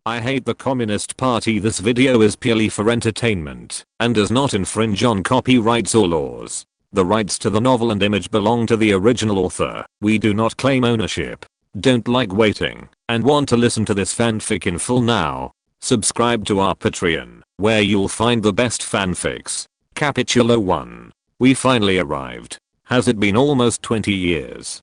I hate the Communist Party. This video is purely for entertainment and does not infringe on copyrights or laws. The rights to the novel and image belong to the original author. We do not claim ownership. Don't like waiting and want to listen to this fanfic in full now? Subscribe to our Patreon, where you'll find the best fanfics. Capitulo 1. We finally arrived. Has it been almost 20 years?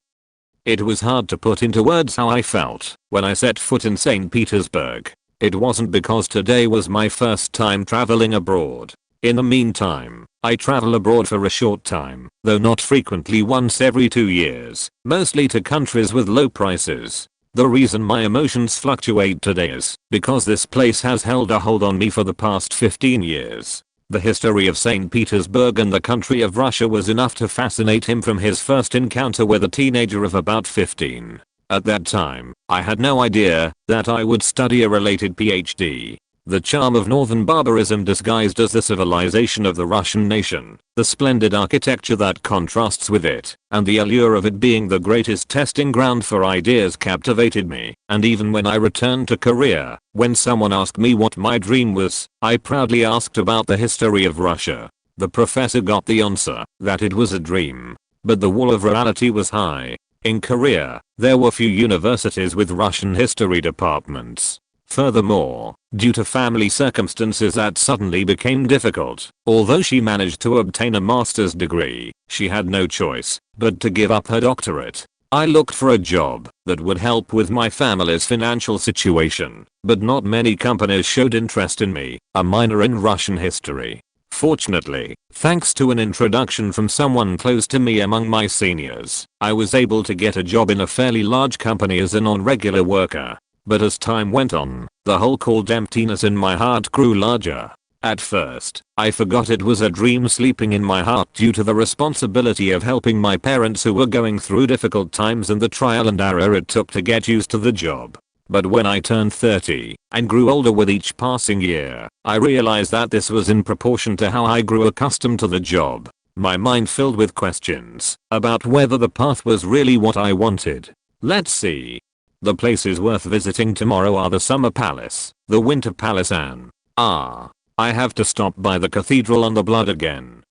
It was hard to put into words how I felt when I set foot in St. Petersburg. It wasn't because today was my first time traveling abroad. In the meantime, I travel abroad for a short time, though not frequently, once every 2 years, mostly to countries with low prices. The reason my emotions fluctuate today is because this place has held a hold on me for the past 15 years. The history of St. Petersburg and the country of Russia was enough to fascinate him from his first encounter with a teenager of about 15. At that time, I had no idea that I would study a related PhD. The charm of northern barbarism disguised as the civilization of the Russian nation, the splendid architecture that contrasts with it, and the allure of it being the greatest testing ground for ideas captivated me. And even when I returned to Korea, when someone asked me what my dream was, I proudly asked about the history of Russia. The professor got the answer that it was a dream. But the wall of reality was high. In Korea, there were few universities with Russian history departments. Furthermore, due to family circumstances that suddenly became difficult, although she managed to obtain a master's degree, she had no choice but to give up her doctorate. I looked for a job that would help with my family's financial situation, but not many companies showed interest in me, a minor in Russian history. Fortunately, thanks to an introduction from someone close to me among my seniors, I was able to get a job in a fairly large company as a non-regular worker. But as time went on, the hole called emptiness in my heart grew larger. At first, I forgot it was a dream sleeping in my heart due to the responsibility of helping my parents who were going through difficult times and the trial and error it took to get used to the job. But when I turned 30 and grew older with each passing year, I realized that this was in proportion to how I grew accustomed to the job. My mind filled with questions about whether the path was really what I wanted. Let's see. The places worth visiting tomorrow are the Summer Palace, the Winter Palace, and I have to stop by the Cathedral on the Blood again.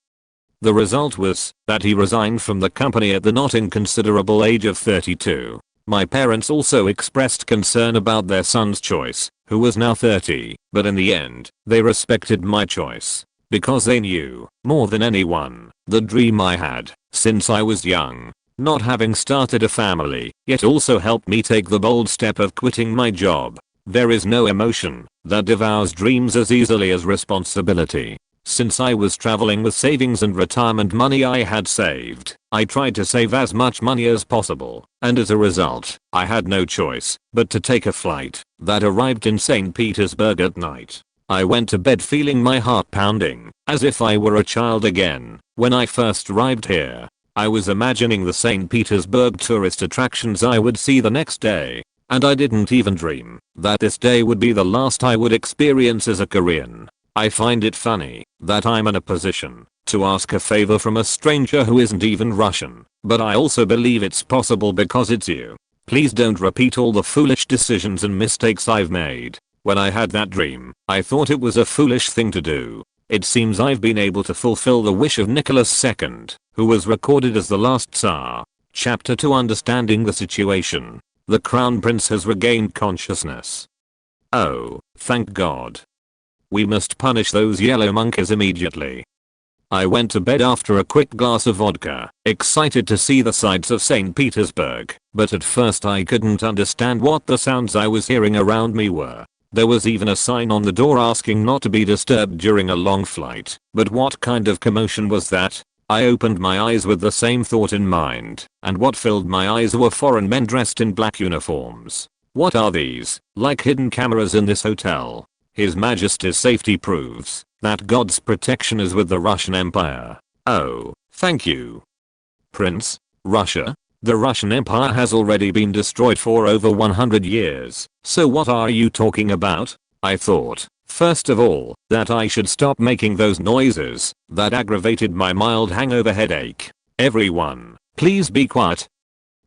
The result was that he resigned from the company at the not inconsiderable age of 32. My parents also expressed concern about their son's choice, who was now 30, but in the end, they respected my choice. Because they knew, more than anyone, the dream I had since I was young. Not having started a family, yet also helped me take the bold step of quitting my job. There is no emotion that devours dreams as easily as responsibility. Since I was traveling with savings and retirement money I had saved, I tried to save as much money as possible, and as a result, I had no choice but to take a flight that arrived in St. Petersburg at night. I went to bed feeling my heart pounding, as if I were a child again. When I first arrived here, I was imagining the St. Petersburg tourist attractions I would see the next day, and I didn't even dream that this day would be the last I would experience as a Korean. I find it funny that I'm in a position to ask a favor from a stranger who isn't even Russian, but I also believe it's possible because it's you. Please don't repeat all the foolish decisions and mistakes I've made. When I had that dream, I thought it was a foolish thing to do. It seems I've been able to fulfill the wish of Nicholas II, who was recorded as the last Tsar. Chapter 2, Understanding the Situation. The Crown Prince has regained consciousness. Oh, thank God. We must punish those yellow monkeys immediately. I went to bed after a quick glass of vodka, excited to see the sights of St. Petersburg, but at first I couldn't understand what the sounds I was hearing around me were. There was even a sign on the door asking not to be disturbed during a long flight. But what kind of commotion was that? I opened my eyes with the same thought in mind, and what filled my eyes were foreign men dressed in black uniforms. What are these? Like hidden cameras in this hotel? His Majesty's safety proves that God's protection is with the Russian Empire. Oh, thank you. Prince, Russia? The Russian Empire has already been destroyed for over 100 years, so what are you talking about? I thought, first of all, that I should stop making those noises that aggravated my mild hangover headache. Everyone, please be quiet.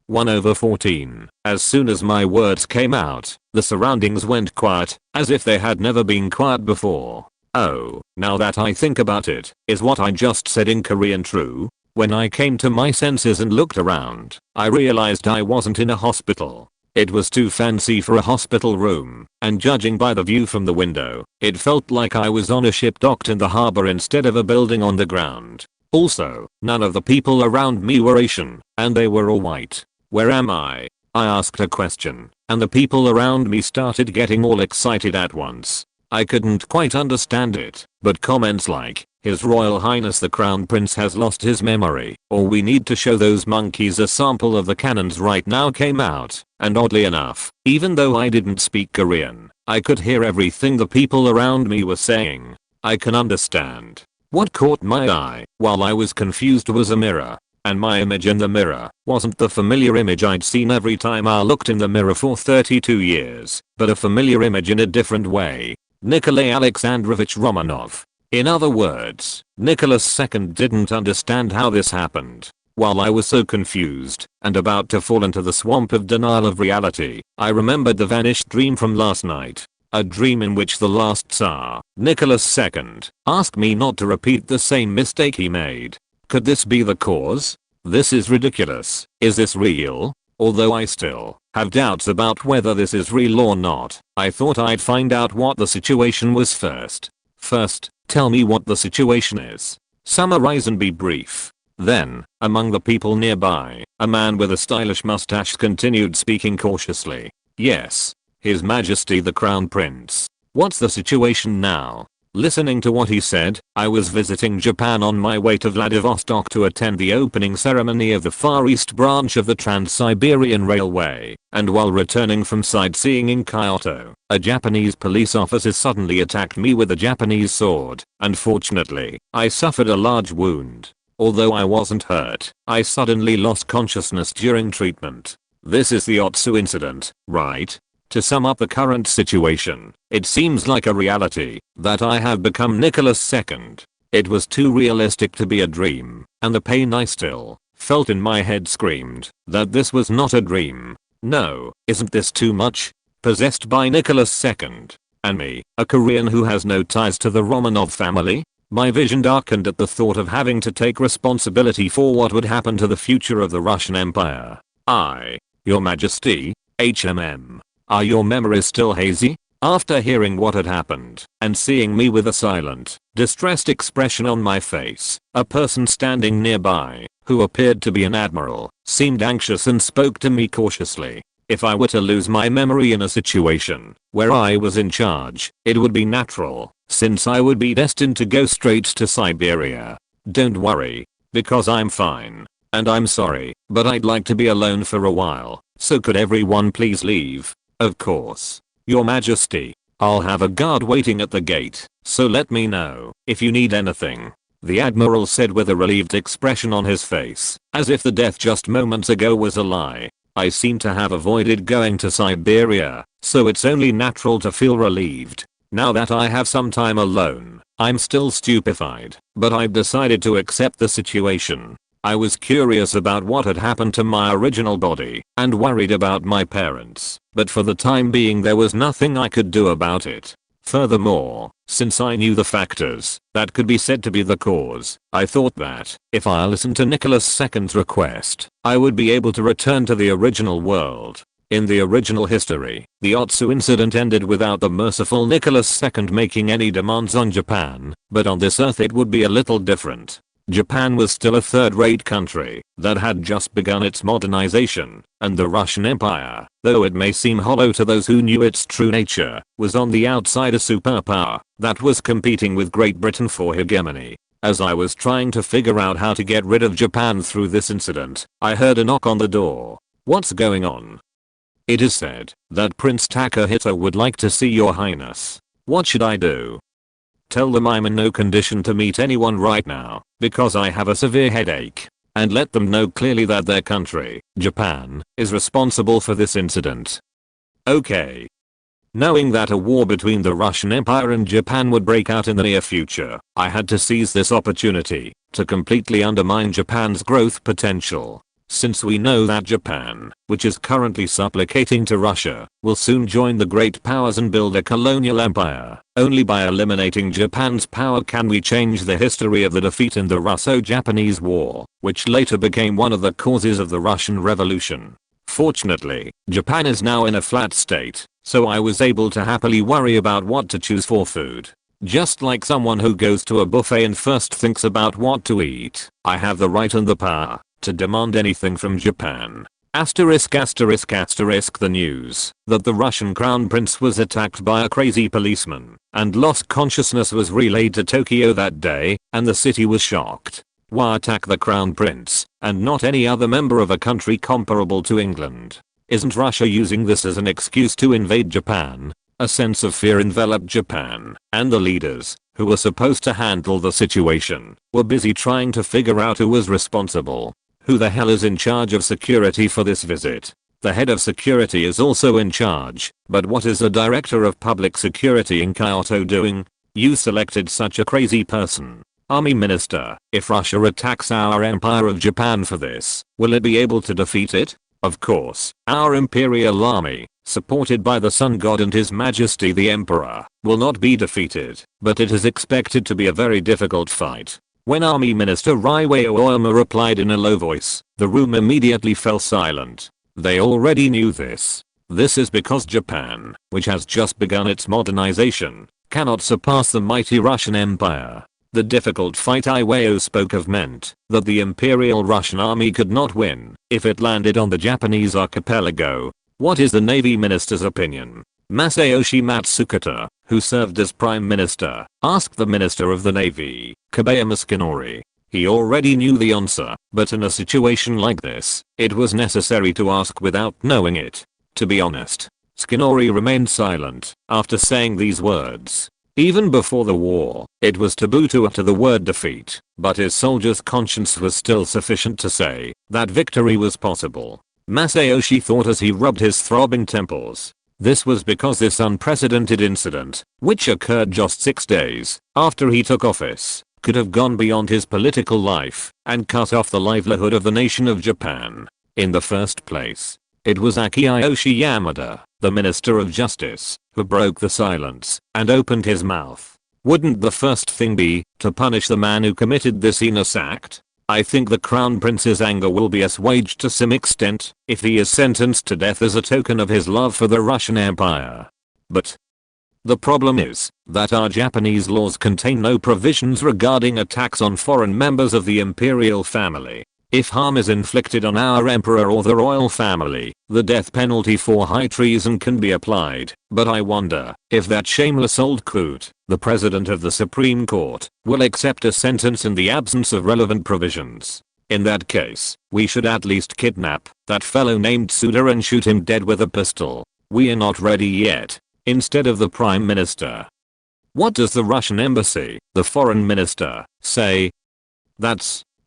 1/14. As soon as my words came out, the surroundings went quiet, as if they had never been quiet before. Oh, now that I think about it, is what I just said in Korean true? When I came to my senses and looked around, I realized I wasn't in a hospital. It was too fancy for a hospital room, and judging by the view from the window, it felt like I was on a ship docked in the harbor instead of a building on the ground. Also, none of the people around me were Asian, and they were all white. Where am I? I asked a question, and the people around me started getting all excited at once. I couldn't quite understand it, but comments like, "His Royal Highness the Crown Prince has lost his memory," or "We need to show those monkeys a sample of the cannons right now" came out, and oddly enough, even though I didn't speak Korean, I could hear everything the people around me were saying. I can understand. What caught my eye while I was confused was a mirror. And my image in the mirror wasn't the familiar image I'd seen every time I looked in the mirror for 32 years, but a familiar image in a different way. Nikolai Alexandrovich Romanov. In other words, Nicholas II didn't understand how this happened. While I was so confused and about to fall into the swamp of denial of reality, I remembered the vanished dream from last night. A dream in which the last Tsar, Nicholas II, asked me not to repeat the same mistake he made. Could this be the cause? This is ridiculous. Is this real? Although I still have doubts about whether this is real or not, I thought I'd find out what the situation was first. First, tell me what the situation is. Summarize and be brief. Then, among the people nearby, a man with a stylish mustache continued speaking cautiously. Yes, His Majesty the Crown Prince. What's the situation now? Listening to what he said, I was visiting Japan on my way to Vladivostok to attend the opening ceremony of the Far East branch of the Trans-Siberian Railway, and while returning from sightseeing in Kyoto, a Japanese police officer suddenly attacked me with a Japanese sword. Unfortunately, I suffered a large wound. Although I wasn't hurt, I suddenly lost consciousness during treatment. This is the Otsu incident, right? To sum up the current situation, it seems like a reality that I have become Nicholas II. It was too realistic to be a dream, and the pain I still felt in my head screamed that this was not a dream. No, isn't this too much? Possessed by Nicholas II. And me, a Korean who has no ties to the Romanov family? My vision darkened at the thought of having to take responsibility for what would happen to the future of the Russian Empire. Your Majesty, HMM. Are your memories still hazy? After hearing what had happened and seeing me with a silent, distressed expression on my face, a person standing nearby, who appeared to be an admiral, seemed anxious and spoke to me cautiously. If I were to lose my memory in a situation where I was in charge, it would be natural, since I would be destined to go straight to Siberia. Don't worry, because I'm fine. And I'm sorry, but I'd like to be alone for a while, so could everyone please leave? Of course. Your Majesty. I'll have a guard waiting at the gate, so let me know if you need anything. The Admiral said with a relieved expression on his face, as if the death just moments ago was a lie. I seem to have avoided going to Siberia, so it's only natural to feel relieved. Now that I have some time alone, I'm still stupefied, but I've decided to accept the situation. I was curious about what had happened to my original body and worried about my parents, but for the time being there was nothing I could do about it. Furthermore, since I knew the factors that could be said to be the cause, I thought that if I listened to Nicholas II's request, I would be able to return to the original world. In the original history, the Otsu incident ended without the merciful Nicholas II making any demands on Japan, but on this earth it would be a little different. Japan was still a third-rate country that had just begun its modernization, and the Russian Empire, though it may seem hollow to those who knew its true nature, was on the outside a superpower that was competing with Great Britain for hegemony. As I was trying to figure out how to get rid of Japan through this incident, I heard a knock on the door. What's going on? It is said that Prince Takahito would like to see your highness. What should I do? Tell them I'm in no condition to meet anyone right now, because I have a severe headache. And let them know clearly that their country, Japan, is responsible for this incident. Okay. Knowing that a war between the Russian Empire and Japan would break out in the near future, I had to seize this opportunity to completely undermine Japan's growth potential. since we know that Japan, which is currently supplicating to Russia, will soon join the great powers and build a colonial empire. Only by eliminating Japan's power can we change the history of the defeat in the Russo-Japanese War, which later became one of the causes of the Russian Revolution. Fortunately, Japan is now in a flat state, so I was able to happily worry about what to choose for food. Just like someone who goes to a buffet and first thinks about what to eat, I have the right and the power to demand anything from Japan. Asterisk asterisk asterisk the news that the Russian crown prince was attacked by a crazy policeman and lost consciousness was relayed to Tokyo that day, and the city was shocked. Why attack the crown prince and not any other member of a country comparable to England? Isn't Russia using this as an excuse to invade Japan? A sense of fear enveloped Japan, and the leaders, who were supposed to handle the situation, were busy trying to figure out who was responsible. Who the hell is in charge of security for this visit? The head of security is also in charge, but what is the director of public security in Kyoto doing? You selected such a crazy person. Army minister, if Russia attacks our empire of Japan for this, will it be able to defeat it? Of course, our imperial army, supported by the sun god and his majesty the emperor, will not be defeated, but it is expected to be a very difficult fight. When Army Minister Raiweo Oyama replied in a low voice, the room immediately fell silent. They already knew this. This is because Japan, which has just begun its modernization, cannot surpass the mighty Russian Empire. The difficult fight Iwao spoke of meant that the Imperial Russian army could not win if it landed on the Japanese archipelago. What is the Navy Minister's opinion? Masayoshi Matsukata, who served as Prime Minister, asked the Minister of the Navy, Kabayama Skinori. He already knew the answer, but in a situation like this, it was necessary to ask without knowing it. To be honest, Skinori remained silent after saying these words. Even before the war, it was taboo to utter the word defeat, but his soldier's conscience was still sufficient to say that victory was possible. Masayoshi thought as he rubbed his throbbing temples. This was because this unprecedented incident, which occurred just 6 days after he took office, could have gone beyond his political life and cut off the livelihood of the nation of Japan. In the first place, it was Akiyoshi Yamada, the Minister of Justice, who broke the silence and opened his mouth. Wouldn't the first thing be to punish the man who committed this heinous act? I think the Crown Prince's anger will be assuaged to some extent if he is sentenced to death as a token of his love for the Russian Empire. But the problem is that our Japanese laws contain no provisions regarding attacks on foreign members of the imperial family. If harm is inflicted on our emperor or the royal family, the death penalty for high treason can be applied, but I wonder if that shameless old coot, the president of the Supreme Court, will accept a sentence in the absence of relevant provisions. In that case, we should at least kidnap that fellow named Suda and shoot him dead with a pistol. We are not ready yet. Instead of the Prime Minister. What does the Russian embassy, the foreign minister, say?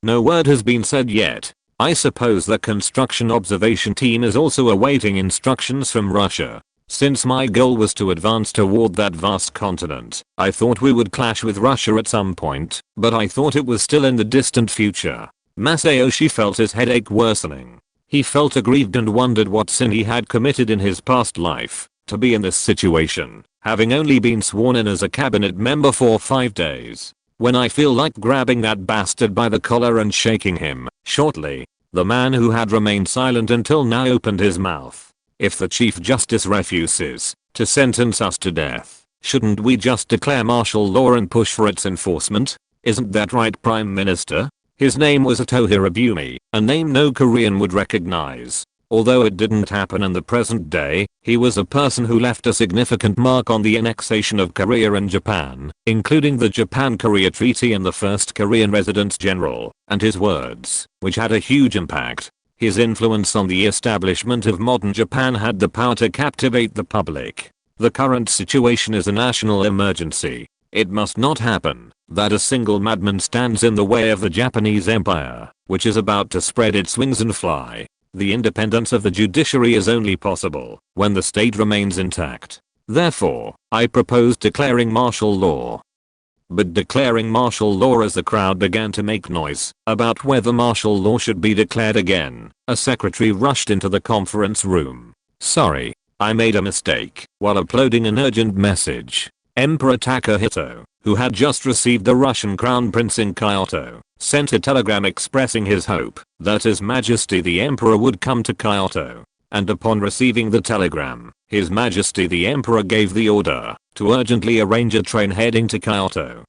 No word has been said yet. I suppose the construction observation team is also awaiting instructions from Russia. Since my goal was to advance toward that vast continent, I thought we would clash with Russia at some point, but I thought it was still in the distant future. Masayoshi felt his headache worsening. He felt aggrieved and wondered what sin he had committed in his past life to be in this situation, having only been sworn in as a cabinet member for 5 days. When I feel like grabbing that bastard by the collar and shaking him. Shortly, the man who had remained silent until now opened his mouth. If the Chief Justice refuses to sentence us to death, shouldn't we just declare martial law and push for its enforcement? Isn't that right, Prime Minister? His name was Ito Hirobumi, a name no Korean would recognize. Although it didn't happen in the present day, he was a person who left a significant mark on the annexation of Korea and Japan, including the Japan-Korea Treaty and the first Korean Residence General, and his words, which had a huge impact. His influence on the establishment of modern Japan had the power to captivate the public. The current situation is a national emergency. It must not happen that a single madman stands in the way of the Japanese Empire, which is about to spread its wings and fly. The independence of the judiciary is only possible when the state remains intact. Therefore, I propose declaring martial law. but declaring martial law as the crowd began to make noise about whether martial law should be declared again, a secretary rushed into the conference room. "Sorry, I made a mistake," while uploading an urgent message. Emperor Takahito, who had just received the Russian crown prince in Kyoto, sent a telegram expressing his hope that His Majesty the Emperor would come to Kyoto. And upon receiving the telegram, His Majesty the Emperor gave the order to urgently arrange a train heading to Kyoto.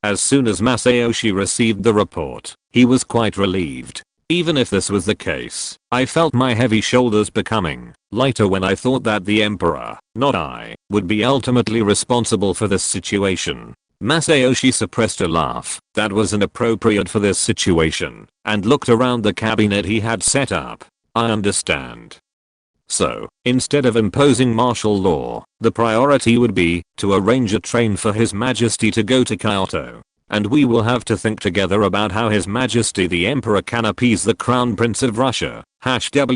As soon as Masayoshi received the report, he was quite relieved. Even if this was the case, I felt my heavy shoulders becoming lighter when I thought that the Emperor, not I, would be ultimately responsible for this situation. Masayoshi suppressed a laugh that was inappropriate for this situation and looked around the cabinet he had set up. "I understand. So, instead of imposing martial law, the priority would be to arrange a train for His Majesty to go to Kyoto. And we will have to think together about how His Majesty the Emperor can appease the Crown Prince of Russia. #WRITER''S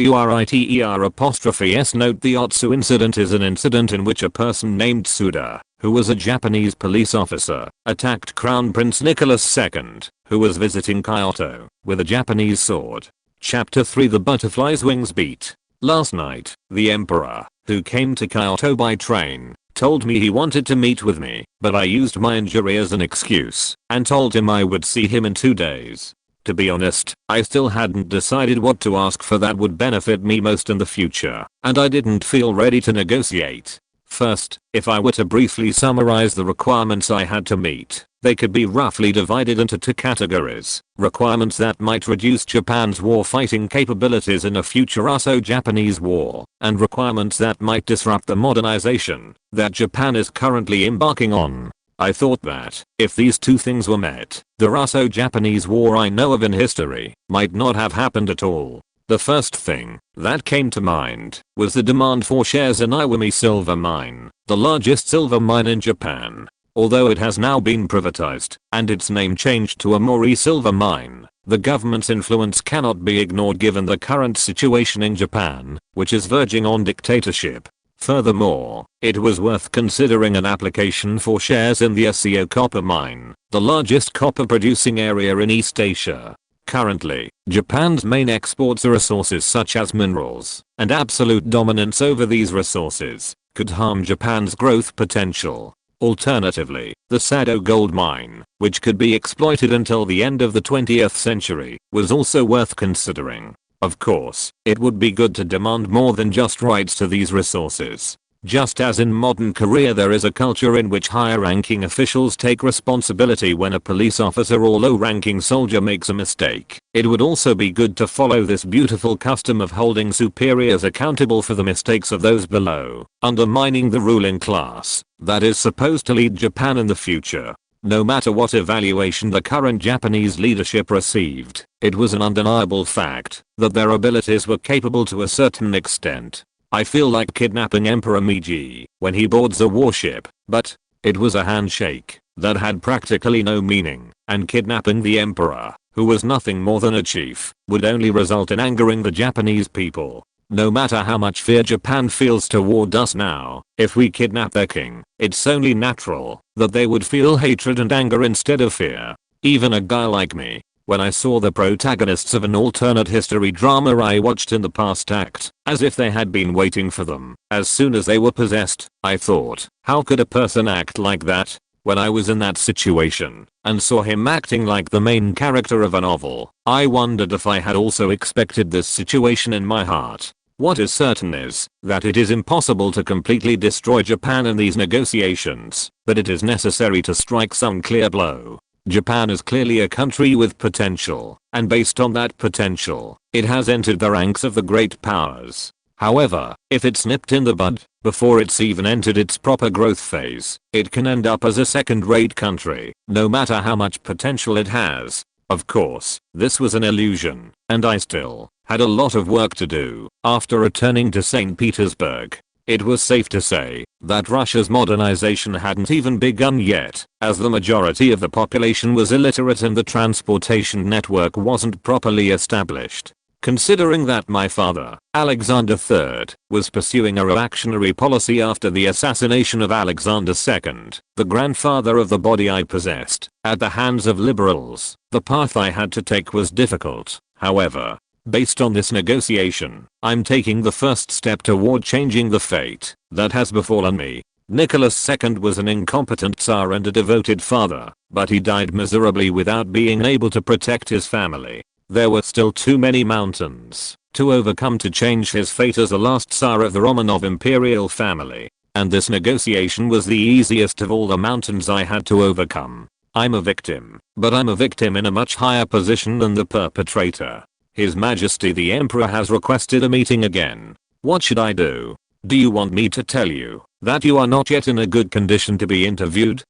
Note: the Otsu incident is an incident in which a person named Suda, who was a Japanese police officer, attacked Crown Prince Nicholas II, who was visiting Kyoto, with a Japanese sword. Chapter 3: The Butterfly's Wings Beat. Last night, the Emperor, who came to Kyoto by train, told me he wanted to meet with me, but I used my injury as an excuse and told him I would see him in 2 days. To be honest, I still hadn't decided what to ask for that would benefit me most in the future, and I didn't feel ready to negotiate. First, if I were to briefly summarize the requirements I had to meet, they could be roughly divided into 2 categories: requirements that might reduce Japan's war-fighting capabilities in a future Russo-Japanese war, and requirements that might disrupt the modernization that Japan is currently embarking on. I thought that, if these 2 things were met, the Russo-Japanese War I know of in history might not have happened at all. The first thing that came to mind was the demand for shares in Iwami Silver Mine, the largest silver mine in Japan. Although it has now been privatized and its name changed to Amori Silver Mine, the government's influence cannot be ignored given the current situation in Japan, which is verging on dictatorship. Furthermore, it was worth considering an application for shares in the Asio copper mine, the largest copper producing area in East Asia. Currently, Japan's main exports are resources such as minerals, and absolute dominance over these resources could harm Japan's growth potential. Alternatively, the Sado gold mine, which could be exploited until the end of the 20th century, was also worth considering. Of course, it would be good to demand more than just rights to these resources. Just as in modern Korea there is a culture in which higher-ranking officials take responsibility when a police officer or low-ranking soldier makes a mistake, it would also be good to follow this beautiful custom of holding superiors accountable for the mistakes of those below, undermining the ruling class that is supposed to lead Japan in the future. No matter what evaluation the current Japanese leadership received, it was an undeniable fact that their abilities were capable to a certain extent. I feel like kidnapping Emperor Meiji when he boards a warship, but it was a handshake that had practically no meaning, and kidnapping the Emperor, who was nothing more than a chief, would only result in angering the Japanese people. No matter how much fear Japan feels toward us now, if we kidnap their king, it's only natural that they would feel hatred and anger instead of fear. Even a guy like me, when I saw the protagonists of an alternate history drama I watched in the past act, as if they had been waiting for them, as soon as they were possessed, I thought, how could a person act like that? When I was in that situation, and saw him acting like the main character of a novel, I wondered if I had also expected this situation in my heart. What is certain is that it is impossible to completely destroy Japan in these negotiations, but it is necessary to strike some clear blow. Japan is clearly a country with potential, and based on that potential, it has entered the ranks of the great powers. However, if it's nipped in the bud, before it's even entered its proper growth phase, it can end up as a second-rate country, no matter how much potential it has. Of course, this was an illusion, and I still had a lot of work to do. After returning to St. Petersburg, it was safe to say that Russia's modernization hadn't even begun yet, as the majority of the population was illiterate and the transportation network wasn't properly established. Considering that my father, Alexander III, was pursuing a reactionary policy after the assassination of Alexander II, the grandfather of the body I possessed, at the hands of liberals, the path I had to take was difficult. However, based on this negotiation, I'm taking the first step toward changing the fate that has befallen me. Nicholas II was an incompetent Tsar and a devoted father, but he died miserably without being able to protect his family. There were still too many mountains to overcome to change his fate as the last Tsar of the Romanov imperial family, and this negotiation was the easiest of all the mountains I had to overcome. I'm a victim, but I'm a victim in a much higher position than the perpetrator. His Majesty the Emperor has requested a meeting again. What should I do? Do you want me to tell you that you are not yet in a good condition to be interviewed?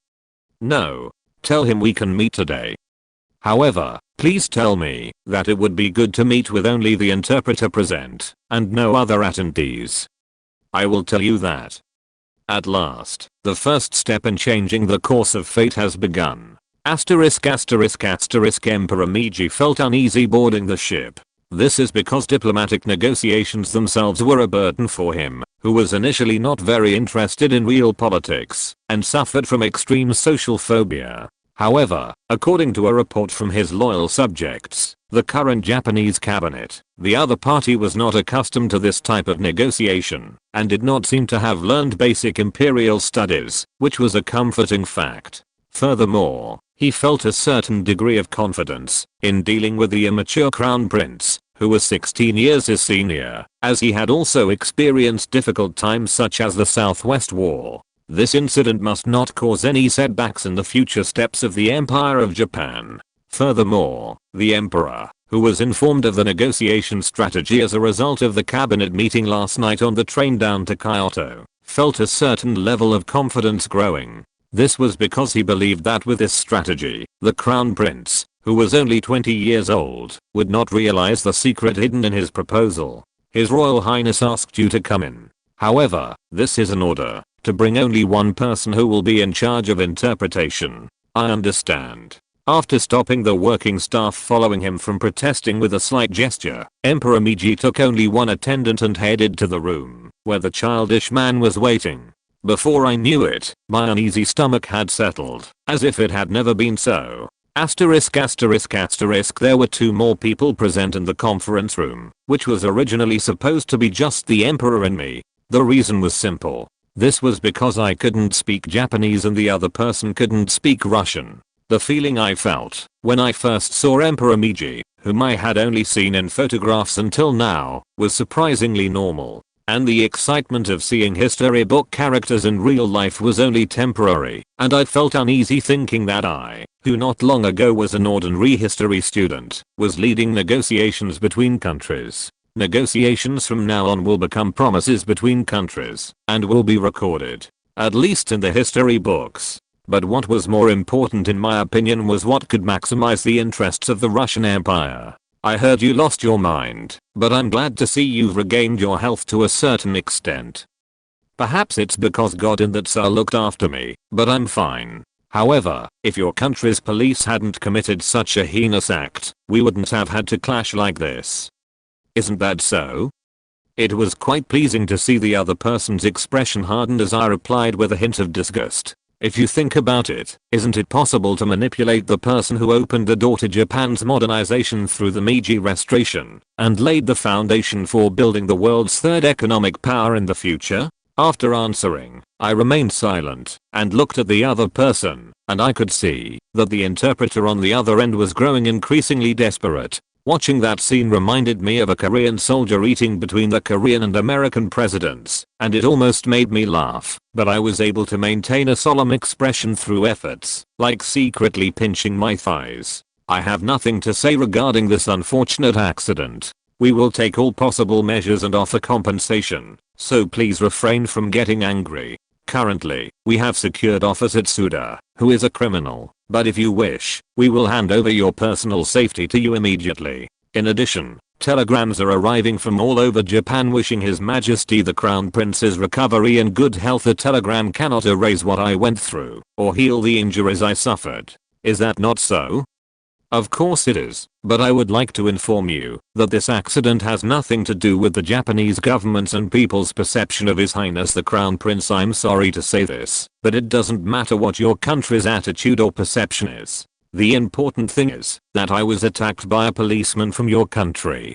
No. Tell him we can meet today. However, please tell me that it would be good to meet with only the interpreter present and no other attendees. I will tell you that. At last, the first step in changing the course of fate has begun. Emperor Meiji felt uneasy boarding the ship. This is because diplomatic negotiations themselves were a burden for him, who was initially not very interested in real politics and suffered from extreme social phobia. However, according to a report from his loyal subjects, the current Japanese cabinet, the other party was not accustomed to this type of negotiation and did not seem to have learned basic imperial studies, which was a comforting fact. Furthermore, he felt a certain degree of confidence in dealing with the immature crown prince, who was 16 years his senior, as he had also experienced difficult times such as the Southwest War. This incident must not cause any setbacks in the future steps of the Empire of Japan. Furthermore, the emperor, who was informed of the negotiation strategy as a result of the cabinet meeting last night on the train down to Kyoto, felt a certain level of confidence growing. This was because he believed that with this strategy, the crown prince, who was only 20 years old, would not realize the secret hidden in his proposal. His Royal Highness asked you to come in. However, this is an order to bring only one person who will be in charge of interpretation. I understand. After stopping the working staff following him from protesting with a slight gesture, Emperor Meiji took only one attendant and headed to the room where the childish man was waiting. Before I knew it, my uneasy stomach had settled, as if it had never been so. There were 2 more people present in the conference room, which was originally supposed to be just the emperor and me. The reason was simple. This was because I couldn't speak Japanese and the other person couldn't speak Russian. The feeling I felt when I first saw Emperor Meiji, whom I had only seen in photographs until now, was surprisingly normal. And the excitement of seeing history-book characters in real life was only temporary, and I felt uneasy thinking that I, who not long ago was an ordinary history student, was leading negotiations between countries. Negotiations from now on will become promises between countries, and will be recorded, at least in the history books. But what was more important in my opinion was what could maximize the interests of the Russian Empire. I heard you lost your mind, but I'm glad to see you've regained your health to a certain extent. Perhaps it's because God and that Tsar looked after me, but I'm fine. However, if your country's police hadn't committed such a heinous act, we wouldn't have had to clash like this. Isn't that so? It was quite pleasing to see the other person's expression hardened as I replied with a hint of disgust. If you think about it, isn't it possible to manipulate the person who opened the door to Japan's modernization through the Meiji Restoration and laid the foundation for building the world's 3rd economic power in the future? After answering, I remained silent and looked at the other person, and I could see that the interpreter on the other end was growing increasingly desperate. Watching that scene reminded me of a Korean soldier eating between the Korean and American presidents, and it almost made me laugh, but I was able to maintain a solemn expression through efforts, like secretly pinching my thighs. I have nothing to say regarding this unfortunate accident. We will take all possible measures and offer compensation, so please refrain from getting angry. Currently, we have secured Officer Tsuda, who is a criminal, but if you wish, we will hand over your personal safety to you immediately. In addition, telegrams are arriving from all over Japan wishing His Majesty the Crown Prince's recovery and good health. A telegram cannot erase what I went through, or heal the injuries I suffered. Is that not so? Of course it is, but I would like to inform you that this accident has nothing to do with the Japanese government's and people's perception of His Highness the Crown Prince. I'm sorry to say this, but it doesn't matter what your country's attitude or perception is. The important thing is that I was attacked by a policeman from your country.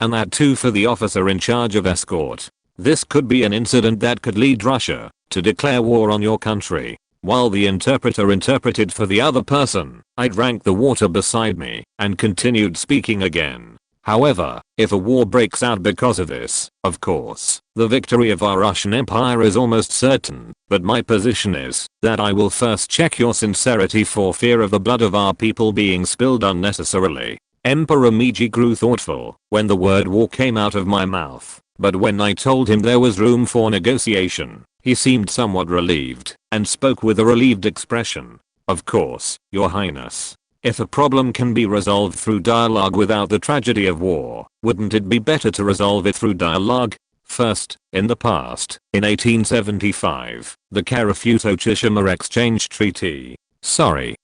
And that too for the officer in charge of escort. This could be an incident that could lead Russia to declare war on your country. While the interpreter interpreted for the other person, I drank the water beside me and continued speaking again. However, if a war breaks out because of this, of course, the victory of our Russian Empire is almost certain, but my position is that I will first check your sincerity for fear of the blood of our people being spilled unnecessarily. Emperor Meiji grew thoughtful when the word war came out of my mouth, but when I told him there was room for negotiation, he seemed somewhat relieved and spoke with a relieved expression. Of course, Your Highness. If a problem can be resolved through dialogue without the tragedy of war, wouldn't it be better to resolve it through dialogue? First, in the past, in 1875, the Karafuto-Tsushima Exchange Treaty. Sorry.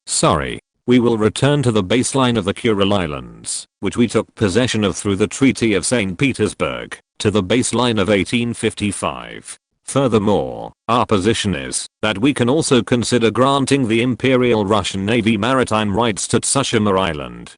We will return to the baseline of the Kuril Islands, which we took possession of through the Treaty of St. Petersburg, to the baseline of 1855. Furthermore, our position is that we can also consider granting the Imperial Russian Navy maritime rights to Tsushima Island.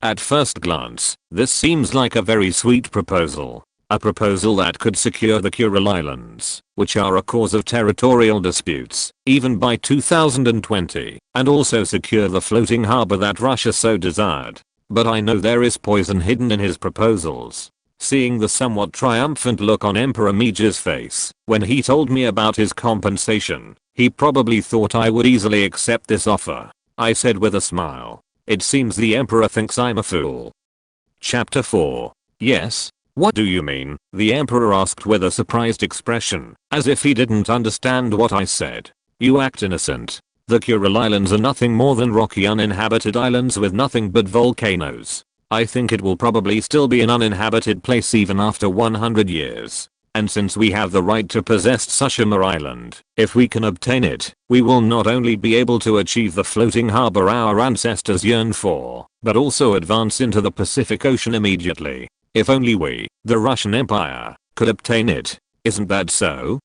At first glance, this seems like a very sweet proposal. A proposal that could secure the Kuril Islands, which are a cause of territorial disputes, even by 2020, and also secure the floating harbor that Russia so desired. But I know there is poison hidden in his proposals. Seeing the somewhat triumphant look on Emperor Meiji's face when he told me about his compensation, he probably thought I would easily accept this offer. I said with a smile, "It seems the Emperor thinks I'm a fool." Chapter 4. Yes? What do you mean? The Emperor asked with a surprised expression, as if he didn't understand what I said. You act innocent. The Kuril Islands are nothing more than rocky uninhabited islands with nothing but volcanoes. I think it will probably still be an uninhabited place even after 100 years. And since we have the right to possess Tsushima Island, if we can obtain it, we will not only be able to achieve the floating harbor our ancestors yearned for, but also advance into the Pacific Ocean immediately. If only we, the Russian Empire, could obtain it. Isn't that so?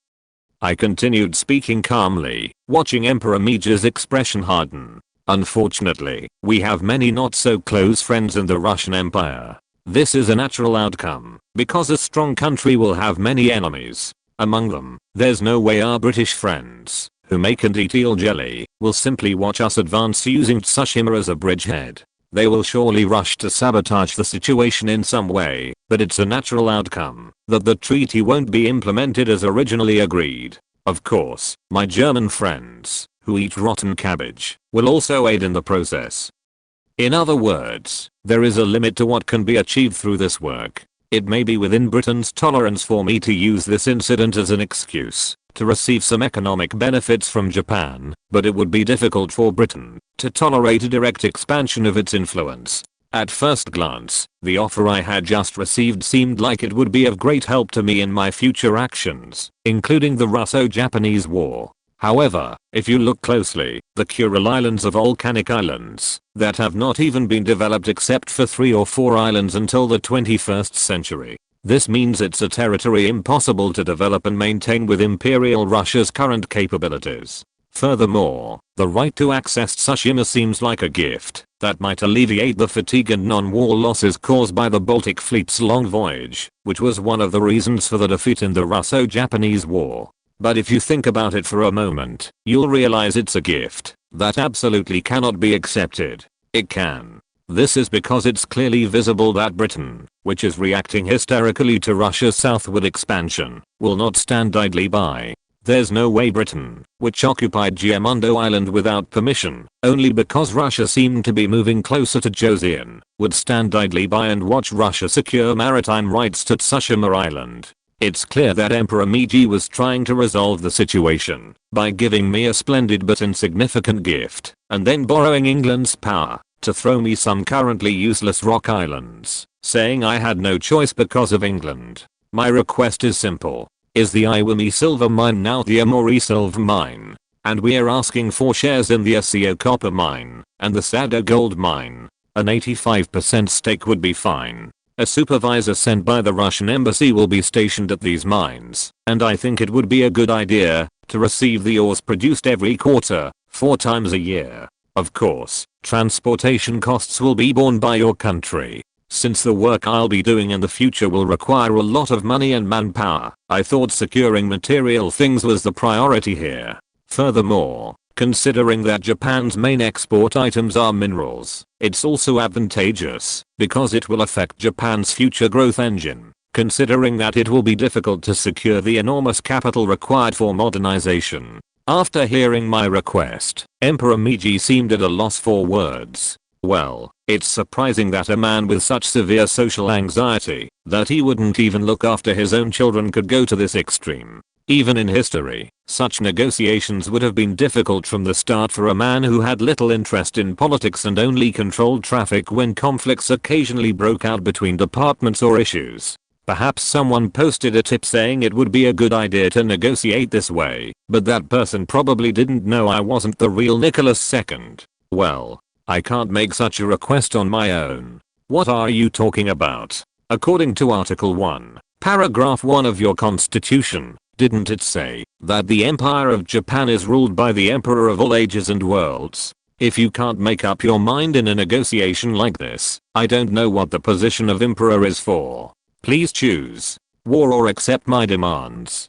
I continued speaking calmly, watching Emperor Meiji's expression harden. Unfortunately, we have many not so close friends in the Russian Empire. This is a natural outcome, because a strong country will have many enemies. Among them, there's no way our British friends, who make and eat eel jelly, will simply watch us advance using Tsushima as a bridgehead. They will surely rush to sabotage the situation in some way, but it's a natural outcome that the treaty won't be implemented as originally agreed. Of course, my German friends, who eat rotten cabbage, will also aid in the process. In other words, there is a limit to what can be achieved through this work. It may be within Britain's tolerance for me to use this incident as an excuse to receive some economic benefits from Japan, but it would be difficult for Britain to tolerate a direct expansion of its influence. At first glance, the offer I had just received seemed like it would be of great help to me in my future actions, including the Russo-Japanese War. However, if you look closely, the Kuril Islands are volcanic islands that have not even been developed except for 3 or 4 islands until the 21st century. This means it's a territory impossible to develop and maintain with Imperial Russia's current capabilities. Furthermore, the right to access Tsushima seems like a gift that might alleviate the fatigue and non-war losses caused by the Baltic Fleet's long voyage, which was one of the reasons for the defeat in the Russo-Japanese War. But if you think about it for a moment, you'll realize it's a gift that absolutely cannot be accepted. It can. This is because it's clearly visible that Britain, which is reacting hysterically to Russia's southward expansion, will not stand idly by. There's no way Britain, which occupied Gemundo Island without permission, only because Russia seemed to be moving closer to Joseon, would stand idly by and watch Russia secure maritime rights to Tsushima Island. It's clear that Emperor Meiji was trying to resolve the situation by giving me a splendid but insignificant gift, and then borrowing England's power to throw me some currently useless rock islands, saying I had no choice because of England. My request is simple. Is the Iwami silver mine now the Amori silver mine? And we're asking for shares in the SEO copper mine and the Sado gold mine. An 85% stake would be fine. A supervisor sent by the Russian embassy will be stationed at these mines, and I think it would be a good idea to receive the ores produced every quarter, 4 times a year. Of course, transportation costs will be borne by your country. Since the work I'll be doing in the future will require a lot of money and manpower, I thought securing material things was the priority here. Furthermore, considering that Japan's main export items are minerals, it's also advantageous because it will affect Japan's future growth engine, considering that it will be difficult to secure the enormous capital required for modernization. After hearing my request, Emperor Meiji seemed at a loss for words. Well, it's surprising that a man with such severe social anxiety that he wouldn't even look after his own children could go to this extreme. Even in history, such negotiations would have been difficult from the start for a man who had little interest in politics and only controlled traffic when conflicts occasionally broke out between departments or issues. Perhaps someone posted a tip saying it would be a good idea to negotiate this way, but that person probably didn't know I wasn't the real Nicholas II. Well, I can't make such a request on my own. What are you talking about? According to Article 1, Paragraph 1 of your constitution, didn't it say that the Empire of Japan is ruled by the Emperor of all ages and worlds? If you can't make up your mind in a negotiation like this, I don't know what the position of Emperor is for. Please choose war or accept my demands.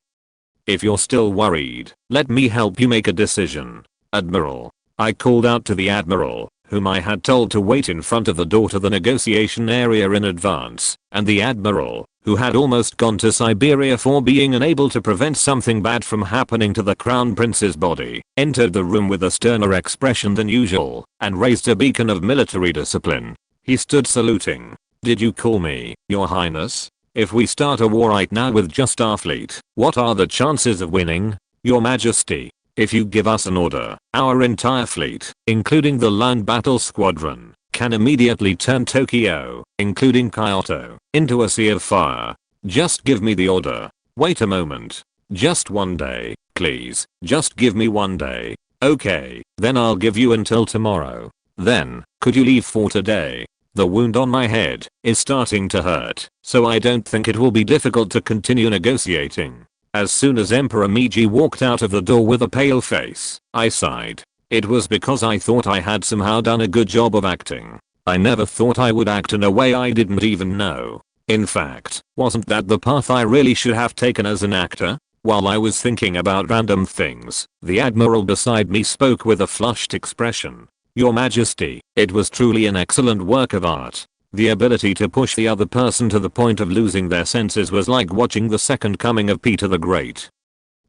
If you're still worried, let me help you make a decision. Admiral. I called out to the Admiral, whom I had told to wait in front of the door to the negotiation area in advance, and the Admiral, who had almost gone to Siberia for being unable to prevent something bad from happening to the Crown Prince's body, entered the room with a sterner expression than usual, and raised a beacon of military discipline. He stood saluting. Did you call me, Your Highness? If we start a war right now with just our fleet, what are the chances of winning? Your Majesty. If you give us an order, our entire fleet, including the land battle squadron, can immediately turn Tokyo, including Kyoto, into a sea of fire. Just give me the order. Wait a moment. Just one day, please. Just give me one day. Okay, then I'll give you until tomorrow. Then, could you leave for today? The wound on my head is starting to hurt, so I don't think it will be difficult to continue negotiating. As soon as Emperor Meiji walked out of the door with a pale face, I sighed. It was because I thought I had somehow done a good job of acting. I never thought I would act in a way I didn't even know. In fact, wasn't that the path I really should have taken as an actor? While I was thinking about random things, the Admiral beside me spoke with a flushed expression. Your Majesty, it was truly an excellent work of art. The ability to push the other person to the point of losing their senses was like watching the second coming of Peter the Great.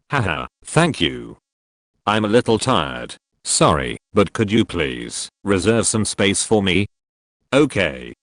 Haha, thank you. I'm a little tired. Sorry, but could you please reserve some space for me? Okay.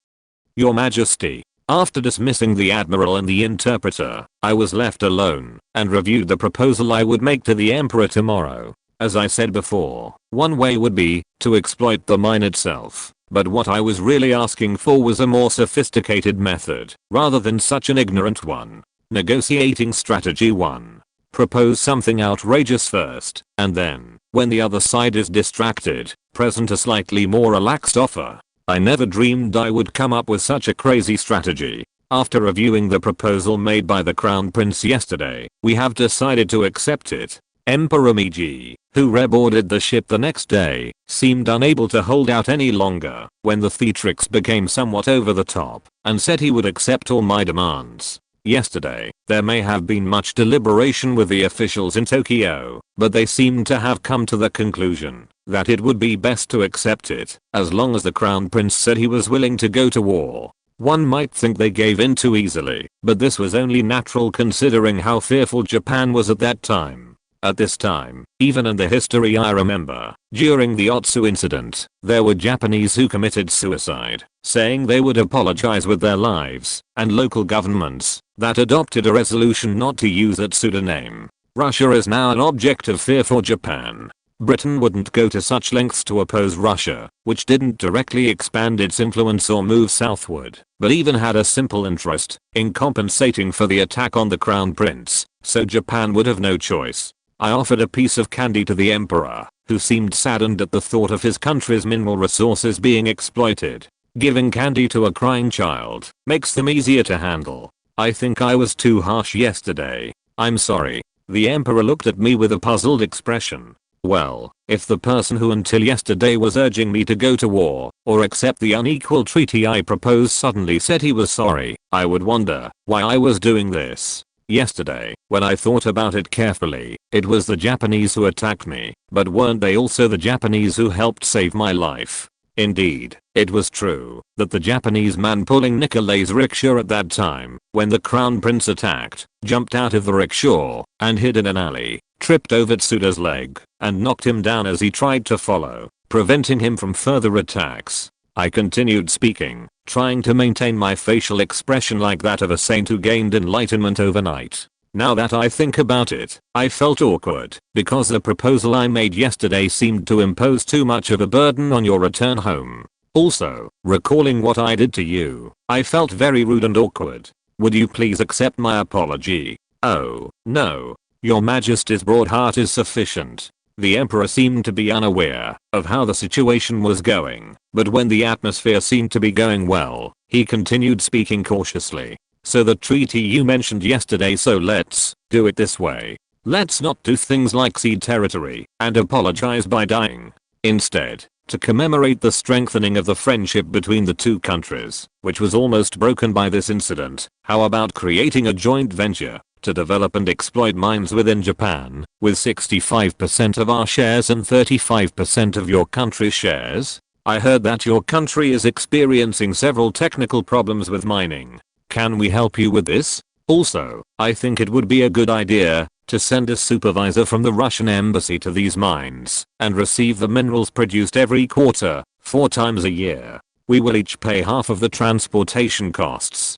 Your Majesty. After dismissing the Admiral and the interpreter, I was left alone and reviewed the proposal I would make to the Emperor tomorrow. As I said before, one way would be to exploit the mine itself. But what I was really asking for was a more sophisticated method, rather than such an ignorant one. Negotiating strategy 1. Propose something outrageous first, and then, when the other side is distracted, present a slightly more relaxed offer. I never dreamed I would come up with such a crazy strategy. After reviewing the proposal made by the Crown Prince yesterday, we have decided to accept it. Emperor Meiji, who reboarded the ship the next day, seemed unable to hold out any longer when the theatrics became somewhat over the top and said he would accept all my demands. Yesterday, there may have been much deliberation with the officials in Tokyo, but they seemed to have come to the conclusion that it would be best to accept it as long as the Crown Prince said he was willing to go to war. One might think they gave in too easily, but this was only natural considering how fearful Japan was at that time. At this time, even in the history I remember, during the Otsu incident, there were Japanese who committed suicide, saying they would apologize with their lives, and local governments that adopted a resolution not to use that pseudonym. Russia is now an object of fear for Japan. Britain wouldn't go to such lengths to oppose Russia, which didn't directly expand its influence or move southward, but even had a simple interest in compensating for the attack on the Crown Prince, so Japan would have no choice. I offered a piece of candy to the emperor, who seemed saddened at the thought of his country's mineral resources being exploited. Giving candy to a crying child makes them easier to handle. I think I was too harsh yesterday. I'm sorry. The emperor looked at me with a puzzled expression. Well, if the person who until yesterday was urging me to go to war or accept the unequal treaty I proposed suddenly said he was sorry, I would wonder why I was doing this. Yesterday, when I thought about it carefully, it was the Japanese who attacked me, but weren't they also the Japanese who helped save my life? Indeed, it was true that the Japanese man pulling Nikolai's rickshaw at that time, when the crown prince attacked, jumped out of the rickshaw and hid in an alley, tripped over Tsuda's leg, and knocked him down as he tried to follow, preventing him from further attacks. I continued speaking, trying to maintain my facial expression like that of a saint who gained enlightenment overnight. Now that I think about it, I felt awkward, because the proposal I made yesterday seemed to impose too much of a burden on your return home. Also, recalling what I did to you, I felt very rude and awkward. Would you please accept my apology? Oh, no. Your Majesty's broad heart is sufficient. The emperor seemed to be unaware of how the situation was going, but when the atmosphere seemed to be going well, he continued speaking cautiously. So the treaty you mentioned yesterday, so let's do it this way. Let's not do things like cede territory and apologize by dying. Instead, to commemorate the strengthening of the friendship between the two countries, which was almost broken by this incident, how about creating a joint venture to develop and exploit mines within Japan, with 65% of our shares and 35% of your country's shares? I heard that your country is experiencing several technical problems with mining. Can we help you with this? Also, I think it would be a good idea to send a supervisor from the Russian embassy to these mines and receive the minerals produced every quarter, 4 times a year. We will each pay half of the transportation costs.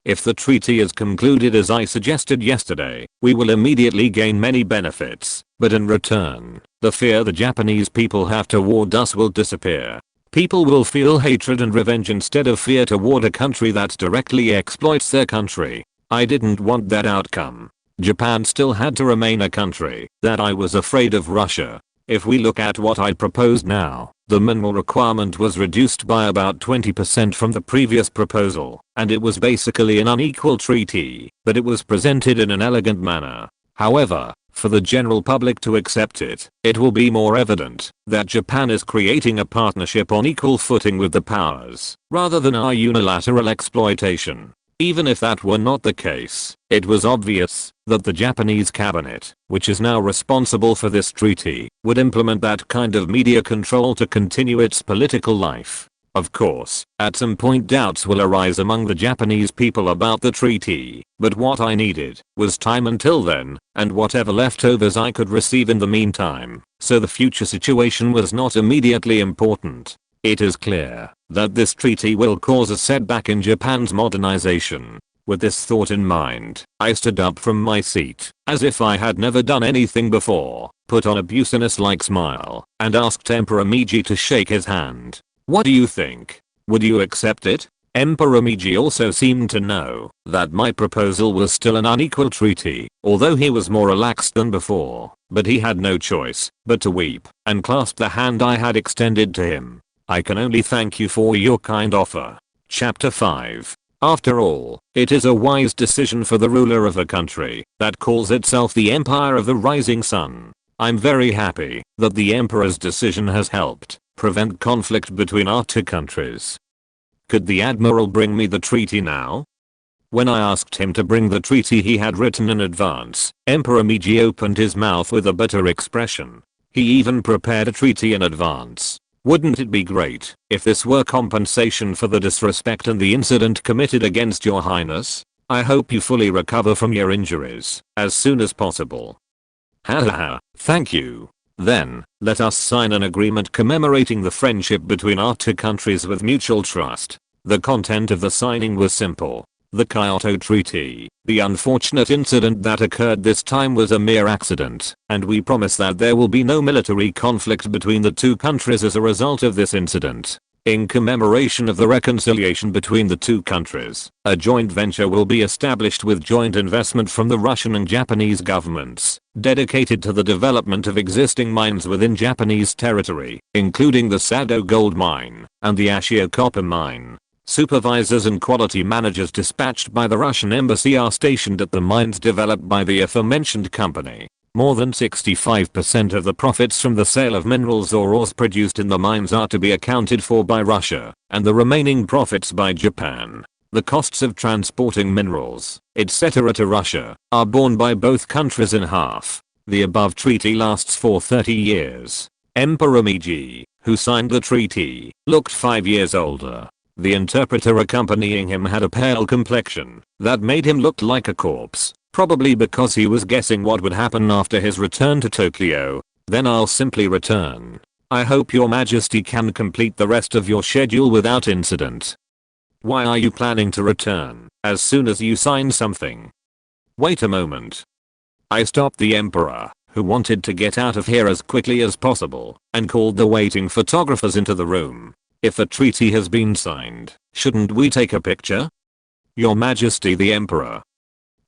If the treaty is concluded as I suggested yesterday, we will immediately gain many benefits, but in return, the fear the Japanese people have toward us will disappear. People will feel hatred and revenge instead of fear toward a country that directly exploits their country. I didn't want that outcome. Japan still had to remain a country that I was afraid of Russia. If we look at what I'd proposed now, the mineral requirement was reduced by about 20% from the previous proposal, and it was basically an unequal treaty, but it was presented in an elegant manner. However, for the general public to accept it, it will be more evident that Japan is creating a partnership on equal footing with the powers, rather than our unilateral exploitation. Even if that were not the case, it was obvious that the Japanese cabinet, which is now responsible for this treaty, would implement that kind of media control to continue its political life. Of course, at some point doubts will arise among the Japanese people about the treaty, but what I needed was time until then, and whatever leftovers I could receive in the meantime, so the future situation was not immediately important. It is clear that this treaty will cause a setback in Japan's modernization. With this thought in mind, I stood up from my seat, as if I had never done anything before, put on a business-like smile, and asked Emperor Meiji to shake his hand. What do you think? Would you accept it? Emperor Meiji also seemed to know that my proposal was still an unequal treaty, although he was more relaxed than before, but he had no choice but to weep and clasp the hand I had extended to him. I can only thank you for your kind offer. Chapter 5. After all, it is a wise decision for the ruler of a country that calls itself the Empire of the Rising Sun. I'm very happy that the Emperor's decision has helped prevent conflict between our two countries. Could the Admiral bring me the treaty now? When I asked him to bring the treaty he had written in advance, Emperor Meiji opened his mouth with a bitter expression. He even prepared a treaty in advance. Wouldn't it be great if this were compensation for the disrespect and the incident committed against your highness? I hope you fully recover from your injuries as soon as possible. Hahaha, thank you. Then, let us sign an agreement commemorating the friendship between our two countries with mutual trust. The content of the signing was simple. The Kyoto Treaty. The unfortunate incident that occurred this time was a mere accident, and we promise that there will be no military conflict between the two countries as a result of this incident. In commemoration of the reconciliation between the two countries, a joint venture will be established with joint investment from the Russian and Japanese governments. dedicated to the development of existing mines within Japanese territory, including the Sado gold mine and the Ashio copper mine. Supervisors and quality managers dispatched by the Russian embassy are stationed at the mines developed by the aforementioned company. More than 65% of the profits from the sale of minerals or ores produced in the mines are to be accounted for by Russia, and the remaining profits by Japan. The costs of transporting minerals, etc. to Russia, are borne by both countries in half. The above treaty lasts for 30 years. Emperor Meiji, who signed the treaty, looked 5 years older. The interpreter accompanying him had a pale complexion that made him look like a corpse, probably because he was guessing what would happen after his return to Tokyo. Then I'll simply return. I hope your majesty can complete the rest of your schedule without incident. Why are you planning to return as soon as you sign something? Wait a moment. I stopped the emperor, who wanted to get out of here as quickly as possible, and called the waiting photographers into the room. If a treaty has been signed, shouldn't we take a picture? Your Majesty the Emperor.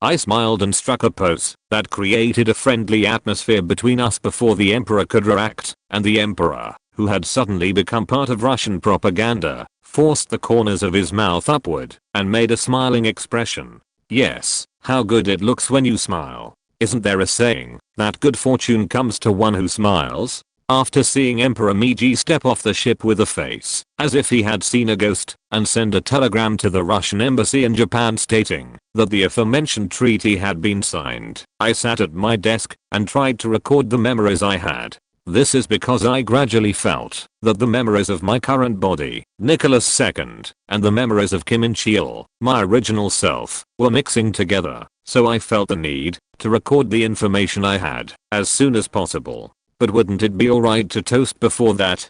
I smiled and struck a pose that created a friendly atmosphere between us before the emperor could react, and the emperor, who had suddenly become part of Russian propaganda, forced the corners of his mouth upward and made a smiling expression. Yes, how good it looks when you smile. Isn't there a saying that good fortune comes to one who smiles? After seeing Emperor Meiji step off the ship with a face as if he had seen a ghost and send a telegram to the Russian embassy in Japan stating that the aforementioned treaty had been signed, I sat at my desk and tried to record the memories I had. This is because I gradually felt that the memories of my current body, Nicholas II, and the memories of Kim In-cheol, my original self, were mixing together, so I felt the need to record the information I had as soon as possible. But wouldn't it be alright to toast before that?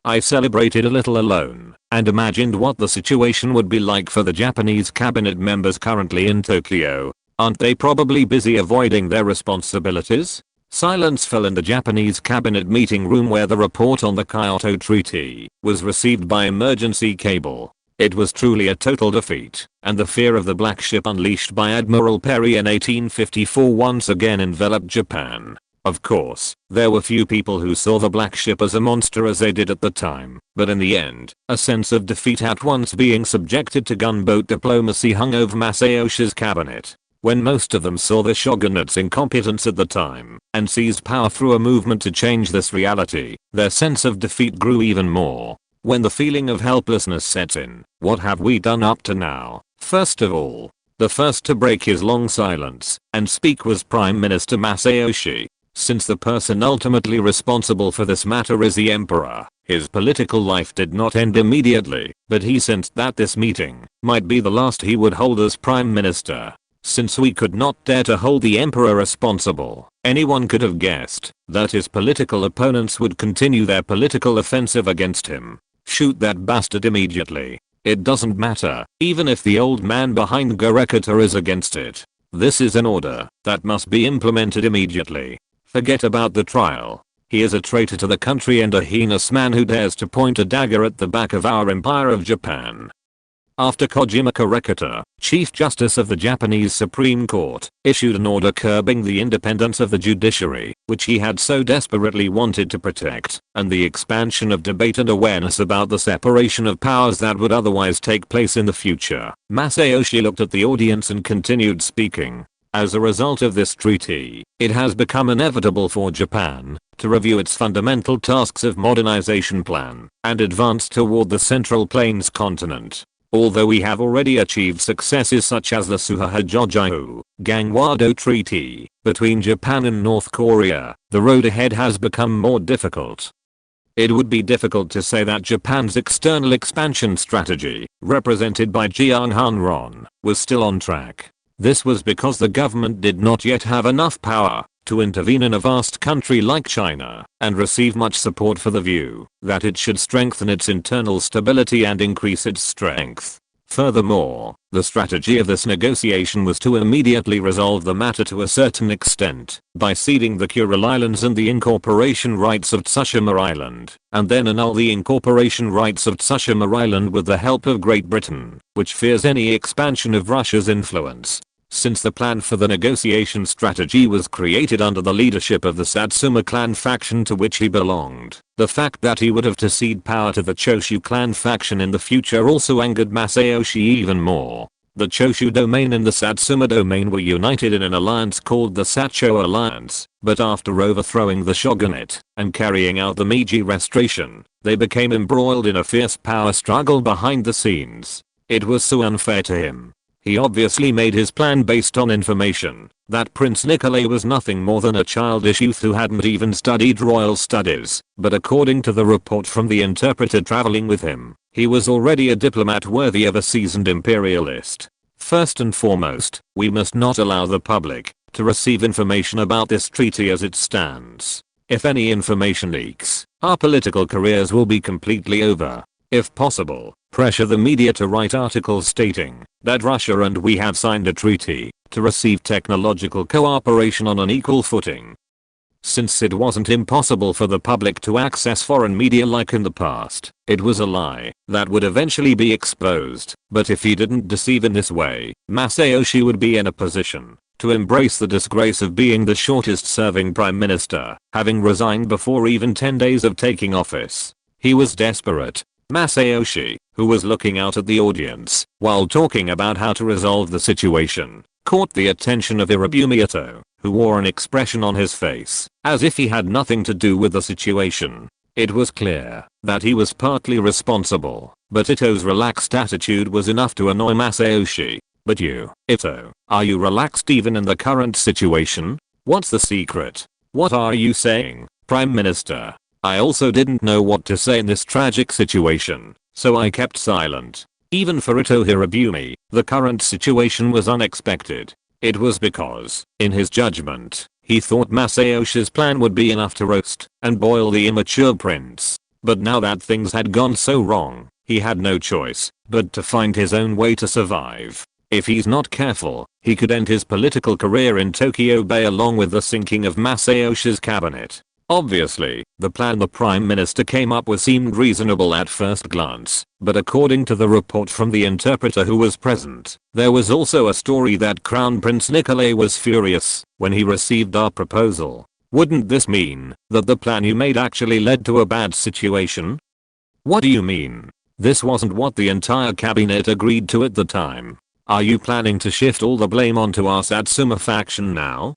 I celebrated a little alone and imagined what the situation would be like for the Japanese cabinet members currently in Tokyo. Aren't they probably busy avoiding their responsibilities? Silence fell in the Japanese cabinet meeting room where the report on the Kyoto Treaty was received by emergency cable. It was truly a total defeat, and the fear of the black ship unleashed by Admiral Perry in 1854 once again enveloped Japan. Of course, there were few people who saw the black ship as a monster as they did at the time, but in the end, a sense of defeat at once being subjected to gunboat diplomacy hung over Masayoshi's cabinet. When most of them saw the shogunate's incompetence at the time and seized power through a movement to change this reality, their sense of defeat grew even more. When the feeling of helplessness sets in, what have we done up to now? First of all, the first to break his long silence and speak was Prime Minister Masayoshi. Since the person ultimately responsible for this matter is the emperor, his political life did not end immediately, but he sensed that this meeting might be the last he would hold as prime minister. Since we could not dare to hold the emperor responsible, anyone could have guessed that his political opponents would continue their political offensive against him. Shoot that bastard immediately. It doesn't matter, even if the old man behind Gorekata is against it. This is an order that must be implemented immediately. Forget about the trial. He is a traitor to the country and a heinous man who dares to point a dagger at the back of our Empire of Japan. After Kojima Korekata, Chief Justice of the Japanese Supreme Court, issued an order curbing the independence of the judiciary, which he had so desperately wanted to protect, and the expansion of debate and awareness about the separation of powers that would otherwise take place in the future, Masayoshi looked at the audience and continued speaking. As a result of this treaty, it has become inevitable for Japan to review its fundamental tasks of modernization plan and advance toward the Central Plains continent. Although we have already achieved successes such as the Suhajojihu Gangwado Treaty between Japan and North Korea, the road ahead has become more difficult. It would be difficult to say that Japan's external expansion strategy, represented by Jiang Hanron, was still on track. This was because the government did not yet have enough power to intervene in a vast country like China and receive much support for the view that it should strengthen its internal stability and increase its strength. Furthermore, the strategy of this negotiation was to immediately resolve the matter to a certain extent by ceding the Kuril Islands and the incorporation rights of Tsushima Island, and then annul the incorporation rights of Tsushima Island with the help of Great Britain, which fears any expansion of Russia's influence. since the plan for the negotiation strategy was created under the leadership of the Satsuma clan faction to which he belonged. The fact that he would have to cede power to the Choshu clan faction in the future also angered Masayoshi even more. The Choshu domain and the Satsuma domain were united in an alliance called the Sacho Alliance, but after overthrowing the shogunate and carrying out the Meiji Restoration, they became embroiled in a fierce power struggle behind the scenes. It was so unfair to him. He obviously made his plan based on information that Prince Nikolai was nothing more than a childish youth who hadn't even studied royal studies, but according to the report from the interpreter traveling with him, he was already a diplomat worthy of a seasoned imperialist. First and foremost, we must not allow the public to receive information about this treaty as it stands. If any information leaks, our political careers will be completely over. If possible, pressure the media to write articles stating that Russia and we have signed a treaty to receive technological cooperation on an equal footing. Since it wasn't impossible for the public to access foreign media like in the past, it was a lie that would eventually be exposed. But if he didn't deceive in this way, Masayoshi would be in a position to embrace the disgrace of being the shortest serving prime minister, having resigned before even 10 days of taking office. He was desperate. Masayoshi, who was looking out at the audience while talking about how to resolve the situation, caught the attention of Hirobumi Ito, who wore an expression on his face as if he had nothing to do with the situation. It was clear that he was partly responsible, but Ito's relaxed attitude was enough to annoy Masayoshi. But you, Ito, are you relaxed even in the current situation? What's the secret? What are you saying, Prime Minister? I also didn't know what to say in this tragic situation, so I kept silent. Even for Ito Hirobumi, the current situation was unexpected. It was because, in his judgment, he thought Masayoshi's plan would be enough to roast and boil the immature prince. But now that things had gone so wrong, he had no choice but to find his own way to survive. If he's not careful, he could end his political career in Tokyo Bay along with the sinking of Masayoshi's cabinet. Obviously, the plan the Prime Minister came up with seemed reasonable at first glance, but according to the report from the interpreter who was present, there was also a story that Crown Prince Nikolai was furious when he received our proposal. Wouldn't this mean that the plan you made actually led to a bad situation? What do you mean? This wasn't what the entire cabinet agreed to at the time. Are you planning to shift all the blame onto our Satsuma faction now?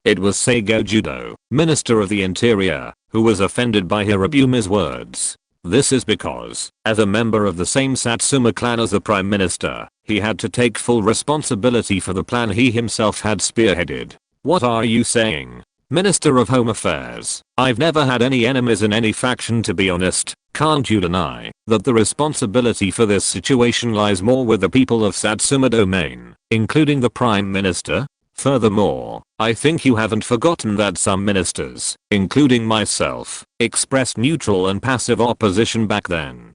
It was Seigo Judo, Minister of the Interior, who was offended by Hirobumi's words. This is because, as a member of the same Satsuma clan as the Prime Minister, he had to take full responsibility for the plan he himself had spearheaded. What are you saying, Minister of Home Affairs? I've never had any enemies in any faction, to be honest. Can't you deny that the responsibility for this situation lies more with the people of Satsuma domain, including the Prime Minister? Furthermore, I think you haven't forgotten that some ministers, including myself, expressed neutral and passive opposition back then.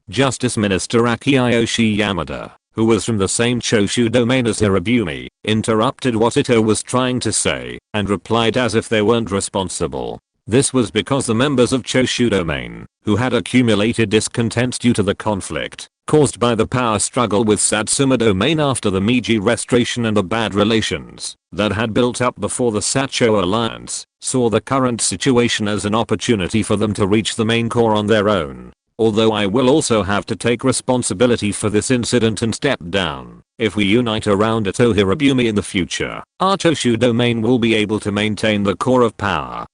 Justice Minister Akiyoshi Yamada, who was from the same Choshu domain as Hirobumi, interrupted what Ito was trying to say and replied as if they weren't responsible. This was because the members of Choshu domain, who had accumulated discontent due to the conflict caused by the power struggle with Satsuma domain after the Meiji Restoration and the bad relations that had built up before the Sacho alliance, saw the current situation as an opportunity for them to reach the main core on their own. Although I will also have to take responsibility for this incident and step down. If we unite around Ito Hirobumi in the future, our Choshu domain will be able to maintain the core of power.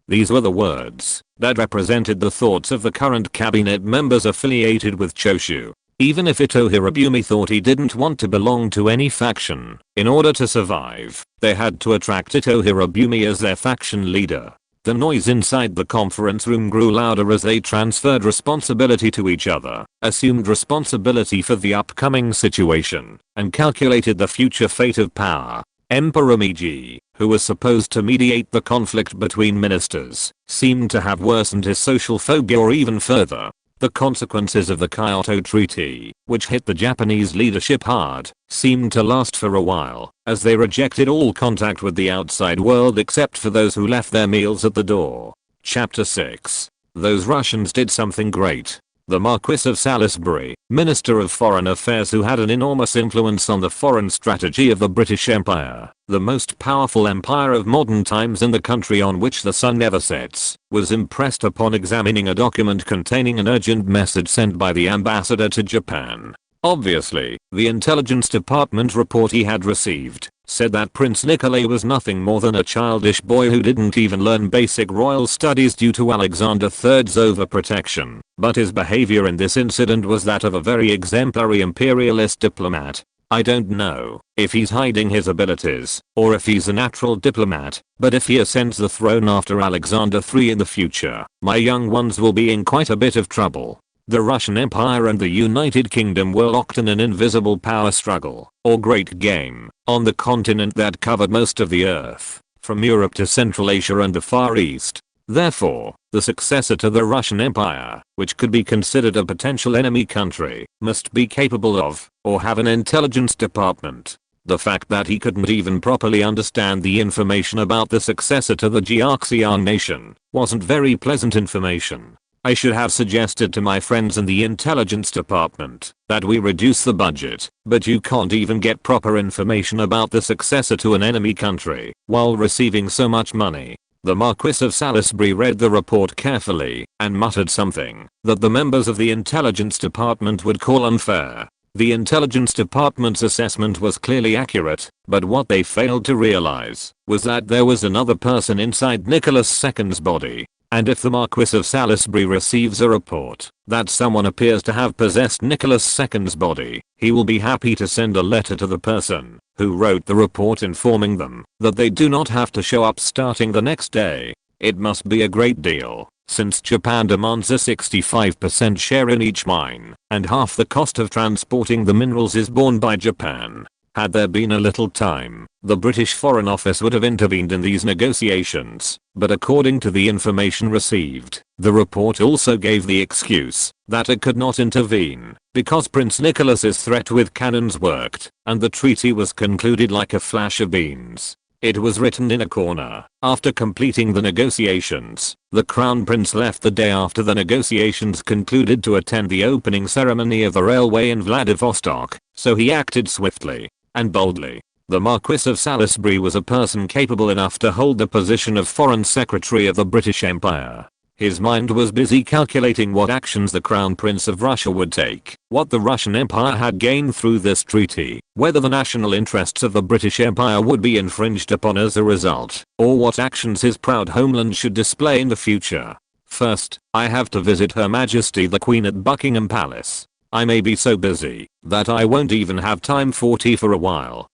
These were the words that represented the thoughts of the current cabinet members affiliated with Choshu. Even if Ito Hirobumi thought he didn't want to belong to any faction, in order to survive, they had to attract Ito Hirobumi as their faction leader. The noise inside the conference room grew louder as they transferred responsibility to each other, assumed responsibility for the upcoming situation, and calculated the future fate of power. Emperor Meiji, who was supposed to mediate the conflict between ministers, seemed to have worsened his social phobia even further. The consequences of the Kyoto Treaty, which hit the Japanese leadership hard, seemed to last for a while, as they rejected all contact with the outside world except for those who left their meals at the door. Chapter 6. Those Russians did something great. The Marquis of Salisbury, Minister of Foreign Affairs who had an enormous influence on the foreign strategy of the British Empire, the most powerful empire of modern times and the country on which the sun never sets, was impressed upon examining a document containing an urgent message sent by the ambassador to Japan. Obviously, the intelligence department report he had received said that Prince Nikolai was nothing more than a childish boy who didn't even learn basic royal studies due to Alexander III's overprotection, but his behavior in this incident was that of a very exemplary imperialist diplomat. I don't know if he's hiding his abilities or if he's a natural diplomat, but if he ascends the throne after Alexander III in the future, my young ones will be in quite a bit of trouble. The Russian Empire and the United Kingdom were locked in an invisible power struggle, or great game, on the continent that covered most of the earth, from Europe to Central Asia and the Far East. Therefore, the successor to the Russian Empire, which could be considered a potential enemy country, must be capable of, or have an intelligence department. The fact that he couldn't even properly understand the information about the successor to the Jiaxian nation wasn't very pleasant information. I should have suggested to my friends in the intelligence department that we reduce the budget, but you can't even get proper information about the successor to an enemy country while receiving so much money. The Marquis of Salisbury read the report carefully and muttered something that the members of the intelligence department would call unfair. The intelligence department's assessment was clearly accurate, but what they failed to realize was that there was another person inside Nicholas II's body. And if the Marquis of Salisbury receives a report that someone appears to have possessed Nicholas II's body, he will be happy to send a letter to the person who wrote the report informing them that they do not have to show up starting the next day. It must be a great deal, since Japan demands a 65% share in each mine, and half the cost of transporting the minerals is borne by Japan. Had there been a little time, the British Foreign Office would have intervened in these negotiations, but according to the information received, the report also gave the excuse that it could not intervene because Prince Nicholas's threat with cannons worked, and the treaty was concluded like a flash of beans. It was written in a corner. After completing the negotiations, the Crown Prince left the day after the negotiations concluded to attend the opening ceremony of the railway in Vladivostok, so he acted swiftly and boldly. The Marquis of Salisbury was a person capable enough to hold the position of Foreign Secretary of the British Empire. His mind was busy calculating what actions the Crown Prince of Russia would take, what the Russian Empire had gained through this treaty, whether the national interests of the British Empire would be infringed upon as a result, or what actions his proud homeland should display in the future. First, I have to visit Her Majesty the Queen at Buckingham Palace. I may be so busy that I won't even have time for tea for a while.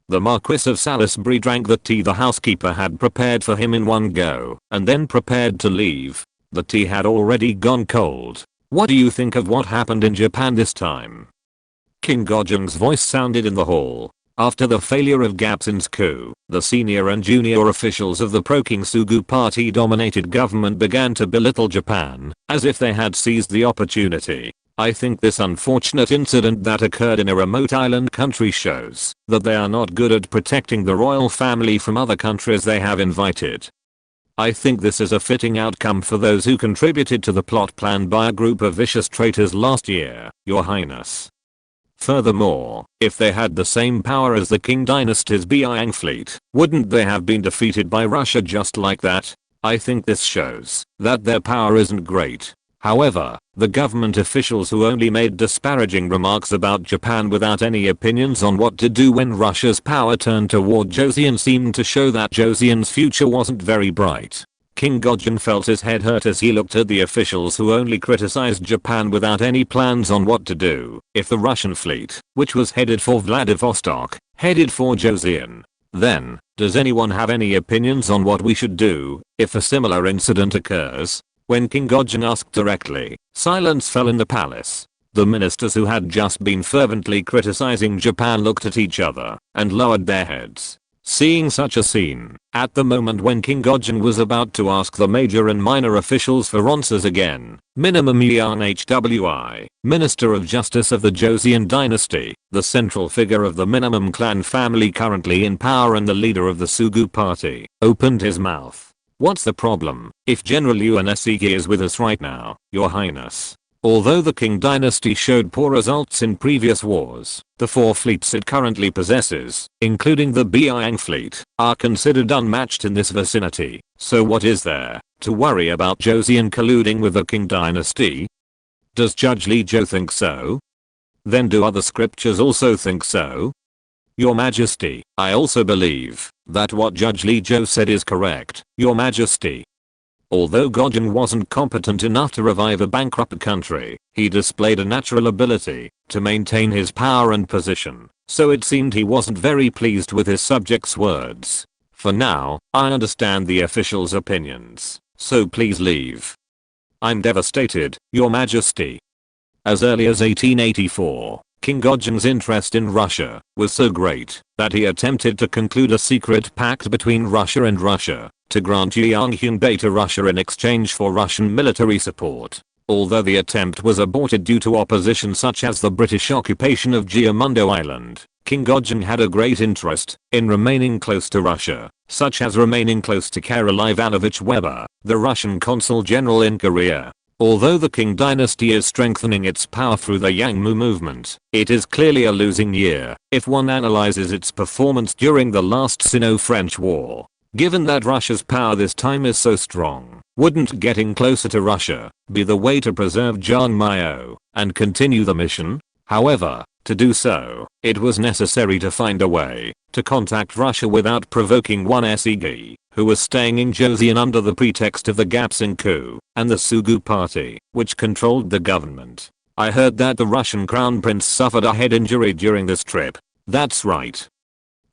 The Marquis of Salisbury drank the tea the housekeeper had prepared for him in one go, and then prepared to leave. The tea had already gone cold. What do you think of what happened in Japan this time? King Gojong's voice sounded in the hall. After the failure of Gapsin's coup, the senior and junior officials of the pro-Kintsugi party-dominated government began to belittle Japan, as if they had seized the opportunity. I think this unfortunate incident that occurred in a remote island country shows that they are not good at protecting the royal family from other countries they have invited. I think this is a fitting outcome for those who contributed to the plot planned by a group of vicious traitors last year, Your Highness. Furthermore, if they had the same power as the Qing dynasty's Beiyang fleet, wouldn't they have been defeated by Russia just like that? I think this shows that their power isn't great. However, the government officials who only made disparaging remarks about Japan without any opinions on what to do when Russia's power turned toward Joseon seemed to show that Joseon's future wasn't very bright. King Gojong felt his head hurt as he looked at the officials who only criticized Japan without any plans on what to do if the Russian fleet, which was headed for Vladivostok, headed for Joseon. Then, does anyone have any opinions on what we should do if a similar incident occurs? When King Gojong asked directly, silence fell in the palace. The ministers who had just been fervently criticizing Japan looked at each other and lowered their heads. Seeing such a scene, at the moment when King Gojong was about to ask the major and minor officials for answers again, Minimum Yan Hwi, Minister of Justice of the Joseon dynasty, the central figure of the Minimum clan family currently in power and the leader of the Sugu party, opened his mouth. What's the problem if General Yuan Seki is with us right now, Your Highness? Although the Qing dynasty showed poor results in previous wars, the 4 fleets it currently possesses, including the Beiyang fleet, are considered unmatched in this vicinity. So what is there to worry about Joseon colluding with the Qing dynasty? Does Judge Li Zhou think so? Then do other scriptures also think so? Your Majesty, I also believe that what Judge Li Zhou said is correct, Your Majesty. Although Gojoseon wasn't competent enough to revive a bankrupt country, he displayed a natural ability to maintain his power and position, so it seemed he wasn't very pleased with his subjects' words. For now, I understand the officials' opinions, so please leave. I'm devastated, Your Majesty. As early as 1884, King Gojoseon's interest in Russia was so great that he attempted to conclude a secret pact between Russia and Russia to grant Yeonghunbei to Russia in exchange for Russian military support. Although the attempt was aborted due to opposition such as the British occupation of Geomundo Island, King Gojoseon had a great interest in remaining close to Russia, such as remaining close to Karol Ivanovich Weber, the Russian consul general in Korea. Although the Qing dynasty is strengthening its power through the Yangmu movement, it is clearly a losing year if one analyzes its performance during the last Sino-French War. Given that Russia's power this time is so strong, wouldn't getting closer to Russia be the way to preserve Zhangmao and continue the mission? However, to do so, it was necessary to find a way to contact Russia without provoking one Segi, who was staying in Joseon under the pretext of the Gapsing coup and the Sugu party, which controlled the government. I heard that the Russian crown prince suffered a head injury during this trip. That's right.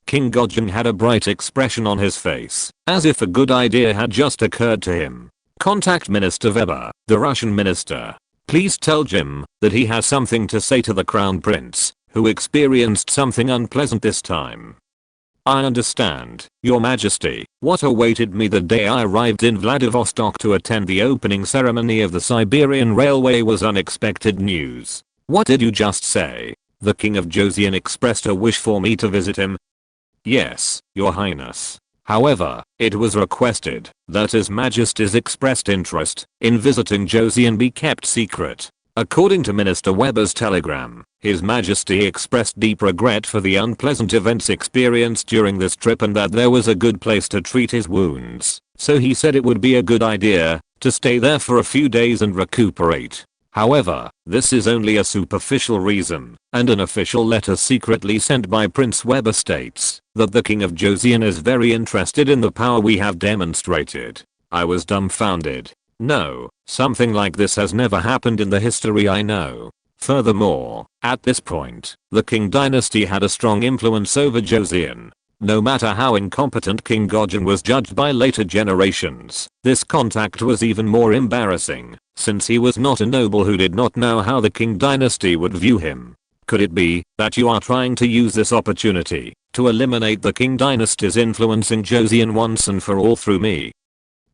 King Gojoseon had a bright expression on his face, as if a good idea had just occurred to him. Contact Minister Weber, the Russian minister. Please tell Jim that he has something to say to the crown prince, who experienced something unpleasant this time. I understand, Your Majesty. What awaited me the day I arrived in Vladivostok to attend the opening ceremony of the Siberian Railway was unexpected news. What did you just say? The King of Joseon expressed a wish for me to visit him? Yes, Your Highness. However, it was requested that His Majesty's expressed interest in visiting Joseon be kept secret. According to Minister Weber's telegram, His Majesty expressed deep regret for the unpleasant events experienced during this trip and that there was a good place to treat his wounds, so he said it would be a good idea to stay there for a few days and recuperate. However, this is only a superficial reason, and an official letter secretly sent by Prince Weber states that the King of Joseon is very interested in the power we have demonstrated. I was dumbfounded. No, something like this has never happened in the history I know. Furthermore, at this point, the Qing dynasty had a strong influence over Joseon. No matter how incompetent King Gojoseon was judged by later generations, this contact was even more embarrassing, since he was not a noble who did not know how the Qing dynasty would view him. Could it be that you are trying to use this opportunity to eliminate the Qing dynasty's influence in Joseon once and for all through me?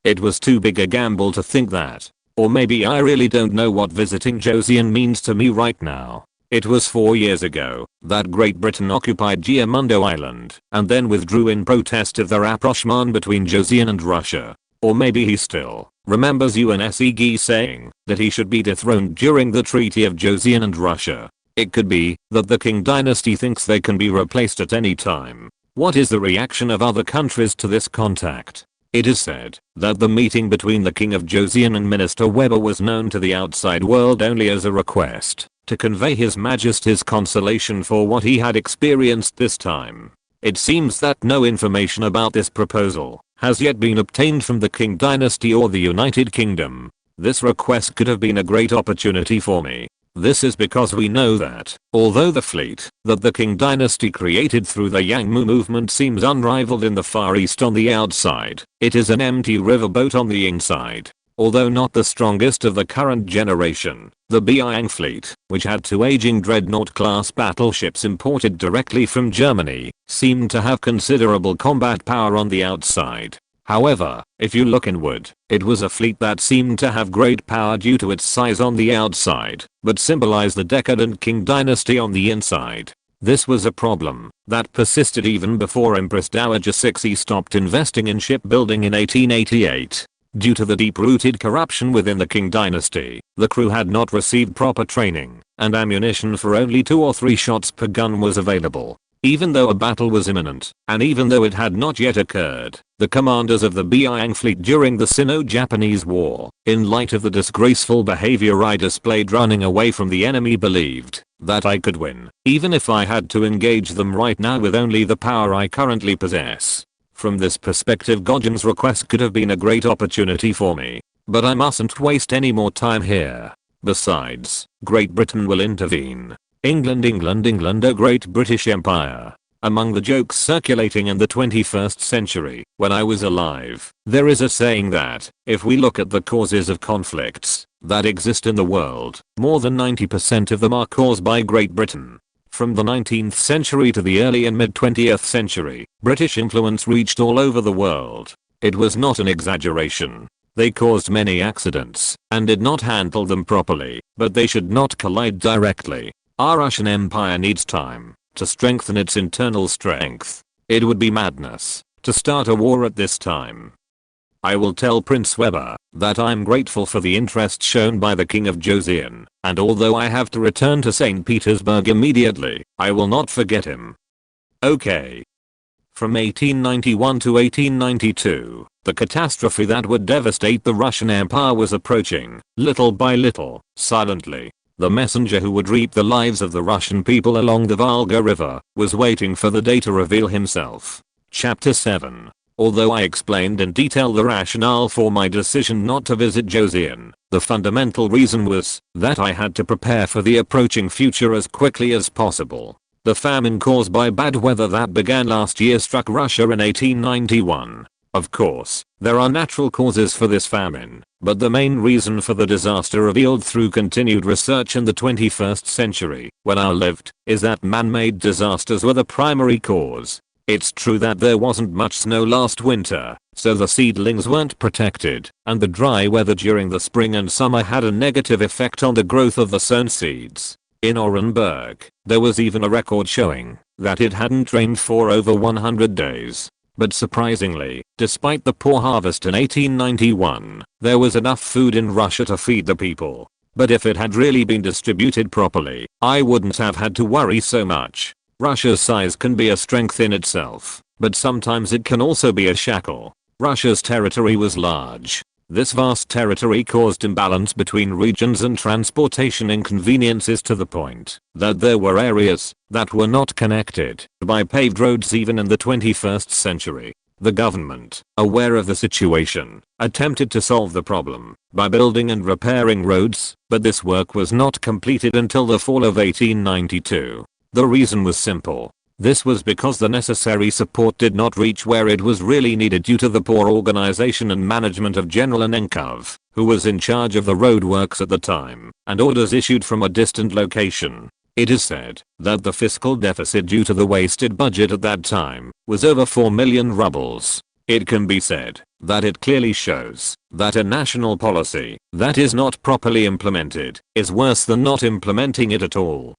It was too big a gamble to think that. Or maybe I really don't know what visiting Joseon means to me right now. It was 4 years ago that Great Britain occupied Geomundo Island and then withdrew in protest of the rapprochement between Joseon and Russia. Or maybe he still remembers Yuan Segi saying that he should be dethroned during the Treaty of Joseon and Russia. It could be that the Qing dynasty thinks they can be replaced at any time. What is the reaction of other countries to this contact? It is said that the meeting between the King of Joseon and Minister Weber was known to the outside world only as a request to convey His Majesty's consolation for what he had experienced this time. It seems that no information about this proposal has yet been obtained from the Qing dynasty or the United Kingdom. This request could have been a great opportunity for me. This is because we know that, although the fleet that the Qing dynasty created through the Yangmu movement seems unrivaled in the Far East on the outside, it is an empty riverboat on the inside. Although not the strongest of the current generation, the Beiyang fleet, which had 2 aging dreadnought-class battleships imported directly from Germany, seemed to have considerable combat power on the outside. However, if you look inward, it was a fleet that seemed to have great power due to its size on the outside, but symbolized the decadent Qing dynasty on the inside. This was a problem that persisted even before Empress Dowager Cixi stopped investing in shipbuilding in 1888. Due to the deep-rooted corruption within the Qing dynasty, the crew had not received proper training, and ammunition for only 2 or 3 shots per gun was available. Even though a battle was imminent, and even though it had not yet occurred, the commanders of the Beiyang fleet during the Sino-Japanese War, in light of the disgraceful behavior I displayed running away from the enemy, believed that I could win, even if I had to engage them right now with only the power I currently possess. From this perspective, Gojan's request could have been a great opportunity for me, but I mustn't waste any more time here. Besides, Great Britain will intervene. England, a great British Empire. Among the jokes circulating in the 21st century, when I was alive, there is a saying that, if we look at the causes of conflicts that exist in the world, more than 90% of them are caused by Great Britain. From the 19th century to the early and mid-20th century, British influence reached all over the world. It was not an exaggeration. They caused many accidents, and did not handle them properly, but they should not collide directly. Our Russian Empire needs time to strengthen its internal strength. It would be madness to start a war at this time. I will tell Prince Weber that I'm grateful for the interest shown by the King of Joseon, and although I have to return to St. Petersburg immediately, I will not forget him. Okay. From 1891 to 1892, the catastrophe that would devastate the Russian Empire was approaching, little by little, silently. The messenger who would reap the lives of the Russian people along the Volga River was waiting for the day to reveal himself. Chapter 7. Although I explained in detail the rationale for my decision not to visit Joseon, the fundamental reason was that I had to prepare for the approaching future as quickly as possible. The famine caused by bad weather that began last year struck Russia in 1891. Of course, there are natural causes for this famine, but the main reason for the disaster revealed through continued research in the 21st century, when I lived, is that man-made disasters were the primary cause. It's true that there wasn't much snow last winter, so the seedlings weren't protected, and the dry weather during the spring and summer had a negative effect on the growth of the sown seeds. In Orenburg, there was even a record showing that it hadn't rained for over 100 days. But surprisingly, despite the poor harvest in 1891, there was enough food in Russia to feed the people. But if it had really been distributed properly, I wouldn't have had to worry so much. Russia's size can be a strength in itself, but sometimes it can also be a shackle. Russia's territory was large. This vast territory caused imbalance between regions and transportation inconveniences to the point that there were areas that were not connected by paved roads even in the 21st century. The government, aware of the situation, attempted to solve the problem by building and repairing roads, but this work was not completed until the fall of 1892. The reason was simple. This was because the necessary support did not reach where it was really needed due to the poor organization and management of General Anenkov, who was in charge of the roadworks at the time, and orders issued from a distant location. It is said that the fiscal deficit due to the wasted budget at that time was over 4 million rubles. It can be said that it clearly shows that a national policy that is not properly implemented is worse than not implementing it at all.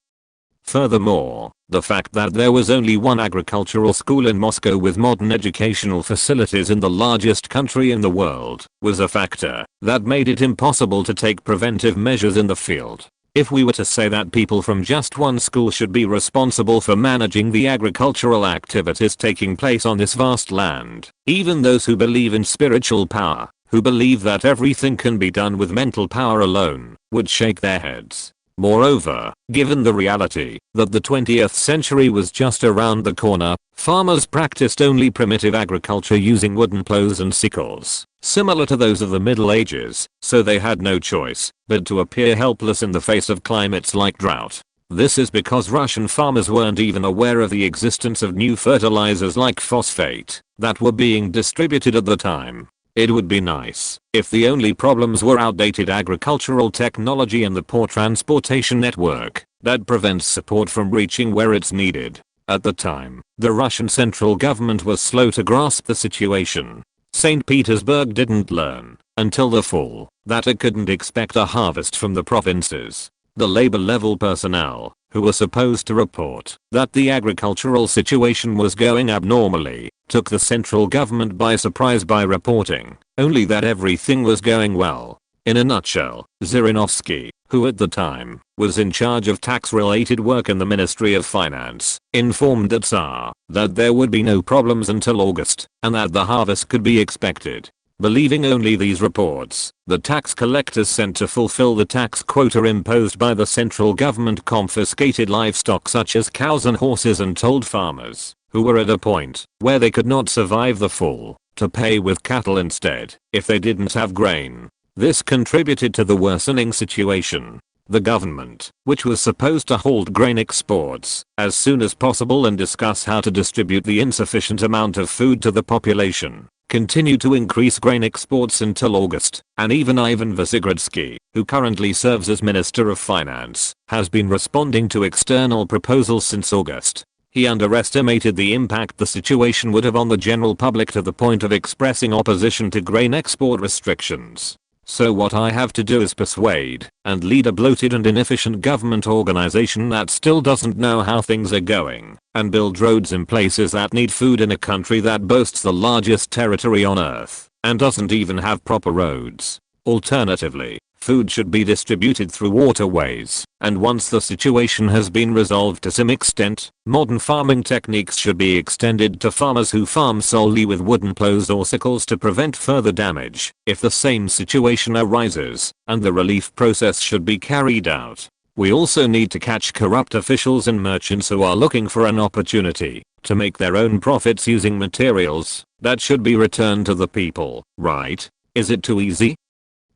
Furthermore, the fact that there was only one agricultural school in Moscow with modern educational facilities in the largest country in the world was a factor that made it impossible to take preventive measures in the field. If we were to say that people from just one school should be responsible for managing the agricultural activities taking place on this vast land, even those who believe in spiritual power, who believe that everything can be done with mental power alone, would shake their heads. Moreover, given the reality that the 20th century was just around the corner, farmers practiced only primitive agriculture using wooden plows and sickles, similar to those of the Middle Ages, so they had no choice but to appear helpless in the face of climates like drought. This is because Russian farmers weren't even aware of the existence of new fertilizers like phosphate that were being distributed at the time. It would be nice if the only problems were outdated agricultural technology and the poor transportation network that prevents support from reaching where it's needed. At the time, the Russian central government was slow to grasp the situation. St. Petersburg didn't learn until the fall that it couldn't expect a harvest from the provinces. The labor level personnel who were supposed to report that the agricultural situation was going abnormally, took the central government by surprise by reporting only that everything was going well. In a nutshell, Zhirinovsky, who at the time was in charge of tax-related work in the Ministry of Finance, informed the Tsar that there would be no problems until August and that the harvest could be expected. Believing only these reports, the tax collectors sent to fulfill the tax quota imposed by the central government confiscated livestock such as cows and horses and told farmers, who were at a point where they could not survive the fall, to pay with cattle instead if they didn't have grain. This contributed to the worsening situation. The government, which was supposed to halt grain exports as soon as possible and discuss how to distribute the insufficient amount of food to the population, continued to increase grain exports until August, and even Ivan Vysegradsky, who currently serves as Minister of Finance, has been responding to external proposals since August. He underestimated the impact the situation would have on the general public to the point of expressing opposition to grain export restrictions. So what I have to do is persuade and lead a bloated and inefficient government organization that still doesn't know how things are going, and build roads in places that need food in a country that boasts the largest territory on earth and doesn't even have proper roads. Alternatively, food should be distributed through waterways, and once the situation has been resolved to some extent, modern farming techniques should be extended to farmers who farm solely with wooden plows or sickles to prevent further damage if the same situation arises, and the relief process should be carried out. We also need to catch corrupt officials and merchants who are looking for an opportunity to make their own profits using materials that should be returned to the people, right? Is it too easy?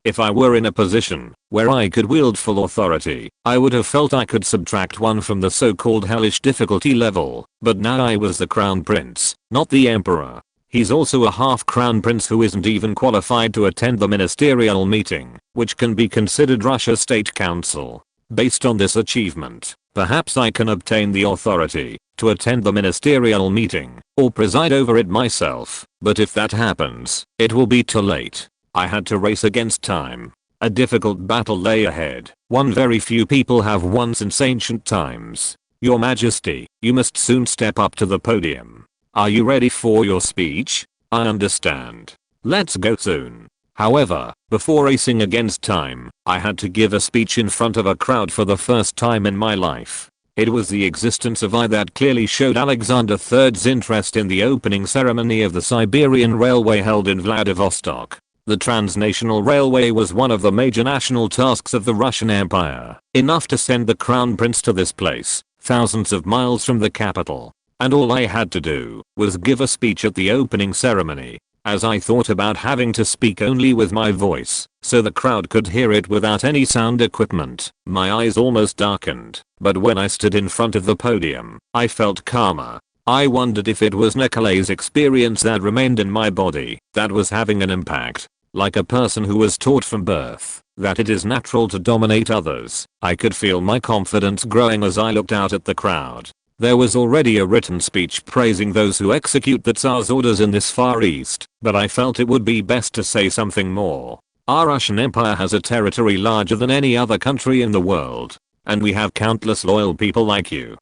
If I were in a position where I could wield full authority, I would have felt I could subtract 1 from the so-called hellish difficulty level, but now I was the crown prince, not the emperor. He's also a half crown prince who isn't even qualified to attend the ministerial meeting, which can be considered Russia's state council. Based on this achievement, perhaps I can obtain the authority to attend the ministerial meeting, or preside over it myself, but if that happens, it will be too late. I had to race against time. A difficult battle lay ahead, one very few people have won since ancient times. Your Majesty, you must soon step up to the podium. Are you ready for your speech? I understand. Let's go soon. However, before racing against time, I had to give a speech in front of a crowd for the first time in my life. It was the existence of I that clearly showed Alexander III's interest in the opening ceremony of the Siberian Railway held in Vladivostok. The transnational railway was one of the major national tasks of the Russian Empire, enough to send the crown prince to this place, thousands of miles from the capital. And all I had to do was give a speech at the opening ceremony. As I thought about having to speak only with my voice, so the crowd could hear it without any sound equipment, my eyes almost darkened, but when I stood in front of the podium, I felt calmer. I wondered if it was Nikolai's experience that remained in my body that was having an impact. Like a person who was taught from birth that it is natural to dominate others, I could feel my confidence growing as I looked out at the crowd. There was already a written speech praising those who execute the Tsar's orders in this Far East, but I felt it would be best to say something more. Our Russian Empire has a territory larger than any other country in the world, and we have countless loyal people like you.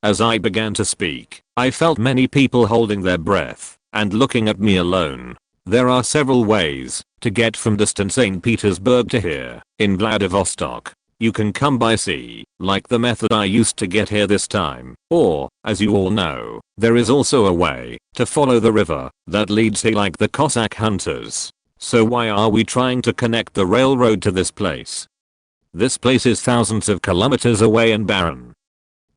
As I began to speak, I felt many people holding their breath and looking at me alone. There are several ways to get from distant St. Petersburg to here, in Vladivostok. You can come by sea, like the method I used to get here this time, or, as you all know, there is also a way to follow the river that leads here like the Cossack hunters. So why are we trying to connect the railroad to this place? This place is thousands of kilometers away and barren.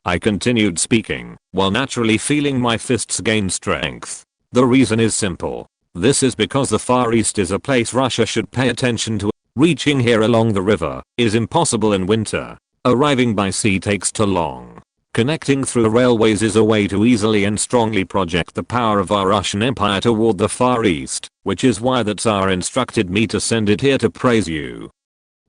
I continued speaking, while naturally feeling my fists gain strength. The reason is simple. This is because the Far East is a place Russia should pay attention to. Reaching here along the river is impossible in winter. Arriving by sea takes too long. Connecting through railways is a way to easily and strongly project the power of our Russian Empire toward the Far East, which is why the Tsar instructed me to send it here to praise you.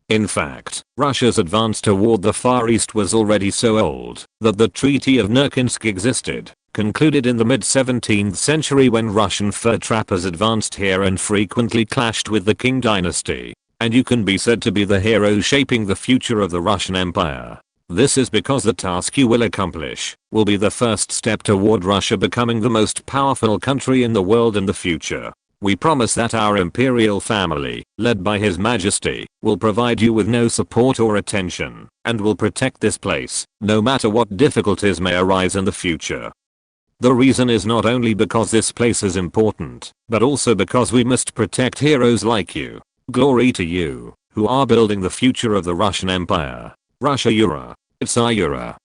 In fact, Russia's advance toward the Far East was already so old that the Treaty of Nurkinsk existed, concluded in the mid-17th century when Russian fur trappers advanced here and frequently clashed with the Qing dynasty. And you can be said to be the hero shaping the future of the Russian Empire. This is because the task you will accomplish will be the first step toward Russia becoming the most powerful country in the world in the future. We promise that our imperial family, led by His Majesty, will provide you with no support or attention, and will protect this place, no matter what difficulties may arise in the future. The reason is not only because this place is important, but also because we must protect heroes like you. Glory to you, who are building the future of the Russian Empire. Russia Ura. It's Ura.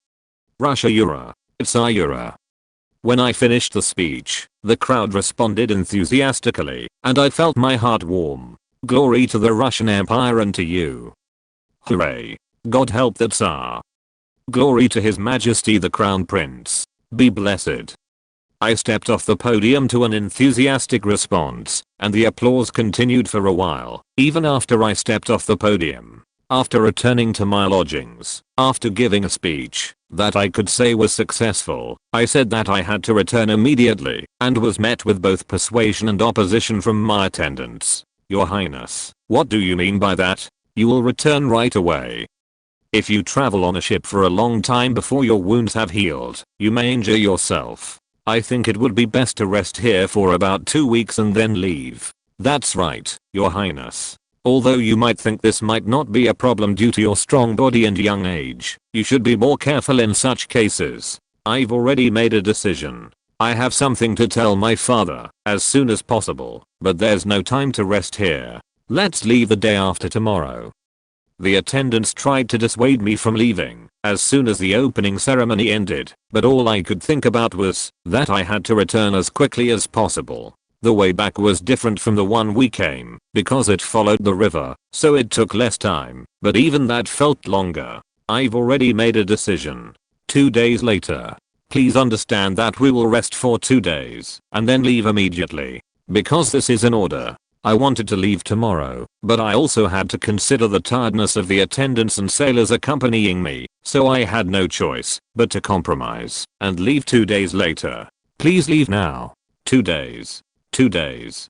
Russia Ura. It's Ura. When I finished the speech, the crowd responded enthusiastically, and I felt my heart warm. Glory to the Russian Empire and to you. Hooray. God help the Tsar. Glory to His Majesty the Crown Prince. Be blessed. I stepped off the podium to an enthusiastic response, and the applause continued for a while, even after I stepped off the podium. After returning to my lodgings, after giving a speech that I could say was successful, I said that I had to return immediately, and was met with both persuasion and opposition from my attendants. Your Highness, what do you mean by that? You will return right away. If you travel on a ship for a long time before your wounds have healed, you may injure yourself. I think it would be best to rest here for about 2 weeks and then leave. That's right, Your Highness. Although you might think this might not be a problem due to your strong body and young age, you should be more careful in such cases. I've already made a decision. I have something to tell my father as soon as possible, but there's no time to rest here. Let's leave the day after tomorrow. The attendants tried to dissuade me from leaving as soon as the opening ceremony ended, but all I could think about was that I had to return as quickly as possible. The way back was different from the one we came, because it followed the river, so it took less time, but even that felt longer. I've already made a decision. 2 days later. Please understand that we will rest for 2 days, and then leave immediately. Because this is an order. I wanted to leave tomorrow, but I also had to consider the tiredness of the attendants and sailors accompanying me, so I had no choice but to compromise and leave 2 days later. Please leave now. 2 days. 2 days.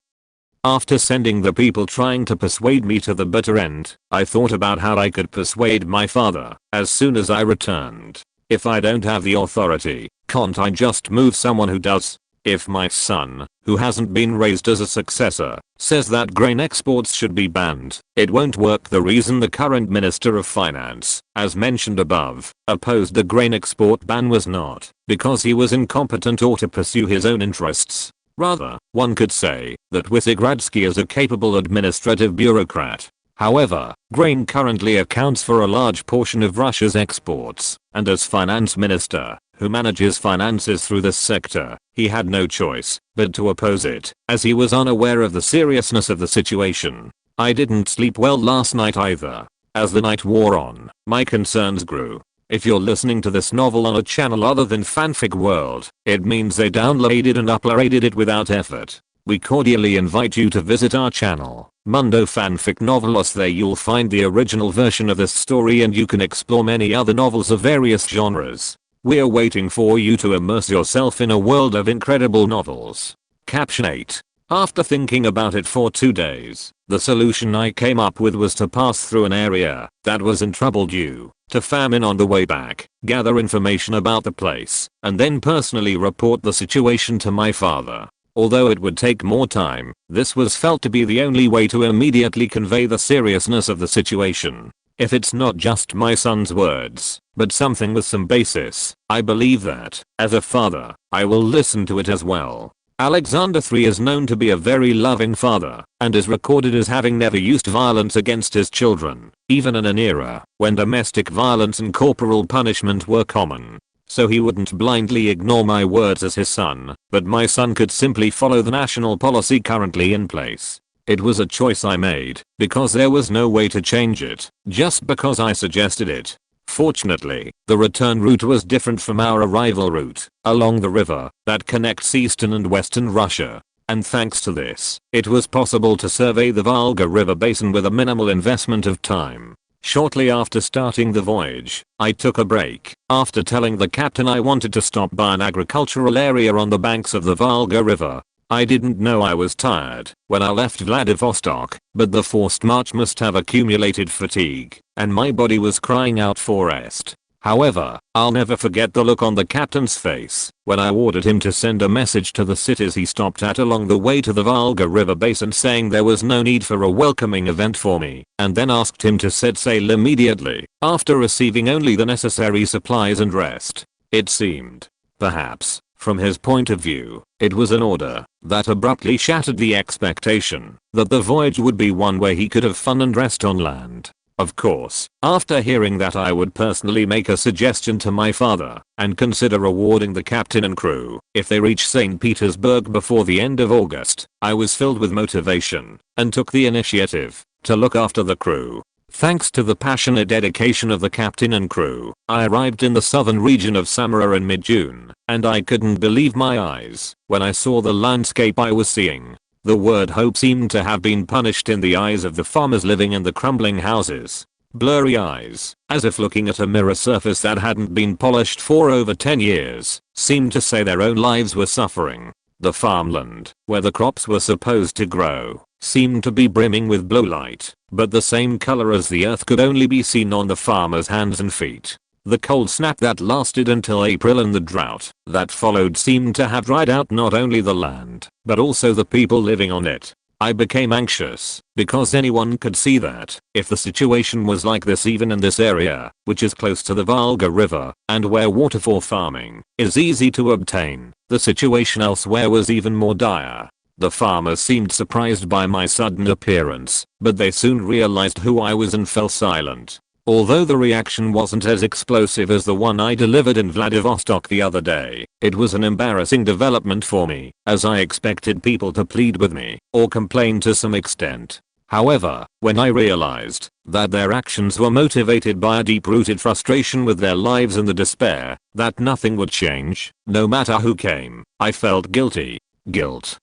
After sending the people trying to persuade me to the bitter end, I thought about how I could persuade my father as soon as I returned. If I don't have the authority, can't I just move someone who does? If my son, who hasn't been raised as a successor, says that grain exports should be banned, it won't work. The reason the current Minister of Finance, as mentioned above, opposed the grain export ban was not because he was incompetent or to pursue his own interests. Rather, one could say that Wysogradsky is a capable administrative bureaucrat. However, grain currently accounts for a large portion of Russia's exports, and as finance minister, who manages finances through this sector, he had no choice but to oppose it, as he was unaware of the seriousness of the situation. I didn't sleep well last night either. As the night wore on, my concerns grew. If you're listening to this novel on a channel other than Fanfic World, it means they downloaded and uploaded it without effort. We cordially invite you to visit our channel, Mundo Fanfic Novelos. There you'll find the original version of this story and you can explore many other novels of various genres. We're waiting for you to immerse yourself in a world of incredible novels. Caption 8. After thinking about it for 2 days, the solution I came up with was to pass through an area that was in trouble due to famine on the way back, gather information about the place, and then personally report the situation to my father. Although it would take more time, this was felt to be the only way to immediately convey the seriousness of the situation. If it's not just my son's words, but something with some basis, I believe that, as a father, I will listen to it as well. Alexander III is known to be a very loving father, and is recorded as having never used violence against his children, even in an era when domestic violence and corporal punishment were common. So he wouldn't blindly ignore my words as his son, but my son could simply follow the national policy currently in place. It was a choice I made, because there was no way to change it, just because I suggested it. Fortunately, the return route was different from our arrival route, along the river that connects eastern and western Russia. And thanks to this, it was possible to survey the Volga River basin with a minimal investment of time. Shortly after starting the voyage, I took a break, after telling the captain I wanted to stop by an agricultural area on the banks of the Volga River. I didn't know I was tired when I left Vladivostok, but the forced march must have accumulated fatigue, and my body was crying out for rest. However, I'll never forget the look on the captain's face when I ordered him to send a message to the cities he stopped at along the way to the Volga River basin saying there was no need for a welcoming event for me, and then asked him to set sail immediately after receiving only the necessary supplies and rest. It seemed, perhaps, from his point of view, it was an order that abruptly shattered the expectation that the voyage would be one where he could have fun and rest on land. Of course, after hearing that I would personally make a suggestion to my father and consider rewarding the captain and crew if they reach St. Petersburg before the end of August, I was filled with motivation and took the initiative to look after the crew. Thanks to the passionate dedication of the captain and crew, I arrived in the southern region of Samara in mid-June, and I couldn't believe my eyes when I saw the landscape I was seeing. The word hope seemed to have been punished in the eyes of the farmers living in the crumbling houses. Blurry eyes, as if looking at a mirror surface that hadn't been polished for over 10 years, seemed to say their own lives were suffering. The farmland, where the crops were supposed to grow, seemed to be brimming with blowlight, but the same color as the earth could only be seen on the farmers' hands and feet. The cold snap that lasted until April and the drought that followed seemed to have dried out not only the land, but also the people living on it. I became anxious, because anyone could see that, if the situation was like this even in this area, which is close to the Volga River, and where water for farming is easy to obtain, the situation elsewhere was even more dire. The farmers seemed surprised by my sudden appearance, but they soon realized who I was and fell silent. Although the reaction wasn't as explosive as the one I delivered in Vladivostok the other day, it was an embarrassing development for me, as I expected people to plead with me, or complain to some extent. However, when I realized that their actions were motivated by a deep-rooted frustration with their lives and the despair that nothing would change, no matter who came, I felt guilty. Guilt.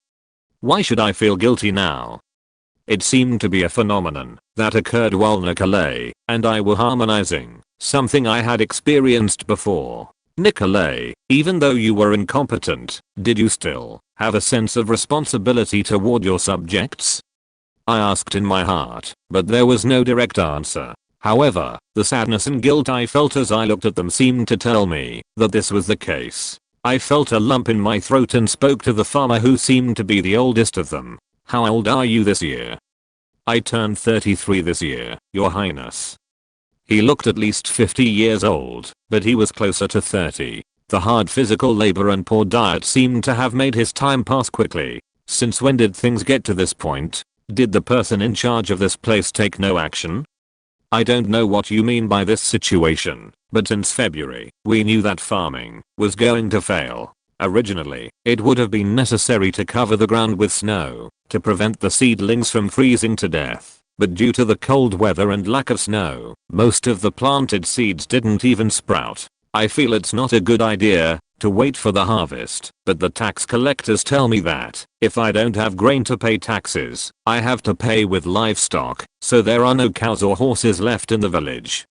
Why should I feel guilty now? It seemed to be a phenomenon that occurred while Nikolai and I were harmonizing, something I had experienced before. Nikolai, even though you were incompetent, did you still have a sense of responsibility toward your subjects? I asked in my heart, but there was no direct answer. However, the sadness and guilt I felt as I looked at them seemed to tell me that this was the case. I felt a lump in my throat and spoke to the farmer who seemed to be the oldest of them. How old are you this year? I turned 33 this year, Your Highness. He looked at least 50 years old, but he was closer to 30. The hard physical labor and poor diet seemed to have made his time pass quickly. Since when did things get to this point? Did the person in charge of this place take no action? I don't know what you mean by this situation, but since February, we knew that farming was going to fail. Originally, it would have been necessary to cover the ground with snow to prevent the seedlings from freezing to death, but due to the cold weather and lack of snow, most of the planted seeds didn't even sprout. I feel it's not a good idea to wait for the harvest, but the tax collectors tell me that if I don't have grain to pay taxes, I have to pay with livestock, so there are no cows or horses left in the village.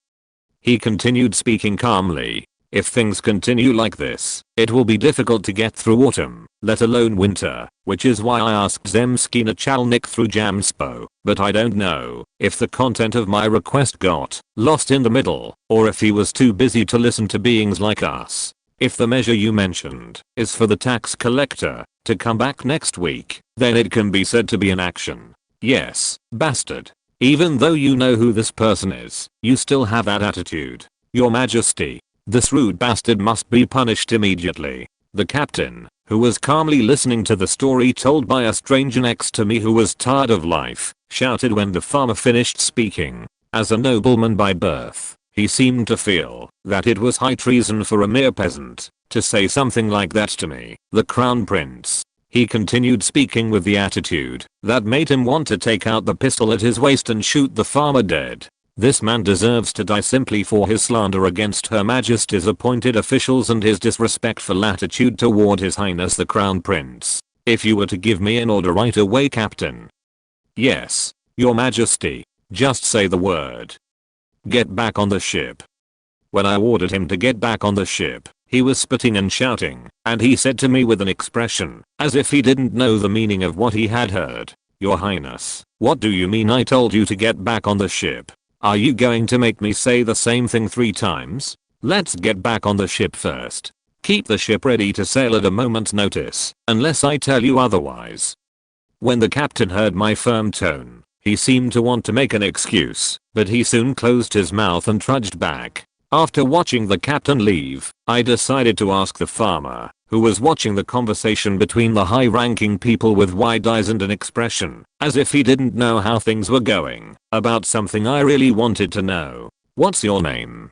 He continued speaking calmly. If things continue like this, it will be difficult to get through autumn, let alone winter, which is why I asked Zemsky Nachalnik through Jamspo, but I don't know if the content of my request got lost in the middle, or if he was too busy to listen to beings like us. If the measure you mentioned is for the tax collector to come back next week, then it can be said to be an action. Yes, bastard. Even though you know who this person is, you still have that attitude. Your Majesty. This rude bastard must be punished immediately. The captain, who was calmly listening to the story told by a stranger next to me who was tired of life, shouted when the farmer finished speaking. As a nobleman by birth, he seemed to feel that it was high treason for a mere peasant to say something like that to me, the crown prince. He continued speaking with the attitude that made him want to take out the pistol at his waist and shoot the farmer dead. This man deserves to die simply for his slander against Her Majesty's appointed officials and his disrespectful attitude toward His Highness the Crown Prince. If you were to give me an order right away, Captain. Yes, Your Majesty. Just say the word. Get back on the ship. When I ordered him to get back on the ship, he was spitting and shouting, and he said to me with an expression, as if he didn't know the meaning of what he had heard. Your Highness, what do you mean I told you to get back on the ship? Are you going to make me say the same thing 3 times? Let's get back on the ship first. Keep the ship ready to sail at a moment's notice, unless I tell you otherwise." When the captain heard my firm tone, he seemed to want to make an excuse, but he soon closed his mouth and trudged back. After watching the captain leave, I decided to ask the farmer, who was watching the conversation between the high-ranking people with wide eyes and an expression, as if he didn't know how things were going, about something I really wanted to know. "What's your name?"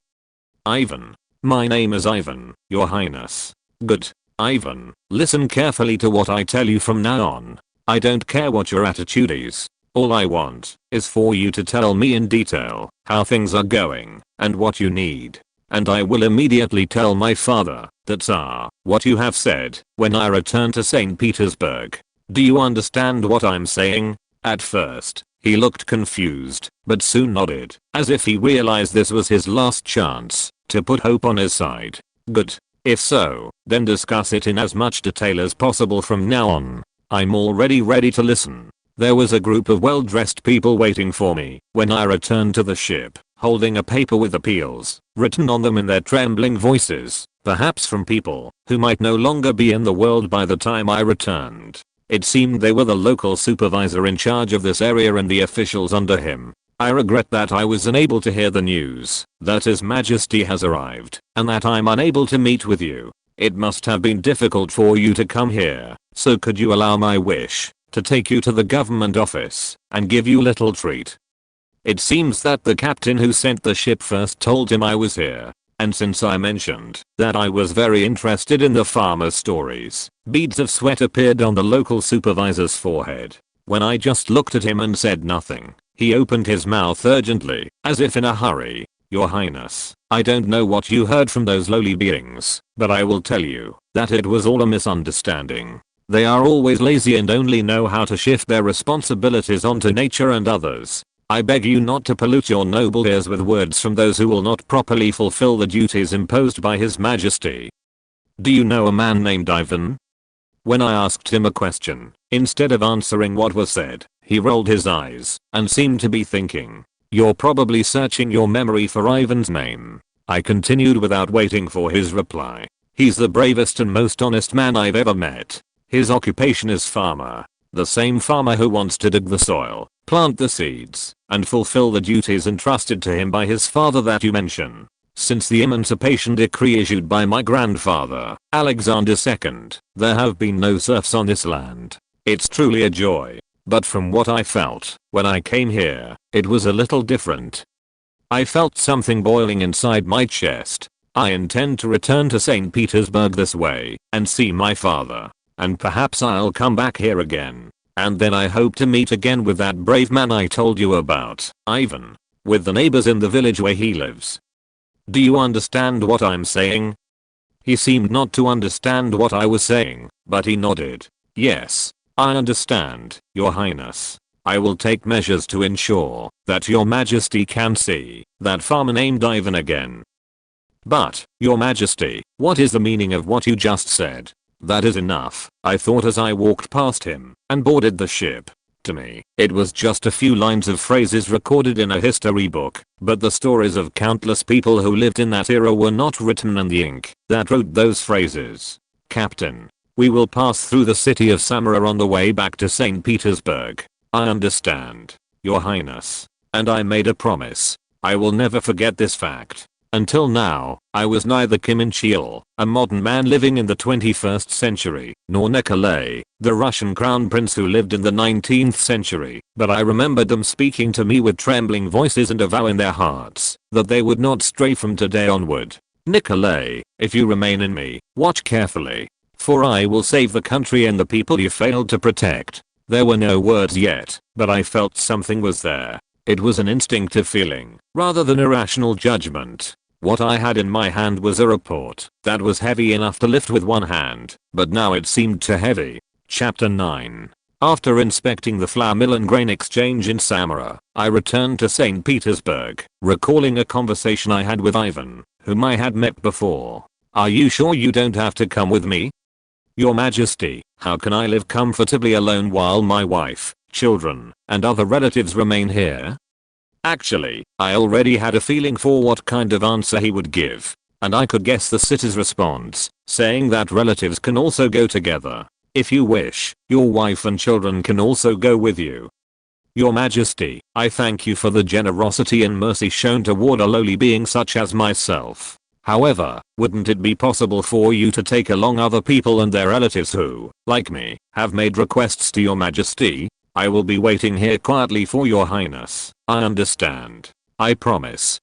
"Ivan. My name is Ivan, Your Highness." "Good. Ivan, listen carefully to what I tell you from now on. I don't care what your attitude is. All I want is for you to tell me in detail how things are going and what you need. And I will immediately tell my father, the Tsar, what you have said when I return to St. Petersburg. Do you understand what I'm saying?" At first, he looked confused, but soon nodded, as if he realized this was his last chance to put hope on his side. "Good. If so, then discuss it in as much detail as possible from now on. I'm already ready to listen." There was a group of well-dressed people waiting for me when I returned to the ship, holding a paper with appeals written on them in their trembling voices, perhaps from people who might no longer be in the world by the time I returned. It seemed they were the local supervisor in charge of this area and the officials under him. "I regret that I was unable to hear the news that His Majesty has arrived, and that I'm unable to meet with you. It must have been difficult for you to come here, so could you allow my wish to take you to the government office and give you a little treat?" It seems that the captain who sent the ship first told him I was here, and since I mentioned that I was very interested in the farmer's stories, beads of sweat appeared on the local supervisor's forehead. When I just looked at him and said nothing, he opened his mouth urgently, as if in a hurry. "Your Highness, I don't know what you heard from those lowly beings, but I will tell you that it was all a misunderstanding. They are always lazy and only know how to shift their responsibilities onto nature and others. I beg you not to pollute your noble ears with words from those who will not properly fulfill the duties imposed by His Majesty." "Do you know a man named Ivan?" When I asked him a question, instead of answering what was said, he rolled his eyes and seemed to be thinking. "You're probably searching your memory for Ivan's name," I continued without waiting for his reply. "He's the bravest and most honest man I've ever met. His occupation is farmer. The same farmer who wants to dig the soil, plant the seeds, and fulfill the duties entrusted to him by his father that you mention. Since the Emancipation Decree issued by my grandfather, Alexander II, there have been no serfs on this land. It's truly a joy. But from what I felt when I came here, it was a little different. I felt something boiling inside my chest. I intend to return to St. Petersburg this way and see my father. And perhaps I'll come back here again. And then I hope to meet again with that brave man I told you about, Ivan. With the neighbors in the village where he lives. Do you understand what I'm saying?" He seemed not to understand what I was saying, but he nodded. "Yes, I understand, Your Highness. I will take measures to ensure that Your Majesty can see that farmer named Ivan again." "But, Your Majesty, what is the meaning of what you just said?" "That is enough," I thought as I walked past him and boarded the ship. To me, it was just a few lines of phrases recorded in a history book, but the stories of countless people who lived in that era were not written in the ink that wrote those phrases. "Captain, we will pass through the city of Samara on the way back to St. Petersburg." "I understand, Your Highness. And I made a promise. I will never forget this fact. Until now, I was neither Kim Il-chil, a modern man living in the 21st century, nor Nikolai, the Russian crown prince who lived in the 19th century, but I remembered them speaking to me with trembling voices and a vow in their hearts that they would not stray from today onward. Nikolai, if you remain in me, watch carefully. For I will save the country and the people you failed to protect." There were no words yet, but I felt something was there. It was an instinctive feeling, rather than a rational judgment. What I had in my hand was a report that was heavy enough to lift with one hand, but now it seemed too heavy. Chapter 9. After inspecting the flour mill and grain exchange in Samara, I returned to St. Petersburg, recalling a conversation I had with Ivan, whom I had met before. "Are you sure you don't have to come with me?" "Your Majesty, how can I live comfortably alone while my wife, children, and other relatives remain here?" Actually, I already had a feeling for what kind of answer he would give. and I could guess the city's response, saying that relatives can also go together. If you wish, your wife and children can also go with you. Your Majesty, I thank you for the generosity and mercy shown toward a lowly being such as myself. However, wouldn't it be possible for you to take along other people and their relatives who, like me, have made requests to your Majesty? I will be waiting here quietly for your highness. I understand. I promise.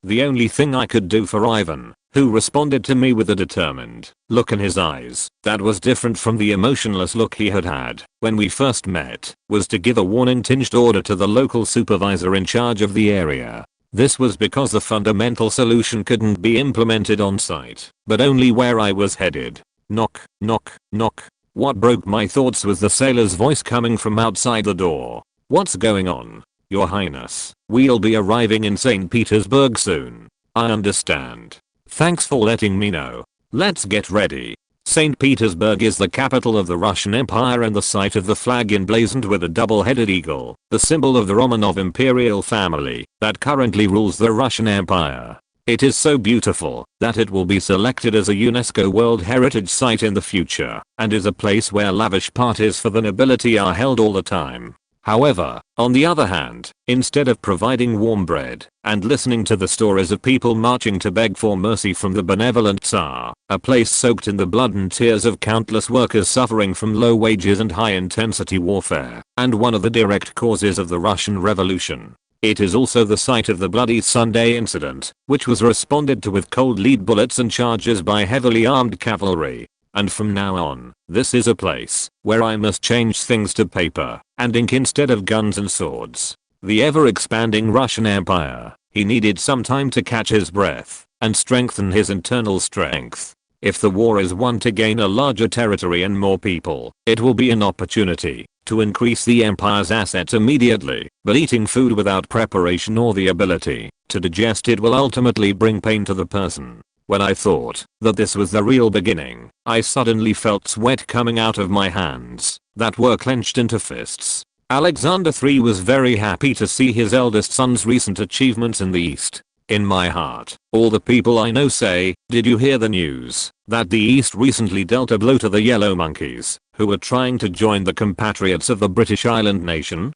The only thing I could do for Ivan, who responded to me with a determined look in his eyes that was different from the emotionless look he had had when we first met, was to give a warning-tinged order to the local supervisor in charge of the area. This was because the fundamental solution couldn't be implemented on site, but only where I was headed. Knock, knock, knock. What broke my thoughts was the sailor's voice coming from outside the door. What's going on? Your Highness, we'll be arriving in St. Petersburg soon. I understand. Thanks for letting me know. Let's get ready. St. Petersburg is the capital of the Russian Empire and the site of the flag emblazoned with a double-headed eagle, the symbol of the Romanov imperial family that currently rules the Russian Empire. It is so beautiful that it will be selected as a UNESCO World Heritage Site in the future and is a place where lavish parties for the nobility are held all the time. However, on the other hand, instead of providing warm bread and listening to the stories of people marching to beg for mercy from the benevolent Tsar, a place soaked in the blood and tears of countless workers suffering from low wages and high-intensity warfare, and one of the direct causes of the Russian Revolution. It is also the site of the Bloody Sunday incident, which was responded to with cold lead bullets and charges by heavily armed cavalry. And from now on, this is a place where I must change things to paper and ink instead of guns and swords. The ever-expanding Russian Empire, he needed some time to catch his breath and strengthen his internal strength. If the war is won to gain a larger territory and more people, it will be an opportunity to increase the empire's assets immediately, but eating food without preparation or the ability to digest it will ultimately bring pain to the person. When I thought that this was the real beginning, I suddenly felt sweat coming out of my hands that were clenched into fists. Alexander III was very happy to see his eldest son's recent achievements in the East. In my heart, all the people I know say, did you hear the news that the East recently dealt a blow to the Yellow Monkeys, who were trying to join the compatriots of the British island nation?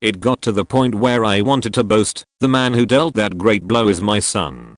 It got to the point where I wanted to boast, the man who dealt that great blow is my son.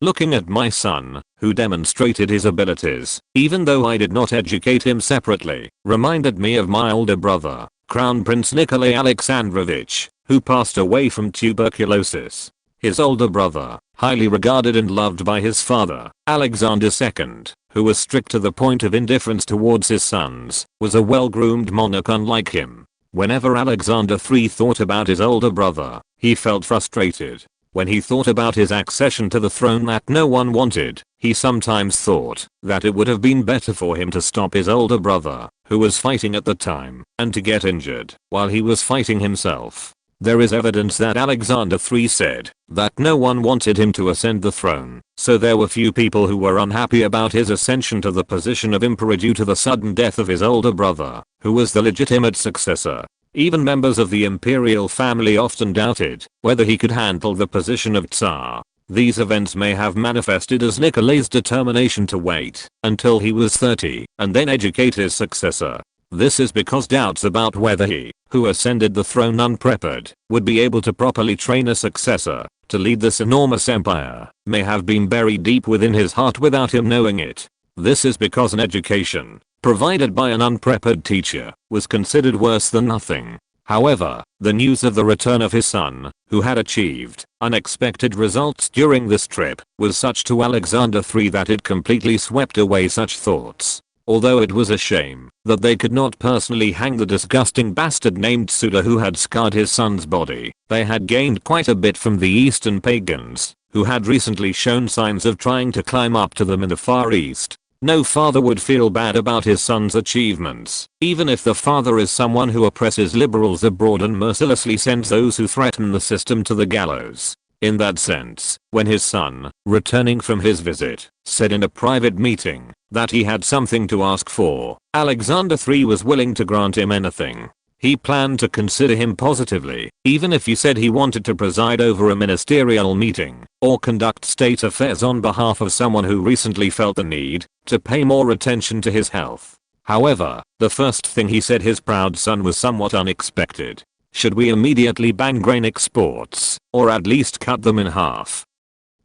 Looking at my son, who demonstrated his abilities, even though I did not educate him separately, reminded me of my older brother, Crown Prince Nikolai Alexandrovich, who passed away from tuberculosis. His older brother, highly regarded and loved by his father, Alexander II, who was strict to the point of indifference towards his sons, was a well-groomed monarch unlike him. Whenever Alexander III thought about his older brother, he felt frustrated. When he thought about his accession to the throne that no one wanted, he sometimes thought that it would have been better for him to stop his older brother, who was fighting at the time, and to get injured while he was fighting himself. There is evidence that Alexander III said that no one wanted him to ascend the throne, so there were few people who were unhappy about his ascension to the position of emperor due to the sudden death of his older brother, who was the legitimate successor. Even members of the imperial family often doubted whether he could handle the position of Tsar. These events may have manifested as Nikolai's determination to wait until he was 30 and then educate his successor. This is because doubts about whether he, who ascended the throne unprepared, would be able to properly train a successor to lead this enormous empire, may have been buried deep within his heart without him knowing it. This is because an education provided by an unprepared teacher was considered worse than nothing. However, the news of the return of his son, who had achieved unexpected results during this trip, was such to Alexander III that it completely swept away such thoughts. Although it was a shame that they could not personally hang the disgusting bastard named Suda who had scarred his son's body, they had gained quite a bit from the Eastern pagans, who had recently shown signs of trying to climb up to them in the Far East. No father would feel bad about his son's achievements, even if the father is someone who oppresses liberals abroad and mercilessly sends those who threaten the system to the gallows. In that sense, when his son, returning from his visit, said in a private meeting that he had something to ask for, Alexander III was willing to grant him anything. He planned to consider him positively, even if he said he wanted to preside over a ministerial meeting, or conduct state affairs on behalf of someone who recently felt the need to pay more attention to his health. However, the first thing he said his proud son was somewhat unexpected. Should we immediately ban grain exports, or at least cut them in half?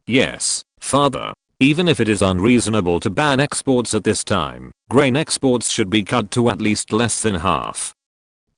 Yes, father. Even if it is unreasonable to ban exports at this time, grain exports should be cut to at least less than half.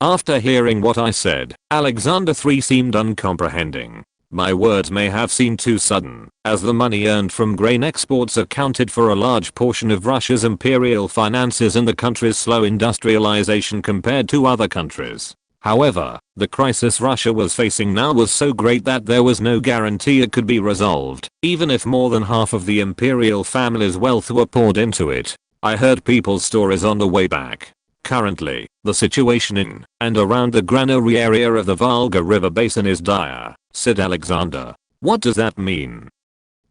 After hearing what I said, Alexander III seemed uncomprehending. My words may have seemed too sudden, as the money earned from grain exports accounted for a large portion of Russia's imperial finances and the country's slow industrialization compared to other countries. However, the crisis Russia was facing now was so great that there was no guarantee it could be resolved, even if more than half of the imperial family's wealth were poured into it. I heard people's stories on the way back. Currently, the situation in and around the granary area of the Volga River basin is dire, said Alexander. What does that mean?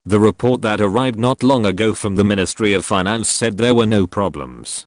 The report that arrived not long ago from the Ministry of Finance said there were no problems.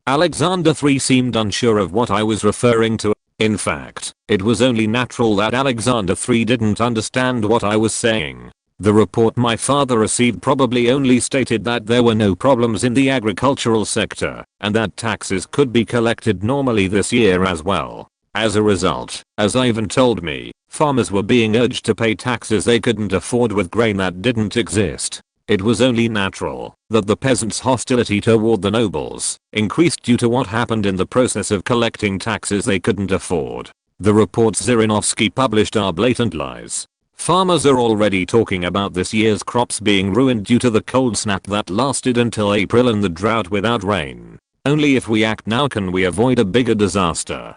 Alexander III seemed unsure of what I was referring to. In fact, it was only natural that Alexander III didn't understand what I was saying. The report my father received probably only stated that there were no problems in the agricultural sector, and that taxes could be collected normally this year as well. As a result, as Ivan told me, farmers were being urged to pay taxes they couldn't afford with grain that didn't exist. It was only natural that the peasants' hostility toward the nobles increased due to what happened in the process of collecting taxes they couldn't afford. The reports Zhirinovsky published are blatant lies. Farmers are already talking about this year's crops being ruined due to the cold snap that lasted until April and the drought without rain. Only if we act now can we avoid a bigger disaster.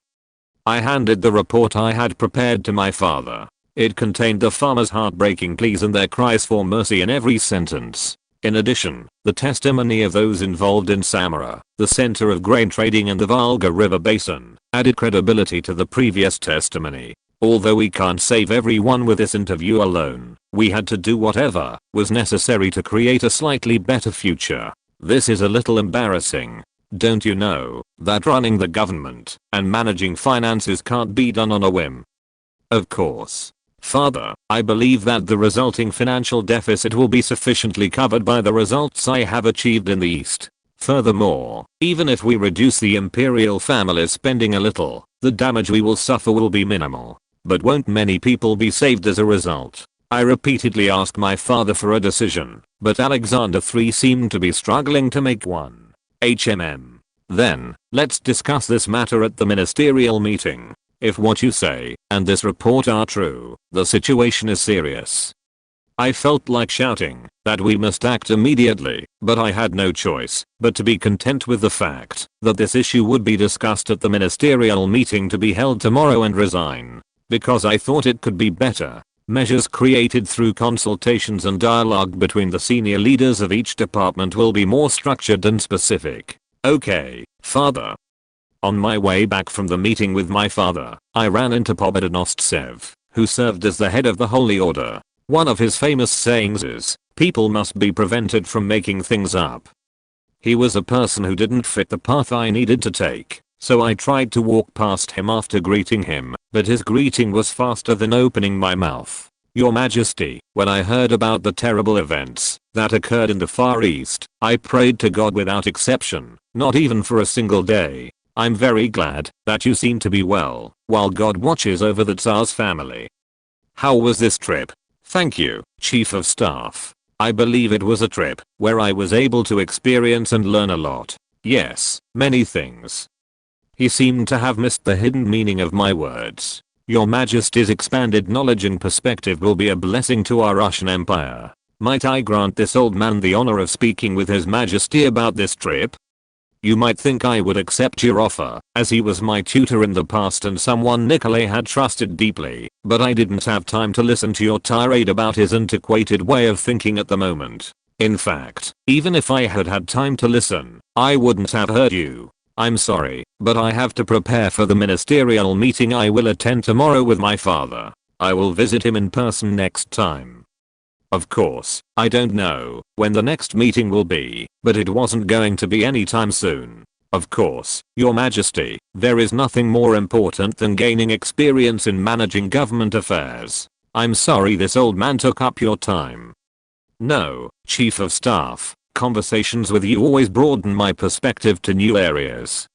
I handed the report I had prepared to my father. It contained the farmers' heartbreaking pleas and their cries for mercy in every sentence. In addition, the testimony of those involved in Samara, the center of grain trading in the Volga River basin, added credibility to the previous testimony. Although we can't save everyone with this interview alone, we had to do whatever was necessary to create a slightly better future. This is a little embarrassing. Don't you know that running the government and managing finances can't be done on a whim? Of course. Father, I believe that the resulting financial deficit will be sufficiently covered by the results I have achieved in the East. Furthermore, even if we reduce the imperial family's spending a little, the damage we will suffer will be minimal. But won't many people be saved as a result? I repeatedly asked my father for a decision, but Alexander III seemed to be struggling to make one. Then, let's discuss this matter at the ministerial meeting. If what you say and this report are true, the situation is serious. I felt like shouting that we must act immediately, but I had no choice but to be content with the fact that this issue would be discussed at the ministerial meeting to be held tomorrow and resign. Because I thought it could be better. Measures created through consultations and dialogue between the senior leaders of each department will be more structured and specific. Okay, father. On my way back from the meeting with my father, I ran into Pobedonostsev, who served as the head of the Holy Order. One of his famous sayings is, people must be prevented from making things up. He was a person who didn't fit the path I needed to take. So I tried to walk past him after greeting him, but his greeting was faster than opening my mouth. Your Majesty, when I heard about the terrible events that occurred in the Far East, I prayed to God without exception, not even for a single day. I'm very glad that you seem to be well, while God watches over the Tsar's family. How was this trip? Thank you, Chief of Staff. I believe it was a trip where I was able to experience and learn a lot. Yes, many things. He seemed to have missed the hidden meaning of my words. Your Majesty's expanded knowledge and perspective will be a blessing to our Russian Empire. Might I grant this old man the honor of speaking with His Majesty about this trip? You might think I would accept your offer, as he was my tutor in the past and someone Nikolai had trusted deeply, but I didn't have time to listen to your tirade about his antiquated way of thinking at the moment. In fact, even if I had had time to listen, I wouldn't have heard you. I'm sorry, but I have to prepare for the ministerial meeting I will attend tomorrow with my father. I will visit him in person next time. Of course, I don't know when the next meeting will be, but it wasn't going to be anytime soon. Of course, Your Majesty, there is nothing more important than gaining experience in managing government affairs. I'm sorry this old man took up your time. No, Chief of Staff, conversations with you always broaden my perspective to new areas.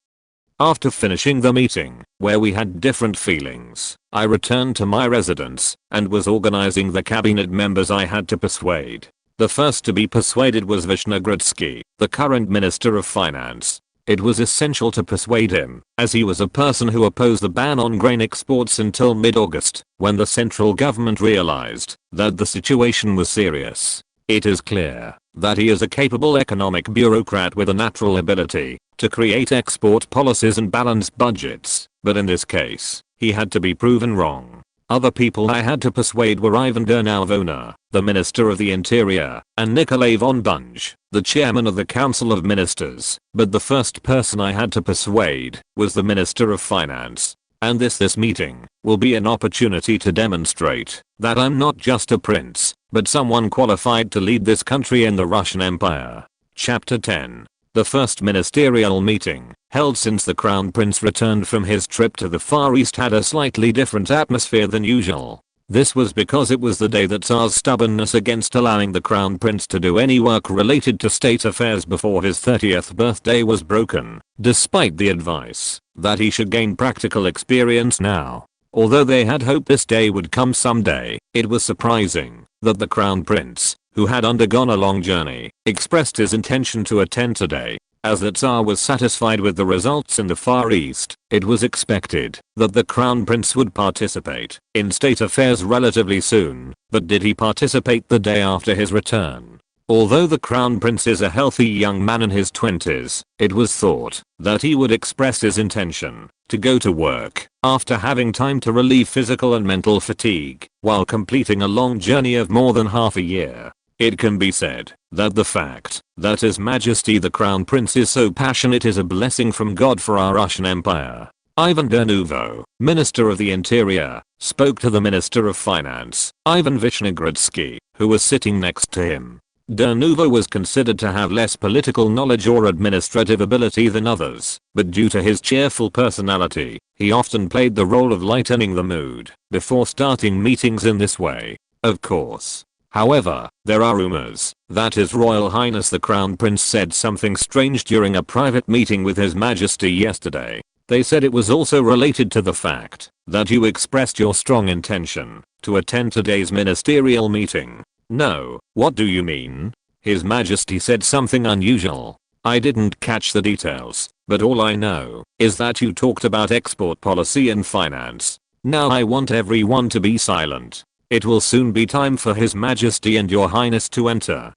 After finishing the meeting, where we had different feelings, I returned to my residence and was organizing the cabinet members I had to persuade. The first to be persuaded was Vishnegradsky, the current Minister of Finance. It was essential to persuade him, as he was a person who opposed the ban on grain exports until mid-August, when the central government realized that the situation was serious. It is clear that he is a capable economic bureaucrat with a natural ability to create export policies and balance budgets, but in this case, he had to be proven wrong. Other people I had to persuade were Ivan Dernalvona, the Minister of the Interior, and Nikolai von Bunge, the Chairman of the Council of Ministers, but the first person I had to persuade was the Minister of Finance. And this meeting will be an opportunity to demonstrate that I'm not just a prince, but someone qualified to lead this country in the Russian Empire. Chapter 10. The first ministerial meeting, held since the Crown Prince returned from his trip to the Far East, had a slightly different atmosphere than usual. This was because it was the day that Tsar's stubbornness against allowing the Crown Prince to do any work related to state affairs before his 30th birthday was broken, despite the advice that he should gain practical experience now. Although they had hoped this day would come someday, it was surprising that the Crown Prince, who had undergone a long journey, expressed his intention to attend today. As the Tsar was satisfied with the results in the Far East, it was expected that the Crown Prince would participate in state affairs relatively soon, but did he participate the day after his return? Although the Crown Prince is a healthy young man in his 20s, it was thought that he would express his intention to go to work after having time to relieve physical and mental fatigue while completing a long journey of more than half a year. It can be said that the fact that His Majesty the Crown Prince is so passionate is a blessing from God for our Russian Empire. Ivan Dernuvo, Minister of the Interior, spoke to the Minister of Finance, Ivan Vishnegradsky, who was sitting next to him. Dernuvo was considered to have less political knowledge or administrative ability than others, but due to his cheerful personality, he often played the role of lightening the mood before starting meetings in this way. Of course. However, there are rumors that His Royal Highness the Crown Prince said something strange during a private meeting with His Majesty yesterday. They said it was also related to the fact that you expressed your strong intention to attend today's ministerial meeting. No, what do you mean? His Majesty said something unusual. I didn't catch the details, but all I know is that you talked about export policy and finance. Now I want everyone to be silent. It will soon be time for His Majesty and Your Highness to enter.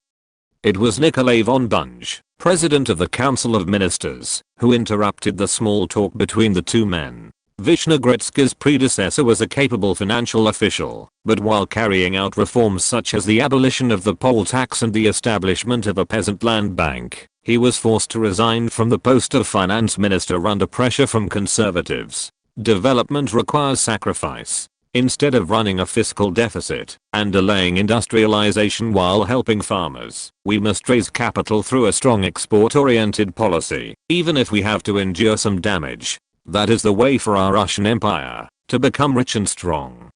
It was Nikolai von Bunge, President of the Council of Ministers, who interrupted the small talk between the two men. Vishnegradsky's predecessor was a capable financial official, but while carrying out reforms such as the abolition of the poll tax and the establishment of a peasant land bank, he was forced to resign from the post of finance minister under pressure from conservatives. Development requires sacrifice. Instead of running a fiscal deficit and delaying industrialization while helping farmers, we must raise capital through a strong export-oriented policy, even if we have to endure some damage. That is the way for our Russian Empire to become rich and strong.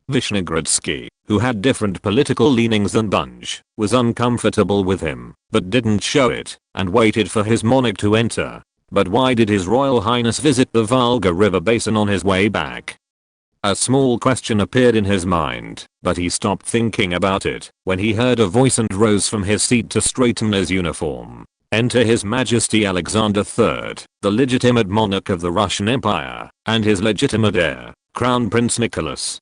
Vishnegradsky, who had different political leanings than Bunge, was uncomfortable with him, but didn't show it, and waited for his monarch to enter. But why did His Royal Highness visit the Volga River basin on his way back? A small question appeared in his mind, but he stopped thinking about it when he heard a voice and rose from his seat to straighten his uniform. Enter His Majesty Alexander III, the legitimate monarch of the Russian Empire, and his legitimate heir, Crown Prince Nicholas.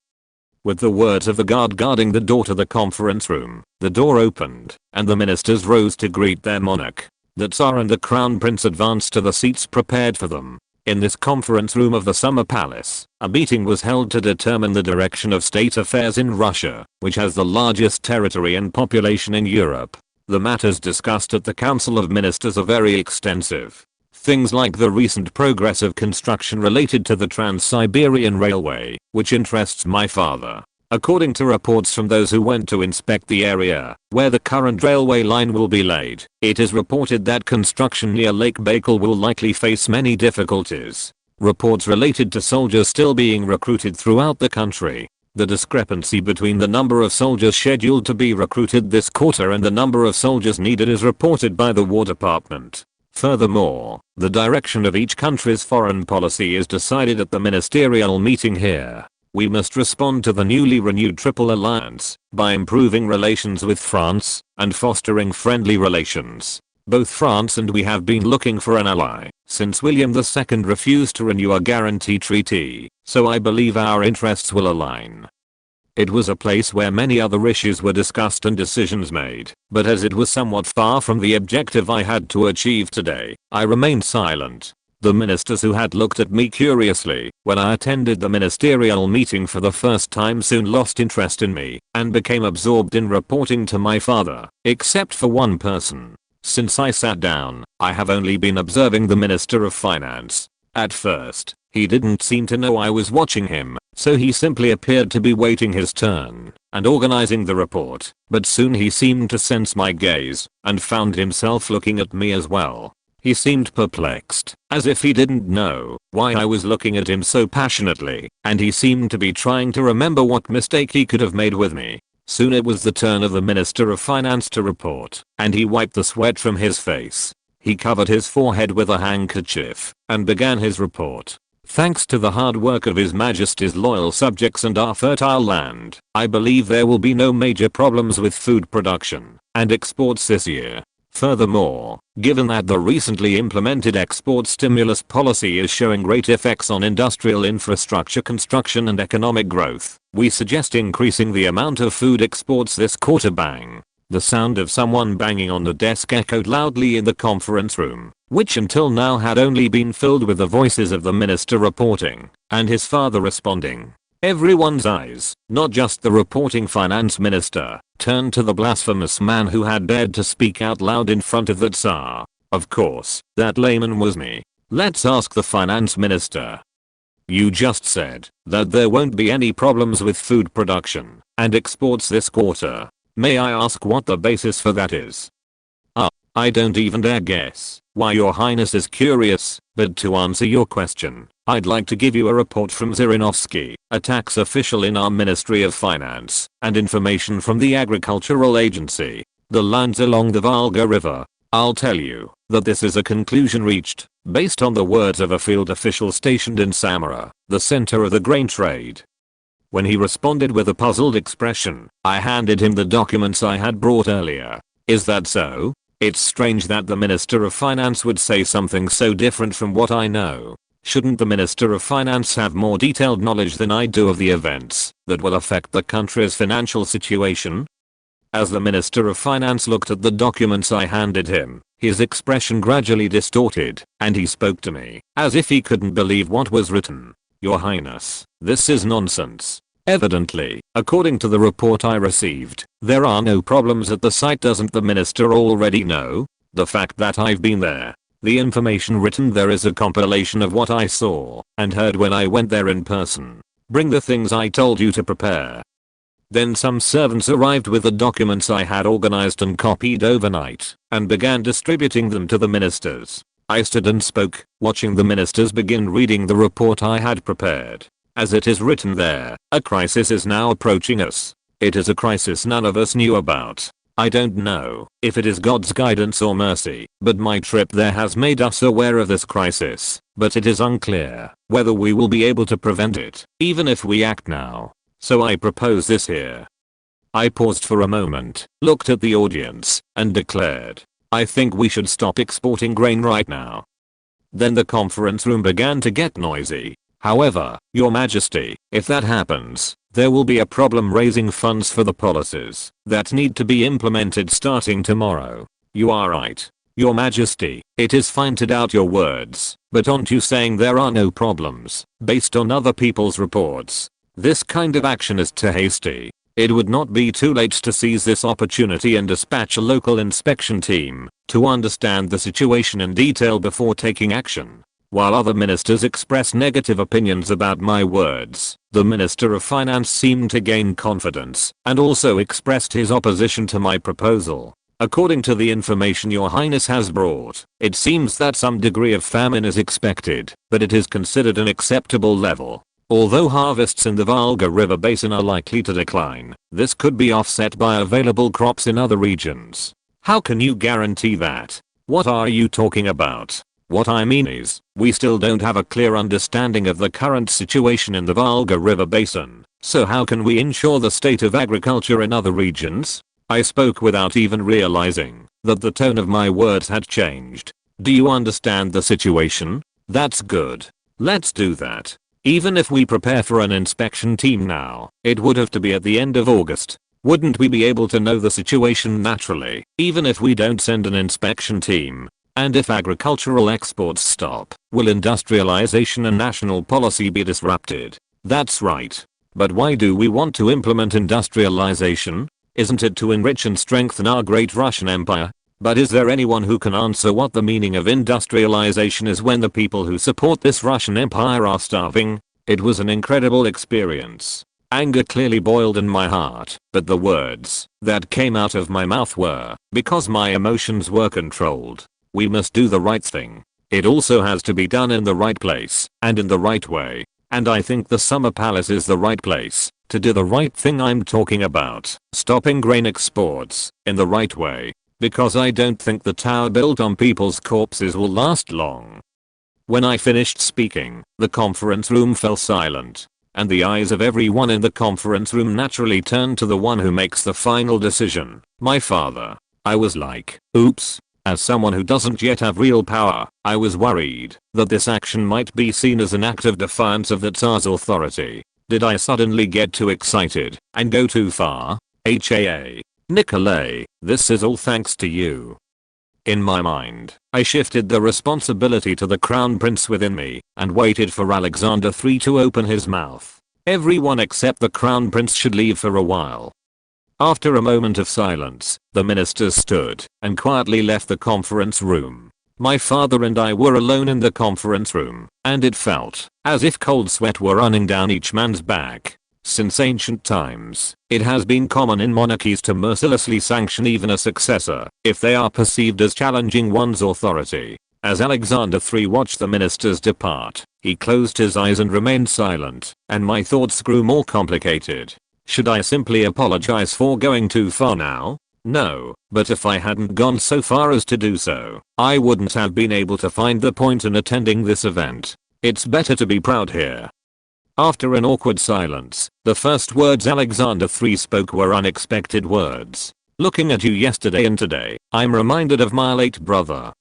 With the words of the guard guarding the door to the conference room, the door opened, and the ministers rose to greet their monarch. The Tsar and the Crown Prince advanced to the seats prepared for them. In this conference room of the Summer Palace, a meeting was held to determine the direction of state affairs in Russia, which has the largest territory and population in Europe. The matters discussed at the Council of Ministers are very extensive. Things like the recent progress of construction related to the Trans-Siberian Railway, which interests my father. According to reports from those who went to inspect the area where the current railway line will be laid, it is reported that construction near Lake Baikal will likely face many difficulties. Reports related to soldiers still being recruited throughout the country. The discrepancy between the number of soldiers scheduled to be recruited this quarter and the number of soldiers needed is reported by the War Department. Furthermore, the direction of each country's foreign policy is decided at the ministerial meeting here. We must respond to the newly renewed Triple Alliance by improving relations with France and fostering friendly relations. Both France and we have been looking for an ally since William II refused to renew a guarantee treaty, so I believe our interests will align. It was a place where many other issues were discussed and decisions made, but as it was somewhat far from the objective I had to achieve today, I remained silent. The ministers who had looked at me curiously when I attended the ministerial meeting for the first time soon lost interest in me and became absorbed in reporting to my father, except for one person. Since I sat down, I have only been observing the Minister of Finance. At first, he didn't seem to know I was watching him, so he simply appeared to be waiting his turn and organizing the report, but soon he seemed to sense my gaze and found himself looking at me as well. He seemed perplexed, as if he didn't know why I was looking at him so passionately, and he seemed to be trying to remember what mistake he could have made with me. Soon it was the turn of the Minister of Finance to report, and he wiped the sweat from his face. He covered his forehead with a handkerchief and began his report. Thanks to the hard work of His Majesty's loyal subjects and our fertile land, I believe there will be no major problems with food production and exports this year. Furthermore, given that the recently implemented export stimulus policy is showing great effects on industrial infrastructure construction and economic growth, we suggest increasing the amount of food exports this quarter. Bang. The sound of someone banging on the desk echoed loudly in the conference room, which until now had only been filled with the voices of the minister reporting and his father responding. Everyone's eyes, not just the reporting finance minister, turned to the blasphemous man who had dared to speak out loud in front of the Tsar. Of course, that layman was me. Let's ask the finance minister. You just said that there won't be any problems with food production and exports this quarter. May I ask what the basis for that is? I don't even dare guess why your highness is curious, but to answer your question, I'd like to give you a report from Zirinovsky, a tax official in our Ministry of Finance, and information from the Agricultural Agency, the lands along the Volga River. I'll tell you that this is a conclusion reached based on the words of a field official stationed in Samara, the center of the grain trade. When he responded with a puzzled expression, I handed him the documents I had brought earlier. Is that so? It's strange that the Minister of Finance would say something so different from what I know. Shouldn't the Minister of Finance have more detailed knowledge than I do of the events that will affect the country's financial situation? As the Minister of Finance looked at the documents I handed him, his expression gradually distorted, and he spoke to me as if he couldn't believe what was written. Your Highness, this is nonsense. Evidently, according to the report I received, there are no problems at the site. Doesn't the minister already know? The fact that I've been there. The information written there is a compilation of what I saw and heard when I went there in person. Bring the things I told you to prepare. Then some servants arrived with the documents I had organized and copied overnight and began distributing them to the ministers. I stood and spoke, watching the ministers begin reading the report I had prepared. As it is written there, a crisis is now approaching us. It is a crisis none of us knew about. I don't know if it is God's guidance or mercy, but my trip there has made us aware of this crisis, but it is unclear whether we will be able to prevent it, even if we act now. So I propose this here. I paused for a moment, looked at the audience, and declared, I think we should stop exporting grain right now. Then the conference room began to get noisy. However, Your Majesty, if that happens, there will be a problem raising funds for the policies that need to be implemented starting tomorrow. You are right, Your Majesty. It is fine to doubt your words, but aren't you saying there are no problems based on other people's reports? This kind of action is too hasty. It would not be too late to seize this opportunity and dispatch a local inspection team to understand the situation in detail before taking action. while other ministers expressed negative opinions about my words. The Minister of Finance seemed to gain confidence and also expressed his opposition to my proposal. According to the information your highness has brought, it seems that some degree of famine is expected, but it is considered an acceptable level. Although harvests in the Volga River basin are likely to decline, this could be offset by available crops in other regions. How can you guarantee that? What are you talking about? What I mean is, we still don't have a clear understanding of the current situation in the Volga River basin, so how can we ensure the state of agriculture in other regions? I spoke without even realizing that the tone of my words had changed. Do you understand the situation? That's good. Let's do that. Even if we prepare for an inspection team now, it would have to be at the end of August. Wouldn't we be able to know the situation naturally, even if we don't send an inspection team? And if agricultural exports stop, will industrialization and national policy be disrupted? That's right. But why do we want to implement industrialization? Isn't it to enrich and strengthen our great Russian Empire? But is there anyone who can answer what the meaning of industrialization is when the people who support this Russian Empire are starving? It was an incredible experience. Anger clearly boiled in my heart, but the words that came out of my mouth were because my emotions were controlled. We must do the right thing. It also has to be done in the right place and in the right way. And I think the Summer Palace is the right place to do the right thing I'm talking about. Stopping grain exports in the right way. Because I don't think the tower built on people's corpses will last long. When I finished speaking, the conference room fell silent. And the eyes of everyone in the conference room naturally turned to the one who makes the final decision, my father. I was like, oops. As someone who doesn't yet have real power, I was worried that this action might be seen as an act of defiance of the Tsar's authority. Did I suddenly get too excited and go too far? Nikolai, this is all thanks to you. In my mind, I shifted the responsibility to the crown prince within me and waited for Alexander III to open his mouth. Everyone except the crown prince should leave for a while. After a moment of silence, the ministers stood and quietly left the conference room. My father and I were alone in the conference room, and it felt as if cold sweat were running down each man's back. Since ancient times, it has been common in monarchies to mercilessly sanction even a successor if they are perceived as challenging one's authority. As Alexander III watched the ministers depart, he closed his eyes and remained silent, and my thoughts grew more complicated. Should I simply apologize for going too far now? No, but if I hadn't gone so far as to do so, I wouldn't have been able to find the point in attending this event. It's better to be proud here. After an awkward silence, the first words Alexander III spoke were unexpected words. Looking at you yesterday and today, I'm reminded of my late brother.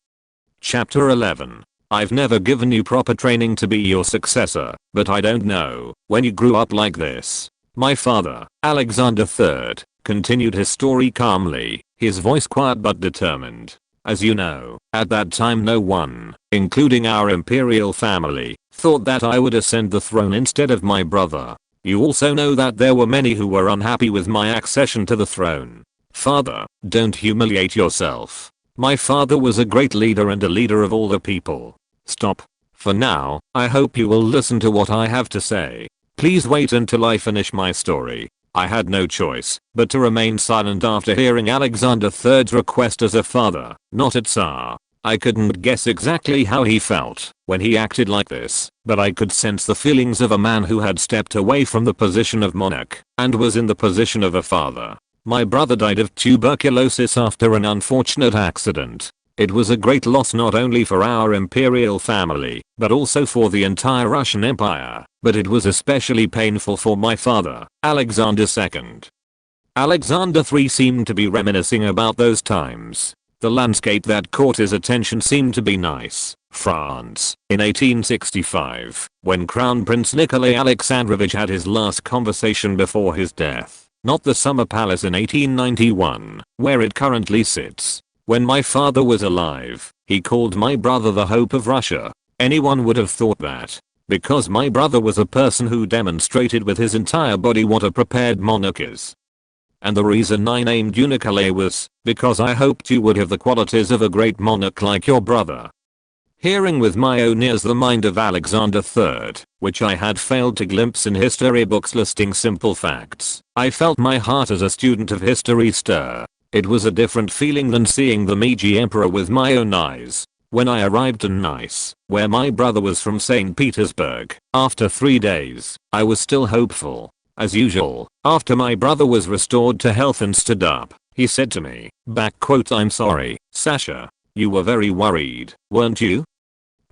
Chapter 11. I've never given you proper training to be your successor, but I don't know when you grew up like this. My father, Alexander III, continued his story calmly, his voice quiet but determined. As you know, at that time no one, including our imperial family, thought that I would ascend the throne instead of my brother. You also know that there were many who were unhappy with my accession to the throne. Father, don't humiliate yourself. My father was a great leader and a leader of all the people. Stop. For now, I hope you will listen to what I have to say. Please wait until I finish my story. I had no choice but to remain silent after hearing Alexander III's request as a father, not a Tsar. I couldn't guess exactly how he felt when he acted like this, but I could sense the feelings of a man who had stepped away from the position of monarch and was in the position of a father. My brother died of tuberculosis after an unfortunate accident. It was a great loss not only for our imperial family, but also for the entire Russian Empire, but it was especially painful for my father, Alexander II. Alexander III seemed to be reminiscing about those times. The landscape that caught his attention seemed to be Nice, France, in 1865, when Crown Prince Nikolai Alexandrovich had his last conversation before his death, not the Summer Palace in 1891, where it currently sits. When my father was alive, he called my brother the hope of Russia. Anyone would have thought that, because my brother was a person who demonstrated with his entire body what a prepared monarch is. And the reason I named you Nikolai was because I hoped you would have the qualities of a great monarch like your brother. Hearing with my own ears the mind of Alexander III, which I had failed to glimpse in history books listing simple facts, I felt my heart as a student of history stir. It was a different feeling than seeing the Meiji Emperor with my own eyes. When I arrived in Nice, where my brother was from St. Petersburg, after 3 days, I was still hopeful. As usual, after my brother was restored to health and stood up, he said to me, "I'm sorry, Sasha. You were very worried, weren't you?"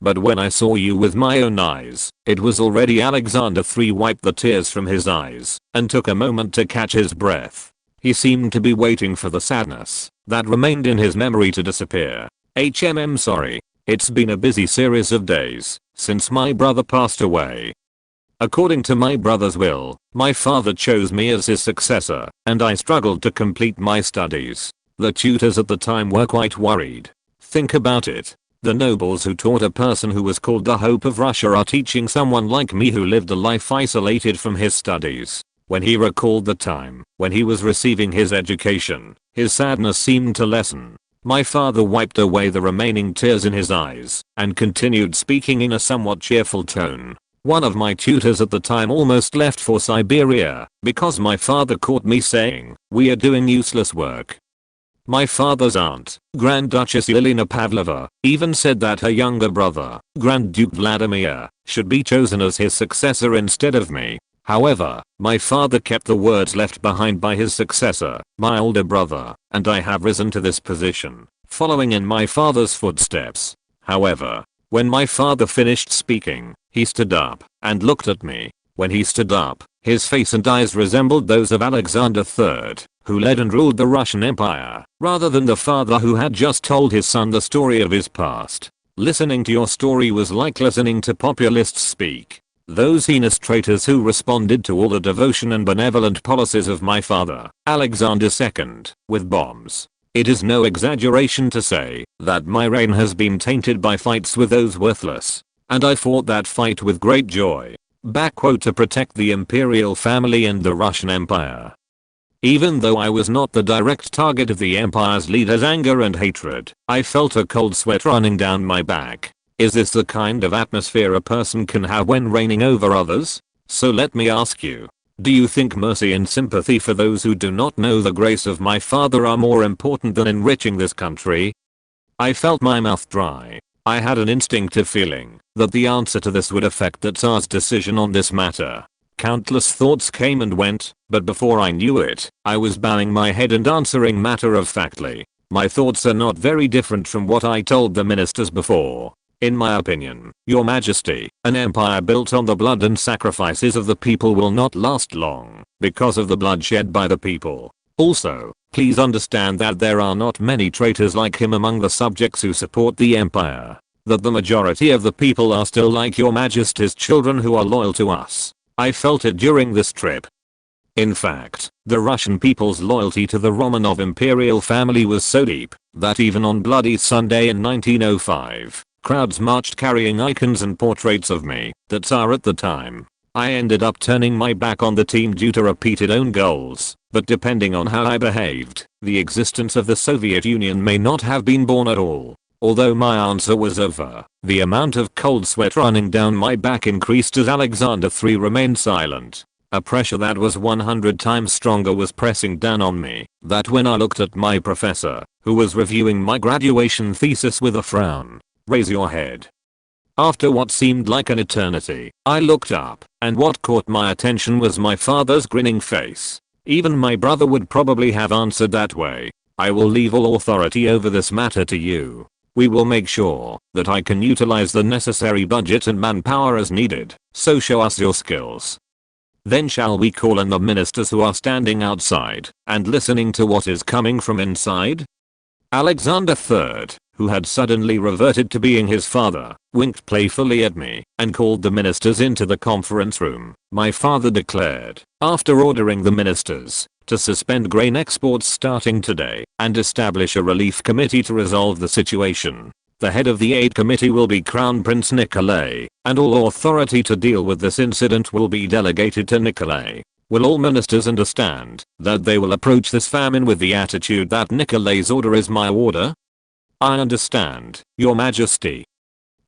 But when I saw you with my own eyes, it was already Alexander III wiped the tears from his eyes and took a moment to catch his breath. He seemed to be waiting for the sadness that remained in his memory to disappear. Sorry. It's been a busy series of days since my brother passed away. According to my brother's will, my father chose me as his successor, and I struggled to complete my studies. The tutors at the time were quite worried. Think about it. The nobles who taught a person who was called the Hope of Russia are teaching someone like me who lived a life isolated from his studies. When he recalled the time when he was receiving his education, his sadness seemed to lessen. My father wiped away the remaining tears in his eyes and continued speaking in a somewhat cheerful tone. One of my tutors at the time almost left for Siberia because my father caught me saying, "We are doing useless work." My father's aunt, Grand Duchess Elena Pavlova, even said that her younger brother, Grand Duke Vladimir, should be chosen as his successor instead of me. However, my father kept the words left behind by his successor, my older brother, and I have risen to this position, following in my father's footsteps. However, when my father finished speaking, he stood up and looked at me. When he stood up, his face and eyes resembled those of Alexander III, who led and ruled the Russian Empire, rather than the father who had just told his son the story of his past. Listening to your story was like listening to populists speak. Those heinous traitors who responded to all the devotion and benevolent policies of my father, Alexander II, with bombs. It is no exaggeration to say that my reign has been tainted by fights with those worthless. And I fought that fight with great joy. To protect the imperial family and the Russian Empire. Even though I was not the direct target of the empire's leaders' anger and hatred, I felt a cold sweat running down my back. Is this the kind of atmosphere a person can have when reigning over others? So let me ask you, do you think mercy and sympathy for those who do not know the grace of my father are more important than enriching this country? I felt my mouth dry. I had an instinctive feeling that the answer to this would affect the Tsar's decision on this matter. Countless thoughts came and went, but before I knew it, I was bowing my head and answering matter-of-factly. My thoughts are not very different from what I told the ministers before. In my opinion, Your Majesty, an empire built on the blood and sacrifices of the people will not last long because of the blood shed by the people. Also, please understand that there are not many traitors like him among the subjects who support the empire. That the majority of the people are still like Your Majesty's children who are loyal to us. I felt it during this trip. In fact, the Russian people's loyalty to the Romanov imperial family was so deep that even on Bloody Sunday in 1905, crowds marched carrying icons and portraits of me, the Tsar at the time. I ended up turning my back on the team due to repeated own goals, but depending on how I behaved, the existence of the Soviet Union may not have been born at all. Although my answer was over, the amount of cold sweat running down my back increased as Alexander III remained silent. A pressure that was 100 times stronger was pressing down on me, that when I looked at my professor, who was reviewing my graduation thesis with a frown. Raise your head. After what seemed like an eternity, I looked up, and what caught my attention was my father's grinning face. Even my brother would probably have answered that way. I will leave all authority over this matter to you. We will make sure that I can utilize the necessary budget and manpower as needed, so show us your skills. Then shall we call in the ministers who are standing outside and listening to what is coming from inside? Alexander III, who had suddenly reverted to being his father, winked playfully at me and called the ministers into the conference room. My father declared, after ordering the ministers to suspend grain exports starting today and establish a relief committee to resolve the situation. The head of the aid committee will be Crown Prince Nikolai, and all authority to deal with this incident will be delegated to Nikolai. Will all ministers understand that they will approach this famine with the attitude that Nikolai's order is my order? I understand, Your Majesty.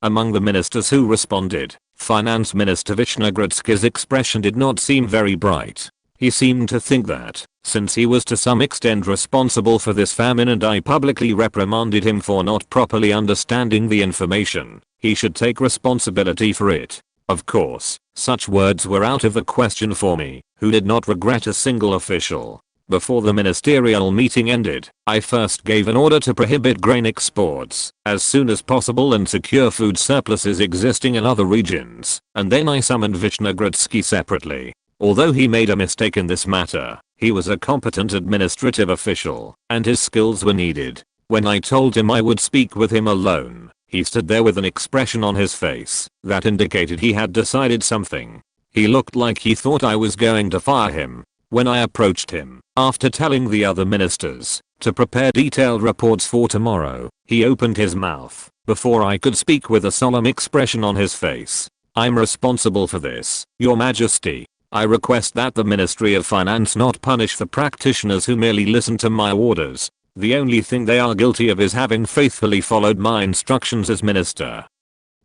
Among the ministers who responded, Finance Minister Vishnegradsky's expression did not seem very bright. He seemed to think that, since he was to some extent responsible for this famine and I publicly reprimanded him for not properly understanding the information, he should take responsibility for it. Of course, such words were out of the question for me, who did not regret a single official. Before the ministerial meeting ended, I first gave an order to prohibit grain exports as soon as possible and secure food surpluses existing in other regions, and then I summoned Vishnegradsky separately. Although he made a mistake in this matter, he was a competent administrative official, and his skills were needed. When I told him I would speak with him alone, he stood there with an expression on his face that indicated he had decided something. He looked like he thought I was going to fire him. When I approached him, after telling the other ministers to prepare detailed reports for tomorrow, he opened his mouth before I could speak with a solemn expression on his face. "I'm responsible for this, Your Majesty. I request that the Ministry of Finance not punish the practitioners who merely listen to my orders. The only thing they are guilty of is having faithfully followed my instructions as minister."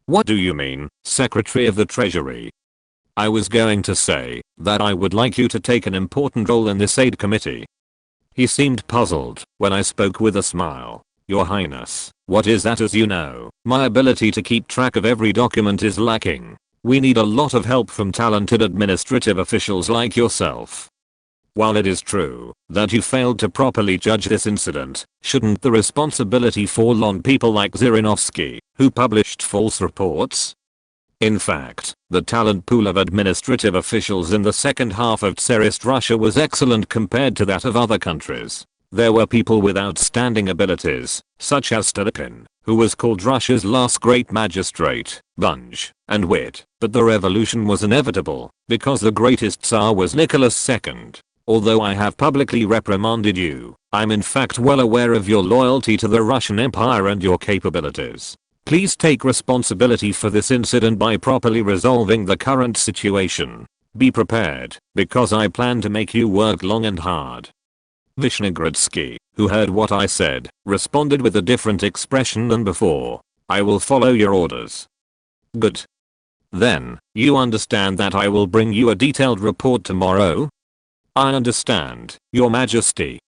"What do you mean, Secretary of the Treasury?" "I was going to say that I would like you to take an important role in this aid committee." He seemed puzzled when I spoke with a smile. "Your Highness, what is that? As you know, my ability to keep track of every document is lacking. We need a lot of help from talented administrative officials like yourself." "While it is true that you failed to properly judge this incident, shouldn't the responsibility fall on people like Zhirinovsky, who published false reports?" In fact, the talent pool of administrative officials in the second half of Tsarist Russia was excellent compared to that of other countries. There were people with outstanding abilities, such as Stolypin, who was called Russia's last great magistrate, and Witte, but the revolution was inevitable, because the greatest Tsar was Nicholas II. Although I have publicly reprimanded you, I'm in fact well aware of your loyalty to the Russian Empire and your capabilities. Please take responsibility for this incident by properly resolving the current situation. Be prepared, because I plan to make you work long and hard." Vishnegradsky, who heard what I said, responded with a different expression than before. "I will follow your orders." "Good. Then, you understand that I will bring you a detailed report tomorrow?" "I understand, Your Majesty."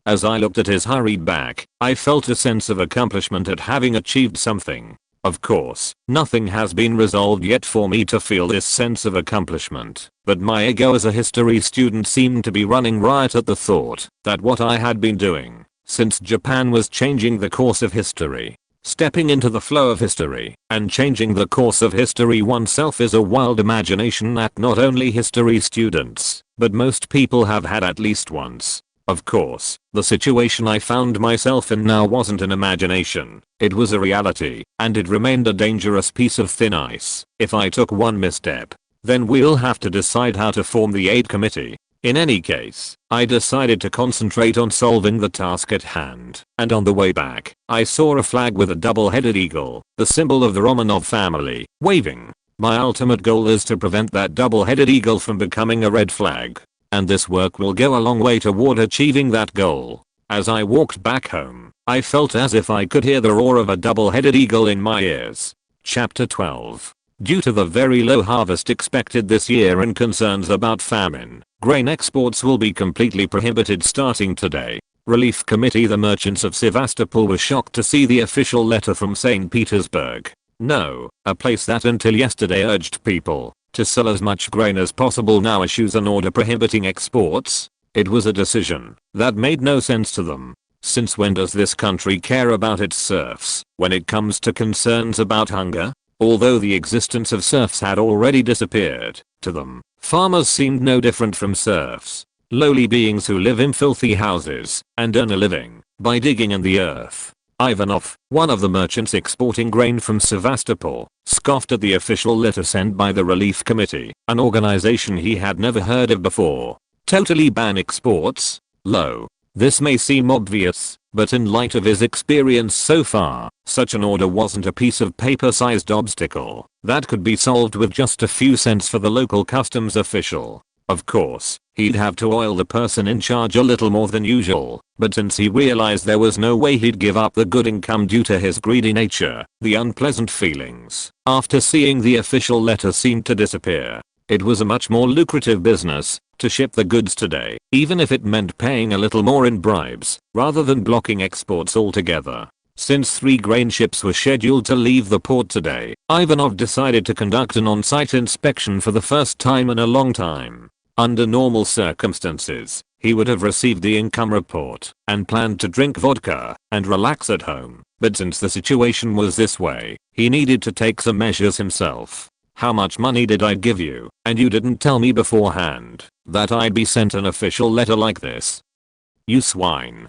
As I looked at his hurried back, I felt a sense of accomplishment at having achieved something. Of course, nothing has been resolved yet for me to feel this sense of accomplishment, but my ego as a history student seemed to be running riot at the thought that what I had been doing since Japan was changing the course of history, stepping into the flow of history, and changing the course of history oneself is a wild imagination that not only history students, but most people have had at least once. Of course, the situation I found myself in now wasn't an imagination, it was a reality, and it remained a dangerous piece of thin ice. If I took one misstep, then we'll have to decide how to form the aid committee. In any case, I decided to concentrate on solving the task at hand, and on the way back, I saw a flag with a double-headed eagle, the symbol of the Romanov family, waving. My ultimate goal is to prevent that double-headed eagle from becoming a red flag. And this work will go a long way toward achieving that goal. As I walked back home, I felt as if I could hear the roar of a double-headed eagle in my ears. Chapter 12. Due to the very low harvest expected this year and concerns about famine, grain exports will be completely prohibited starting today. Relief Committee. The merchants of Sevastopol were shocked to see the official letter from St. Petersburg. No, a place that until yesterday urged people to sell as much grain as possible now issues an order prohibiting exports. It was a decision that made no sense to them. Since when does this country care about its serfs when it comes to concerns about hunger? Although the existence of serfs had already disappeared, to them, farmers seemed no different from serfs. Lowly beings who live in filthy houses and earn a living by digging in the earth. Ivanov, one of the merchants exporting grain from Sevastopol, scoffed at the official letter sent by the Relief Committee, an organization he had never heard of before. Totally ban exports? Lo. This may seem obvious, but in light of his experience so far, such an order wasn't a piece of paper-sized obstacle that could be solved with just a few cents for the local customs official. Of course, He'd have to oil the person in charge a little more than usual, but since he realized there was no way he'd give up the good income due to his greedy nature, the unpleasant feelings after seeing the official letter seemed to disappear. It was a much more lucrative business to ship the goods today, even if it meant paying a little more in bribes rather than blocking exports altogether. Since 3 grain ships were scheduled to leave the port today, Ivanov decided to conduct an on-site inspection for the first time in a long time. Under normal circumstances, he would have received the income report and planned to drink vodka and relax at home, but since the situation was this way, he needed to take some measures himself. How much money did I give you, and you didn't tell me beforehand that I'd be sent an official letter like this? You swine.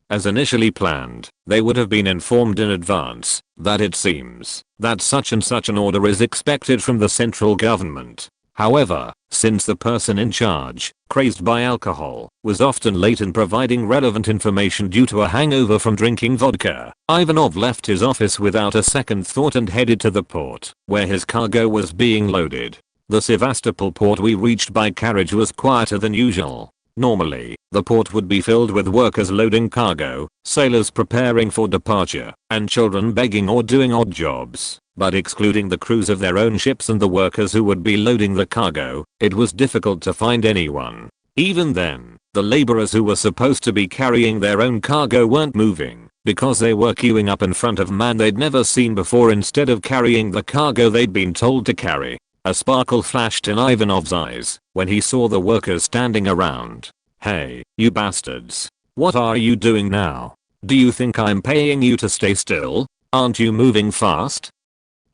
As initially planned, they would have been informed in advance that it seems that such and such an order is expected from the central government. However, since the person in charge, crazed by alcohol, was often late in providing relevant information due to a hangover from drinking vodka, Ivanov left his office without a second thought and headed to the port, where his cargo was being loaded. The Sevastopol port we reached by carriage was quieter than usual. Normally, the port would be filled with workers loading cargo, sailors preparing for departure, and children begging or doing odd jobs. But excluding the crews of their own ships and the workers who would be loading the cargo, it was difficult to find anyone. Even then, the laborers who were supposed to be carrying their own cargo weren't moving, because they were queuing up in front of a man they'd never seen before instead of carrying the cargo they'd been told to carry. A sparkle flashed in Ivanov's eyes when he saw the workers standing around. Hey, you bastards. What are you doing now? Do you think I'm paying you to stay still? Aren't you moving fast?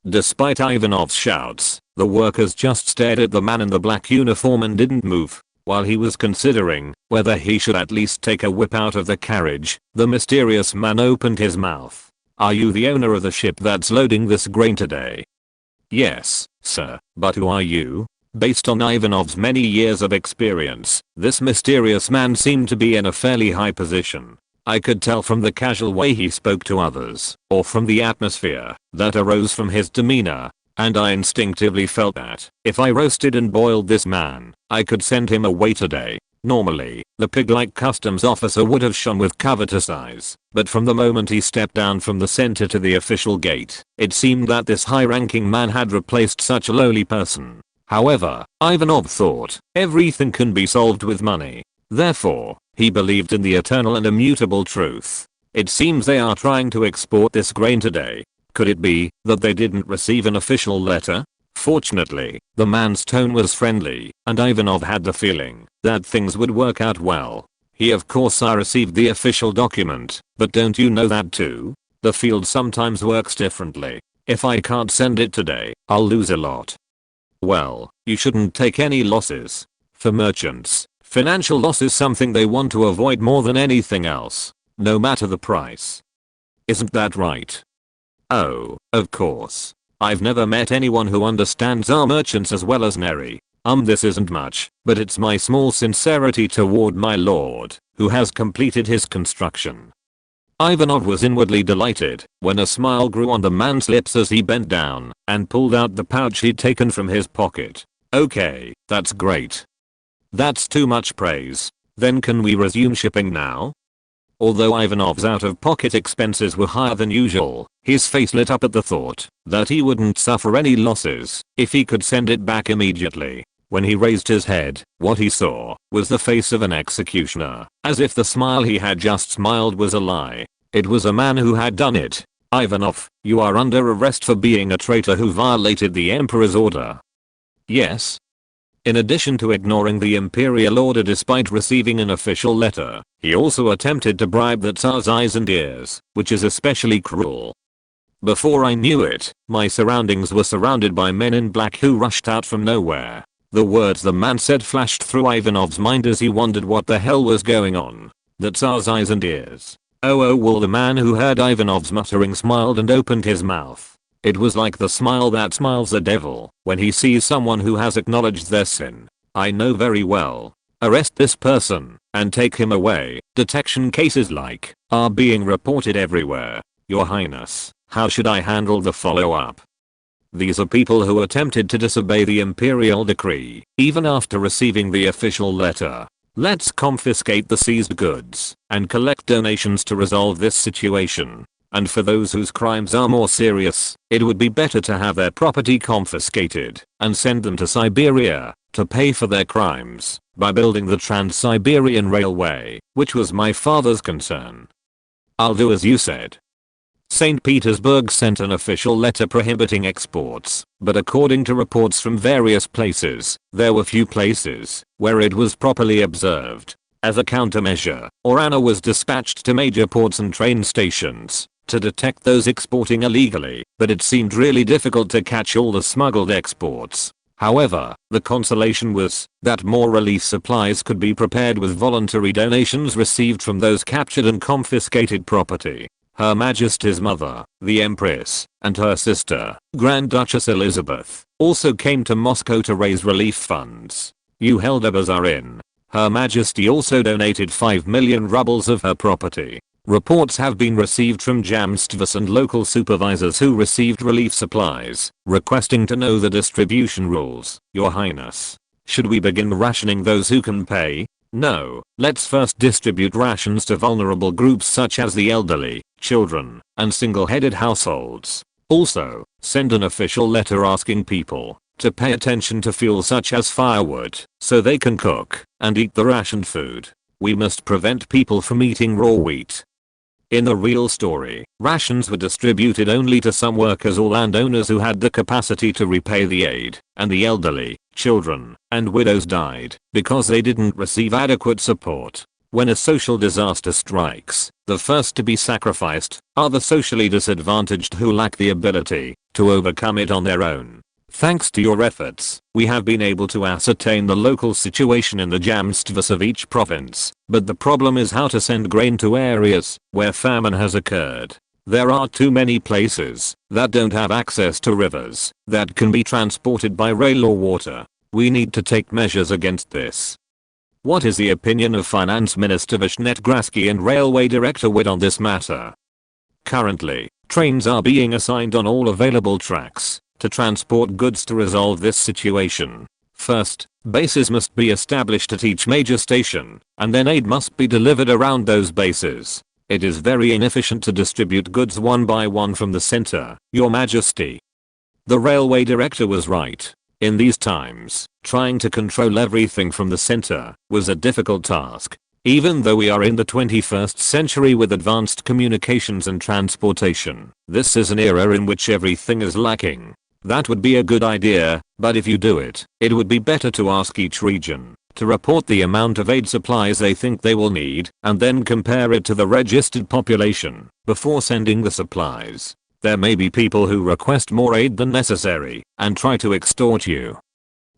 Despite Ivanov's shouts, the workers just stared at the man in the black uniform and didn't move. While he was considering whether he should at least take a whip out of the carriage, the mysterious man opened his mouth. Are you the owner of the ship that's loading this grain today? Yes, sir, but who are you? Based on Ivanov's many years of experience, this mysterious man seemed to be in a fairly high position. I could tell from the casual way he spoke to others, or from the atmosphere that arose from his demeanor, and I instinctively felt that if I roasted and boiled this man, I could send him away today. Normally, the pig-like customs officer would have shone with covetous eyes, but from the moment he stepped down from the center to the official gate, it seemed that this high-ranking man had replaced such a lowly person. However, Ivanov thought, everything can be solved with money. Therefore, he believed in the eternal and immutable truth. It seems they are trying to export this grain today. Could it be that they didn't receive an official letter? Fortunately, the man's tone was friendly, and Ivanov had the feeling that things would work out well. Of course I received the official document, but don't you know that too? The field sometimes works differently. If I can't send it today, I'll lose a lot. Well, you shouldn't take any losses. For merchants, financial loss is something they want to avoid more than anything else, no matter the price. Isn't that right? Oh, of course. I've never met anyone who understands our merchants as well as Neri. This isn't much, but it's my small sincerity toward my lord, who has completed his construction. Ivanov was inwardly delighted when a smile grew on the man's lips as he bent down and pulled out the pouch he'd taken from his pocket. Okay, that's great. That's too much praise. Then can we resume shipping now? Although Ivanov's out-of-pocket expenses were higher than usual, his face lit up at the thought that he wouldn't suffer any losses if he could send it back immediately. When he raised his head, what he saw was the face of an executioner, as if the smile he had just smiled was a lie. It was a man who had done it. Ivanov, you are under arrest for being a traitor who violated the Emperor's order. Yes. In addition to ignoring the imperial order despite receiving an official letter, he also attempted to bribe the Tsar's eyes and ears, which is especially cruel. Before I knew it, my surroundings were surrounded by men in black who rushed out from nowhere. The words the man said flashed through Ivanov's mind as he wondered what the hell was going on. The Tsar's eyes and ears. Oh well, the man who heard Ivanov's muttering smiled and opened his mouth. It was like the smile that smiles the devil when he sees someone who has acknowledged their sin. I know very well. Arrest this person and take him away. Detection cases like are being reported everywhere. Your Highness, how should I handle the follow-up? These are people who attempted to disobey the imperial decree, even after receiving the official letter. Let's confiscate the seized goods and collect donations to resolve this situation. And for those whose crimes are more serious, it would be better to have their property confiscated and send them to Siberia to pay for their crimes by building the Trans-Siberian Railway, which was my father's concern. I'll do as you said. St. Petersburg sent an official letter prohibiting exports, but according to reports from various places, there were few places where it was properly observed. As a countermeasure, Orana was dispatched to major ports and train stations to detect those exporting illegally, but it seemed really difficult to catch all the smuggled exports. However, the consolation was that more relief supplies could be prepared with voluntary donations received from those captured and confiscated property. Her Majesty's mother, the Empress, and her sister, Grand Duchess Elizabeth, also came to Moscow to raise relief funds. You held a bazaar in. Her Majesty also donated 5 million rubles of her property. Reports have been received from Jamstvos and local supervisors who received relief supplies, requesting to know the distribution rules. Your Highness, should we begin rationing those who can pay? No, let's first distribute rations to vulnerable groups such as the elderly, children, and single-headed households. Also, send an official letter asking people to pay attention to fuel such as firewood, so they can cook and eat the rationed food. We must prevent people from eating raw wheat. In the real story, rations were distributed only to some workers or landowners who had the capacity to repay the aid, and the elderly, children, and widows died because they didn't receive adequate support. When a social disaster strikes, the first to be sacrificed are the socially disadvantaged who lack the ability to overcome it on their own. Thanks to your efforts, we have been able to ascertain the local situation in the Jamstvos of each province, but the problem is how to send grain to areas where famine has occurred. There are too many places that don't have access to rivers that can be transported by rail or water. We need to take measures against this. What is the opinion of Finance Minister Vishnetgradsky and Railway Director Witte on this matter? Currently, trains are being assigned on all available tracks to transport goods to resolve this situation. First, bases must be established at each major station, and then aid must be delivered around those bases. It is very inefficient to distribute goods one by one from the center, Your Majesty. The railway director was right. In these times, trying to control everything from the center was a difficult task. Even though we are in the 21st century with advanced communications and transportation, this is an era in which everything is lacking. That would be a good idea, but if you do it, it would be better to ask each region to report the amount of aid supplies they think they will need, and then compare it to the registered population before sending the supplies. There may be people who request more aid than necessary and try to extort you.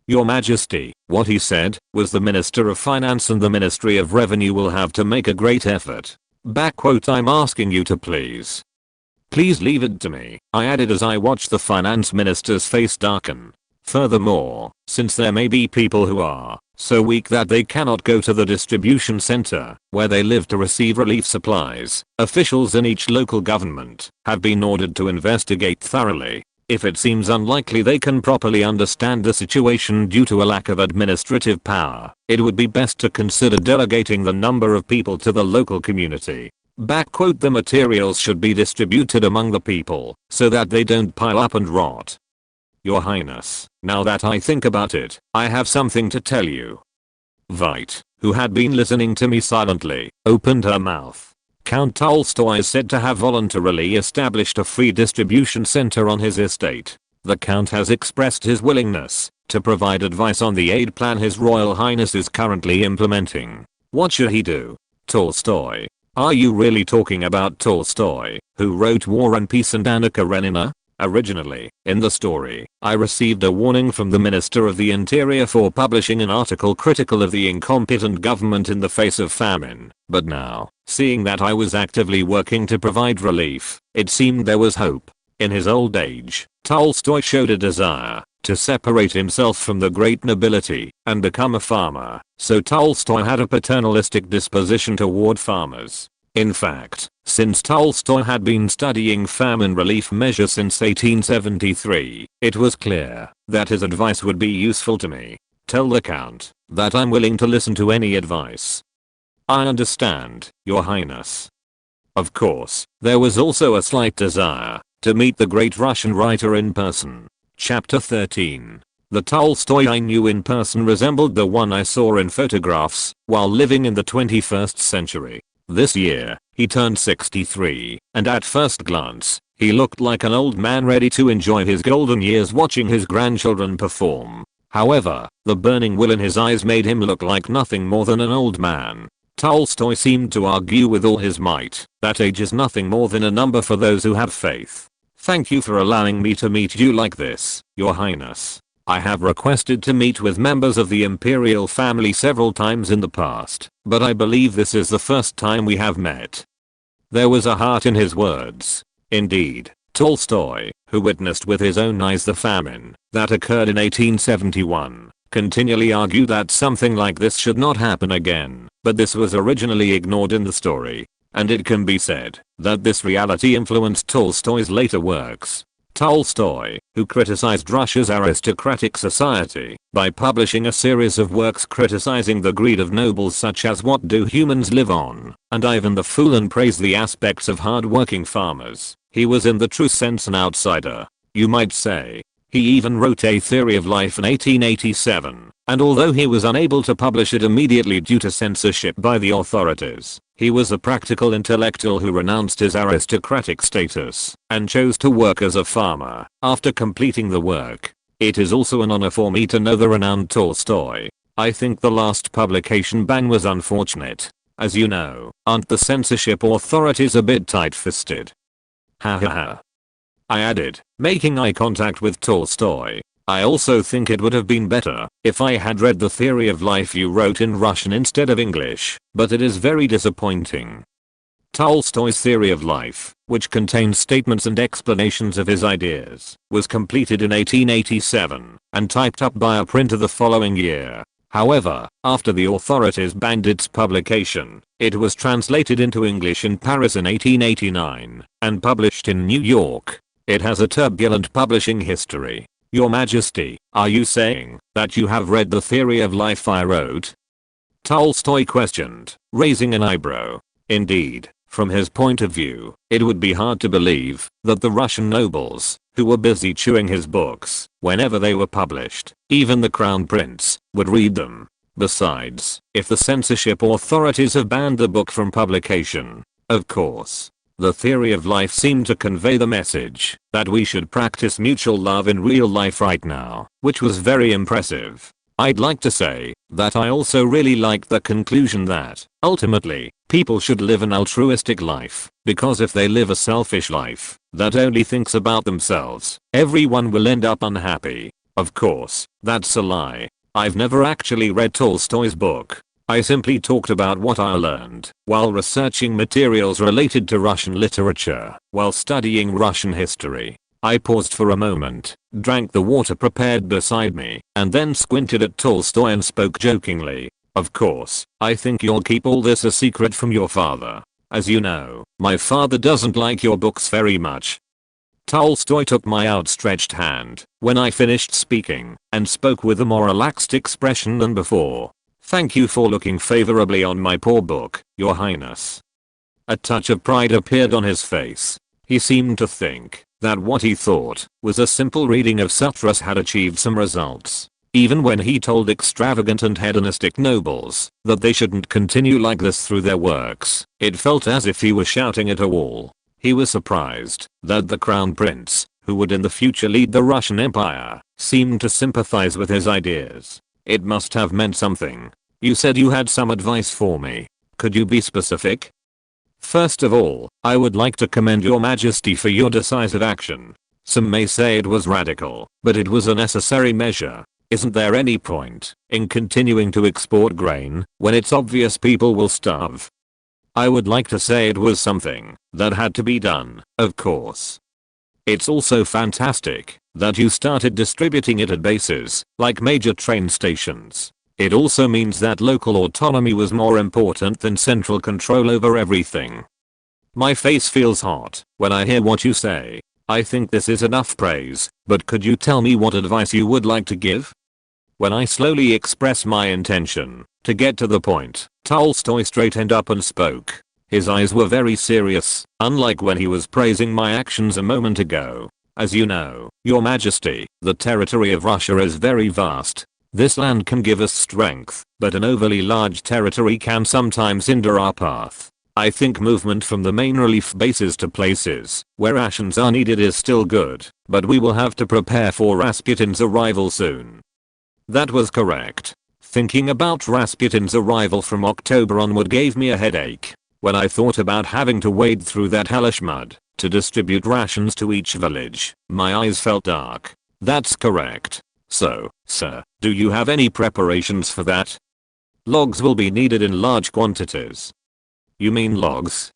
Your Majesty, what he said was the Minister of Finance and the Ministry of Revenue will have to make a great effort. I'm asking you to please leave it to me, I added as I watched the finance minister's face darken. Furthermore, since there may be people who are so weak that they cannot go to the distribution center where they live to receive relief supplies, officials in each local government have been ordered to investigate thoroughly. If it seems unlikely they can properly understand the situation due to a lack of administrative power, it would be best to consider delegating the number of people to the local community. The materials should be distributed among the people so that they don't pile up and rot. Your Highness, now that I think about it, I have something to tell you. Witte, who had been listening to me silently, opened her mouth. Count Tolstoy is said to have voluntarily established a free distribution center on his estate. The Count has expressed his willingness to provide advice on the aid plan His Royal Highness is currently implementing. What should he do? Tolstoy. Are you really talking about Tolstoy, who wrote War and Peace and Anna Karenina? Originally, in the story, I received a warning from the Minister of the Interior for publishing an article critical of the incompetent government in the face of famine, but now, seeing that I was actively working to provide relief, it seemed there was hope. In his old age, Tolstoy showed a desire to separate himself from the great nobility and become a farmer, so Tolstoy had a paternalistic disposition toward farmers. In fact, since Tolstoy had been studying famine relief measures since 1873, it was clear that his advice would be useful to me. Tell the Count that I'm willing to listen to any advice. I understand, Your Highness. Of course, there was also a slight desire to meet the great Russian writer in person. Chapter 13. The Tolstoy I knew in person resembled the one I saw in photographs while living in the 21st century. This year, he turned 63, and at first glance, he looked like an old man ready to enjoy his golden years watching his grandchildren perform. However, the burning will in his eyes made him look like nothing more than an old man. Tolstoy seemed to argue with all his might that age is nothing more than a number for those who have faith. Thank you for allowing me to meet you like this, Your Highness. I have requested to meet with members of the imperial family several times in the past, but I believe this is the first time we have met. There was a heart in his words. Indeed, Tolstoy, who witnessed with his own eyes the famine that occurred in 1871, continually argued that something like this should not happen again, but this was originally ignored in the story, and it can be said that this reality influenced Tolstoy's later works. Tolstoy, who criticized Russia's aristocratic society by publishing a series of works criticizing the greed of nobles such as What Do Humans Live On, and Ivan the Fool, and praised the aspects of hard-working farmers. He was in the true sense an outsider, you might say. He even wrote A Theory of Life in 1887, and although he was unable to publish it immediately due to censorship by the authorities, he was a practical intellectual who renounced his aristocratic status and chose to work as a farmer after completing the work. It is also an honor for me to know the renowned Tolstoy. I think the last publication ban was unfortunate. As you know, aren't the censorship authorities a bit tight-fisted? Ha ha ha. I added, making eye contact with Tolstoy. I also think it would have been better if I had read The Theory of Life you wrote in Russian instead of English, but it is very disappointing. Tolstoy's Theory of Life, which contains statements and explanations of his ideas, was completed in 1887 and typed up by a printer the following year. However, after the authorities banned its publication, it was translated into English in Paris in 1889 and published in New York. It has a turbulent publishing history. Your Majesty, are you saying that you have read The Theory of Life I wrote? Tolstoy questioned, raising an eyebrow. Indeed, from his point of view, it would be hard to believe that the Russian nobles, who were busy chewing his books whenever they were published, even the crown prince, would read them. Besides, if the censorship authorities have banned the book from publication, of course, The Theory of Life seemed to convey the message that we should practice mutual love in real life right now, which was very impressive. I'd like to say that I also really liked the conclusion that, ultimately, people should live an altruistic life, because if they live a selfish life that only thinks about themselves, everyone will end up unhappy. Of course, that's a lie. I've never actually read Tolstoy's book. I simply talked about what I learned while researching materials related to Russian literature, while studying Russian history. I paused for a moment, drank the water prepared beside me, and then squinted at Tolstoy and spoke jokingly. Of course, I think you'll keep all this a secret from your father. As you know, my father doesn't like your books very much. Tolstoy took my outstretched hand when I finished speaking and spoke with a more relaxed expression than before. Thank you for looking favorably on my poor book, Your Highness. A touch of pride appeared on his face. He seemed to think that what he thought was a simple reading of sutras had achieved some results. Even when he told extravagant and hedonistic nobles that they shouldn't continue like this through their works, it felt as if he was shouting at a wall. He was surprised that the crown prince, who would in the future lead the Russian Empire, seemed to sympathize with his ideas. It must have meant something. You said you had some advice for me. Could you be specific? First of all, I would like to commend Your Majesty for your decisive action. Some may say it was radical, but it was a necessary measure. Isn't there any point in continuing to export grain when it's obvious people will starve? I would like to say it was something that had to be done, of course. It's also fantastic that you started distributing it at bases, like major train stations. It also means that local autonomy was more important than central control over everything. My face feels hot when I hear what you say. I think this is enough praise, but could you tell me what advice you would like to give? When I slowly express my intention to get to the point, Tolstoy straightened up and spoke. His eyes were very serious, unlike when he was praising my actions a moment ago. As you know, Your Majesty, the territory of Russia is very vast. This land can give us strength, but an overly large territory can sometimes hinder our path. I think movement from the main relief bases to places where rations are needed is still good, but we will have to prepare for Rasputin's arrival soon. That was correct. Thinking about Rasputin's arrival from October onward gave me a headache. When I thought about having to wade through that hellish mud to distribute rations to each village, my eyes felt dark. That's correct. So, sir, do you have any preparations for that? Logs will be needed in large quantities. You mean logs?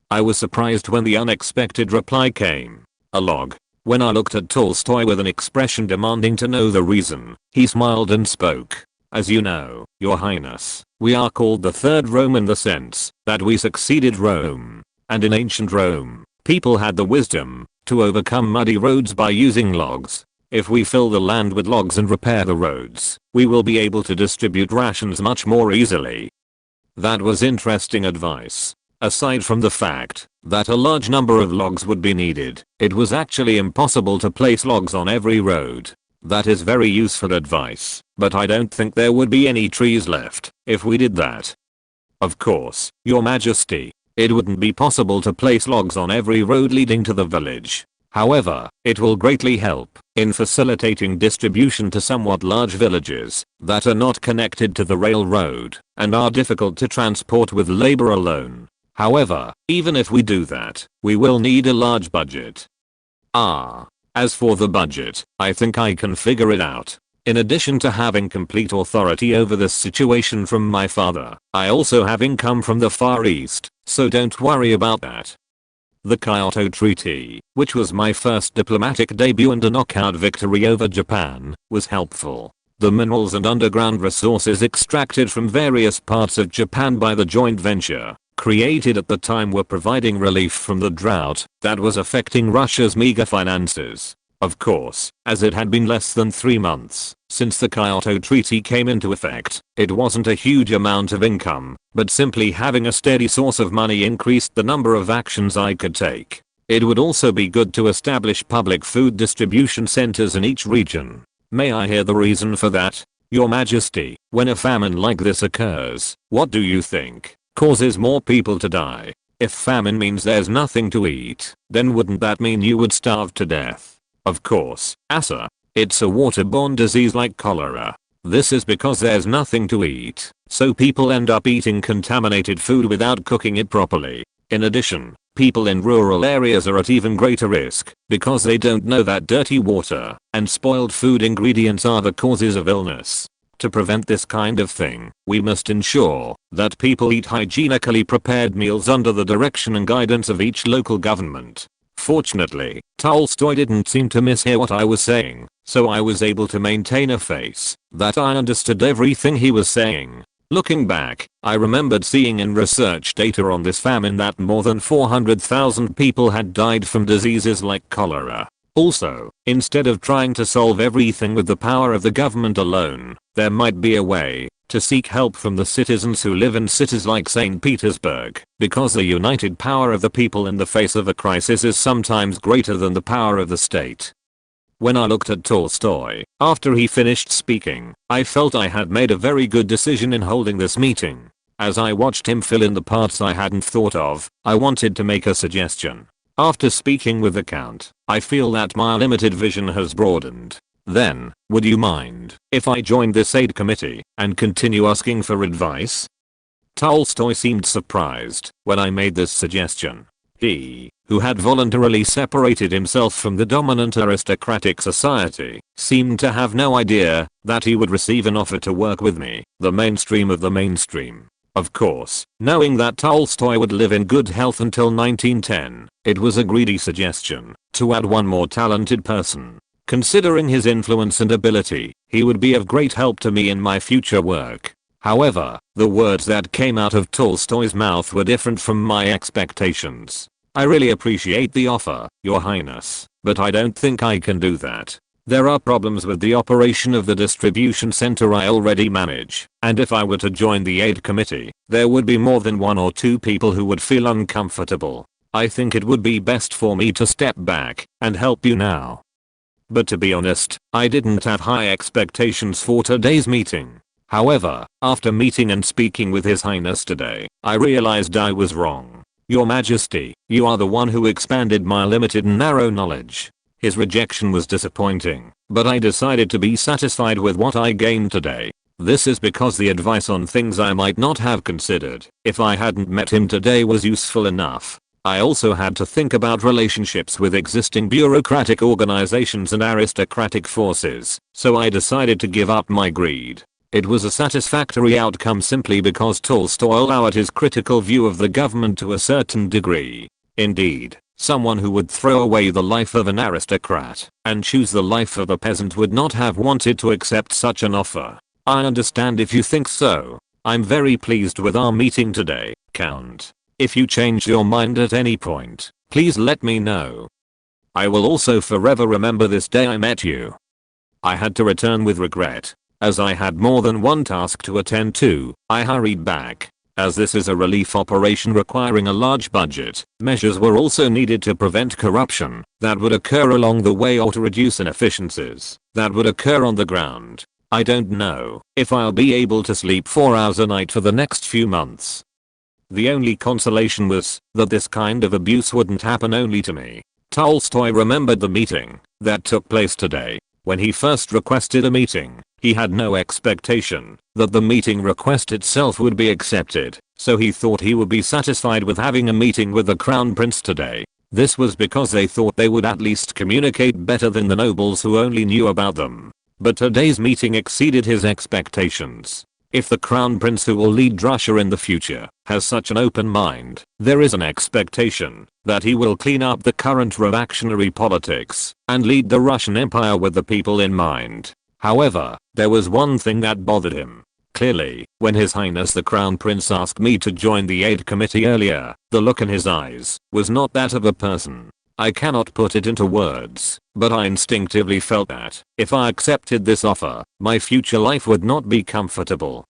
I was surprised when the unexpected reply came. A log. When I looked at Tolstoy with an expression demanding to know the reason, he smiled and spoke. As you know, Your Highness, we are called the Third Rome in the sense that we succeeded Rome. And in ancient Rome, people had the wisdom to overcome muddy roads by using logs. If we fill the land with logs and repair the roads, we will be able to distribute rations much more easily. That was interesting advice. Aside from the fact that a large number of logs would be needed, it was actually impossible to place logs on every road. That is very useful advice, but I don't think there would be any trees left if we did that. Of course, Your Majesty, it wouldn't be possible to place logs on every road leading to the village. However, it will greatly help in facilitating distribution to somewhat large villages that are not connected to the railroad and are difficult to transport with labor alone. However, even if we do that, we will need a large budget. As for the budget, I think I can figure it out. In addition to having complete authority over this situation from my father, I also have income from the Far East, so don't worry about that. The Kyoto Treaty, which was my first diplomatic debut and a knockout victory over Japan, was helpful. The minerals and underground resources extracted from various parts of Japan by the joint venture created at the time were providing relief from the drought that was affecting Russia's meager finances. Of course, as it had been less than 3 months since the Kyoto Treaty came into effect, it wasn't a huge amount of income, but simply having a steady source of money increased the number of actions I could take. It would also be good to establish public food distribution centers in each region. May I hear the reason for that? Your Majesty, when a famine like this occurs, what do you think causes more people to die? If famine means there's nothing to eat, then wouldn't that mean you would starve to death? Of course, Asa. It's a waterborne disease like cholera. This is because there's nothing to eat, so people end up eating contaminated food without cooking it properly. In addition, people in rural areas are at even greater risk because they don't know that dirty water and spoiled food ingredients are the causes of illness. To prevent this kind of thing, we must ensure that people eat hygienically prepared meals under the direction and guidance of each local government. Fortunately, Tolstoy didn't seem to mishear what I was saying, so I was able to maintain a face that I understood everything he was saying. Looking back, I remembered seeing in research data on this famine that more than 400,000 people had died from diseases like cholera. Also, instead of trying to solve everything with the power of the government alone, there might be a way to seek help from the citizens who live in cities like St. Petersburg, because the united power of the people in the face of a crisis is sometimes greater than the power of the state. When I looked at Tolstoy, after he finished speaking, I felt I had made a very good decision in holding this meeting. As I watched him fill in the parts I hadn't thought of, I wanted to make a suggestion. After speaking with the Count, I feel that my limited vision has broadened. Then, would you mind if I joined this aid committee and continue asking for advice? Tolstoy seemed surprised when I made this suggestion. He, who had voluntarily separated himself from the dominant aristocratic society, seemed to have no idea that he would receive an offer to work with me, the mainstream of the mainstream. Of course, knowing that Tolstoy would live in good health until 1910, it was a greedy suggestion to add one more talented person. Considering his influence and ability, he would be of great help to me in my future work. However, the words that came out of Tolstoy's mouth were different from my expectations. I really appreciate the offer, Your Highness, but I don't think I can do that. There are problems with the operation of the distribution center I already manage, and if I were to join the aid committee, there would be more than 1 or 2 people who would feel uncomfortable. I think it would be best for me to step back and help you now. But to be honest, I didn't have high expectations for today's meeting. However, after meeting and speaking with His Highness today, I realized I was wrong. Your Majesty, you are the one who expanded my limited and narrow knowledge. His rejection was disappointing, but I decided to be satisfied with what I gained today. This is because the advice on things I might not have considered if I hadn't met him today was useful enough. I also had to think about relationships with existing bureaucratic organizations and aristocratic forces, so I decided to give up my greed. It was a satisfactory outcome simply because Tolstoy allowed his critical view of the government to a certain degree. Indeed, someone who would throw away the life of an aristocrat and choose the life of a peasant would not have wanted to accept such an offer. I understand if you think so. I'm very pleased with our meeting today, Count. If you change your mind at any point, please let me know. I will also forever remember this day I met you. I had to return with regret. As I had more than one task to attend to, I hurried back. As this is a relief operation requiring a large budget, measures were also needed to prevent corruption that would occur along the way or to reduce inefficiencies that would occur on the ground. I don't know if I'll be able to sleep 4 hours a night for the next few months. The only consolation was that this kind of abuse wouldn't happen only to me. Tolstoy remembered the meeting that took place today. When he first requested a meeting, he had no expectation that the meeting request itself would be accepted, so he thought he would be satisfied with having a meeting with the Crown Prince today. This was because they thought they would at least communicate better than the nobles who only knew about them. But today's meeting exceeded his expectations. If the Crown Prince who will lead Russia in the future has such an open mind, there is an expectation that he will clean up the current reactionary politics and lead the Russian Empire with the people in mind. However, there was one thing that bothered him. Clearly, when His Highness the Crown Prince asked me to join the aid committee earlier, the look in his eyes was not that of a person. I cannot put it into words, but I instinctively felt that if I accepted this offer, my future life would not be comfortable.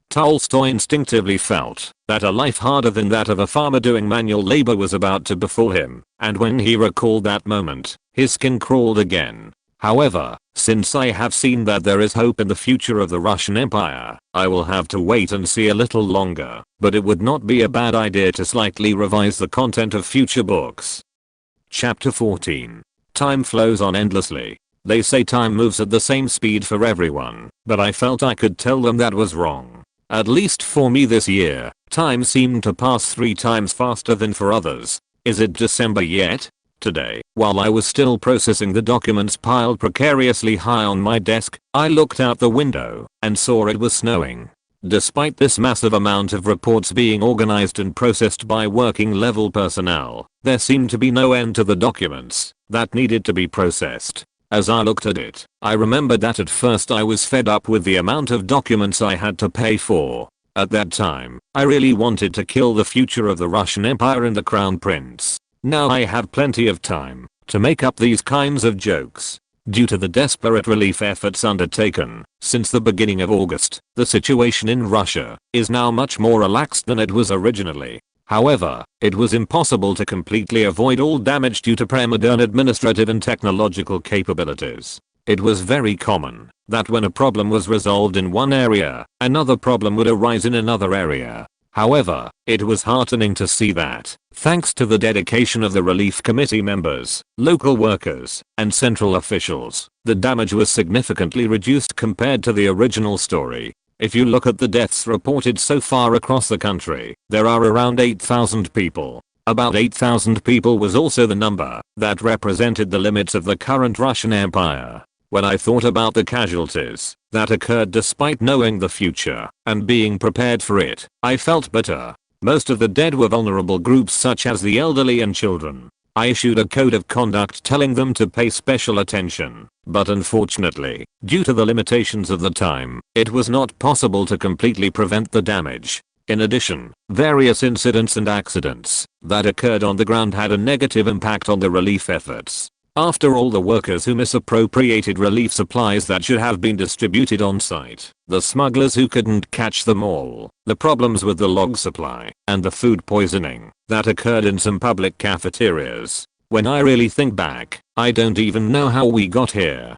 Tolstoy instinctively felt that a life harder than that of a farmer doing manual labor was about to befall him, and when he recalled that moment, his skin crawled again. However, since I have seen that there is hope in the future of the Russian Empire, I will have to wait and see a little longer, but it would not be a bad idea to slightly revise the content of future books. Chapter 14. Time flows on endlessly. They say time moves at the same speed for everyone, but I felt I could tell them that was wrong. At least for me this year, time seemed to pass 3 times faster than for others. Is it December yet? Today, while I was still processing the documents piled precariously high on my desk, I looked out the window and saw it was snowing. Despite this massive amount of reports being organized and processed by working level personnel, there seemed to be no end to the documents that needed to be processed. As I looked at it, I remembered that at first I was fed up with the amount of documents I had to pay for. At that time, I really wanted to kill the future of the Russian Empire and the Crown Prince. Now I have plenty of time to make up these kinds of jokes. Due to the desperate relief efforts undertaken since the beginning of August, the situation in Russia is now much more relaxed than it was originally. However, it was impossible to completely avoid all damage due to pre-modern administrative and technological capabilities. It was very common that when a problem was resolved in one area, another problem would arise in another area. However, it was heartening to see that, thanks to the dedication of the relief committee members, local workers, and central officials, the damage was significantly reduced compared to the original story. If you look at the deaths reported so far across the country, there are around 8,000 people. About 8,000 people was also the number that represented the limits of the current Russian Empire. When I thought about the casualties that occurred despite knowing the future and being prepared for it, I felt bitter. Most of the dead were vulnerable groups such as the elderly and children. I issued a code of conduct telling them to pay special attention, but unfortunately, due to the limitations of the time, it was not possible to completely prevent the damage. In addition, various incidents and accidents that occurred on the ground had a negative impact on the relief efforts. After all the workers who misappropriated relief supplies that should have been distributed on site, the smugglers who couldn't catch them all, the problems with the log supply, and the food poisoning that occurred in some public cafeterias. When I really think back, I don't even know how we got here.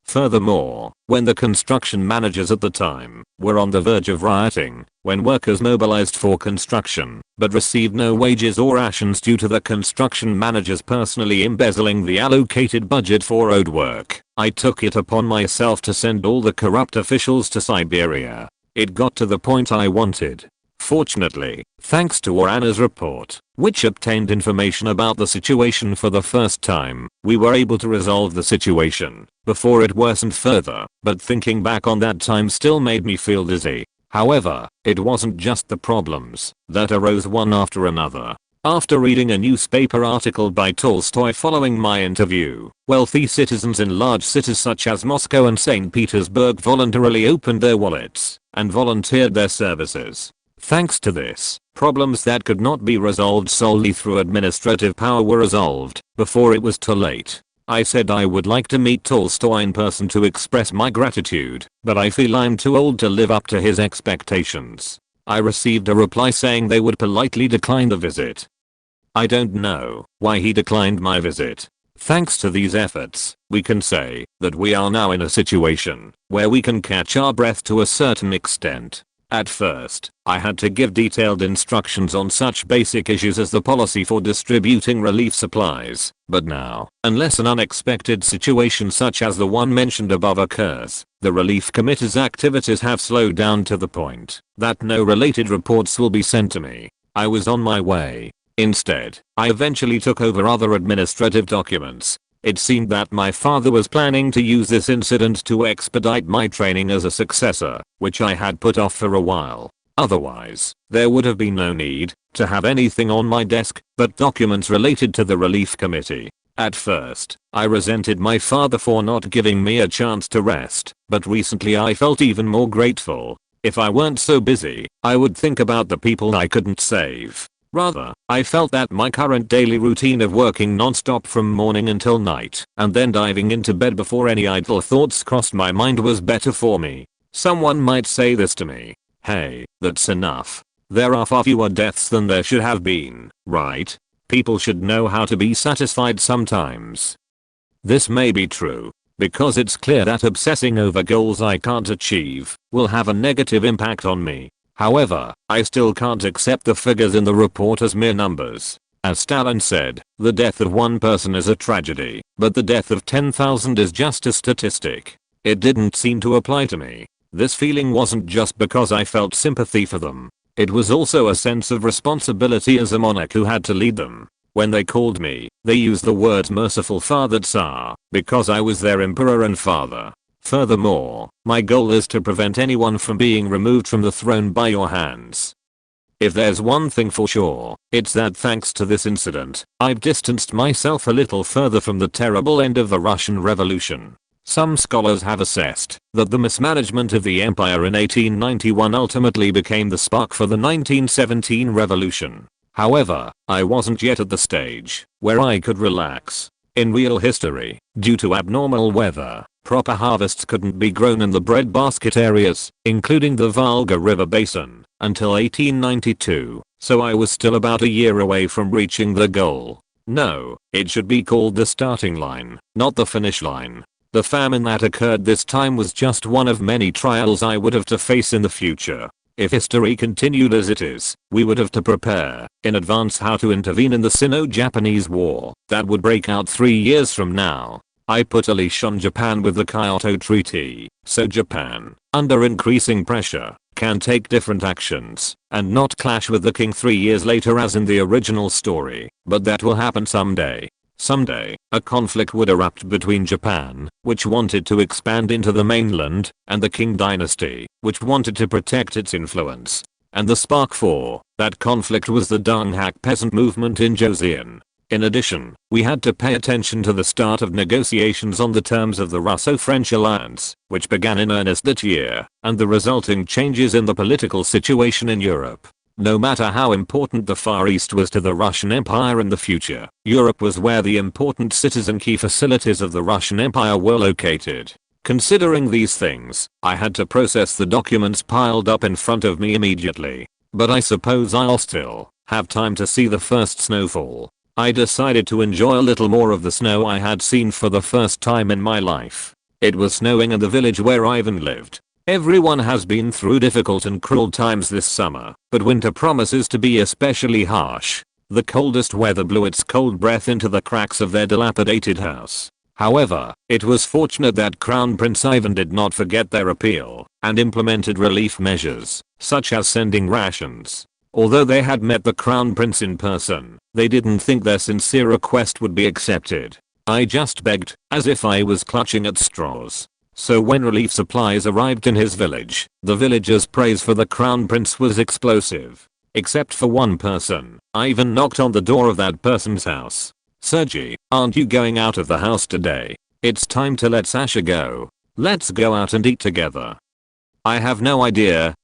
Furthermore, when the construction managers at the time were on the verge of rioting, when workers mobilized for construction but received no wages or rations due to the construction managers personally embezzling the allocated budget for road work, I took it upon myself to send all the corrupt officials to Siberia. It got to the point I wanted. Fortunately, thanks to Orana's report, which obtained information about the situation for the first time, we were able to resolve the situation before it worsened further, but thinking back on that time still made me feel dizzy. However, it wasn't just the problems that arose one after another. After reading a newspaper article by Tolstoy following my interview, wealthy citizens in large cities such as Moscow and St. Petersburg voluntarily opened their wallets and volunteered their services. Thanks to this, problems that could not be resolved solely through administrative power were resolved before it was too late. I said I would like to meet Tolstoy in person to express my gratitude, but I feel I'm too old to live up to his expectations. I received a reply saying they would politely decline the visit. I don't know why he declined my visit. Thanks to these efforts, we can say that we are now in a situation where we can catch our breath to a certain extent. At first, I had to give detailed instructions on such basic issues as the policy for distributing relief supplies, but now, unless an unexpected situation such as the one mentioned above occurs, the relief committee's activities have slowed down to the point that no related reports will be sent to me. I was on my way. Instead, I eventually took over other administrative documents. It seemed that my father was planning to use this incident to expedite my training as a successor, which I had put off for a while. Otherwise, there would have been no need to have anything on my desk but documents related to the relief committee. At first, I resented my father for not giving me a chance to rest, but recently I felt even more grateful. If I weren't so busy, I would think about the people I couldn't save. Rather, I felt that my current daily routine of working non-stop from morning until night and then diving into bed before any idle thoughts crossed my mind was better for me. Someone might say this to me. Hey, that's enough. There are far fewer deaths than there should have been, right? People should know how to be satisfied sometimes. This may be true, because it's clear that obsessing over goals I can't achieve will have a negative impact on me. However, I still can't accept the figures in the report as mere numbers. As Stalin said, the death of one person is a tragedy, but the death of 10,000 is just a statistic. It didn't seem to apply to me. This feeling wasn't just because I felt sympathy for them. It was also a sense of responsibility as a monarch who had to lead them. When they called me, they used the words merciful Father Tsar, because I was their emperor and father. Furthermore, my goal is to prevent anyone from being removed from the throne by your hands. If there's one thing for sure, it's that thanks to this incident, I've distanced myself a little further from the terrible end of the Russian Revolution. Some scholars have assessed that the mismanagement of the empire in 1891 ultimately became the spark for the 1917 revolution. However, I wasn't yet at the stage where I could relax. In real history, due to abnormal weather, proper harvests couldn't be grown in the breadbasket areas, including the Volga River basin, until 1892, so I was still about a year away from reaching the goal. No, it should be called the starting line, not the finish line. The famine that occurred this time was just one of many trials I would have to face in the future. If history continued as it is, we would have to prepare in advance how to intervene in the Sino-Japanese War that would break out 3 years from now. I put a leash on Japan with the Kyoto Treaty, so Japan, under increasing pressure, can take different actions and not clash with the king 3 years later as in the original story, but that will happen someday. Someday, a conflict would erupt between Japan, which wanted to expand into the mainland, and the Qing dynasty, which wanted to protect its influence. And the spark for that conflict was the Donghak peasant movement in Joseon. In addition, we had to pay attention to the start of negotiations on the terms of the Russo-French alliance, which began in earnest that year, and the resulting changes in the political situation in Europe. No matter how important the Far East was to the Russian Empire in the future, Europe was where the important cities and key facilities of the Russian Empire were located. Considering these things, I had to process the documents piled up in front of me immediately. But I suppose I'll still have time to see the first snowfall. I decided to enjoy a little more of the snow I had seen for the first time in my life. It was snowing in the village where Ivan lived. Everyone has been through difficult and cruel times this summer, but winter promises to be especially harsh. The coldest weather blew its cold breath into the cracks of their dilapidated house. However, it was fortunate that Crown Prince Ivan did not forget their appeal and implemented relief measures, such as sending rations. Although they had met the Crown Prince in person, they didn't think their sincere request would be accepted. I just begged, as if I was clutching at straws. So when relief supplies arrived in his village, the villagers' praise for the Crown Prince was explosive. Except for one person. Ivan knocked on the door of that person's house. "Sergey, aren't you going out of the house today? It's time to let Sasha go. Let's go out and eat together." "I have no idea."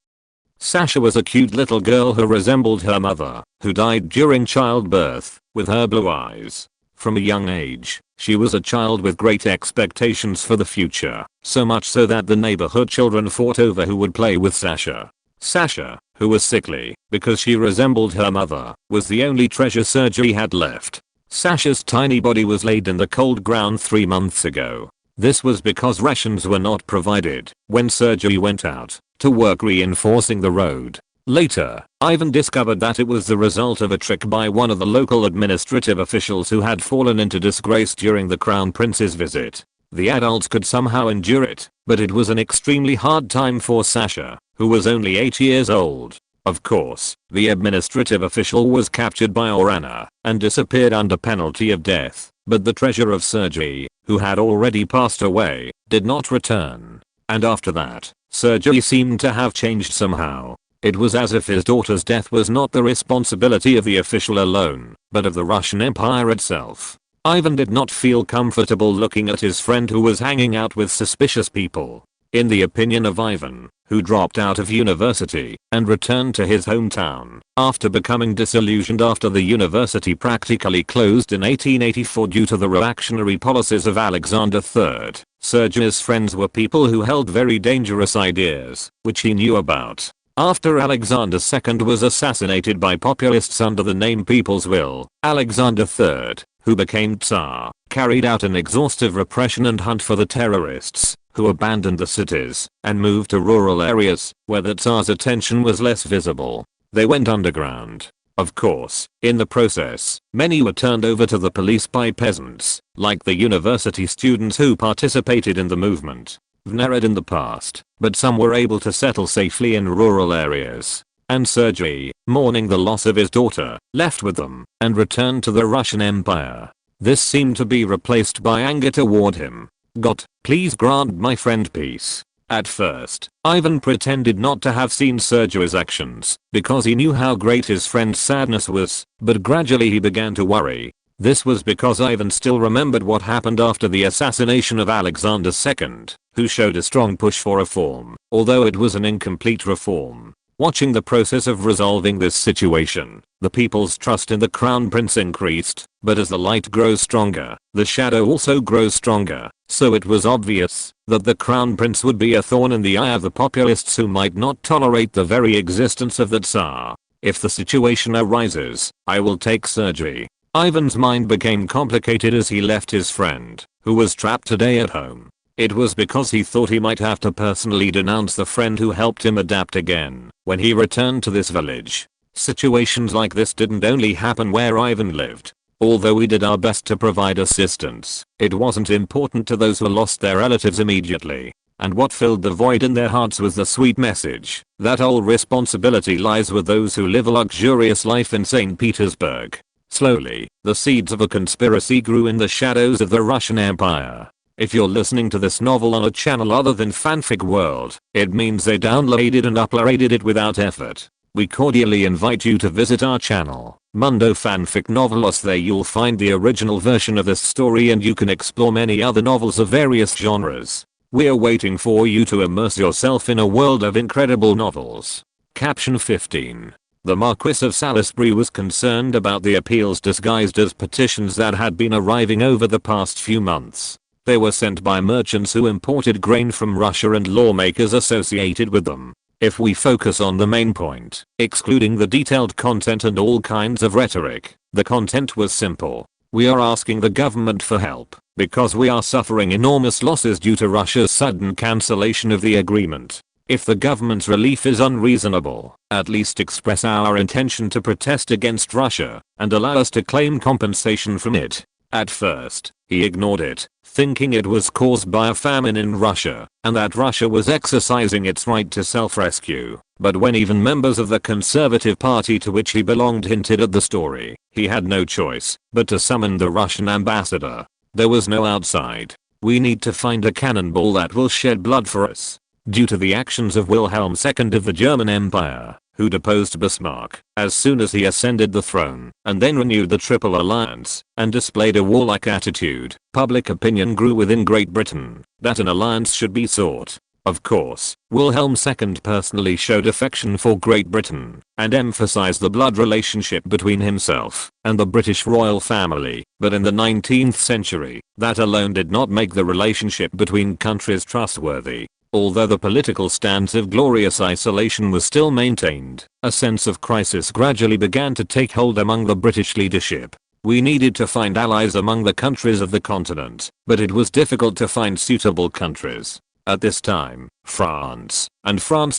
Sasha was a cute little girl who resembled her mother, who died during childbirth, with her blue eyes. From a young age, she was a child with great expectations for the future, so much so that the neighborhood children fought over who would play with Sasha. Sasha, who was sickly because she resembled her mother, was the only treasure Sergey had left. Sasha's tiny body was laid in the cold ground 3 months ago. This was because rations were not provided when Sergey went out to work reinforcing the road. Later, Ivan discovered that it was the result of a trick by one of the local administrative officials who had fallen into disgrace during the Crown Prince's visit. The adults could somehow endure it, but it was an extremely hard time for Sasha, who was only 8 years old. Of course, the administrative official was captured by Orana and disappeared under penalty of death, but the treasure of Sergey, who had already passed away, did not return. And after that, Sergey seemed to have changed somehow. It was as if his daughter's death was not the responsibility of the official alone, but of the Russian Empire itself. Ivan did not feel comfortable looking at his friend who was hanging out with suspicious people. In the opinion of Ivan, who dropped out of university and returned to his hometown after becoming disillusioned after the university practically closed in 1884 due to the reactionary policies of Alexander III, Sergey's friends were people who held very dangerous ideas, which he knew about. After Alexander II was assassinated by populists under the name People's Will, Alexander III, who became Tsar, carried out an exhaustive repression and hunt for the terrorists, who abandoned the cities and moved to rural areas where the Tsar's attention was less visible. They went underground. Of course, in the process, many were turned over to the police by peasants, like the university students who participated in the movement. Narrowed in the past, but some were able to settle safely in rural areas. And Sergey, mourning the loss of his daughter, left with them and returned to the Russian Empire. This seemed to be replaced by anger toward him. "God, please grant my friend peace." At first, Ivan pretended not to have seen Sergey's actions because he knew how great his friend's sadness was, but gradually he began to worry. This was because Ivan still remembered what happened after the assassination of Alexander II, who showed a strong push for reform, although it was an incomplete reform. Watching the process of resolving this situation, the people's trust in the Crown Prince increased, but as the light grows stronger, the shadow also grows stronger, so it was obvious that the Crown Prince would be a thorn in the eye of the populists who might not tolerate the very existence of the Tsar. If the situation arises, I will take Sergey. Ivan's mind became complicated as he left his friend, who was trapped today at home. It was because he thought he might have to personally denounce the friend who helped him adapt again when he returned to this village. Situations like this didn't only happen where Ivan lived. Although we did our best to provide assistance, it wasn't important to those who lost their relatives immediately. And what filled the void in their hearts was the sweet message that all responsibility lies with those who live a luxurious life in St. Petersburg. Slowly, the seeds of a conspiracy grew in the shadows of the Russian Empire. If you're listening to this novel on a channel other than Fanfic World, it means they downloaded and uploaded it without effort. we cordially invite you to visit our channel, Mundo Fanfic Novelos. There you'll find the original version of this story and you can explore many other novels of various genres. We're waiting for you to immerse yourself in a world of incredible novels. Caption 15. The Marquis of Salisbury was concerned about the appeals disguised as petitions that had been arriving over the past few months. They were sent by merchants who imported grain from Russia and lawmakers associated with them. If we focus on the main point, excluding the detailed content and all kinds of rhetoric, the content was simple. We are asking the government for help, because we are suffering enormous losses due to Russia's sudden cancellation of the agreement. If the government's relief is unreasonable, at least express our intention to protest against Russia, and allow us to claim compensation from it. At first, he ignored it, thinking it was caused by a famine in Russia, and that Russia was exercising its right to self-rescue. But when even members of the Conservative Party to which he belonged hinted at the story, he had no choice but to summon the Russian ambassador. There was no outside. We need to find a cannonball that will shed blood for us. Due to the actions of Wilhelm II of the German Empire, who deposed Bismarck as soon as he ascended the throne, and then renewed the Triple Alliance, and displayed a warlike attitude, public opinion grew within Great Britain that an alliance should be sought. Of course, Wilhelm II personally showed affection for Great Britain, and emphasized the blood relationship between himself and the British royal family, but in the 19th century, that alone did not make the relationship between countries trustworthy. Although the political stance of glorious isolation was still maintained, a sense of crisis gradually began to take hold among the British leadership. We needed to find allies among the countries of the continent, but it was difficult to find suitable countries. At this time, France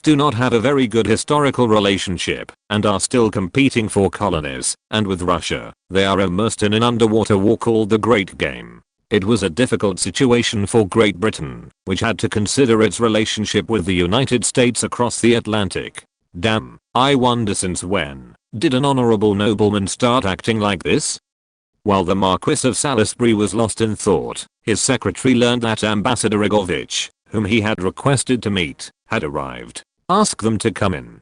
do not have a very good historical relationship, and are still competing for colonies, and with Russia, they are immersed in an underwater war called the Great Game. It was a difficult situation for Great Britain, which had to consider its relationship with the United States across the Atlantic. Damn, I wonder since when did an honorable nobleman start acting like this? While the Marquis of Salisbury was lost in thought, his secretary learned that Ambassador Igovich, whom he had requested to meet, had arrived. Ask them to come in.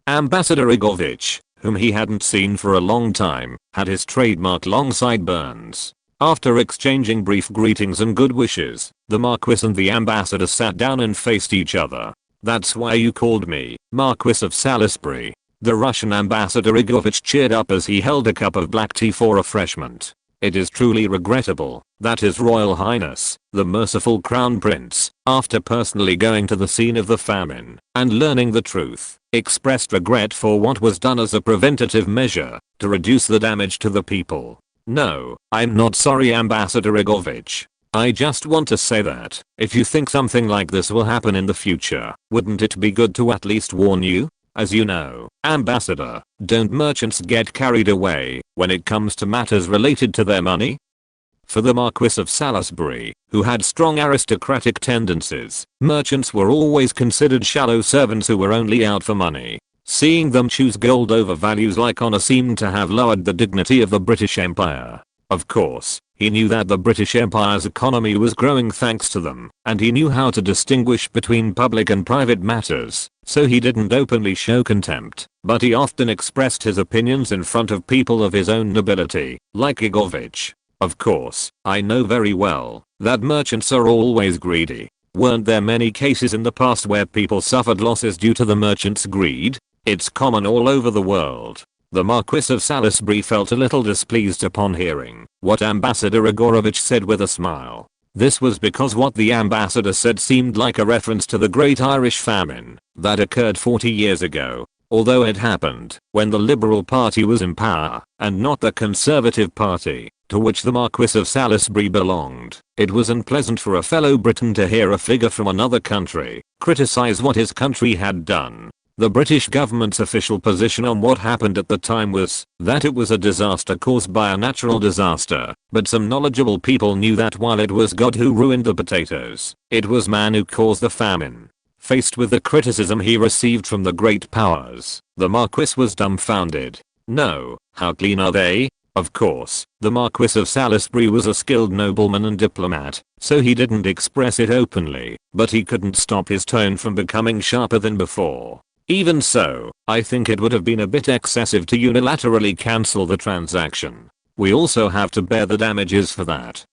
Ambassador Igovich, whom he hadn't seen for a long time, had his trademark long sideburns. After exchanging brief greetings and good wishes, the Marquis and the ambassador sat down and faced each other. That's why you called me Marquis of Salisbury. The Russian ambassador Igovich cheered up as he held a cup of black tea for refreshment. It is truly regrettable that His Royal Highness, the merciful Crown Prince, after personally going to the scene of the famine and learning the truth, expressed regret for what was done as a preventative measure to reduce the damage to the people. No, I'm not sorry, Ambassador Igovich. I just want to say that, if you think something like this will happen in the future, wouldn't it be good to at least warn you? As you know, Ambassador, don't merchants get carried away when it comes to matters related to their money? For the Marquis of Salisbury, who had strong aristocratic tendencies, merchants were always considered shallow servants who were only out for money. Seeing them choose gold over values like honor seemed to have lowered the dignity of the British Empire. Of course, he knew that the British Empire's economy was growing thanks to them, and he knew how to distinguish between public and private matters, so he didn't openly show contempt, but he often expressed his opinions in front of people of his own nobility, like Igovich. Of course, I know very well that merchants are always greedy. Weren't there many cases in the past where people suffered losses due to the merchants' greed? It's common all over the world. The Marquis of Salisbury felt a little displeased upon hearing what Ambassador Igorovich said with a smile. This was because what the ambassador said seemed like a reference to the Great Irish Famine that occurred 40 years ago. Although it happened when the Liberal Party was in power and not the Conservative Party, to which the Marquis of Salisbury belonged, it was unpleasant for a fellow Briton to hear a figure from another country criticize what his country had done. The British government's official position on what happened at the time was that it was a disaster caused by a natural disaster, but some knowledgeable people knew that while it was God who ruined the potatoes, it was man who caused the famine. Faced with the criticism he received from the great powers, the Marquis was dumbfounded. No, how clean are they? Of course, the Marquis of Salisbury was a skilled nobleman and diplomat, so he didn't express it openly, but he couldn't stop his tone from becoming sharper than before. Even so, I think it would have been a bit excessive to unilaterally cancel the transaction. We also have to bear the damages for that.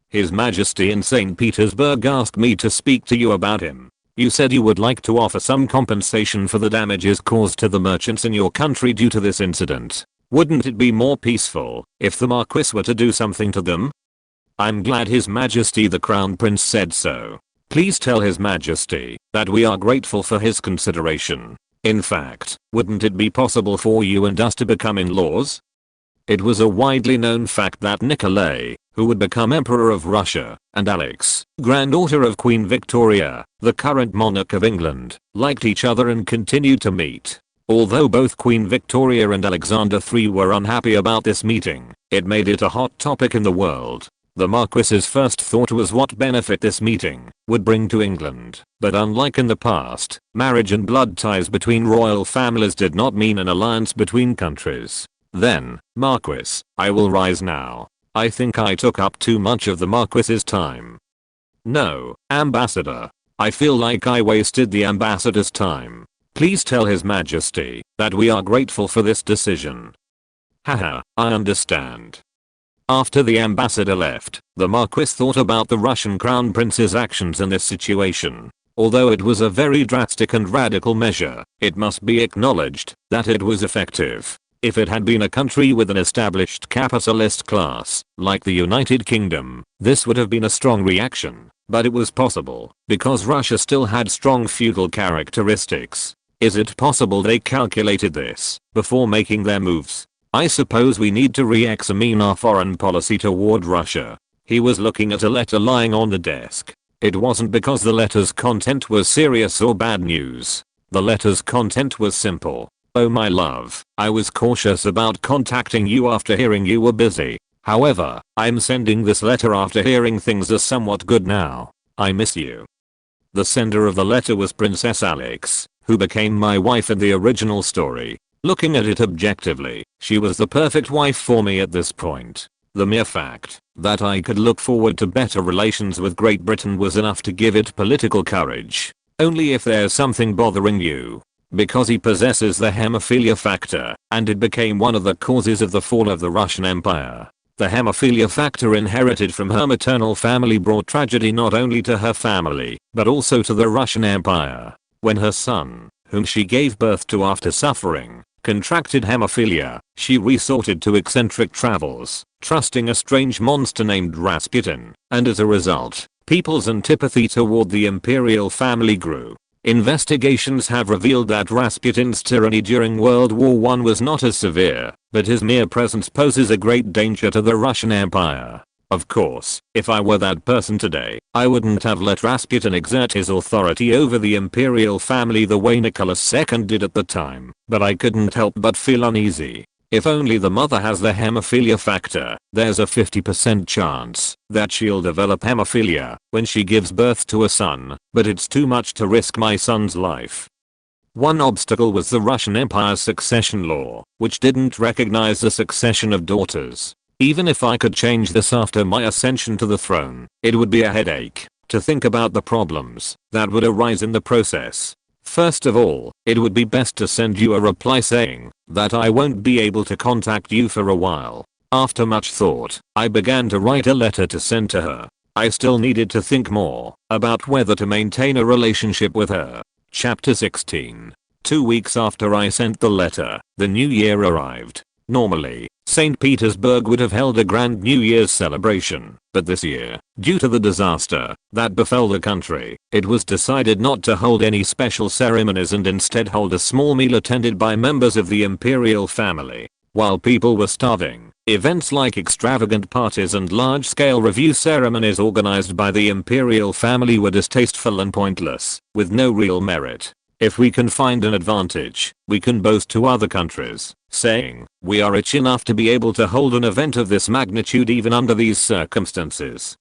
His Majesty in St. Petersburg asked me to speak to you about him. You said you would like to offer some compensation for the damages caused to the merchants in your country due to this incident. Wouldn't it be more peaceful if the Marquis were to do something to them? I'm glad His Majesty the Crown Prince said so. Please tell His Majesty that we are grateful for his consideration. In fact, wouldn't it be possible for you and us to become in-laws? It was a widely known fact that Nikolai, who would become Emperor of Russia, and Alex, granddaughter of Queen Victoria, the current monarch of England, liked each other and continued to meet. Although both Queen Victoria and Alexander III were unhappy about this meeting, it made it a hot topic in the world. The Marquis's first thought was what benefit this meeting would bring to England, but unlike in the past, marriage and blood ties between royal families did not mean an alliance between countries. Then, Marquis, I will rise now. I think I took up too much of the Marquis's time. No, Ambassador. I feel like I wasted the Ambassador's time. Please tell His Majesty that we are grateful for this decision. Haha, I understand. After the ambassador left, the Marquis thought about the Russian Crown Prince's actions in this situation. Although it was a very drastic and radical measure, it must be acknowledged that it was effective. If it had been a country with an established capitalist class, like the United Kingdom, this would have been a strong reaction, but it was possible, because Russia still had strong feudal characteristics. Is it possible they calculated this before making their moves? I suppose we need to re-examine our foreign policy toward Russia. He was looking at a letter lying on the desk. It wasn't because the letter's content was serious or bad news. The letter's content was simple. Oh my love, I was cautious about contacting you after hearing you were busy. However, I'm sending this letter after hearing things are somewhat good now. I miss you. The sender of the letter was Princess Alex, who became my wife in the original story. Looking at it objectively, she was the perfect wife for me at this point. The mere fact that I could look forward to better relations with Great Britain was enough to give it political courage. Only if there's something bothering you. Because he possesses the hemophilia factor, and it became one of the causes of the fall of the Russian Empire. The hemophilia factor inherited from her maternal family brought tragedy not only to her family, but also to the Russian Empire. When her son, whom she gave birth to after suffering, contracted hemophilia, she resorted to eccentric travels, trusting a strange monster named Rasputin, and as a result, people's antipathy toward the imperial family grew. Investigations have revealed that Rasputin's tyranny during World War I was not as severe, but his mere presence poses a great danger to the Russian Empire. Of course, if I were that person today, I wouldn't have let Rasputin exert his authority over the imperial family the way Nicholas II did at the time, but I couldn't help but feel uneasy. If only the mother has the hemophilia factor, there's a 50% chance that she'll develop hemophilia when she gives birth to a son, but it's too much to risk my son's life. One obstacle was the Russian Empire's succession law, which didn't recognize the succession of daughters. Even if I could change this after my ascension to the throne, it would be a headache to think about the problems that would arise in the process. First of all, it would be best to send you a reply saying that I won't be able to contact you for a while. After much thought, I began to write a letter to send to her. I still needed to think more about whether to maintain a relationship with her. Chapter 16. 2 weeks after I sent the letter, the new year arrived. Normally, St. Petersburg would have held a grand New Year's celebration, but this year, due to the disaster that befell the country, it was decided not to hold any special ceremonies and instead hold a small meal attended by members of the imperial family. While people were starving, events like extravagant parties and large-scale review ceremonies organized by the imperial family were distasteful and pointless, with no real merit. If we can find an advantage, we can boast to other countries, saying, we are rich enough to be able to hold an event of this magnitude even under these circumstances.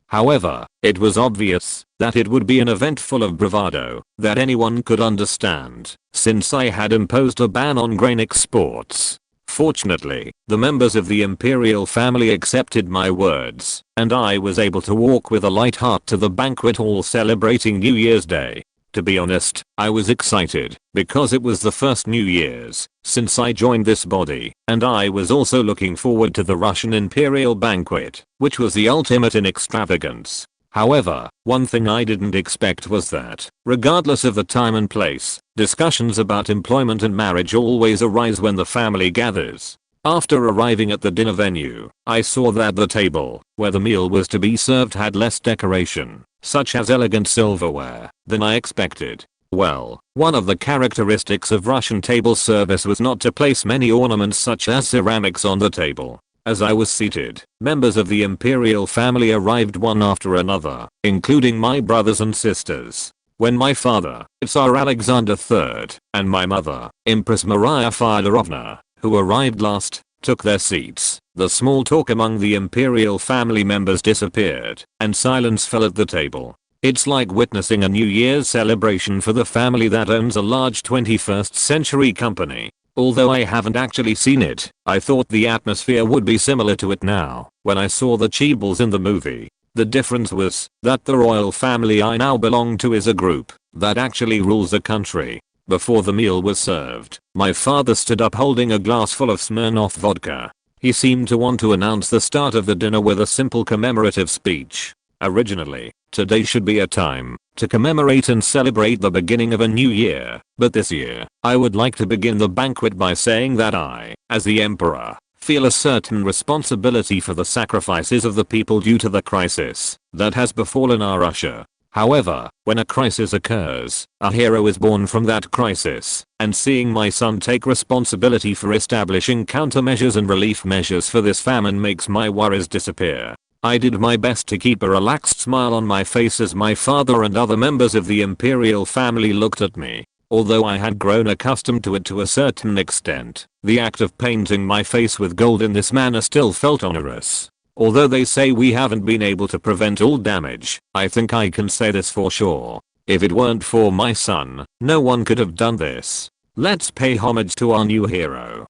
However, it was obvious that it would be an event full of bravado that anyone could understand, since I had imposed a ban on grain exports. Fortunately, the members of the imperial family accepted my words, and I was able to walk with a light heart to the banquet hall celebrating New Year's Day. To be honest, I was excited because it was the first New Year's since I joined this body, and I was also looking forward to the Russian imperial banquet, which was the ultimate in extravagance. However, one thing I didn't expect was that, regardless of the time and place, discussions about employment and marriage always arise when the family gathers. After arriving at the dinner venue, I saw that the table, where the meal was to be served, had less decoration, such as elegant silverware, than I expected. Well, one of the characteristics of Russian table service was not to place many ornaments such as ceramics on the table. As I was seated, members of the imperial family arrived one after another, including my brothers and sisters. When my father, Tsar Alexander III, and my mother, Empress Maria Fyodorovna, who arrived last, took their seats, the small talk among the imperial family members disappeared, and silence fell at the table. It's like witnessing a New Year's celebration for the family that owns a large 21st century company. Although I haven't actually seen it, I thought the atmosphere would be similar to it now, when I saw the Cheebles in the movie. The difference was that the royal family I now belong to is a group that actually rules the country. Before the meal was served, my father stood up holding a glass full of Smirnoff vodka. He seemed to want to announce the start of the dinner with a simple commemorative speech. Originally, today should be a time to commemorate and celebrate the beginning of a new year, but this year, I would like to begin the banquet by saying that I, as the emperor, feel a certain responsibility for the sacrifices of the people due to the crisis that has befallen our Russia. However, when a crisis occurs, a hero is born from that crisis, and seeing my son take responsibility for establishing countermeasures and relief measures for this famine makes my worries disappear. I did my best to keep a relaxed smile on my face as my father and other members of the imperial family looked at me. Although I had grown accustomed to it to a certain extent, the act of painting my face with gold in this manner still felt onerous. Although they say we haven't been able to prevent all damage, I think I can say this for sure. If it weren't for my son, no one could have done this. Let's pay homage to our new hero.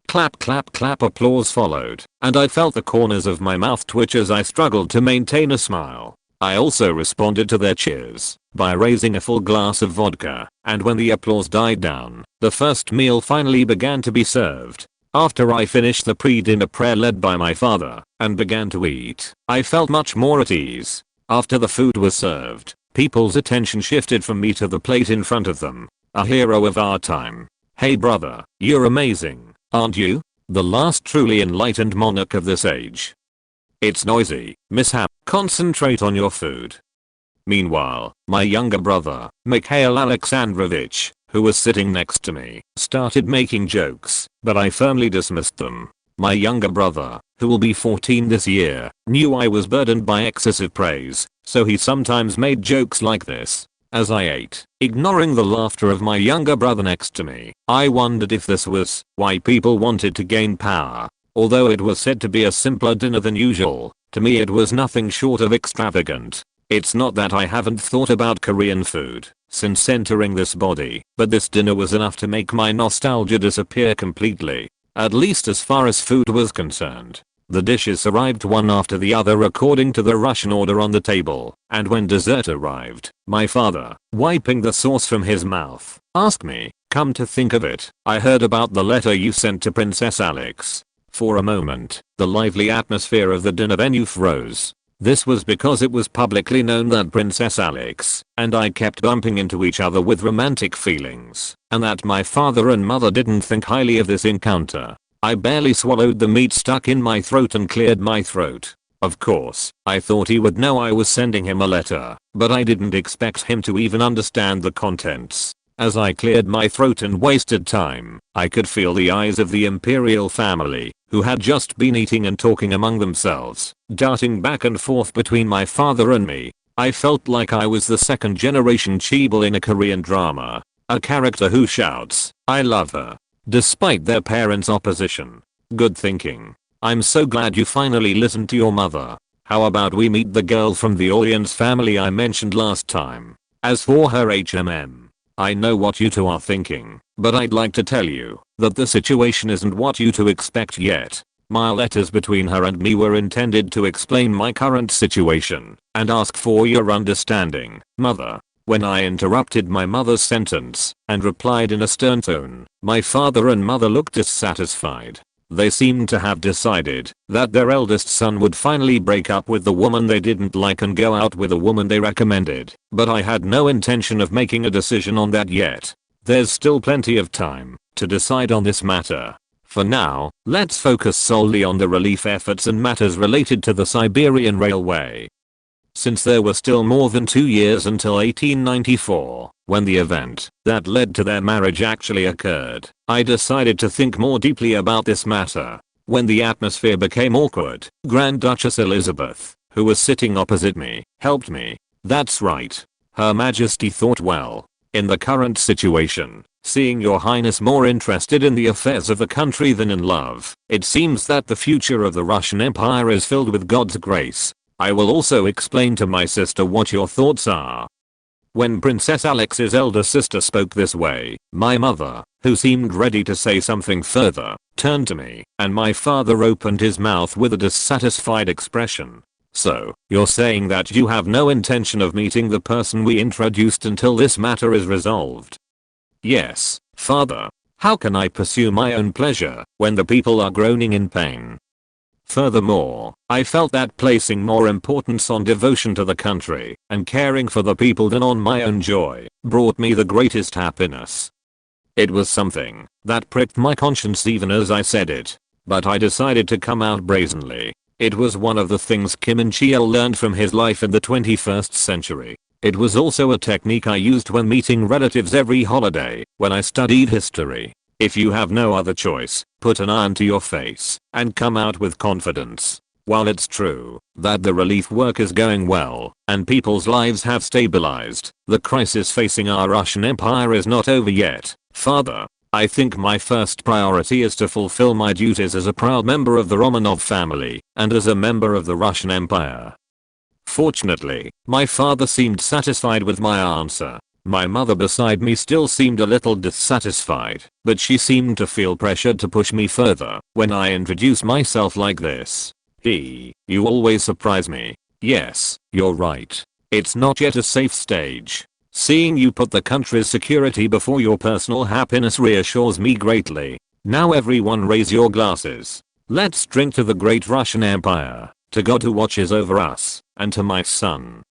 Clap clap clap, applause followed, and I felt the corners of my mouth twitch as I struggled to maintain a smile. I also responded to their cheers by raising a full glass of vodka, and when the applause died down, the first meal finally began to be served. After I finished the pre-dinner prayer led by my father, and began to eat, I felt much more at ease. After the food was served, people's attention shifted from me to the plate in front of them. A hero of our time. Hey brother, you're amazing, aren't you? The last truly enlightened monarch of this age. It's noisy, mishap, concentrate on your food. Meanwhile, my younger brother, Mikhail Alexandrovich, who was sitting next to me, started making jokes, but I firmly dismissed them. My younger brother, who will be 14 this year, knew I was burdened by excessive praise, so he sometimes made jokes like this. As I ate, ignoring the laughter of my younger brother next to me, I wondered if this was why people wanted to gain power. Although it was said to be a simpler dinner than usual, to me it was nothing short of extravagant. It's not that I haven't thought about Korean food since entering this body, but this dinner was enough to make my nostalgia disappear completely, at least as far as food was concerned. The dishes arrived one after the other according to the Russian order on the table, and when dessert arrived, my father, wiping the sauce from his mouth, asked me, "Come to think of it, I heard about the letter you sent to Princess Alex." For a moment, the lively atmosphere of the dinner venue froze. This was because it was publicly known that Princess Alex and I kept bumping into each other with romantic feelings, and that my father and mother didn't think highly of this encounter. I barely swallowed the meat stuck in my throat and cleared my throat. Of course, I thought he would know I was sending him a letter, but I didn't expect him to even understand the contents. As I cleared my throat and wasted time, I could feel the eyes of the imperial family, who had just been eating and talking among themselves, darting back and forth between my father and me. I felt like I was the second generation Cheeble in a Korean drama, a character who shouts, "I love her," despite their parents' opposition. Good thinking. I'm so glad you finally listened to your mother. How about we meet the girl from the Orleans family I mentioned last time? As for her I know what you two are thinking, but I'd like to tell you that the situation isn't what you two expect yet. My letters between her and me were intended to explain my current situation and ask for your understanding, mother. When I interrupted my mother's sentence and replied in a stern tone, my father and mother looked dissatisfied. They seemed to have decided that their eldest son would finally break up with the woman they didn't like and go out with a woman they recommended, but I had no intention of making a decision on that yet. There's still plenty of time to decide on this matter. For now, let's focus solely on the relief efforts and matters related to the Siberian Railway. Since there were still more than 2 years until 1894, when the event that led to their marriage actually occurred, I decided to think more deeply about this matter. When the atmosphere became awkward, Grand Duchess Elizabeth, who was sitting opposite me, helped me. That's right. Her Majesty thought, well, in the current situation, seeing your highness more interested in the affairs of the country than in love, it seems that the future of the Russian Empire is filled with God's grace. I will also explain to my sister what your thoughts are. When Princess Alex's elder sister spoke this way, my mother, who seemed ready to say something further, turned to me, and my father opened his mouth with a dissatisfied expression. So, you're saying that you have no intention of meeting the person we introduced until this matter is resolved? Yes, father. How can I pursue my own pleasure when the people are groaning in pain? Furthermore, I felt that placing more importance on devotion to the country and caring for the people than on my own joy brought me the greatest happiness. It was something that pricked my conscience even as I said it, but I decided to come out brazenly. It was one of the things Kim Il-sung learned from his life in the 21st century. It was also a technique I used when meeting relatives every holiday when I studied history. If you have no other choice, put an iron to your face and come out with confidence. While it's true that the relief work is going well and people's lives have stabilized, the crisis facing our Russian Empire is not over yet. Father, I think my first priority is to fulfill my duties as a proud member of the Romanov family and as a member of the Russian Empire. Fortunately, my father seemed satisfied with my answer. My mother beside me still seemed a little dissatisfied, but she seemed to feel pressured to push me further when I introduced myself like this. You always surprise me. Yes, you're right. It's not yet a safe stage. Seeing you put the country's security before your personal happiness reassures me greatly. Now everyone raise your glasses. Let's drink to the great Russian Empire, to God who watches over us, and to my son.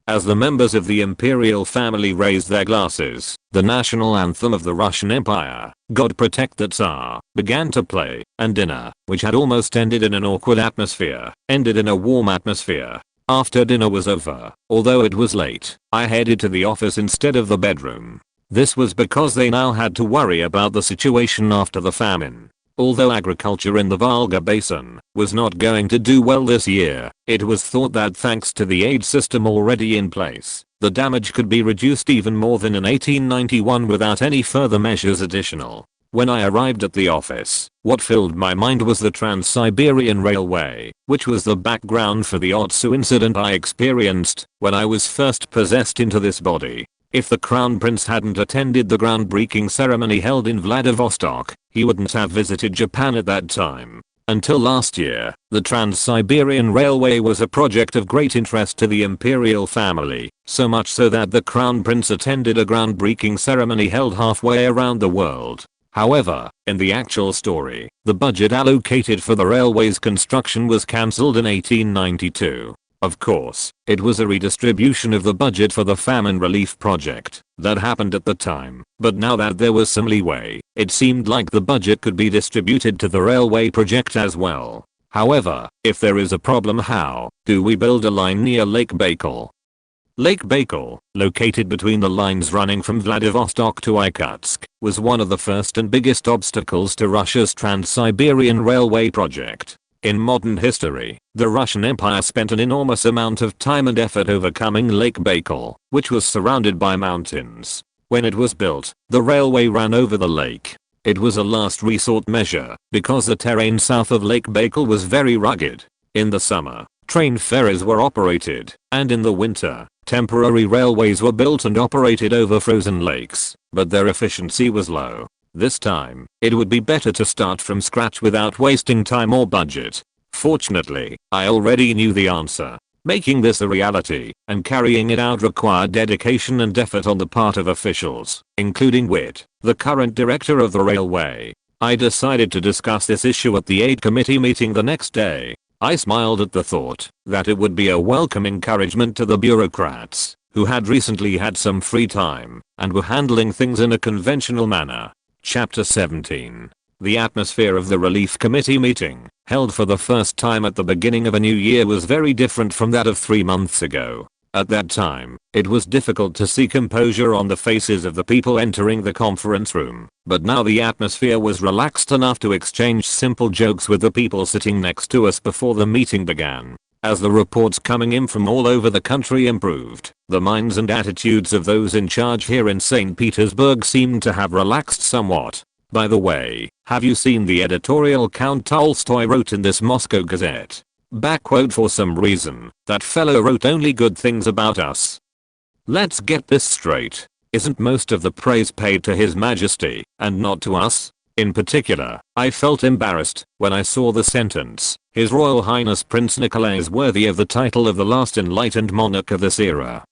As the members of the imperial family raised their glasses, the national anthem of the Russian Empire, God Protect the Tsar, began to play, and dinner, which had almost ended in an awkward atmosphere, ended in a warm atmosphere. After dinner was over, although it was late, I headed to the office instead of the bedroom. This was because they now had to worry about the situation after the famine. Although agriculture in the Volga Basin was not going to do well this year, it was thought that thanks to the aid system already in place, the damage could be reduced even more than in 1891 without any further measures additional. When I arrived at the office, what filled my mind was the Trans-Siberian Railway, which was the background for the Otsu incident I experienced when I was first possessed into this body. If the Crown Prince hadn't attended the groundbreaking ceremony held in Vladivostok, he wouldn't have visited Japan at that time. Until last year, the Trans-Siberian Railway was a project of great interest to the imperial family, so much so that the Crown Prince attended a groundbreaking ceremony held halfway around the world. However, in the actual story, the budget allocated for the railway's construction was cancelled in 1892. Of course, it was a redistribution of the budget for the famine relief project that happened at the time, but now that there was some leeway, it seemed like the budget could be distributed to the railway project as well. However, if there is a problem, how do we build a line near Lake Baikal? Lake Baikal, located between the lines running from Vladivostok to Irkutsk, was one of the first and biggest obstacles to Russia's Trans-Siberian Railway project. In modern history, the Russian Empire spent an enormous amount of time and effort overcoming Lake Baikal, which was surrounded by mountains. When it was built, the railway ran over the lake. It was a last resort measure because the terrain south of Lake Baikal was very rugged. In the summer, train ferries were operated, and in the winter, temporary railways were built and operated over frozen lakes, but their efficiency was low. This time, it would be better to start from scratch without wasting time or budget. Fortunately, I already knew the answer. Making this a reality and carrying it out required dedication and effort on the part of officials, including Witte, the current director of the railway. I decided to discuss this issue at the aid committee meeting the next day. I smiled at the thought that it would be a welcome encouragement to the bureaucrats, who had recently had some free time and were handling things in a conventional manner. Chapter 17. The atmosphere of the relief committee meeting, held for the first time at the beginning of a new year, was very different from that of 3 months ago. At that time, it was difficult to see composure on the faces of the people entering the conference room, but now the atmosphere was relaxed enough to exchange simple jokes with the people sitting next to us before the meeting began. As the reports coming in from all over the country improved, the minds and attitudes of those in charge here in St. Petersburg seemed to have relaxed somewhat. By the way, have you seen the editorial Count Tolstoy wrote in this Moscow Gazette? Backquote, for some reason, that fellow wrote only good things about us. Let's get this straight. Isn't most of the praise paid to His Majesty, and not to us? In particular, I felt embarrassed when I saw the sentence, His Royal Highness Prince Nikolai is worthy of the title of the last enlightened monarch of this era.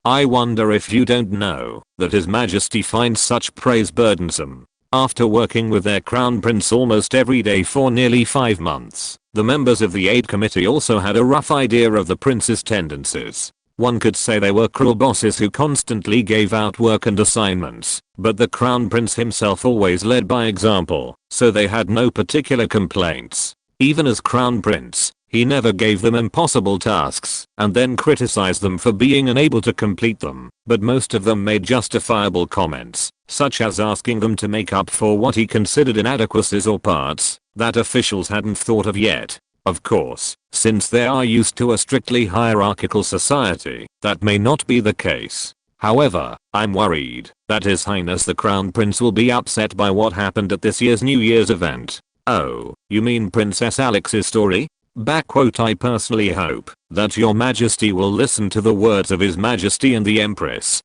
I wonder if you don't know that His Majesty finds such praise burdensome. After working with their Crown Prince almost every day for nearly 5 months, the members of the aid committee also had a rough idea of the prince's tendencies. One could say they were cruel bosses who constantly gave out work and assignments, but the Crown Prince himself always led by example, so they had no particular complaints. Even as Crown Prince, he never gave them impossible tasks and then criticized them for being unable to complete them, but most of them made justifiable comments, such as asking them to make up for what he considered inadequacies or parts that officials hadn't thought of yet. Of course, since they are used to a strictly hierarchical society, that may not be the case. However, I'm worried that His Highness the Crown Prince will be upset by what happened at this year's New Year's event. Oh, you mean Princess Alex's story? Backquote, I personally hope that Your Majesty will listen to the words of His Majesty and the Empress.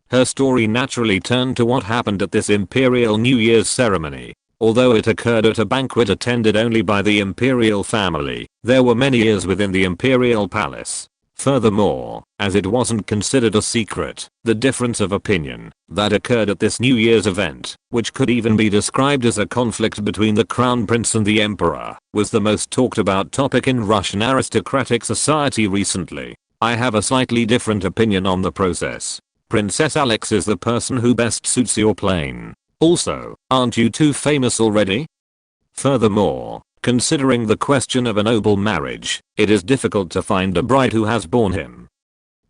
Her story naturally turned to what happened at this imperial New Year's ceremony. Although it occurred at a banquet attended only by the imperial family, there were many ears within the imperial palace. Furthermore, as it wasn't considered a secret, the difference of opinion that occurred at this New Year's event, which could even be described as a conflict between the Crown Prince and the Emperor, was the most talked about topic in Russian aristocratic society recently. I have a slightly different opinion on the process. Princess Alex is the person who best suits your plane. Also, aren't you too famous already? Furthermore, considering the question of a noble marriage, it is difficult to find a bride who has borne him.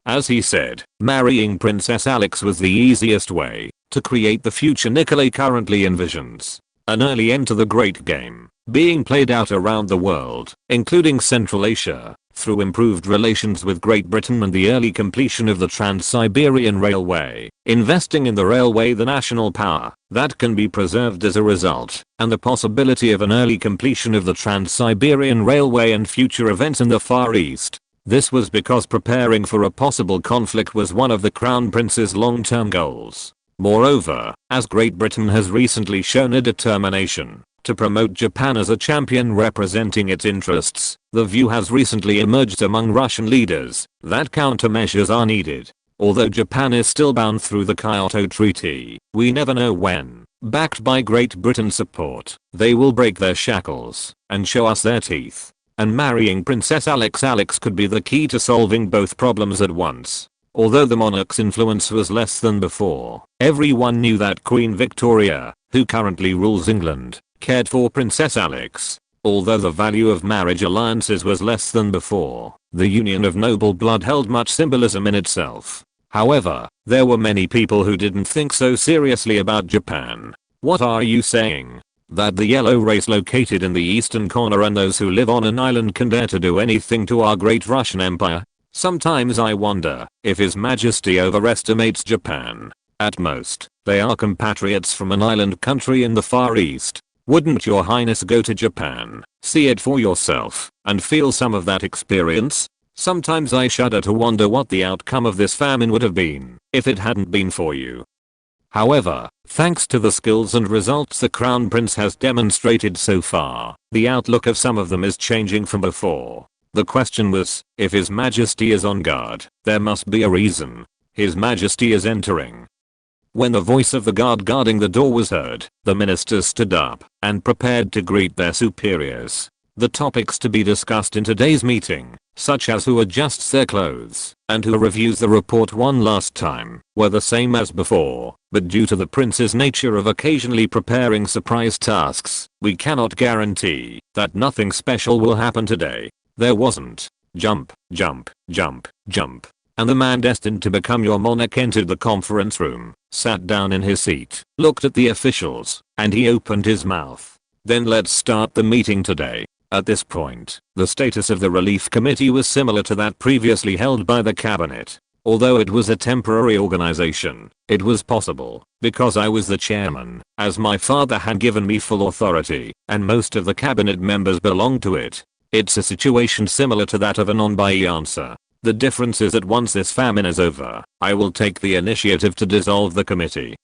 As he said, marrying Princess Alex was the easiest way to create the future Nikolai currently envisions. An early end to the great game, being played out around the world, including Central Asia, through improved relations with Great Britain and the early completion of the Trans-Siberian Railway, investing in the railway, the national power that can be preserved as a result, and the possibility of an early completion of the Trans-Siberian Railway and future events in the Far East. This was because preparing for a possible conflict was one of the Crown Prince's long-term goals. Moreover, as Great Britain has recently shown a determination to promote Japan as a champion representing its interests, the view has recently emerged among Russian leaders that countermeasures are needed. Although Japan is still bound through the Kyoto Treaty, we never know when, backed by Great Britain's support, they will break their shackles and show us their teeth. And marrying Princess Alex could be the key to solving both problems at once. Although the monarch's influence was less than before, everyone knew that Queen Victoria, who currently rules England, cared for Princess Alex. Although the value of marriage alliances was less than before, the union of noble blood held much symbolism in itself. However, there were many people who didn't think so seriously about Japan. What are you saying? That the yellow race located in the eastern corner and those who live on an island can dare to do anything to our great Russian empire? Sometimes I wonder if His Majesty overestimates Japan. At most, they are compatriots from an island country in the Far East. Wouldn't Your Highness go to Japan, see it for yourself, and feel some of that experience? Sometimes I shudder to wonder what the outcome of this famine would have been if it hadn't been for you. However, thanks to the skills and results the Crown Prince has demonstrated so far, the outlook of some of them is changing from before. The question was, if His Majesty is on guard, there must be a reason. His Majesty is entering. When the voice of the guard guarding the door was heard, the ministers stood up and prepared to greet their superiors. The topics to be discussed in today's meeting, such as who adjusts their clothes and who reviews the report one last time, were the same as before, but due to the prince's nature of occasionally preparing surprise tasks, we cannot guarantee that nothing special will happen today. There wasn't. Jump, jump, jump, jump. And the man destined to become your monarch entered the conference room, sat down in his seat, looked at the officials, and he opened his mouth. Then let's start the meeting today. At this point, the status of the relief committee was similar to that previously held by the cabinet. Although it was a temporary organization, it was possible, because I was the chairman, as my father had given me full authority, and most of the cabinet members belonged to it. It's a situation similar to that of a non-buy answer. The difference is that once this famine is over, I will take the initiative to dissolve the committee.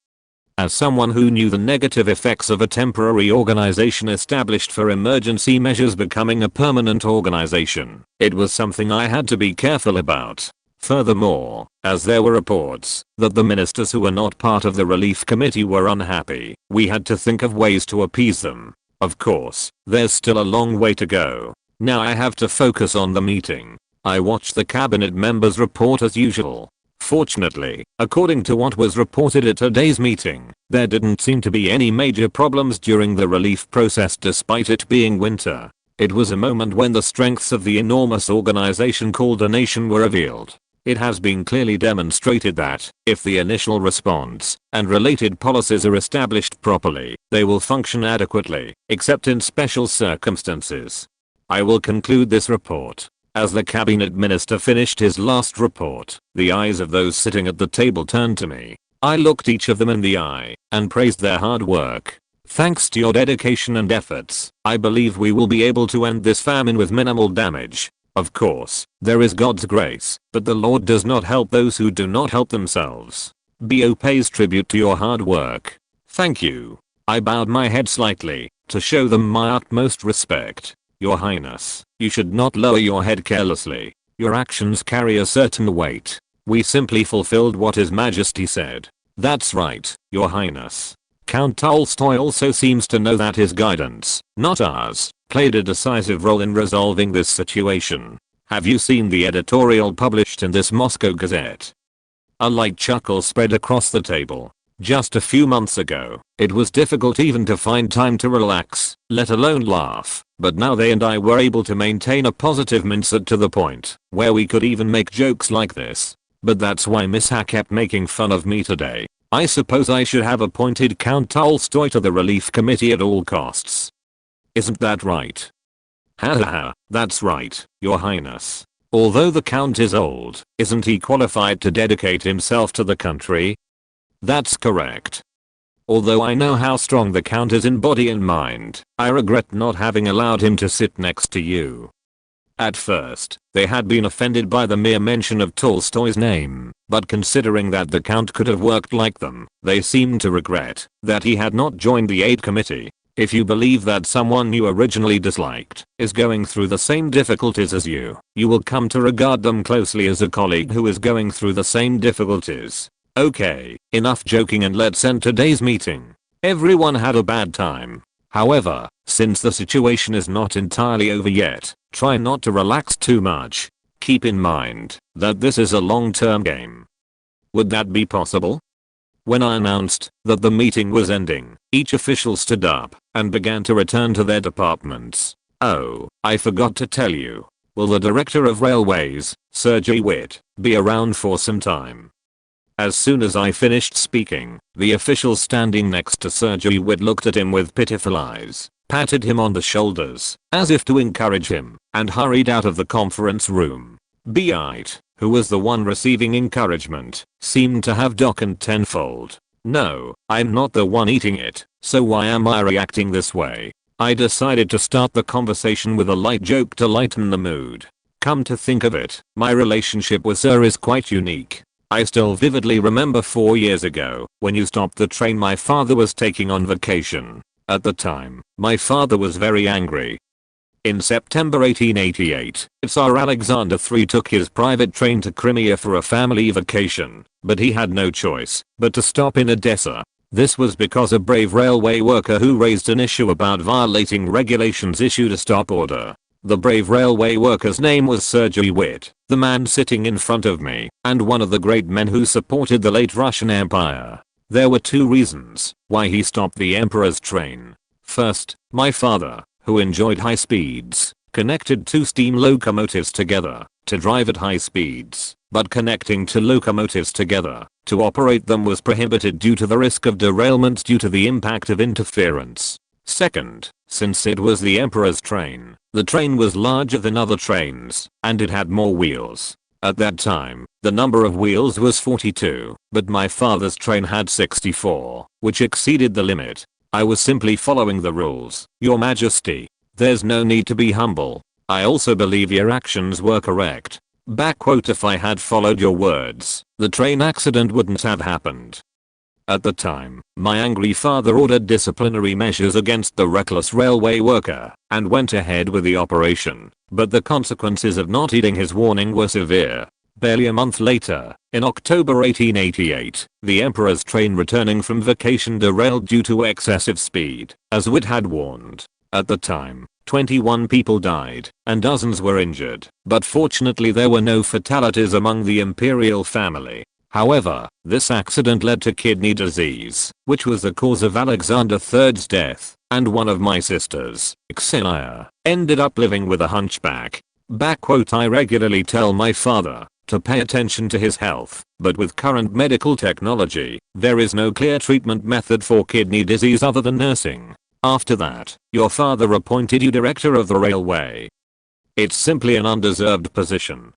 As someone who knew the negative effects of a temporary organization established for emergency measures becoming a permanent organization, it was something I had to be careful about. Furthermore, as there were reports that the ministers who were not part of the relief committee were unhappy, we had to think of ways to appease them. Of course, there's still a long way to go. Now I have to focus on the meeting. I watched the cabinet members report as usual. Fortunately, according to what was reported at today's meeting, there didn't seem to be any major problems during the relief process despite it being winter. It was a moment when the strengths of the enormous organization called a nation were revealed. It has been clearly demonstrated that, if the initial response and related policies are established properly, they will function adequately, except in special circumstances. I will conclude this report. As the cabinet minister finished his last report, the eyes of those sitting at the table turned to me. I looked each of them in the eye and praised their hard work. Thanks to your dedication and efforts, I believe we will be able to end this famine with minimal damage. Of course, there is God's grace, but the Lord does not help those who do not help themselves. BO pays tribute to your hard work. Thank you. I bowed my head slightly to show them my utmost respect. Your Highness, you should not lower your head carelessly. Your actions carry a certain weight. We simply fulfilled what His Majesty said. That's right, Your Highness. Count Tolstoy also seems to know that his guidance, not ours, played a decisive role in resolving this situation. Have you seen the editorial published in this Moscow Gazette? A light chuckle spread across the table. Just a few months ago, it was difficult even to find time to relax, let alone laugh, but now they and I were able to maintain a positive mindset to the point where we could even make jokes like this. But that's why Miss Ha kept making fun of me today. I suppose I should have appointed Count Tolstoy to the relief committee at all costs. Isn't that right? Ha ha ha, that's right, Your Highness. Although the Count is old, isn't he qualified to dedicate himself to the country? That's correct. Although I know how strong the Count is in body and mind, I regret not having allowed him to sit next to you. At first, they had been offended by the mere mention of Tolstoy's name, but considering that the Count could have worked like them, they seemed to regret that he had not joined the aid committee. If you believe that someone you originally disliked is going through the same difficulties as you will come to regard them closely as a colleague who is going through the same difficulties. Okay, enough joking and let's end today's meeting. Everyone had a bad time. However, since the situation is not entirely over yet, try not to relax too much. Keep in mind that this is a long-term game. Would that be possible? When I announced that the meeting was ending, each official stood up and began to return to their departments. Oh, I forgot to tell you. Will the Director of Railways, Sir J. Witte, be around for some time? As soon as I finished speaking, the official standing next to Sir J. Witte looked at him with pitiful eyes, patted him on the shoulders, as if to encourage him, and hurried out of the conference room. Beate, who was the one receiving encouragement, seemed to have darkened tenfold. No, I'm not the one eating it, so why am I reacting this way? I decided to start the conversation with a light joke to lighten the mood. Come to think of it, my relationship with Sir is quite unique. I still vividly remember 4 years ago, when you stopped the train my father was taking on vacation. At the time, my father was very angry. In September 1888, Tsar Alexander III took his private train to Crimea for a family vacation, but he had no choice but to stop in Odessa. This was because a brave railway worker who raised an issue about violating regulations issued a stop order. The brave railway worker's name was Russo-Japanese Witte, the man sitting in front of me, and one of the great men who supported the late Russian Empire. There were two reasons why he stopped the emperor's train. First, my father, who enjoyed high speeds, connected two steam locomotives together to drive at high speeds, but connecting two locomotives together to operate them was prohibited due to the risk of derailment due to the impact of interference. Second, since it was the emperor's train, the train was larger than other trains, and it had more wheels. At that time, the number of wheels was 42, but my father's train had 64, which exceeded the limit. I was simply following the rules, Your Majesty. There's no need to be humble. I also believe your actions were correct. If I had followed your words, the train accident wouldn't have happened. At the time, my angry father ordered disciplinary measures against the reckless railway worker and went ahead with the operation, but the consequences of not heeding his warning were severe. Barely a month later, in October 1888, the emperor's train returning from vacation derailed due to excessive speed, as Witte had warned. At the time, 21 people died and dozens were injured, but fortunately there were no fatalities among the imperial family. However, this accident led to kidney disease, which was the cause of Alexander III's death, and one of my sisters, heir, ended up living with a hunchback. I regularly tell my father to pay attention to his health, but with current medical technology, there is no clear treatment method for kidney disease other than nursing. After that, your father appointed you director of the railway. It's simply an undeserved position.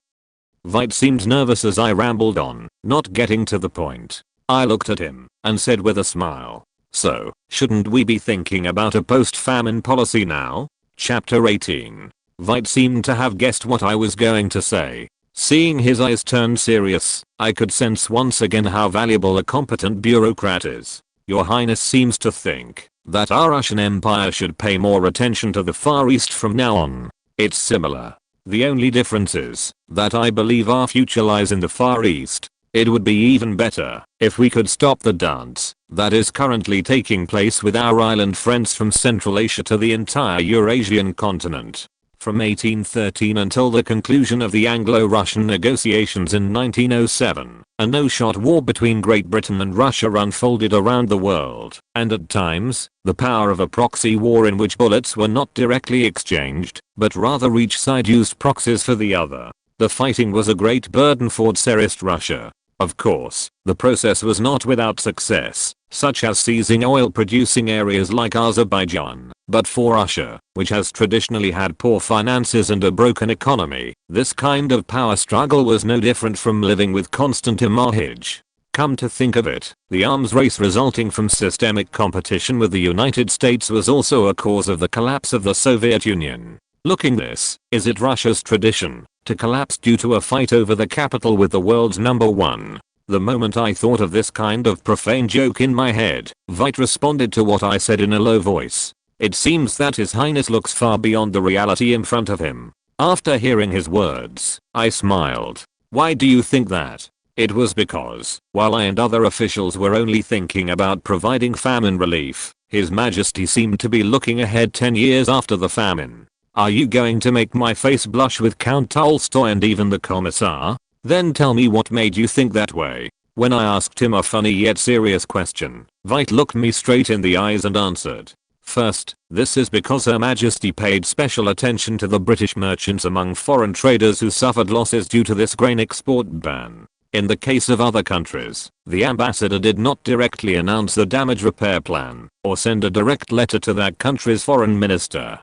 Witte seemed nervous as I rambled on, not getting to the point. I looked at him and said with a smile, so, shouldn't we be thinking about a post-famine policy now? Chapter 18. Witte seemed to have guessed what I was going to say. Seeing his eyes turn serious, I could sense once again how valuable a competent bureaucrat is. Your Highness seems to think that our Russian Empire should pay more attention to the Far East from now on. It's similar. The only difference is that I believe our future lies in the Far East. It would be even better if we could stop the dance that is currently taking place with our island friends from Central Asia to the entire Eurasian continent. From 1813 until the conclusion of the Anglo-Russian negotiations in 1907, a no-shot war between Great Britain and Russia unfolded around the world, and at times, the power of a proxy war in which bullets were not directly exchanged, but rather each side used proxies for the other. The fighting was a great burden for Tsarist Russia. Of course, the process was not without success, such as seizing oil-producing areas like Azerbaijan, but for Russia, which has traditionally had poor finances and a broken economy, this kind of power struggle was no different from living with constant hemorrhage. Come to think of it, the arms race resulting from systemic competition with the United States was also a cause of the collapse of the Soviet Union. Looking this, is it Russia's tradition to collapse due to a fight over the capital with the world's number one? The moment I thought of this kind of profane joke in my head, Witte responded to what I said in a low voice. It seems that His Highness looks far beyond the reality in front of him. After hearing his words, I smiled. Why do you think that? It was because, while I and other officials were only thinking about providing famine relief, His Majesty seemed to be looking ahead 10 years after the famine. Are you going to make my face blush with Count Tolstoy and even the Commissar? Then tell me what made you think that way. When I asked him a funny yet serious question, Witte looked me straight in the eyes and answered. First, this is because Her Majesty paid special attention to the British merchants among foreign traders who suffered losses due to this grain export ban. In the case of other countries, the ambassador did not directly announce the damage repair plan or send a direct letter to that country's foreign minister.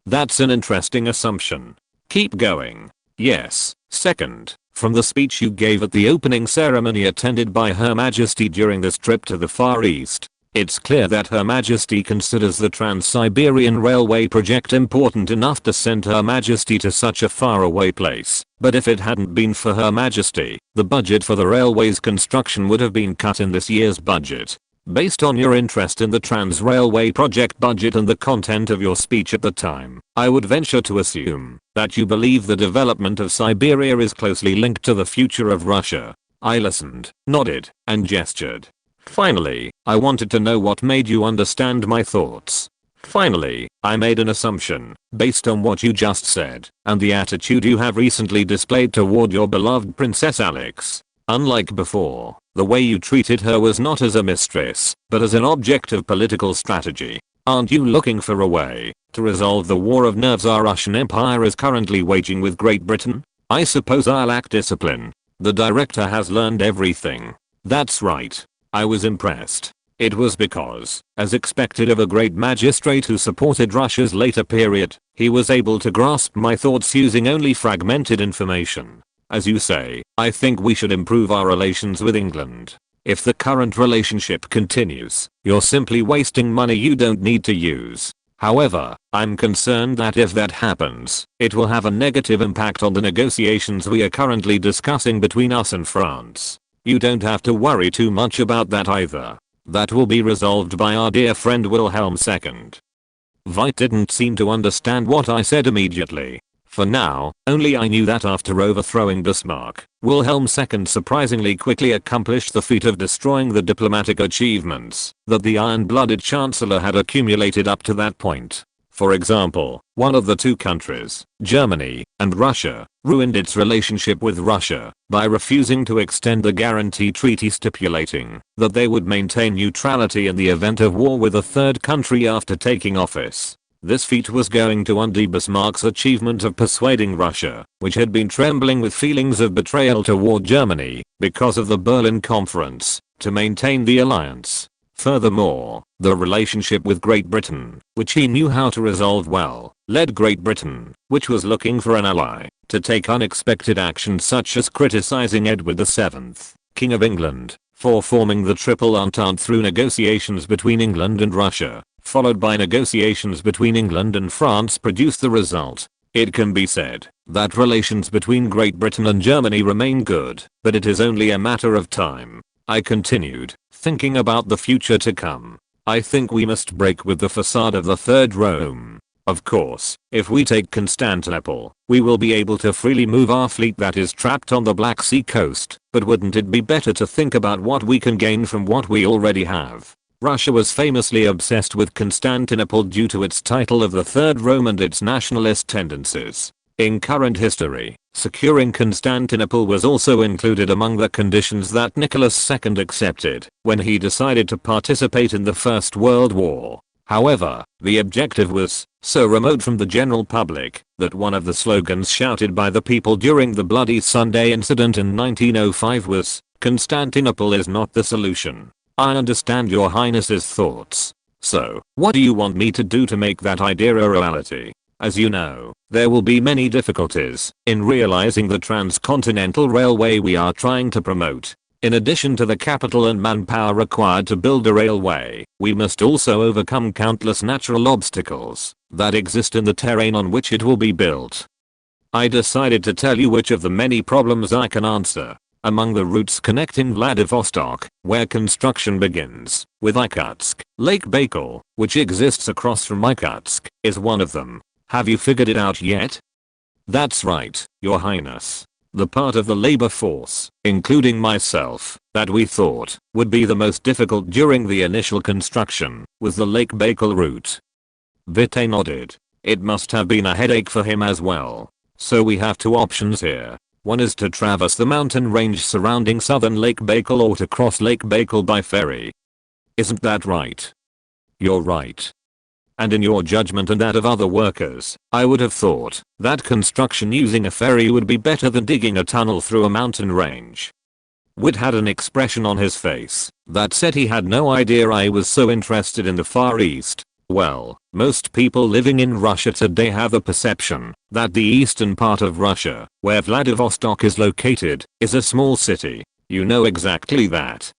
That's an interesting assumption. Keep going. Yes. Second, from the speech you gave at the opening ceremony attended by Her Majesty during this trip to the Far East, it's clear that Her Majesty considers the Trans-Siberian Railway project important enough to send Her Majesty to such a faraway place. But if it hadn't been for Her Majesty, the budget for the railway's construction would have been cut in this year's budget. Based on your interest in the Trans Railway project budget and the content of your speech at the time, I would venture to assume that you believe the development of Siberia is closely linked to the future of Russia. I listened, nodded, and gestured. Finally, I wanted to know what made you understand my thoughts. Finally, I made an assumption, based on what you just said, and the attitude you have recently displayed toward your beloved Princess Alex. Unlike before, the way you treated her was not as a mistress, but as an object of political strategy. Aren't you looking for a way to resolve the war of nerves our Russian Empire is currently waging with Great Britain? I suppose I lack discipline. The director has learned everything. That's right. I was impressed. It was because, as expected of a great magistrate who supported Russia's later period, he was able to grasp my thoughts using only fragmented information. As you say, I think we should improve our relations with England. If the current relationship continues, you're simply wasting money you don't need to use. However, I'm concerned that if that happens, it will have a negative impact on the negotiations we are currently discussing between us and France. You don't have to worry too much about that either. That will be resolved by our dear friend Wilhelm II. Witte didn't seem to understand what I said immediately. For now, only I knew that after overthrowing Bismarck, Wilhelm II surprisingly quickly accomplished the feat of destroying the diplomatic achievements that the iron-blooded chancellor had accumulated up to that point. For example, one of the two countries, Germany and Russia, ruined its relationship with Russia by refusing to extend the guarantee treaty stipulating that they would maintain neutrality in the event of war with a third country after taking office. This feat was going to undo Bismarck's achievement of persuading Russia, which had been trembling with feelings of betrayal toward Germany because of the Berlin Conference, to maintain the alliance. Furthermore, the relationship with Great Britain, which he knew how to resolve well, led Great Britain, which was looking for an ally, to take unexpected action such as criticizing Edward VII, King of England, for forming the Triple Entente through negotiations between England and Russia, followed by negotiations between England and France produced the result. It can be said that relations between Great Britain and Germany remain good, but it is only a matter of time. I continued, thinking about the future to come. I think we must break with the facade of the Third Rome. Of course, if we take Constantinople, we will be able to freely move our fleet that is trapped on the Black Sea coast, but wouldn't it be better to think about what we can gain from what we already have? Russia was famously obsessed with Constantinople due to its title of the Third Rome and its nationalist tendencies. In current history, securing Constantinople was also included among the conditions that Nicholas II accepted when he decided to participate in the First World War. However, the objective was so remote from the general public that one of the slogans shouted by the people during the Bloody Sunday incident in 1905 was, "Constantinople is not the solution." I understand your highness's thoughts. So, what do you want me to do to make that idea a reality? As you know, there will be many difficulties in realizing the transcontinental railway we are trying to promote. In addition to the capital and manpower required to build a railway, we must also overcome countless natural obstacles that exist in the terrain on which it will be built. I decided to tell you which of the many problems I can answer. Among the routes connecting Vladivostok, where construction begins, with Irkutsk, Lake Baikal, which exists across from Irkutsk, is one of them. Have you figured it out yet? That's right, Your Highness. The part of the labor force, including myself, that we thought would be the most difficult during the initial construction was the Lake Baikal route. Witte nodded. It must have been a headache for him as well. So we have two options here. One is to traverse the mountain range surrounding southern Lake Baikal or to cross Lake Baikal by ferry. Isn't that right? You're right. And in your judgment and that of other workers, I would have thought that construction using a ferry would be better than digging a tunnel through a mountain range. Witte had an expression on his face that said he had no idea I was so interested in the Far East. Well, most people living in Russia today have the perception that the eastern part of Russia, where Vladivostok is located, is a small city. You know exactly that.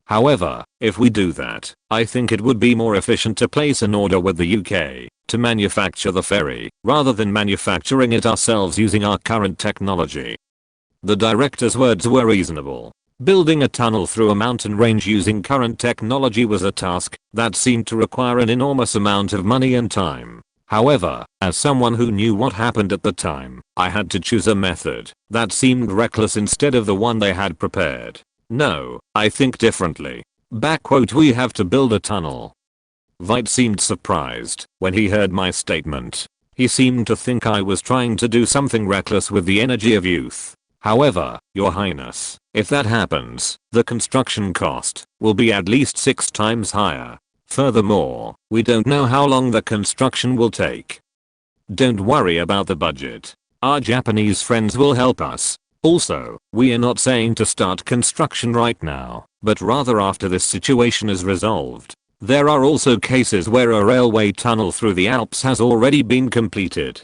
However, if we do that, I think it would be more efficient to place an order with the UK to manufacture the ferry, rather than manufacturing it ourselves using our current technology. The director's words were reasonable. Building a tunnel through a mountain range using current technology was a task that seemed to require an enormous amount of money and time. However, as someone who knew what happened at the time, I had to choose a method that seemed reckless instead of the one they had prepared. No, I think differently. We have to build a tunnel. Witte seemed surprised when he heard my statement. He seemed to think I was trying to do something reckless with the energy of youth. However, Your Highness, if that happens, the construction cost will be at least 6 times higher. Furthermore, we don't know how long the construction will take. Don't worry about the budget. Our Japanese friends will help us. Also, we are not saying to start construction right now, but rather after this situation is resolved. There are also cases where a railway tunnel through the Alps has already been completed.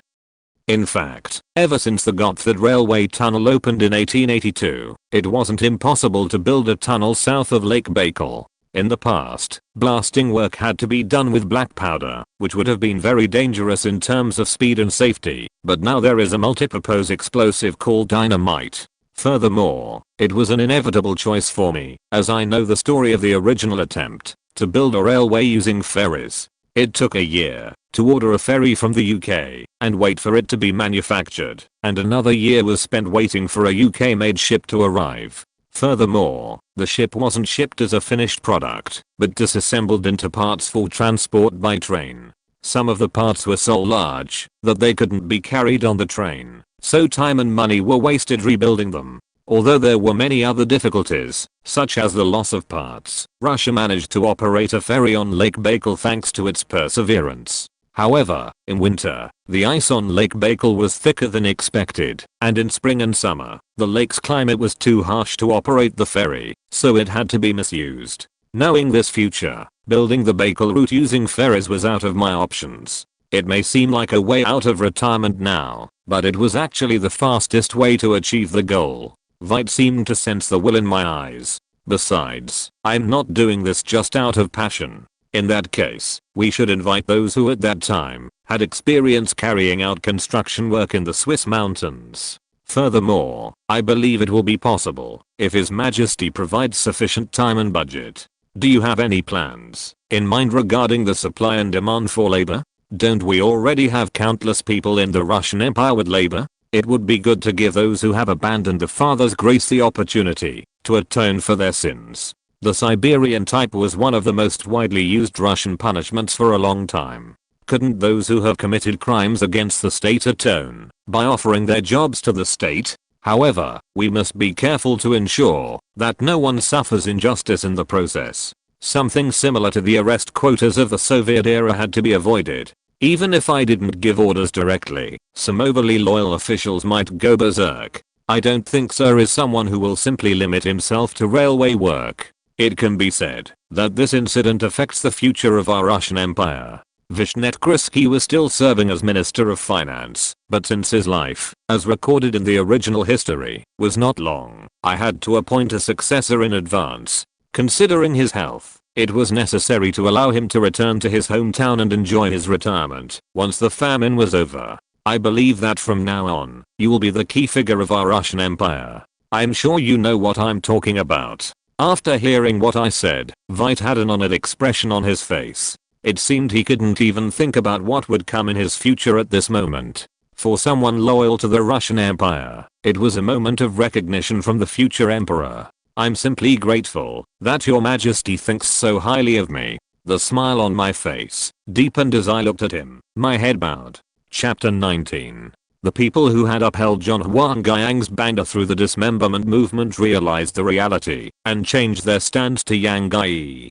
In fact, ever since the Gotthard Railway Tunnel opened in 1882, it wasn't impossible to build a tunnel south of Lake Baikal. In the past, blasting work had to be done with black powder, which would have been very dangerous in terms of speed and safety, but now there is a multipurpose explosive called dynamite. Furthermore, it was an inevitable choice for me, as I know the story of the original attempt to build a railway using ferries. It took a year to order a ferry from the UK and wait for it to be manufactured, and another year was spent waiting for a UK-made ship to arrive. Furthermore, the ship wasn't shipped as a finished product, but disassembled into parts for transport by train. Some of the parts were so large that they couldn't be carried on the train, so time and money were wasted rebuilding them. Although there were many other difficulties, such as the loss of parts, Russia managed to operate a ferry on Lake Baikal thanks to its perseverance. However, in winter, the ice on Lake Baikal was thicker than expected, and in spring and summer, the lake's climate was too harsh to operate the ferry, so it had to be misused. Knowing this future, building the Baikal route using ferries was out of my options. It may seem like a way out of retirement now, but it was actually the fastest way to achieve the goal. Witte seemed to sense the will in my eyes. Besides, I'm not doing this just out of passion. In that case, we should invite those who at that time had experience carrying out construction work in the Swiss mountains. Furthermore, I believe it will be possible if His Majesty provides sufficient time and budget. Do you have any plans in mind regarding the supply and demand for labor? Don't we already have countless people in the Russian Empire with labor? It would be good to give those who have abandoned the Father's grace the opportunity to atone for their sins. The Siberian type was one of the most widely used Russian punishments for a long time. Couldn't those who have committed crimes against the state atone by offering their jobs to the state? However, we must be careful to ensure that no one suffers injustice in the process. Something similar to the arrest quotas of the Soviet era had to be avoided. Even if I didn't give orders directly, some overly loyal officials might go berserk. I don't think Sir is someone who will simply limit himself to railway work. It can be said that this incident affects the future of our Russian Empire. Vishnetkritsky was still serving as Minister of Finance, but since his life, as recorded in the original history, was not long, I had to appoint a successor in advance. Considering his health, it was necessary to allow him to return to his hometown and enjoy his retirement once the famine was over. I believe that from now on, you will be the key figure of our Russian Empire. I'm sure you know what I'm talking about. After hearing what I said, Witte had an honored expression on his face. It seemed he couldn't even think about what would come in his future at this moment. For someone loyal to the Russian Empire, it was a moment of recognition from the future emperor. I'm simply grateful that Your Majesty thinks so highly of me. The smile on my face deepened as I looked at him, my head bowed. Chapter 19. The people who had upheld John Huangyang's banner through the dismemberment movement realized the reality and changed their stance to Yang Gai.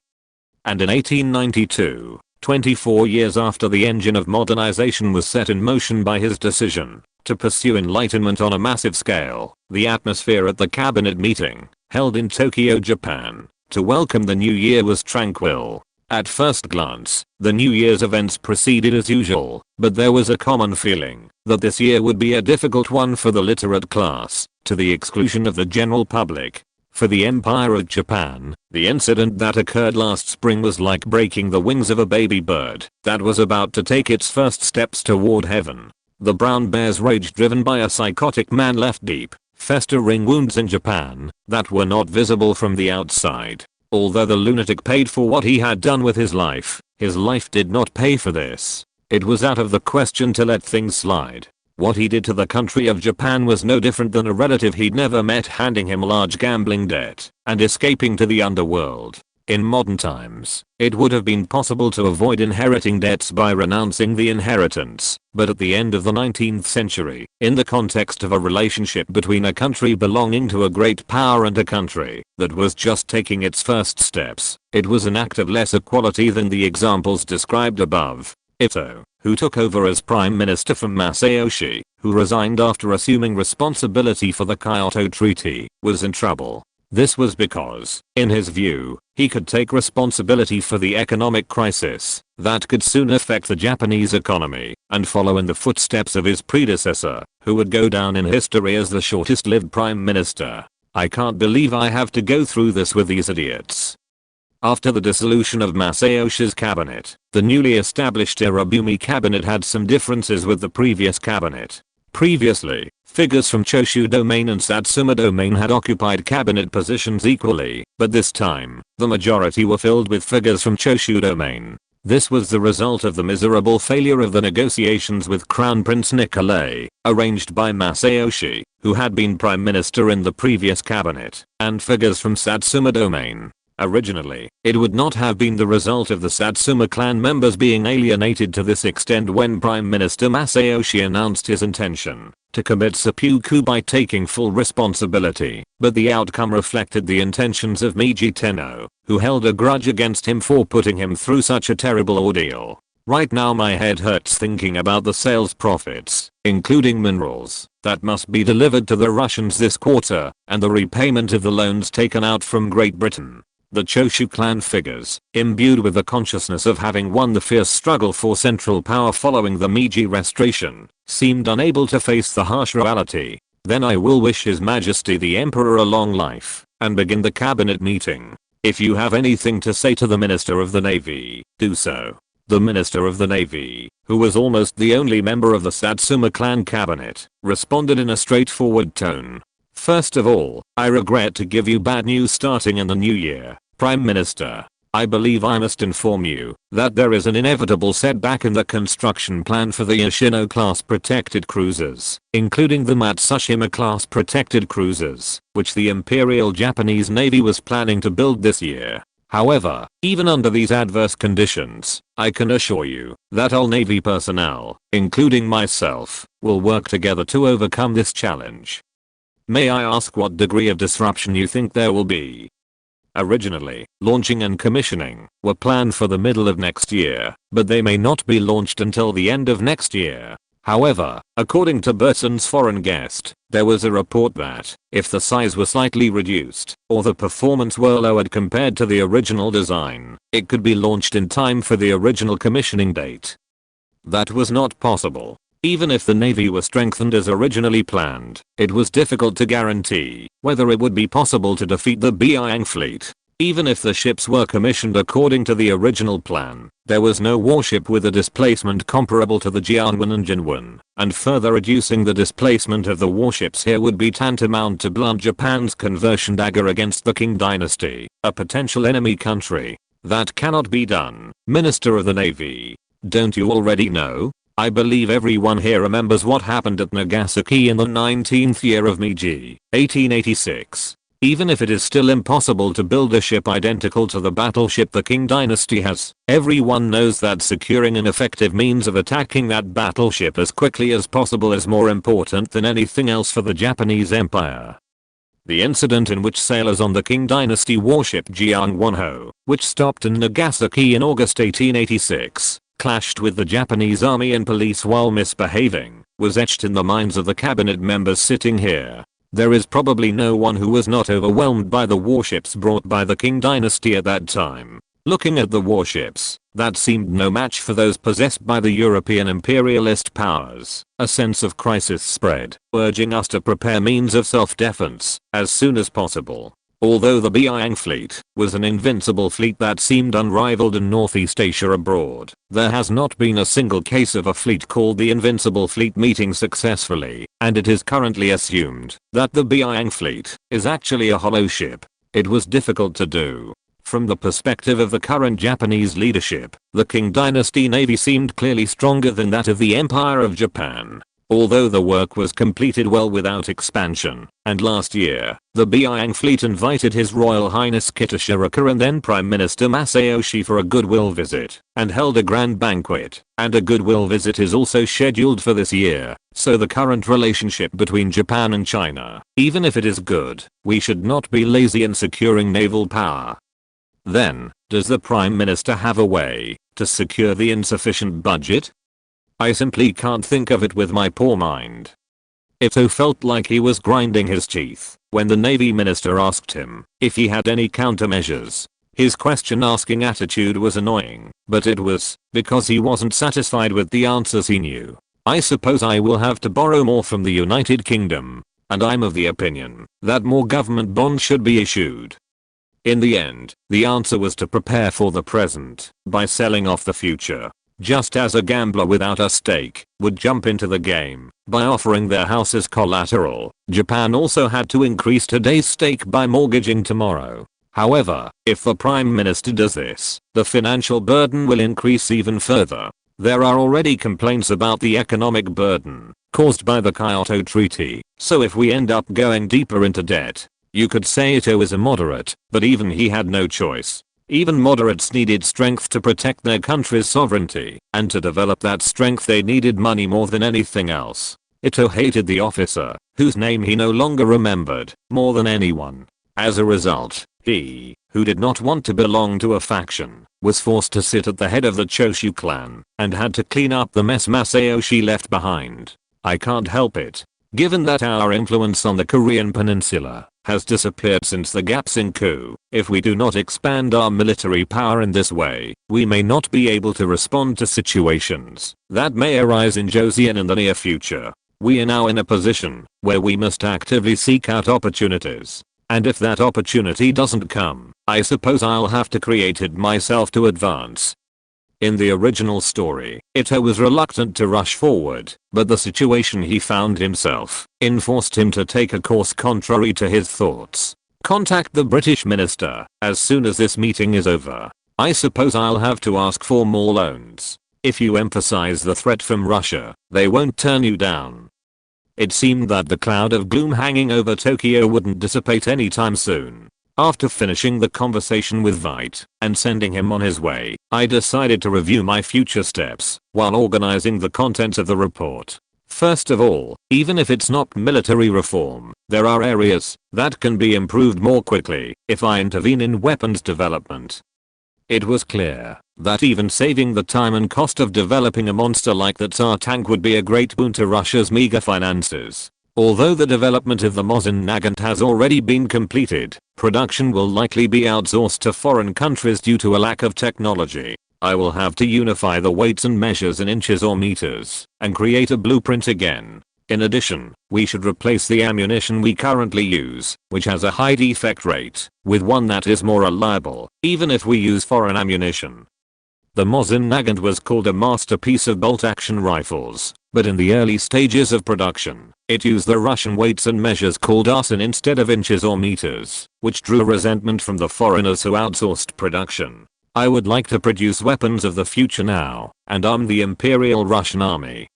And in 1892, 24 years after the engine of modernization was set in motion by his decision to pursue enlightenment on a massive scale, the atmosphere at the cabinet meeting, held in Tokyo, Japan, to welcome the new year was tranquil. At first glance, the New Year's events proceeded as usual, but there was a common feeling that this year would be a difficult one for the literate class, to the exclusion of the general public. For the Empire of Japan, the incident that occurred last spring was like breaking the wings of a baby bird that was about to take its first steps toward heaven. The brown bear's rage driven by a psychotic man left deep festering wounds in Japan that were not visible from the outside. Although the lunatic paid for what he had done with his life did not pay for this. It was out of the question to let things slide. What he did to the country of Japan was no different than a relative he'd never met handing him large gambling debt and escaping to the underworld. In modern times, it would have been possible to avoid inheriting debts by renouncing the inheritance, but at the end of the 19th century, in the context of a relationship between a country belonging to a great power and a country that was just taking its first steps, it was an act of less equality than the examples described above. Ito, who took over as prime minister from Masayoshi, who resigned after assuming responsibility for the Kyoto Treaty, was in trouble. This was because, in his view, he could take responsibility for the economic crisis that could soon affect the Japanese economy and follow in the footsteps of his predecessor, who would go down in history as the shortest-lived prime minister. I can't believe I have to go through this with these idiots. After the dissolution of Masayoshi's cabinet, the newly established Irabumi cabinet had some differences with the previous cabinet. Previously, figures from Choshu domain and Satsuma domain had occupied cabinet positions equally, but this time, the majority were filled with figures from Choshu domain. This was the result of the miserable failure of the negotiations with Crown Prince Nikolai, arranged by Masayoshi, who had been prime minister in the previous cabinet, and figures from Satsuma domain. Originally, it would not have been the result of the Satsuma clan members being alienated to this extent when Prime Minister Masayoshi announced his intention to commit seppuku by taking full responsibility, but the outcome reflected the intentions of Meiji Tenno, who held a grudge against him for putting him through such a terrible ordeal. Right now my head hurts thinking about the sales profits, including minerals, that must be delivered to the Russians this quarter, and the repayment of the loans taken out from Great Britain. The Choshu clan figures, imbued with the consciousness of having won the fierce struggle for central power following the Meiji Restoration, seemed unable to face the harsh reality. Then I will wish His Majesty the Emperor a long life, and begin the cabinet meeting. If you have anything to say to the Minister of the Navy, do so. The Minister of the Navy, who was almost the only member of the Satsuma clan cabinet, responded in a straightforward tone. First of all, I regret to give you bad news starting in the new year, Prime Minister. I believe I must inform you that there is an inevitable setback in the construction plan for the Yoshino class protected cruisers, including the Matsushima class protected cruisers, which the Imperial Japanese Navy was planning to build this year. However, even under these adverse conditions, I can assure you that all Navy personnel, including myself, will work together to overcome this challenge. May I ask what degree of disruption you think there will be? Originally, launching and commissioning were planned for the middle of next year, but they may not be launched until the end of next year. However, according to Burton's foreign guest, there was a report that, if the size were slightly reduced, or the performance were lowered compared to the original design, it could be launched in time for the original commissioning date. That was not possible. Even if the Navy were strengthened as originally planned, it was difficult to guarantee whether it would be possible to defeat the Beiyang fleet. Even if the ships were commissioned according to the original plan, there was no warship with a displacement comparable to the Jianwen and Jinwen, and further reducing the displacement of the warships here would be tantamount to blunt Japan's conversion dagger against the Qing dynasty, a potential enemy country. That cannot be done, Minister of the Navy. Don't you already know? I believe everyone here remembers what happened at Nagasaki in the 19th year of Meiji, 1886. Even if it is still impossible to build a ship identical to the battleship the Qing dynasty has, everyone knows that securing an effective means of attacking that battleship as quickly as possible is more important than anything else for the Japanese Empire. The incident in which sailors on the Qing dynasty warship Jiangwonho, which stopped in Nagasaki in August 1886, clashed with the Japanese army and police while misbehaving, was etched in the minds of the cabinet members sitting here. There is probably no one who was not overwhelmed by the warships brought by the Qing dynasty at that time. Looking at the warships, that seemed no match for those possessed by the European imperialist powers. A sense of crisis spread, urging us to prepare means of self-defense as soon as possible. Although the Beiyang fleet was an invincible fleet that seemed unrivaled in Northeast Asia abroad, there has not been a single case of a fleet called the Invincible Fleet meeting successfully, and it is currently assumed that the Beiyang fleet is actually a hollow ship. It was difficult to do. From the perspective of the current Japanese leadership, the Qing dynasty navy seemed clearly stronger than that of the Empire of Japan. Although the work was completed well without expansion, and last year, the Beiyang fleet invited His Royal Highness Kitashiraka and then Prime Minister Masayoshi for a goodwill visit, and held a grand banquet, and a goodwill visit is also scheduled for this year, so the current relationship between Japan and China, even if it is good, we should not be lazy in securing naval power. Then, does the Prime Minister have a way to secure the insufficient budget? I simply can't think of it with my poor mind. Ito felt like he was grinding his teeth when the Navy Minister asked him if he had any countermeasures. His question-asking attitude was annoying, but it was because he wasn't satisfied with the answers he knew. I suppose I will have to borrow more from the United Kingdom, and I'm of the opinion that more government bonds should be issued. In the end, the answer was to prepare for the present by selling off the future. Just as a gambler without a stake would jump into the game by offering their house as collateral, Japan also had to increase today's stake by mortgaging tomorrow. However, if the Prime Minister does this, the financial burden will increase even further. There are already complaints about the economic burden caused by the Kyoto Treaty, so if we end up going deeper into debt, you could say Ito is a moderate, but even he had no choice. Even moderates needed strength to protect their country's sovereignty, and to develop that strength they needed money more than anything else. Ito hated the officer, whose name he no longer remembered, more than anyone. As a result, he, who did not want to belong to a faction, was forced to sit at the head of the Choshu clan, and had to clean up the mess Masayoshi left behind. I can't help it. Given that our influence on the Korean peninsula has disappeared since the Gapsinku, if we do not expand our military power in this way, we may not be able to respond to situations that may arise in Joseon in the near future. We are now in a position where we must actively seek out opportunities. And if that opportunity doesn't come, I suppose I'll have to create it myself to advance. In the original story, Ito was reluctant to rush forward, but the situation he found himself in forced him to take a course contrary to his thoughts. Contact the British minister as soon as this meeting is over. I suppose I'll have to ask for more loans. If you emphasize the threat from Russia, they won't turn you down. It seemed that the cloud of gloom hanging over Tokyo wouldn't dissipate anytime soon. After finishing the conversation with Witte and sending him on his way, I decided to review my future steps while organizing the contents of the report. First of all, even if it's not military reform, there are areas that can be improved more quickly if I intervene in weapons development. It was clear that even saving the time and cost of developing a monster like the Tsar tank would be a great boon to Russia's meager finances. Although the development of the Mosin Nagant has already been completed, production will likely be outsourced to foreign countries due to a lack of technology. I will have to unify the weights and measures in inches or meters, and create a blueprint again. In addition, we should replace the ammunition we currently use, which has a high defect rate, with one that is more reliable, even if we use foreign ammunition. The Mosin Nagant was called a masterpiece of bolt-action rifles, but in the early stages of production, it used the Russian weights and measures called arsen instead of inches or meters, which drew resentment from the foreigners who outsourced production. I would like to produce weapons of the future now, and arm the Imperial Russian Army.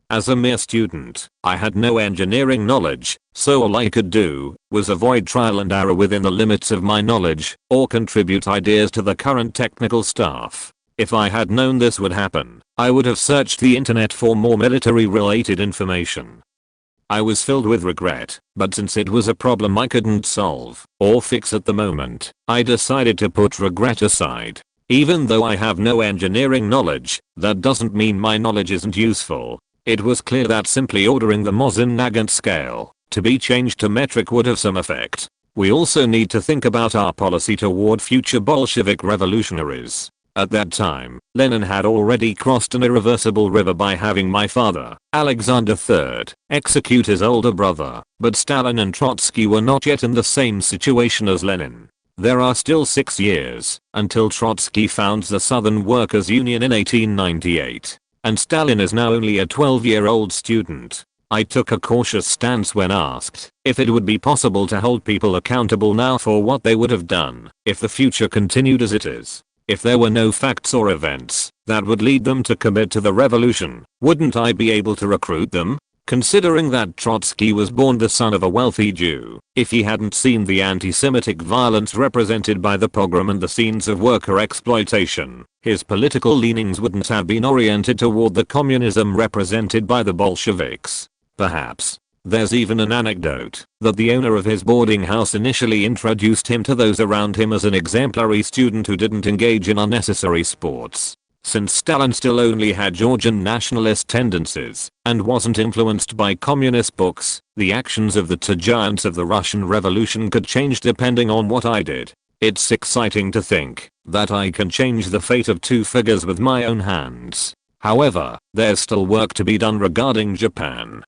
As a mere student, I had no engineering knowledge, so all I could do was avoid trial and error within the limits of my knowledge, or contribute ideas to the current technical staff. If I had known this would happen, I would have searched the internet for more military-related information. I was filled with regret, but since it was a problem I couldn't solve or fix at the moment, I decided to put regret aside. Even though I have no engineering knowledge, that doesn't mean my knowledge isn't useful. It was clear that simply ordering the Mosin Nagant scale to be changed to metric would have some effect. We also need to think about our policy toward future Bolshevik revolutionaries. At that time, Lenin had already crossed an irreversible river by having my father, Alexander III, execute his older brother, but Stalin and Trotsky were not yet in the same situation as Lenin. There are still 6 years until Trotsky founds the Southern Workers' Union in 1898, and Stalin is now only a 12-year-old student. I took a cautious stance when asked if it would be possible to hold people accountable now for what they would have done if the future continued as it is. If there were no facts or events that would lead them to commit to the revolution, wouldn't I be able to recruit them? Considering that Trotsky was born the son of a wealthy Jew, if he hadn't seen the anti-Semitic violence represented by the pogrom and the scenes of worker exploitation, his political leanings wouldn't have been oriented toward the communism represented by the Bolsheviks. Perhaps. There's even an anecdote that the owner of his boarding house initially introduced him to those around him as an exemplary student who didn't engage in unnecessary sports. Since Stalin still only had Georgian nationalist tendencies and wasn't influenced by communist books, the actions of the two giants of the Russian Revolution could change depending on what I did. It's exciting to think that I can change the fate of two figures with my own hands. However, there's still work to be done regarding Japan.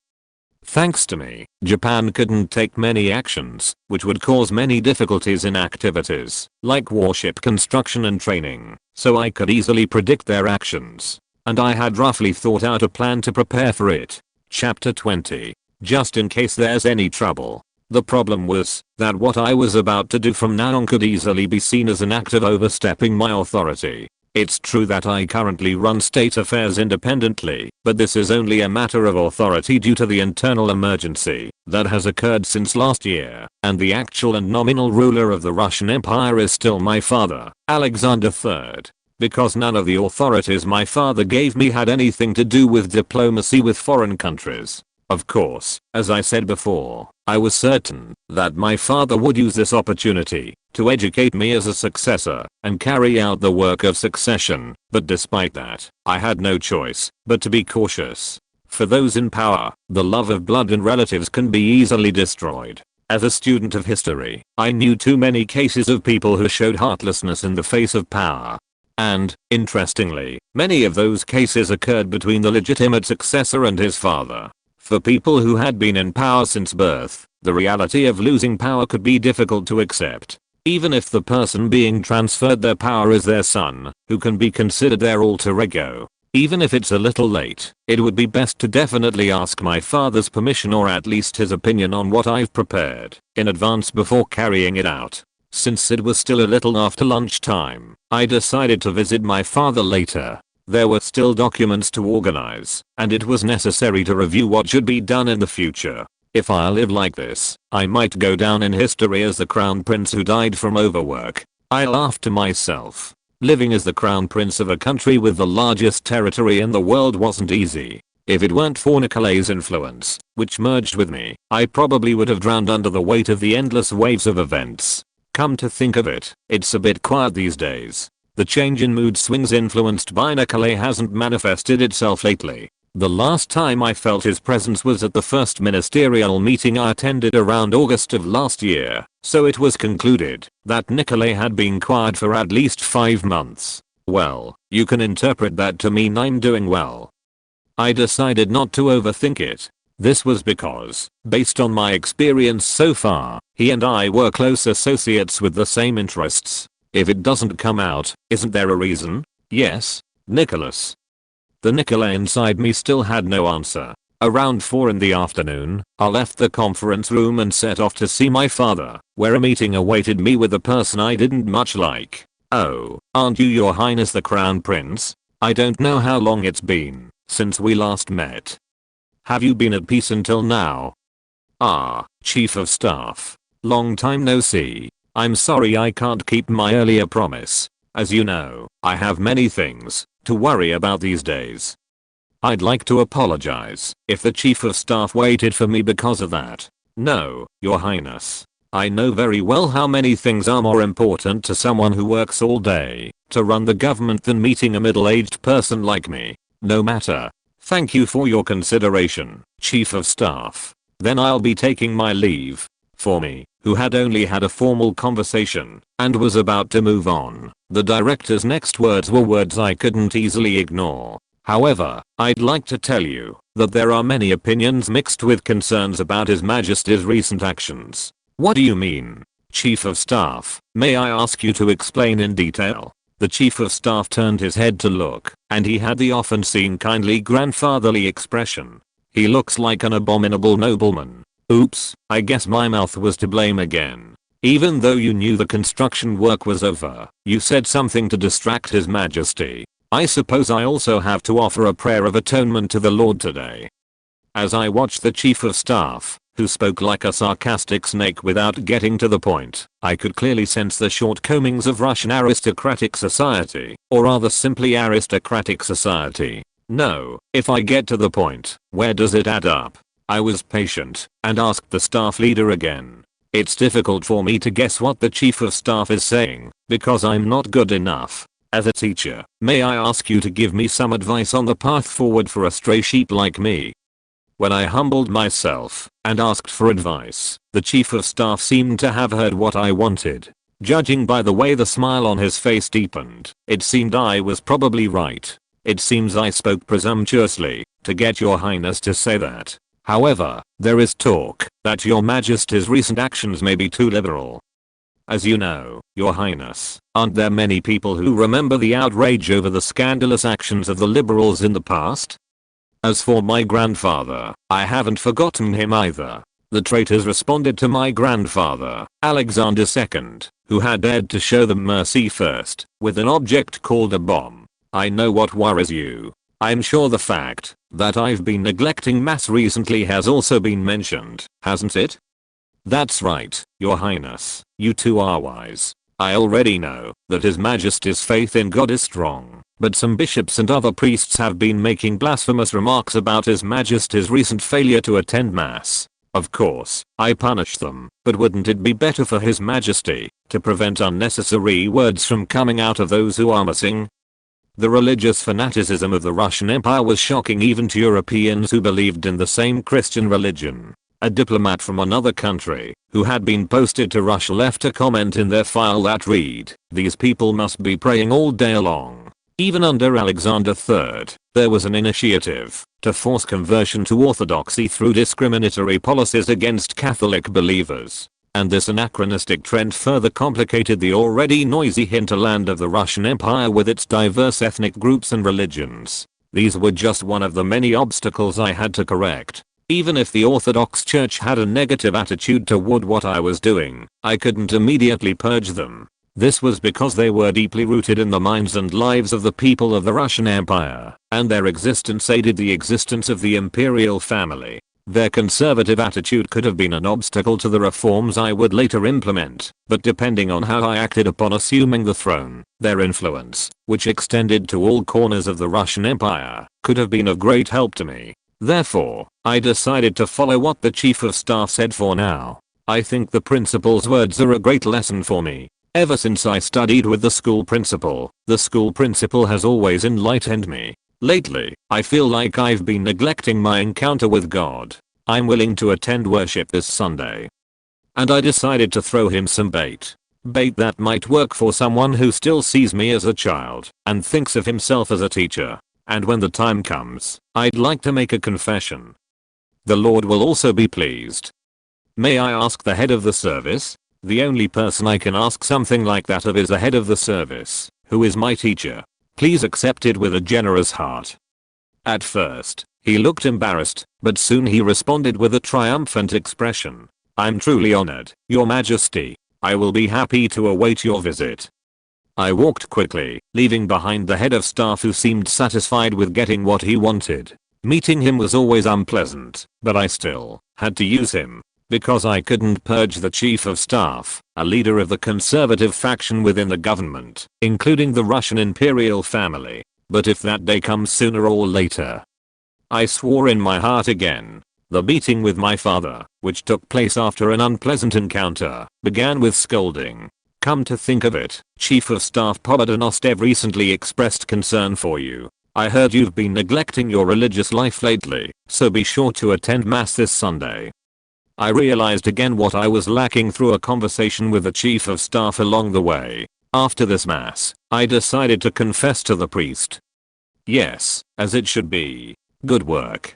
Thanks to me, Japan couldn't take many actions, which would cause many difficulties in activities, like warship construction and training, so I could easily predict their actions. And I had roughly thought out a plan to prepare for it. Chapter 20. Just in case there's any trouble. The problem was that what I was about to do from now on could easily be seen as an act of overstepping my authority. It's true that I currently run state affairs independently, but this is only a matter of authority due to the internal emergency that has occurred since last year, and the actual and nominal ruler of the Russian Empire is still my father, Alexander III. Because none of the authorities my father gave me had anything to do with diplomacy with foreign countries. Of course, as I said before, I was certain that my father would use this opportunity to educate me as a successor and carry out the work of succession, but despite that, I had no choice but to be cautious. For those in power, the love of blood and relatives can be easily destroyed. As a student of history, I knew too many cases of people who showed heartlessness in the face of power. And, interestingly, many of those cases occurred between the legitimate successor and his father. For people who had been in power since birth, the reality of losing power could be difficult to accept. Even if the person being transferred their power is their son, who can be considered their alter ego. Even if it's a little late, it would be best to definitely ask my father's permission or at least his opinion on what I've prepared in advance before carrying it out. Since it was still a little after lunchtime, I decided to visit my father later. There were still documents to organize, and it was necessary to review what should be done in the future. If I live like this, I might go down in history as the crown prince who died from overwork. I laughed to myself. Living as the crown prince of a country with the largest territory in the world wasn't easy. If it weren't for Nikolai's influence, which merged with me, I probably would have drowned under the weight of the endless waves of events. Come to think of it, it's a bit quiet these days. The change in mood swings influenced by Nikolai hasn't manifested itself lately. The last time I felt his presence was at the first ministerial meeting I attended around August of last year, so it was concluded that Nikolai had been quiet for at least 5 months. Well, you can interpret that to mean I'm doing well. I decided not to overthink it. This was because, based on my experience so far, he and I were close associates with the same interests. If it doesn't come out, isn't there a reason? Yes, Nicholas. The Nikolai inside me still had no answer. Around 4 in the afternoon, I left the conference room and set off to see my father, where a meeting awaited me with a person I didn't much like. Oh, aren't you Your Highness the Crown Prince? I don't know how long it's been since we last met. Have you been at peace until now? Ah, Chief of Staff. Long time no see. I'm sorry I can't keep my earlier promise. As you know, I have many things to worry about these days. I'd like to apologize if the Chief of Staff waited for me because of that. No, Your Highness. I know very well how many things are more important to someone who works all day to run the government than meeting a middle-aged person like me. No matter. Thank you for your consideration, Chief of Staff. Then I'll be taking my leave. For me, who had only had a formal conversation and was about to move on, the director's next words were words I couldn't easily ignore. However, I'd like to tell you that there are many opinions mixed with concerns about His Majesty's recent actions. What do you mean? Chief of Staff, may I ask you to explain in detail? The Chief of Staff turned his head to look, and he had the often seen kindly grandfatherly expression. He looks like an abominable nobleman. Oops, I guess my mouth was to blame again. Even though you knew the construction work was over, you said something to distract His Majesty. I suppose I also have to offer a prayer of atonement to the Lord today. As I watched the Chief of Staff, who spoke like a sarcastic snake without getting to the point, I could clearly sense the shortcomings of Russian aristocratic society, or rather simply aristocratic society. No, if I get to the point, where does it add up? I was patient and asked the staff leader again. It's difficult for me to guess what the Chief of Staff is saying, because I'm not good enough. As a teacher, may I ask you to give me some advice on the path forward for a stray sheep like me? When I humbled myself and asked for advice, the Chief of Staff seemed to have heard what I wanted. Judging by the way the smile on his face deepened, it seemed I was probably right. It seems I spoke presumptuously to get Your Highness to say that. However, there is talk that Your Majesty's recent actions may be too liberal. As you know, Your Highness, aren't there many people who remember the outrage over the scandalous actions of the liberals in the past? As for my grandfather, I haven't forgotten him either. The traitors responded to my grandfather, Alexander II, who had dared to show them mercy first, with an object called a bomb. I know what worries you. I'm sure the fact that I've been neglecting mass recently has also been mentioned, hasn't it? That's right, Your Highness, you too are wise. I already know that His Majesty's faith in God is strong, but some bishops and other priests have been making blasphemous remarks about His Majesty's recent failure to attend Mass. Of course, I punish them, but wouldn't it be better for His Majesty to prevent unnecessary words from coming out of those who are missing? The religious fanaticism of the Russian Empire was shocking even to Europeans who believed in the same Christian religion. A diplomat from another country, who had been posted to Russia, left a comment in their file that read, "These people must be praying all day long." Even under Alexander III, there was an initiative to force conversion to Orthodoxy through discriminatory policies against Catholic believers. And this anachronistic trend further complicated the already noisy hinterland of the Russian Empire with its diverse ethnic groups and religions. These were just one of the many obstacles I had to correct. Even if the Orthodox Church had a negative attitude toward what I was doing, I couldn't immediately purge them. This was because they were deeply rooted in the minds and lives of the people of the Russian Empire, and their existence aided the existence of the imperial family. Their conservative attitude could have been an obstacle to the reforms I would later implement, but depending on how I acted upon assuming the throne, their influence, which extended to all corners of the Russian Empire, could have been of great help to me. Therefore, I decided to follow what the Chief of Staff said for now. I think the principal's words are a great lesson for me. Ever since I studied with the school principal has always enlightened me. Lately, I feel like I've been neglecting my encounter with God. I'm willing to attend worship this Sunday. And I decided to throw him some bait. Bait that might work for someone who still sees me as a child and thinks of himself as a teacher. And when the time comes, I'd like to make a confession. The Lord will also be pleased. May I ask the head of the service? The only person I can ask something like that of is the head of the service, who is my teacher. Please accept it with a generous heart. At first, he looked embarrassed, but soon he responded with a triumphant expression. I'm truly honored, Your Majesty. I will be happy to await your visit. I walked quickly, leaving behind the head of staff who seemed satisfied with getting what he wanted. Meeting him was always unpleasant, but I still had to use him. Because I couldn't purge the Chief of Staff, a leader of the conservative faction within the government, including the Russian imperial family. But if that day comes sooner or later. I swore in my heart again. The meeting with my father, which took place after an unpleasant encounter, began with scolding. Come to think of it, Chief of Staff Pobedonostov recently expressed concern for you. I heard you've been neglecting your religious life lately, so be sure to attend Mass this Sunday. I realized again what I was lacking through a conversation with the chief of staff along the way. After this mass, I decided to confess to the priest. Yes, as it should be. Good work.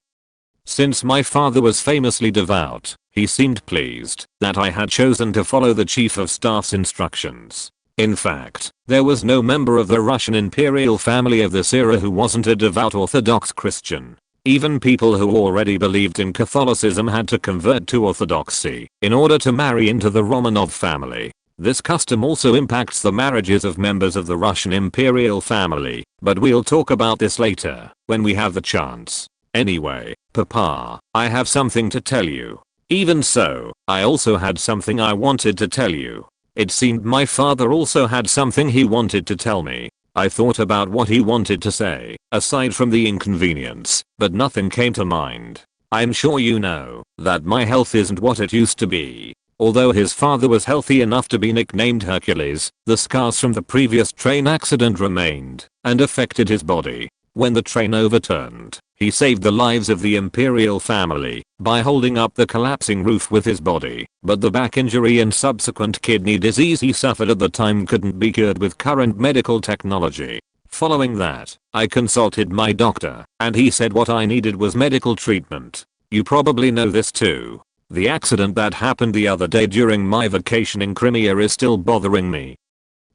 Since my father was famously devout, he seemed pleased that I had chosen to follow the chief of staff's instructions. In fact, there was no member of the Russian imperial family of this era who wasn't a devout Orthodox Christian. Even people who already believed in Catholicism had to convert to Orthodoxy in order to marry into the Romanov family. This custom also impacts the marriages of members of the Russian imperial family, but we'll talk about this later, when we have the chance. Anyway, Papa, I have something to tell you. Even so, I also had something I wanted to tell you. It seemed my father also had something he wanted to tell me. I thought about what he wanted to say, aside from the inconvenience, but nothing came to mind. I'm sure you know that my health isn't what it used to be. Although his father was healthy enough to be nicknamed Hercules, the scars from the previous train accident remained and affected his body. When the train overturned, he saved the lives of the imperial family by holding up the collapsing roof with his body, but the back injury and subsequent kidney disease he suffered at the time couldn't be cured with current medical technology. Following that, I consulted my doctor, and he said what I needed was medical treatment. You probably know this too. The accident that happened the other day during my vacation in Crimea is still bothering me.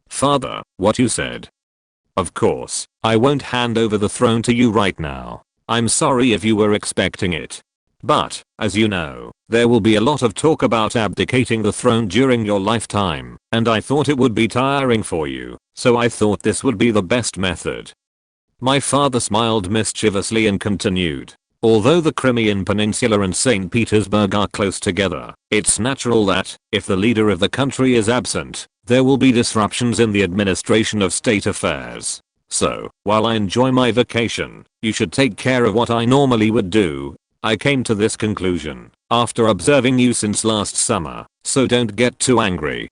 Father, what you said. Of course, I won't hand over the throne to you right now. I'm sorry if you were expecting it. But, as you know, there will be a lot of talk about abdicating the throne during your lifetime, and I thought it would be tiring for you, so I thought this would be the best method. My father smiled mischievously and continued. Although the Crimean Peninsula and St. Petersburg are close together, it's natural that, if the leader of the country is absent, there will be disruptions in the administration of state affairs. So, while I enjoy my vacation, you should take care of what I normally would do. I came to this conclusion after observing you since last summer, so don't get too angry.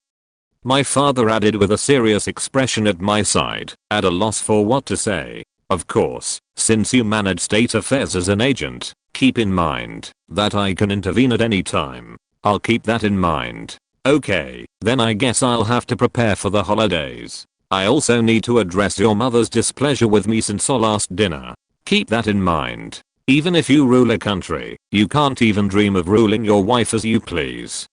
My father added with a serious expression at my side, at a loss for what to say. Of course, since you manage state affairs as an agent, keep in mind that I can intervene at any time. I'll keep that in mind. Okay, then I guess I'll have to prepare for the holidays. I also need to address your mother's displeasure with me since our last dinner. Keep that in mind. Even if you rule a country, you can't even dream of ruling your wife as you please.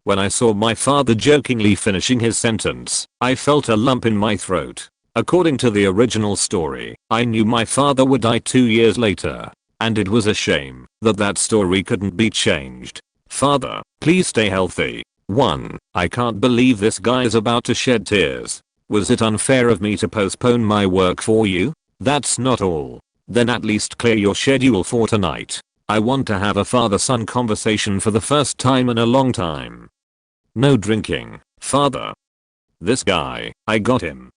When I saw my father jokingly finishing his sentence, I felt a lump in my throat. According to the original story, I knew my father would die 2 years later. And it was a shame that that story couldn't be changed. Father, please stay healthy. 1. I can't believe this guy is about to shed tears. Was it unfair of me to postpone my work for you? That's not all. Then at least clear your schedule for tonight. I want to have a father-son conversation for the first time in a long time. No drinking, father. This guy, I got him.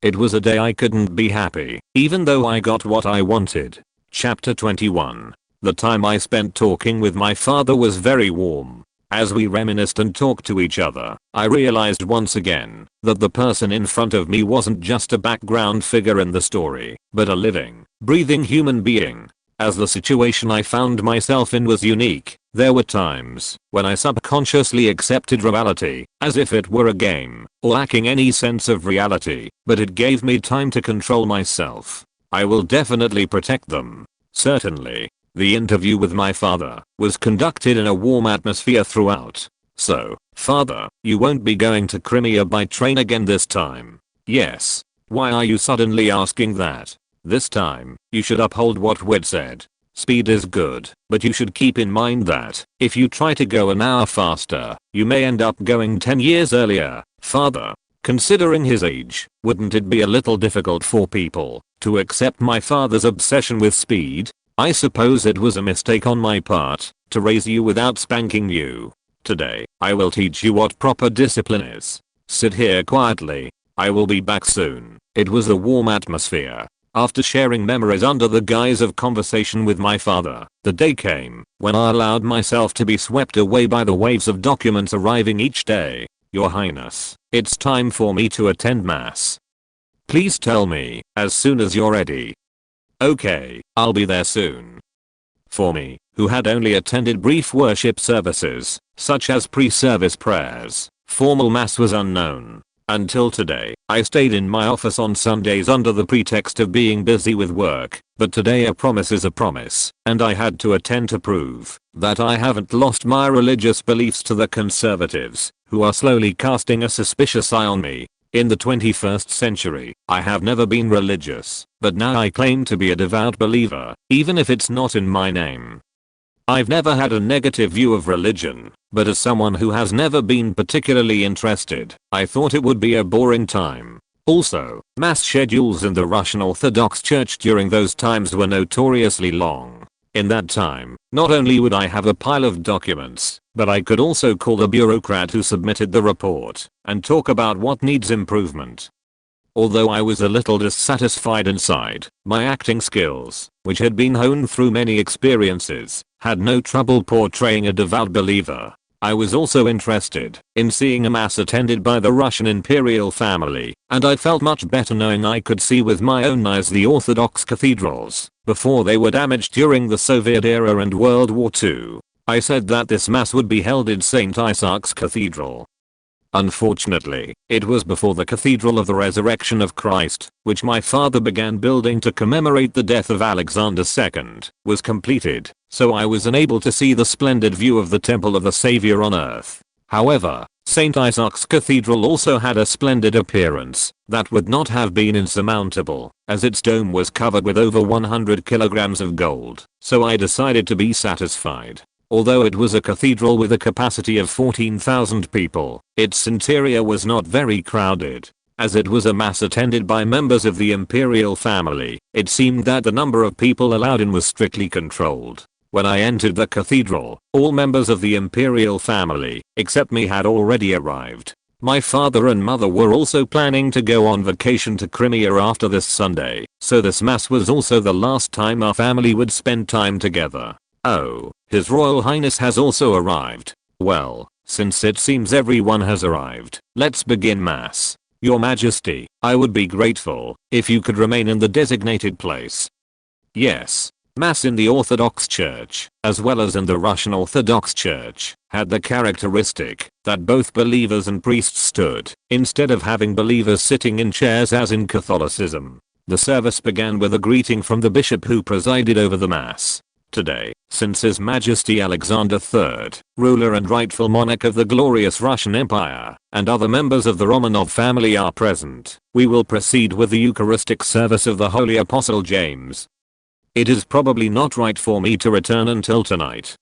It was a day I couldn't be happy, even though I got what I wanted. Chapter 21. The time I spent talking with my father was very warm. As we reminisced and talked to each other, I realized once again that the person in front of me wasn't just a background figure in the story, but a living, breathing human being. As the situation I found myself in was unique, there were times when I subconsciously accepted reality as if it were a game, lacking any sense of reality, but it gave me time to control myself. I will definitely protect them. Certainly. The interview with my father was conducted in a warm atmosphere throughout. So, father, you won't be going to Crimea by train again this time? Yes. Why are you suddenly asking that? This time, you should uphold what Witte said. Speed is good, but you should keep in mind that, if you try to go an hour faster, you may end up going 10 years earlier. Father, considering his age, wouldn't it be a little difficult for people to accept my father's obsession with speed? I suppose it was a mistake on my part to raise you without spanking you. Today, I will teach you what proper discipline is. Sit here quietly. I will be back soon. It was a warm atmosphere. After sharing memories under the guise of conversation with my father, the day came when I allowed myself to be swept away by the waves of documents arriving each day. Your Highness, it's time for me to attend mass. Please tell me as soon as you're ready. Okay, I'll be there soon. For me, who had only attended brief worship services, such as pre-service prayers, formal mass was unknown. Until today, I stayed in my office on Sundays under the pretext of being busy with work, but today a promise is a promise, and I had to attend to prove that I haven't lost my religious beliefs to the conservatives, who are slowly casting a suspicious eye on me. In the 21st century, I have never been religious, but now I claim to be a devout believer, even if it's not in my name. I've never had a negative view of religion, but as someone who has never been particularly interested, I thought it would be a boring time. Also, mass schedules in the Russian Orthodox Church during those times were notoriously long. In that time, not only would I have a pile of documents, but I could also call the bureaucrat who submitted the report and talk about what needs improvement. Although I was a little dissatisfied inside, my acting skills, which had been honed through many experiences, had no trouble portraying a devout believer. I was also interested in seeing a mass attended by the Russian imperial family, and I felt much better knowing I could see with my own eyes the Orthodox cathedrals before they were damaged during the Soviet era and World War II. I said that this mass would be held in St. Isaac's Cathedral. Unfortunately, it was before the Cathedral of the Resurrection of Christ, which my father began building to commemorate the death of Alexander II, was completed, so I was unable to see the splendid view of the Temple of the Savior on earth. However, St. Isaac's Cathedral also had a splendid appearance that would not have been insurmountable, as its dome was covered with over 100 kilograms of gold, so I decided to be satisfied. Although it was a cathedral with a capacity of 14,000 people, its interior was not very crowded. As it was a mass attended by members of the imperial family, it seemed that the number of people allowed in was strictly controlled. When I entered the cathedral, all members of the imperial family, except me, had already arrived. My father and mother were also planning to go on vacation to Crimea after this Sunday, so this mass was also the last time our family would spend time together. Oh, His Royal Highness has also arrived. Well, since it seems everyone has arrived, let's begin mass. Your Majesty, I would be grateful if you could remain in the designated place. Yes. Mass in the Orthodox Church, as well as in the Russian Orthodox Church, had the characteristic that both believers and priests stood, instead of having believers sitting in chairs as in Catholicism. The service began with a greeting from the bishop who presided over the Mass. Today, since His Majesty Alexander III, ruler and rightful monarch of the glorious Russian Empire, and other members of the Romanov family are present, we will proceed with the Eucharistic service of the Holy Apostle James. It is probably not right for me to return until tonight.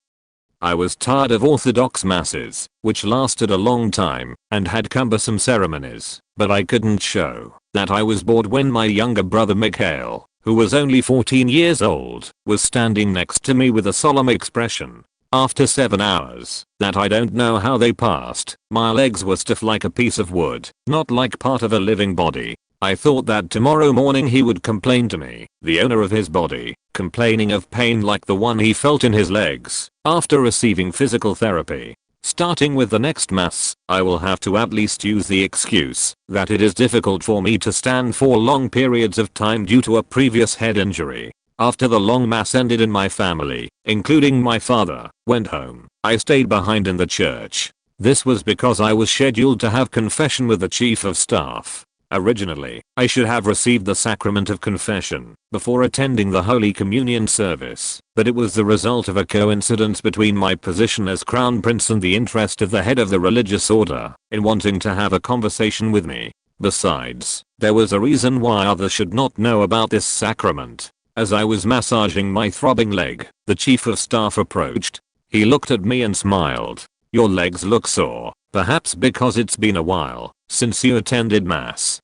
I was tired of Orthodox masses, which lasted a long time and had cumbersome ceremonies, but I couldn't show that I was bored when my younger brother Mikhail, who was only 14 years old, was standing next to me with a solemn expression. After 7 hours, that I don't know how they passed, my legs were stiff like a piece of wood, not like part of a living body. I thought that tomorrow morning he would complain to me, the owner of his body, complaining of pain like the one he felt in his legs, after receiving physical therapy. Starting with the next mass, I will have to at least use the excuse that it is difficult for me to stand for long periods of time due to a previous head injury. After the long mass ended and my family, including my father, went home, I stayed behind in the church. This was because I was scheduled to have confession with the chief of staff. Originally, I should have received the sacrament of confession before attending the Holy Communion service, but it was the result of a coincidence between my position as Crown Prince and the interest of the head of the religious order in wanting to have a conversation with me. Besides, there was a reason why others should not know about this sacrament. As I was massaging my throbbing leg, the chief of staff approached. He looked at me and smiled. "Your legs look sore, perhaps because it's been a while since you attended mass."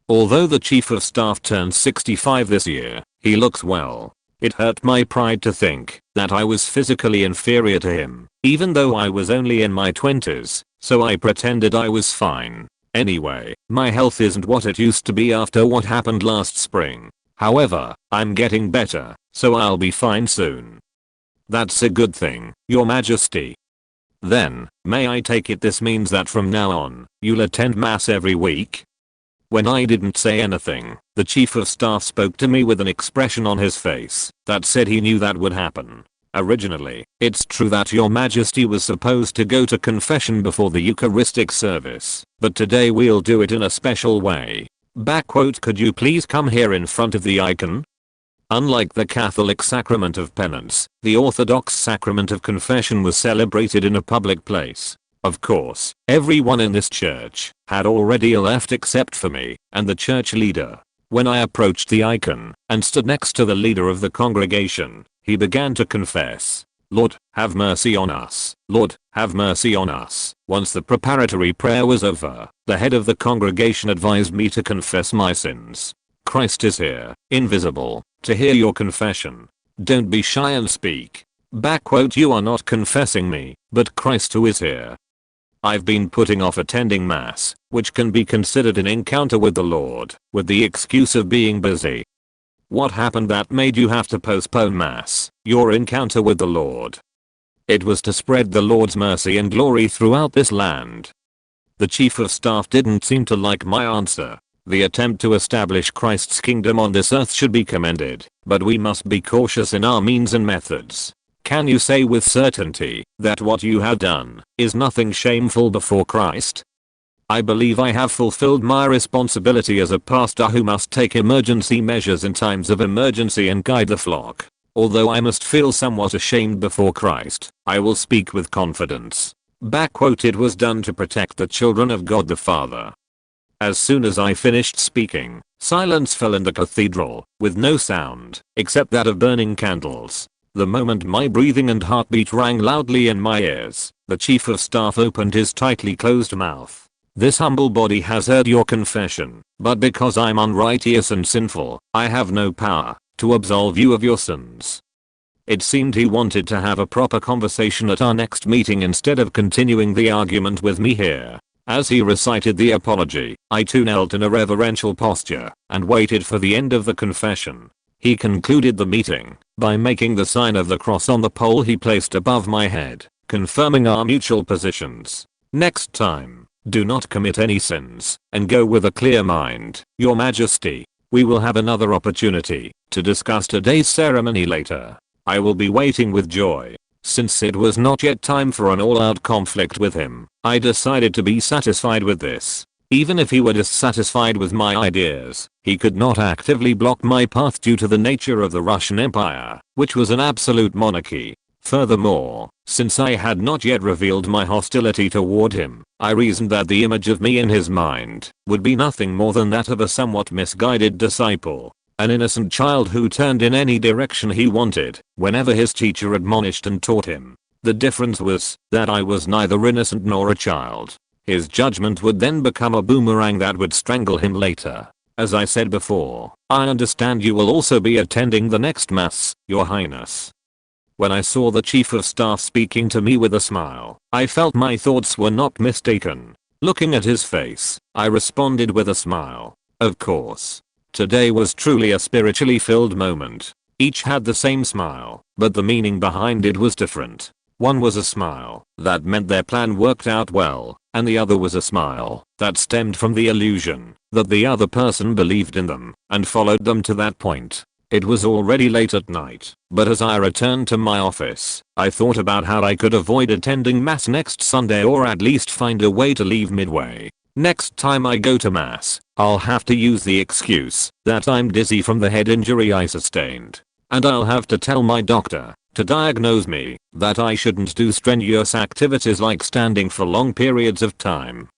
Although the chief of staff turned 65 this year, he looks well. It hurt my pride to think that I was physically inferior to him, even though I was only in my 20s, so I pretended I was fine. Anyway, my health isn't what it used to be after what happened last spring. However, I'm getting better, so I'll be fine soon. That's a good thing, Your Majesty. Then, may I take it this means that from now on, you'll attend mass every week? When I didn't say anything, the chief of staff spoke to me with an expression on his face that said he knew that would happen. Originally, it's true that your majesty was supposed to go to confession before the Eucharistic service, but today we'll do it in a special way. Could you please come here in front of the icon? Unlike the Catholic sacrament of penance, the Orthodox sacrament of confession was celebrated in a public place. Of course, everyone in this church had already left except for me and the church leader. When I approached the icon and stood next to the leader of the congregation, he began to confess, "Lord, have mercy on us. Lord, have mercy on us." Once the preparatory prayer was over, the head of the congregation advised me to confess my sins. Christ is here, invisible, to hear your confession. Don't be shy and speak. You are not confessing me, but Christ who is here. I've been putting off attending mass, which can be considered an encounter with the Lord, with the excuse of being busy. What happened that made you have to postpone mass, your encounter with the Lord? It was to spread the Lord's mercy and glory throughout this land. The chief of staff didn't seem to like my answer. The attempt to establish Christ's kingdom on this earth should be commended, but we must be cautious in our means and methods. Can you say with certainty that what you have done is nothing shameful before Christ? I believe I have fulfilled my responsibility as a pastor who must take emergency measures in times of emergency and guide the flock. Although I must feel somewhat ashamed before Christ, I will speak with confidence. It was done to protect the children of God the Father. As soon as I finished speaking, silence fell in the cathedral, with no sound, except that of burning candles. The moment my breathing and heartbeat rang loudly in my ears, the chief of staff opened his tightly closed mouth. "This humble body has heard your confession, but because I'm unrighteous and sinful, I have no power to absolve you of your sins." It seemed he wanted to have a proper conversation at our next meeting instead of continuing the argument with me here. As he recited the apology, I too knelt in a reverential posture and waited for the end of the confession. He concluded the meeting by making the sign of the cross on the pole he placed above my head, confirming our mutual positions. "Next time, do not commit any sins and go with a clear mind, Your Majesty. We will have another opportunity to discuss today's ceremony later. I will be waiting with joy." Since it was not yet time for an all-out conflict with him, I decided to be satisfied with this. Even if he were dissatisfied with my ideas, he could not actively block my path due to the nature of the Russian Empire, which was an absolute monarchy. Furthermore, since I had not yet revealed my hostility toward him, I reasoned that the image of me in his mind would be nothing more than that of a somewhat misguided disciple. An innocent child who turned in any direction he wanted, whenever his teacher admonished and taught him. The difference was that I was neither innocent nor a child. His judgment would then become a boomerang that would strangle him later. As I said before, I understand you will also be attending the next mass, Your Highness. When I saw the chief of staff speaking to me with a smile, I felt my thoughts were not mistaken. Looking at his face, I responded with a smile. Of course. Today was truly a spiritually filled moment. Each had the same smile, but the meaning behind it was different. One was a smile that meant their plan worked out well, and the other was a smile that stemmed from the illusion that the other person believed in them and followed them to that point. It was already late at night, but as I returned to my office, I thought about how I could avoid attending mass next Sunday or at least find a way to leave midway. Next time I go to mass, I'll have to use the excuse that I'm dizzy from the head injury I sustained. And I'll have to tell my doctor to diagnose me that I shouldn't do strenuous activities like standing for long periods of time.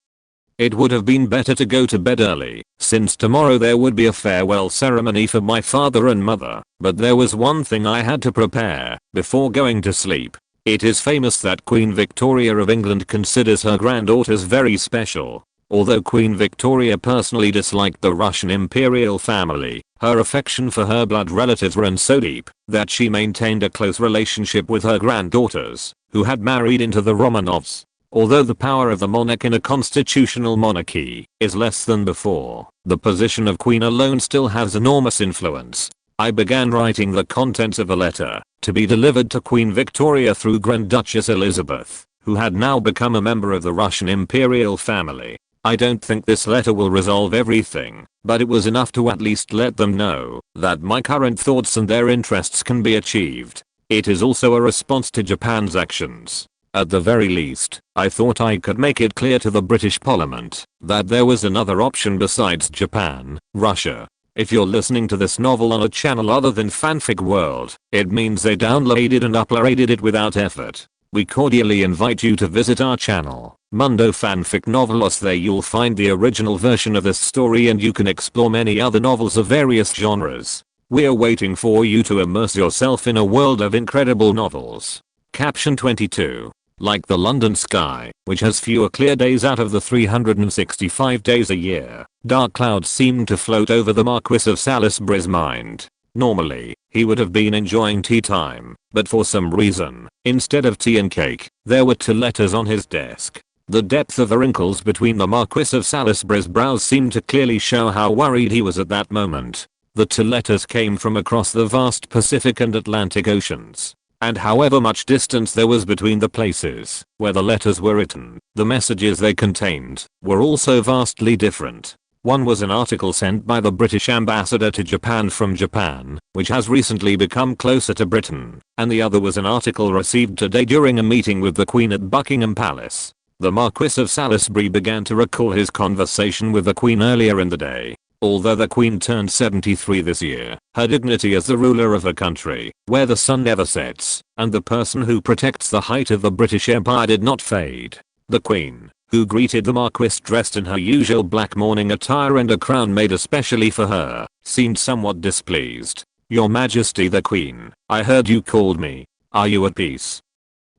It would have been better to go to bed early, since tomorrow there would be a farewell ceremony for my father and mother, but there was one thing I had to prepare before going to sleep. It is famous that Queen Victoria of England considers her granddaughters very special. Although Queen Victoria personally disliked the Russian imperial family, her affection for her blood relatives ran so deep that she maintained a close relationship with her granddaughters, who had married into the Romanovs. Although the power of the monarch in a constitutional monarchy is less than before, the position of queen alone still has enormous influence. I began writing the contents of a letter to be delivered to Queen Victoria through Grand Duchess Elizabeth, who had now become a member of the Russian imperial family. I don't think this letter will resolve everything, but it was enough to at least let them know that my current thoughts and their interests can be achieved. It is also a response to Japan's actions. At the very least, I thought I could make it clear to the British Parliament that there was another option besides Japan, Russia. If you're listening to this novel on a channel other than Fanfic World, it means they downloaded and uploaded it without effort. We cordially invite you to visit our channel, Mundo Fanfic Novelos. There you'll find the original version of this story and you can explore many other novels of various genres. We're waiting for you to immerse yourself in a world of incredible novels. Caption 22. Like the London sky, which has fewer clear days out of the 365 days a year, dark clouds seemed to float over the Marquis of Salisbury's mind. Normally, he would have been enjoying tea time, but for some reason, instead of tea and cake, there were 2 letters on his desk. The depth of the wrinkles between the Marquis of Salisbury's brows seemed to clearly show how worried he was at that moment. The 2 letters came from across the vast Pacific and Atlantic Oceans. And however much distance there was between the places where the letters were written, the messages they contained were also vastly different. One was an article sent by the British ambassador to Japan from Japan, which has recently become closer to Britain, and the other was an article received today during a meeting with the Queen at Buckingham Palace. The Marquis of Salisbury began to recall his conversation with the Queen earlier in the day. Although the Queen turned 73 this year, her dignity as the ruler of a country where the sun never sets and the person who protects the height of the British Empire did not fade. The Queen, who greeted the Marquis dressed in her usual black mourning attire and a crown made especially for her, seemed somewhat displeased. "Your Majesty the Queen, I heard you called me. Are you at peace?"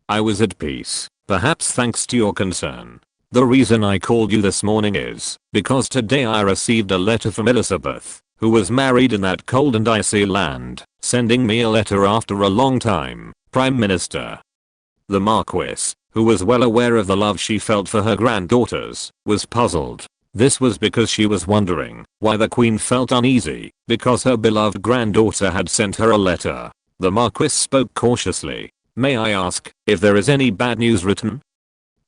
"I was at peace, perhaps thanks to your concern. The reason I called you this morning is because today I received a letter from Elizabeth, who was married in that cold and icy land, sending me a letter after a long time, Prime Minister." The Marquis, who was well aware of the love she felt for her granddaughters, was puzzled. This was because she was wondering why the Queen felt uneasy because her beloved granddaughter had sent her a letter. The Marquis spoke cautiously. "May I ask if there is any bad news written?"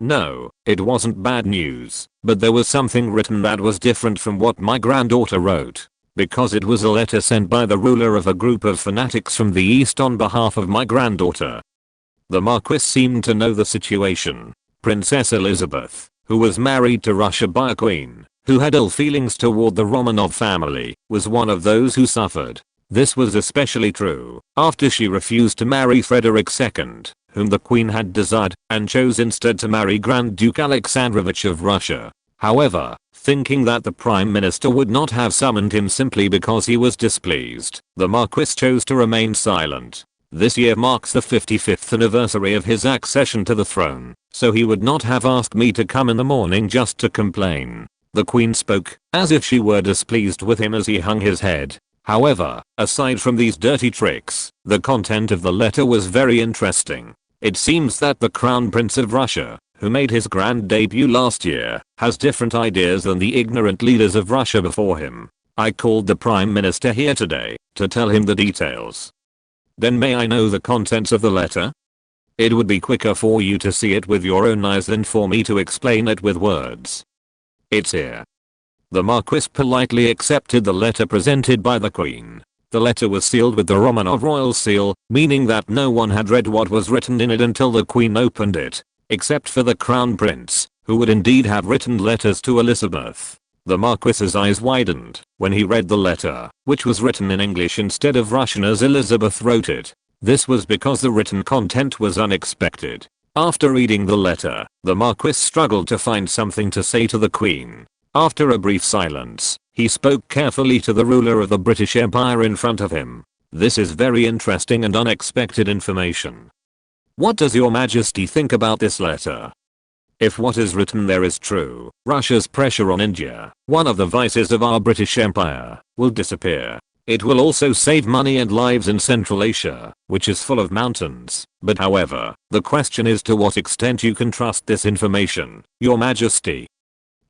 No, it wasn't bad news, but there was something written that was different from what my granddaughter wrote. Because it was a letter sent by the ruler of a group of fanatics from the East on behalf of my granddaughter. The Marquis seemed to know the situation. Princess Elizabeth, who was married to Russia by a queen, who had ill feelings toward the Romanov family, was one of those who suffered. This was especially true after she refused to marry Frederick II, whom the Queen had desired, and chose instead to marry Grand Duke Alexandrovich of Russia. However, thinking that the Prime Minister would not have summoned him simply because he was displeased, the Marquis chose to remain silent. This year marks the 55th anniversary of his accession to the throne, so he would not have asked me to come in the morning just to complain. The Queen spoke, as if she were displeased with him as he hung his head. However, aside from these dirty tricks, the content of the letter was very interesting. It seems that the Crown Prince of Russia, who made his grand debut last year, has different ideas than the ignorant leaders of Russia before him. I called the Prime Minister here today to tell him the details. Then may I know the contents of the letter? It would be quicker for you to see it with your own eyes than for me to explain it with words. It's here. The Marquis politely accepted the letter presented by the Queen. The letter was sealed with the Romanov royal seal, meaning that no one had read what was written in it until the Queen opened it, except for the Crown Prince, who would indeed have written letters to Elizabeth. The Marquis's eyes widened when he read the letter, which was written in English instead of Russian as Elizabeth wrote it. This was because the written content was unexpected. After reading the letter, the Marquis struggled to find something to say to the Queen. After a brief silence, he spoke carefully to the ruler of the British Empire in front of him. This is very interesting and unexpected information. What does your Majesty think about this letter? If what is written there is true, Russia's pressure on India, one of the vices of our British Empire, will disappear. It will also save money and lives in Central Asia, which is full of mountains. But however, the question is to what extent you can trust this information, Your Majesty.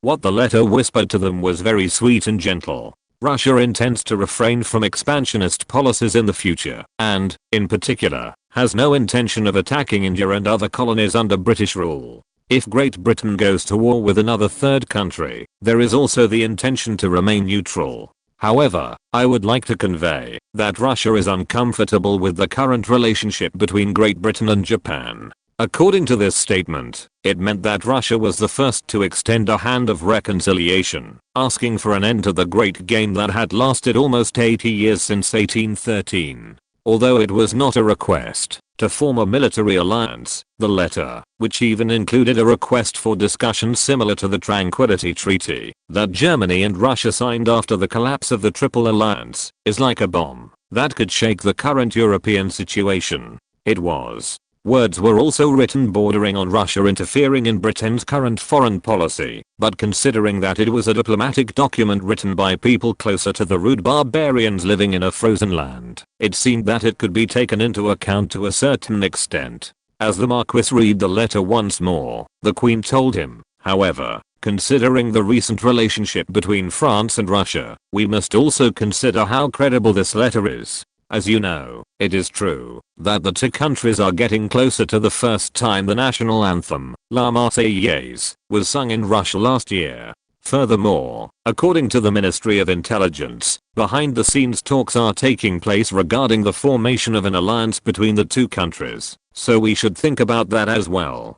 What the letter whispered to them was very sweet and gentle. Russia intends to refrain from expansionist policies in the future, and, in particular, has no intention of attacking India and other colonies under British rule. If Great Britain goes to war with another third country, there is also the intention to remain neutral. However, I would like to convey that Russia is uncomfortable with the current relationship between Great Britain and Japan. According to this statement, it meant that Russia was the first to extend a hand of reconciliation, asking for an end to the great game that had lasted almost 80 years since 1813. Although it was not a request to form a military alliance, the letter, which even included a request for discussions similar to the Tranquility Treaty that Germany and Russia signed after the collapse of the Triple Alliance, is like a bomb that could shake the current European situation. It was. Words were also written bordering on Russia interfering in Britain's current foreign policy, but considering that it was a diplomatic document written by people closer to the rude barbarians living in a frozen land, it seemed that it could be taken into account to a certain extent. As the Marquis read the letter once more, the Queen told him, however, considering the recent relationship between France and Russia, we must also consider how credible this letter is. As you know, it is true that the two countries are getting closer to the first time the national anthem, La Marseillaise, was sung in Russia last year. Furthermore, according to the Ministry of Intelligence, behind-the-scenes talks are taking place regarding the formation of an alliance between the two countries, so we should think about that as well.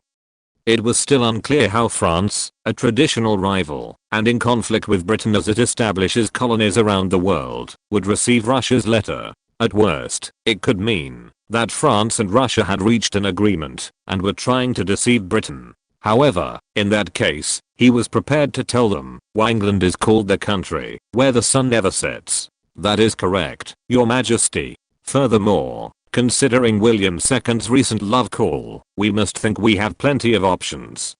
It was still unclear how France, a traditional rival, and in conflict with Britain as it establishes colonies around the world, would receive Russia's letter. At worst, it could mean that France and Russia had reached an agreement and were trying to deceive Britain. However, in that case, he was prepared to tell them why England is called the country where the sun never sets. That is correct, Your Majesty. Furthermore, considering William II's recent love call, we must think we have plenty of options.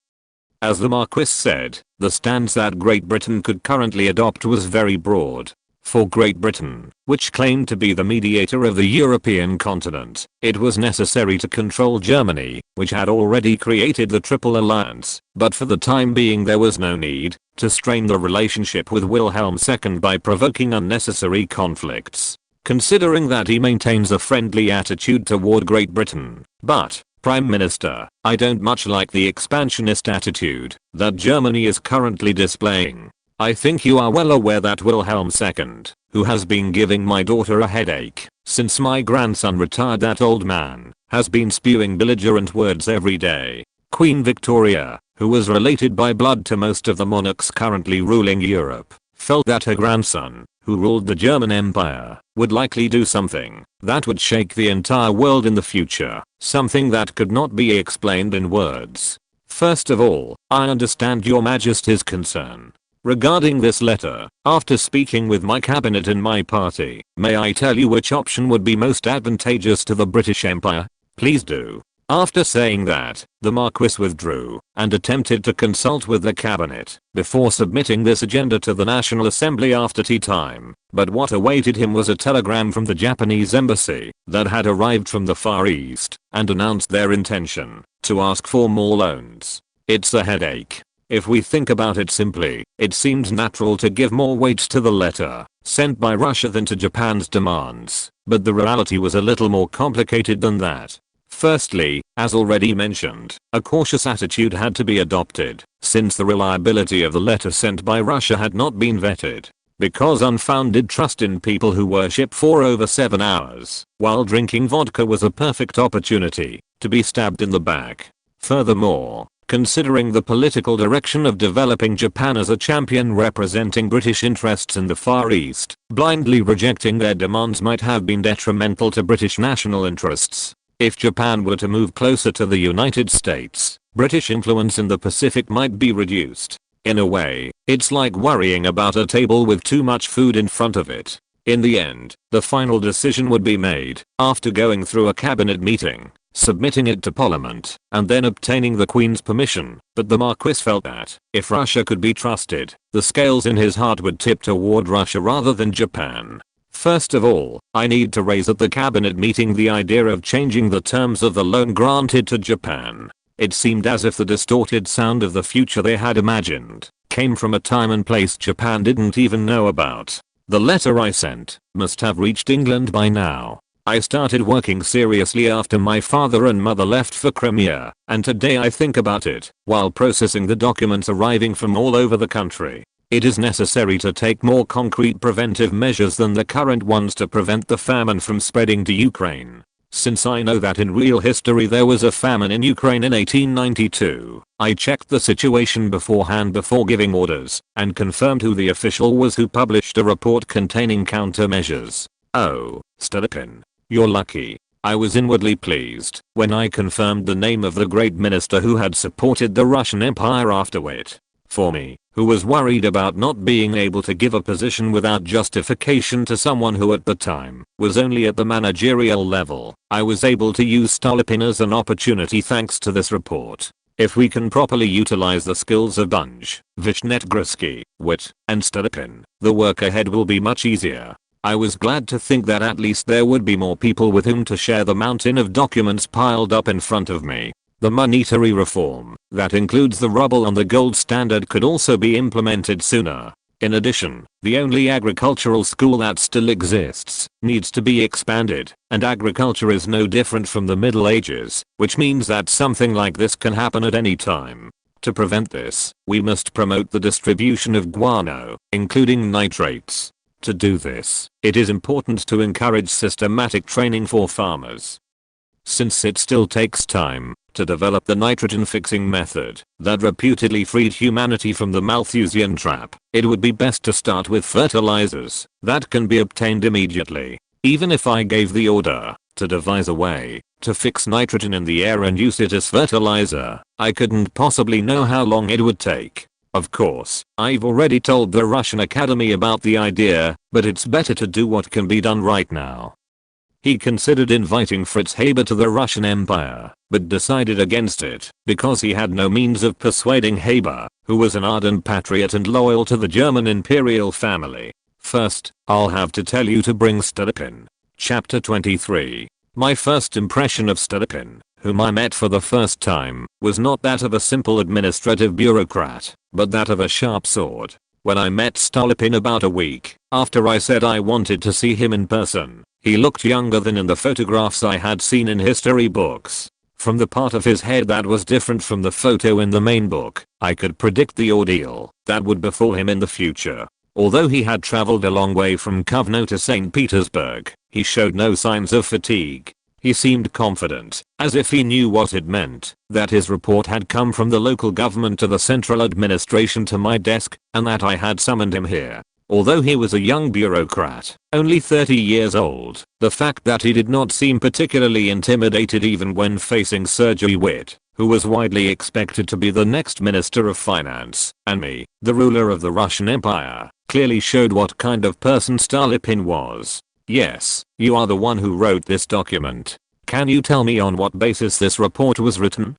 As the Marquis said, the stance that Great Britain could currently adopt was very broad. For Great Britain, which claimed to be the mediator of the European continent, it was necessary to control Germany, which had already created the Triple Alliance, but for the time being there was no need to strain the relationship with Wilhelm II by provoking unnecessary conflicts. Considering that he maintains a friendly attitude toward Great Britain, but, Prime Minister, I don't much like the expansionist attitude that Germany is currently displaying. I think you are well aware that Wilhelm II, who has been giving my daughter a headache since my grandson retired, that old man, has been spewing belligerent words every day. Queen Victoria, who was related by blood to most of the monarchs currently ruling Europe, felt that her grandson, who ruled the German Empire, would likely do something that would shake the entire world in the future, something that could not be explained in words. First of all, I understand Your Majesty's concern regarding this letter. After speaking with my cabinet and my party, may I tell you which option would be most advantageous to the British Empire? Please do. After saying that, the Marquis withdrew and attempted to consult with the cabinet before submitting this agenda to the National Assembly after tea time, but what awaited him was a telegram from the Japanese embassy that had arrived from the Far East and announced their intention to ask for more loans. It's a headache. If we think about it simply, it seems natural to give more weight to the letter sent by Russia than to Japan's demands, but the reality was a little more complicated than that. Firstly, as already mentioned, a cautious attitude had to be adopted, since the reliability of the letter sent by Russia had not been vetted. Because unfounded trust in people who worship for over 7 hours while drinking vodka was a perfect opportunity to be stabbed in the back. Furthermore, considering the political direction of developing Japan as a champion representing British interests in the Far East, blindly rejecting their demands might have been detrimental to British national interests. If Japan were to move closer to the United States, British influence in the Pacific might be reduced. In a way, it's like worrying about a table with too much food in front of it. In the end, the final decision would be made after going through a cabinet meeting, submitting it to Parliament, and then obtaining the Queen's permission. But the Marquis felt that, if Russia could be trusted, the scales in his heart would tip toward Russia rather than Japan. First of all, I need to raise at the cabinet meeting the idea of changing the terms of the loan granted to Japan. It seemed as if the distorted sound of the future they had imagined came from a time and place Japan didn't even know about. The letter I sent must have reached England by now. I started working seriously after my father and mother left for Crimea, and today I think about it while processing the documents arriving from all over the country. It is necessary to take more concrete preventive measures than the current ones to prevent the famine from spreading to Ukraine. Since I know that in real history there was a famine in Ukraine in 1892, I checked the situation beforehand before giving orders, and confirmed who the official was who published a report containing countermeasures. Oh, Stolypin. You're lucky. I was inwardly pleased when I confirmed the name of the great minister who had supported the Russian Empire after Witte. For me, who was worried about not being able to give a position without justification to someone who at the time was only at the managerial level, I was able to use Stolypin as an opportunity thanks to this report. If we can properly utilize the skills of Bunge, Vishnetgruski, Witte, and Stolypin, the work ahead will be much easier. I was glad to think that at least there would be more people with whom to share the mountain of documents piled up in front of me. The monetary reform, that includes the ruble on the gold standard, could also be implemented sooner. In addition, the only agricultural school that still exists needs to be expanded, and agriculture is no different from the Middle Ages, which means that something like this can happen at any time. To prevent this, we must promote the distribution of guano, including nitrates. To do this, it is important to encourage systematic training for farmers. Since it still takes time to develop the nitrogen fixing method that reputedly freed humanity from the Malthusian trap, it would be best to start with fertilizers that can be obtained immediately. Even if I gave the order to devise a way to fix nitrogen in the air and use it as fertilizer, I couldn't possibly know how long it would take. Of course, I've already told the Russian Academy about the idea, but it's better to do what can be done right now. He considered inviting Fritz Haber to the Russian Empire, but decided against it because he had no means of persuading Haber, who was an ardent patriot and loyal to the German imperial family. First, I'll have to tell you to bring Stolypin. Chapter 23. My first impression of Stolypin, whom I met for the first time, was not that of a simple administrative bureaucrat, but that of a sharp sword. When I met Stolypin about a week after I said I wanted to see him in person, he looked younger than in the photographs I had seen in history books. From the part of his head that was different from the photo in the main book, I could predict the ordeal that would befall him in the future. Although he had traveled a long way from Kovno to St. Petersburg, he showed no signs of fatigue. He seemed confident, as if he knew what it meant, that his report had come from the local government to the central administration to my desk, and that I had summoned him here. Although he was a young bureaucrat, only 30 years old, the fact that he did not seem particularly intimidated even when facing Sergei Witte, who was widely expected to be the next Minister of Finance, and me, the ruler of the Russian Empire, clearly showed what kind of person Stolypin was. Yes, you are the one who wrote this document. Can you tell me on what basis this report was written?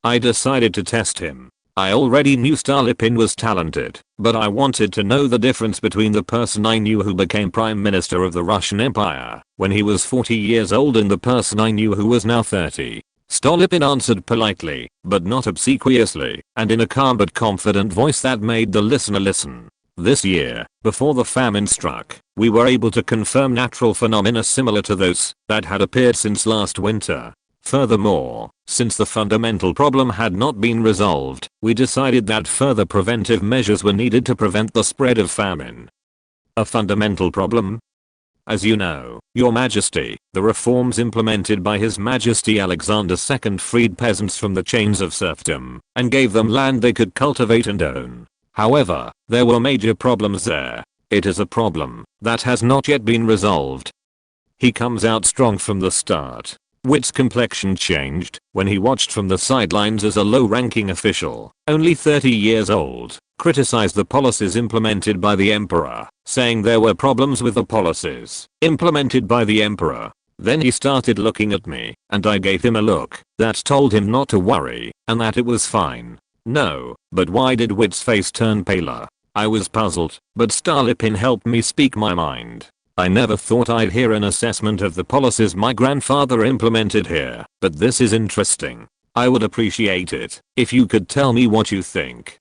I decided to test him. I already knew Stolypin was talented, but I wanted to know the difference between the person I knew who became Prime Minister of the Russian Empire when he was 40 years old and the person I knew who was now 30. Stolypin answered politely, but not obsequiously, and in a calm but confident voice that made the listener listen. This year, before the famine struck, we were able to confirm natural phenomena similar to those that had appeared since last winter. Furthermore, since the fundamental problem had not been resolved, we decided that further preventive measures were needed to prevent the spread of famine. A fundamental problem? As you know, Your Majesty, the reforms implemented by His Majesty Alexander II freed peasants from the chains of serfdom and gave them land they could cultivate and own. However, there were major problems there. It is a problem that has not yet been resolved. He comes out strong from the start. Witte's complexion changed when he watched from the sidelines as a low-ranking official, only 30 years old, criticized the policies implemented by the emperor, saying there were problems with the policies implemented by the emperor. Then he started looking at me, and I gave him a look that told him not to worry, and that it was fine. No, but why did Witte's face turn paler? I was puzzled, but Stolypin helped me speak my mind. I never thought I'd hear an assessment of the policies my grandfather implemented here, but this is interesting. I would appreciate it if you could tell me what you think.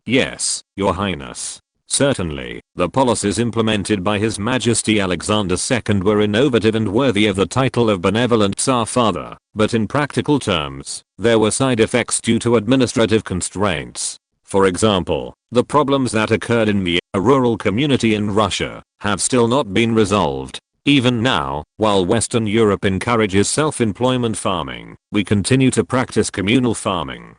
Yes, Your Highness. Certainly, the policies implemented by His Majesty Alexander II were innovative and worthy of the title of benevolent Tsar Father, but in practical terms, there were side effects due to administrative constraints. For example, the problems that occurred in me, a rural community in Russia, have still not been resolved. Even now, while Western Europe encourages self-employment farming, we continue to practice communal farming.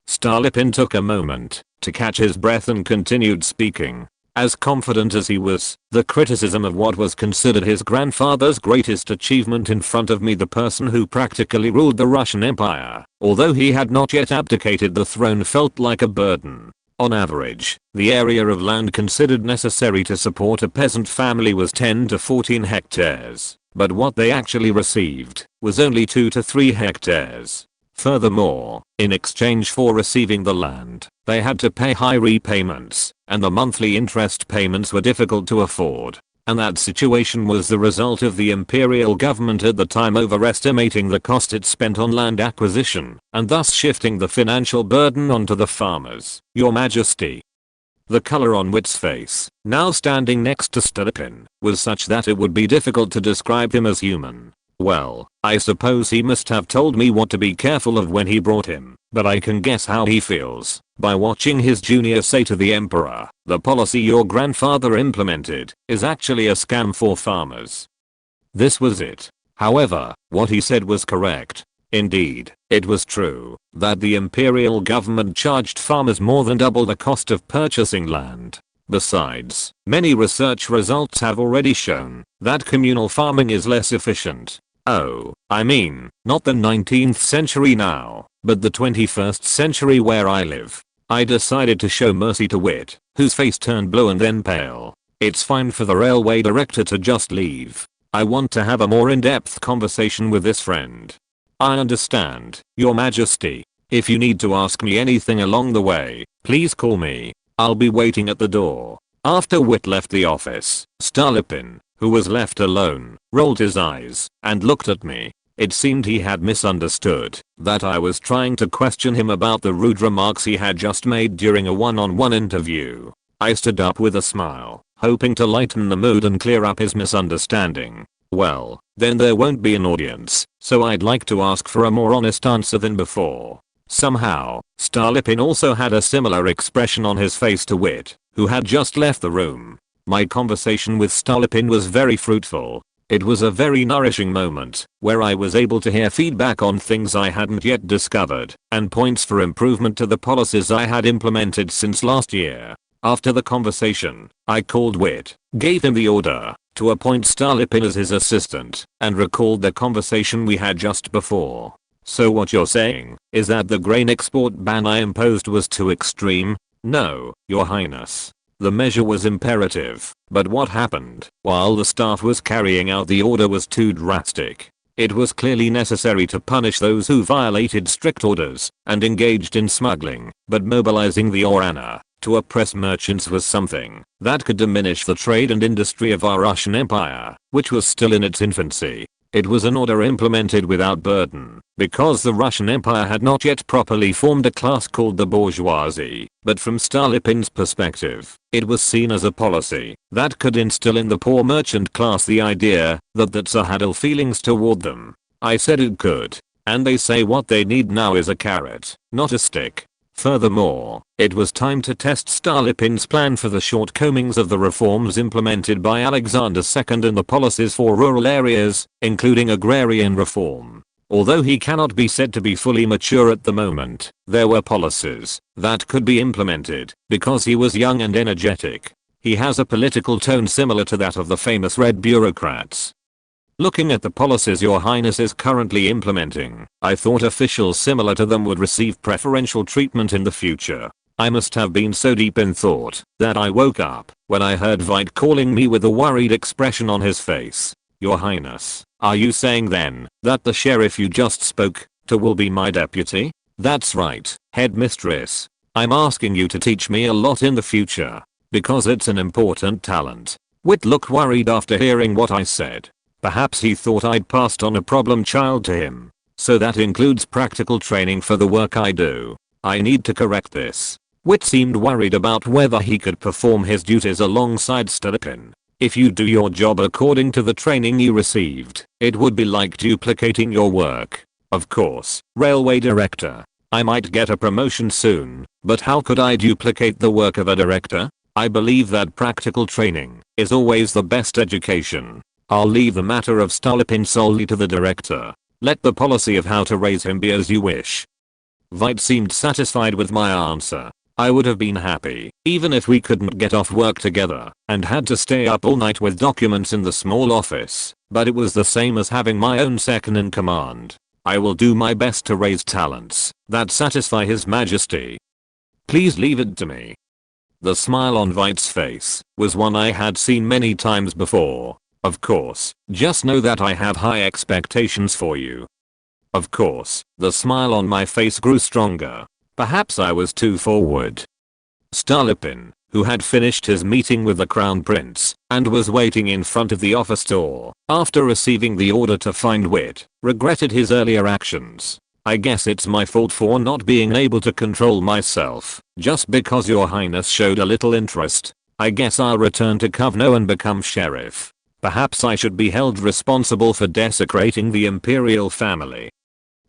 Stolypin took a moment to catch his breath and continued speaking. As confident as he was, the criticism of what was considered his grandfather's greatest achievement in front of me, the person who practically ruled the Russian Empire, although he had not yet abdicated the throne, felt like a burden. On average, the area of land considered necessary to support a peasant family was 10 to 14 hectares, but what they actually received was only 2 to 3 hectares. Furthermore, in exchange for receiving the land, they had to pay high repayments, and the monthly interest payments were difficult to afford. And that situation was the result of the imperial government at the time overestimating the cost it spent on land acquisition, and thus shifting the financial burden onto the farmers. Your Majesty. The color on Witte's face, now standing next to Stolypin, was such that it would be difficult to describe him as human. Well, I suppose he must have told me what to be careful of when he brought him, but I can guess how he feels by watching his junior say to the emperor, "The policy your grandfather implemented is actually a scam for farmers." This was it. However, what he said was correct. Indeed, it was true that the imperial government charged farmers more than double the cost of purchasing land. Besides, many research results have already shown that communal farming is less efficient. Oh, I mean, not the 19th century now, but the 21st century where I live. I decided to show mercy to Witte, whose face turned blue and then pale. It's fine for the railway director to just leave. I want to have a more in-depth conversation with this friend. I understand, Your Majesty. If you need to ask me anything along the way, please call me. I'll be waiting at the door. After Witte left the office, Stolypin, who was left alone, rolled his eyes and looked at me. It seemed he had misunderstood that I was trying to question him about the rude remarks he had just made during a one-on-one interview. I stood up with a smile, hoping to lighten the mood and clear up his misunderstanding. Well, then there won't be an audience, so I'd like to ask for a more honest answer than before. Somehow, Stolypin also had a similar expression on his face to Witte, who had just left the room. My conversation with Stolypin was very fruitful. It was a very nourishing moment, where I was able to hear feedback on things I hadn't yet discovered, and points for improvement to the policies I had implemented since last year. After the conversation, I called Witte, gave him the order to appoint Stolypin as his assistant, and recalled the conversation we had just before. So what you're saying is that the grain export ban I imposed was too extreme? No, Your Highness. The measure was imperative, but what happened while the staff was carrying out the order was too drastic. It was clearly necessary to punish those who violated strict orders and engaged in smuggling, but mobilizing the Orana to oppress merchants was something that could diminish the trade and industry of our Russian Empire, which was still in its infancy. It was an order implemented without burden, because the Russian Empire had not yet properly formed a class called the bourgeoisie, but from Stolypin's perspective, it was seen as a policy that could instill in the poor merchant class the idea that the Tsar had ill feelings toward them. I said it could, and they say what they need now is a carrot, not a stick. Furthermore, it was time to test Stolypin's plan for the shortcomings of the reforms implemented by Alexander II and the policies for rural areas, including agrarian reform. Although he cannot be said to be fully mature at the moment, there were policies that could be implemented because he was young and energetic. He has a political tone similar to that of the famous red bureaucrats. Looking at the policies Your Highness is currently implementing, I thought officials similar to them would receive preferential treatment in the future. I must have been so deep in thought that I woke up when I heard Witte calling me with a worried expression on his face. Your Highness, are you saying then that the sheriff you just spoke to will be my deputy? That's right, headmistress. I'm asking you to teach me a lot in the future, because it's an important talent. Witte looked worried after hearing what I said. Perhaps he thought I'd passed on a problem child to him. So that includes practical training for the work I do. I need to correct this. Witte seemed worried about whether he could perform his duties alongside Stolypin. If you do your job according to the training you received, it would be like duplicating your work. Of course, railway director. I might get a promotion soon, but how could I duplicate the work of a director? I believe that practical training is always the best education. I'll leave the matter of Stolypin solely to the director. Let the policy of how to raise him be as you wish. Witte seemed satisfied with my answer. I would have been happy, even if we couldn't get off work together and had to stay up all night with documents in the small office, but it was the same as having my own second in command. I will do my best to raise talents that satisfy His Majesty. Please leave it to me. The smile on Witte's face was one I had seen many times before. Of course, just know that I have high expectations for you. Of course, the smile on my face grew stronger. Perhaps I was too forward. Stolypin, who had finished his meeting with the Crown Prince and was waiting in front of the office door after receiving the order to find Witte, regretted his earlier actions. I guess it's my fault for not being able to control myself, just because your highness showed a little interest. I guess I'll return to Kovno and become sheriff. Perhaps I should be held responsible for desecrating the imperial family.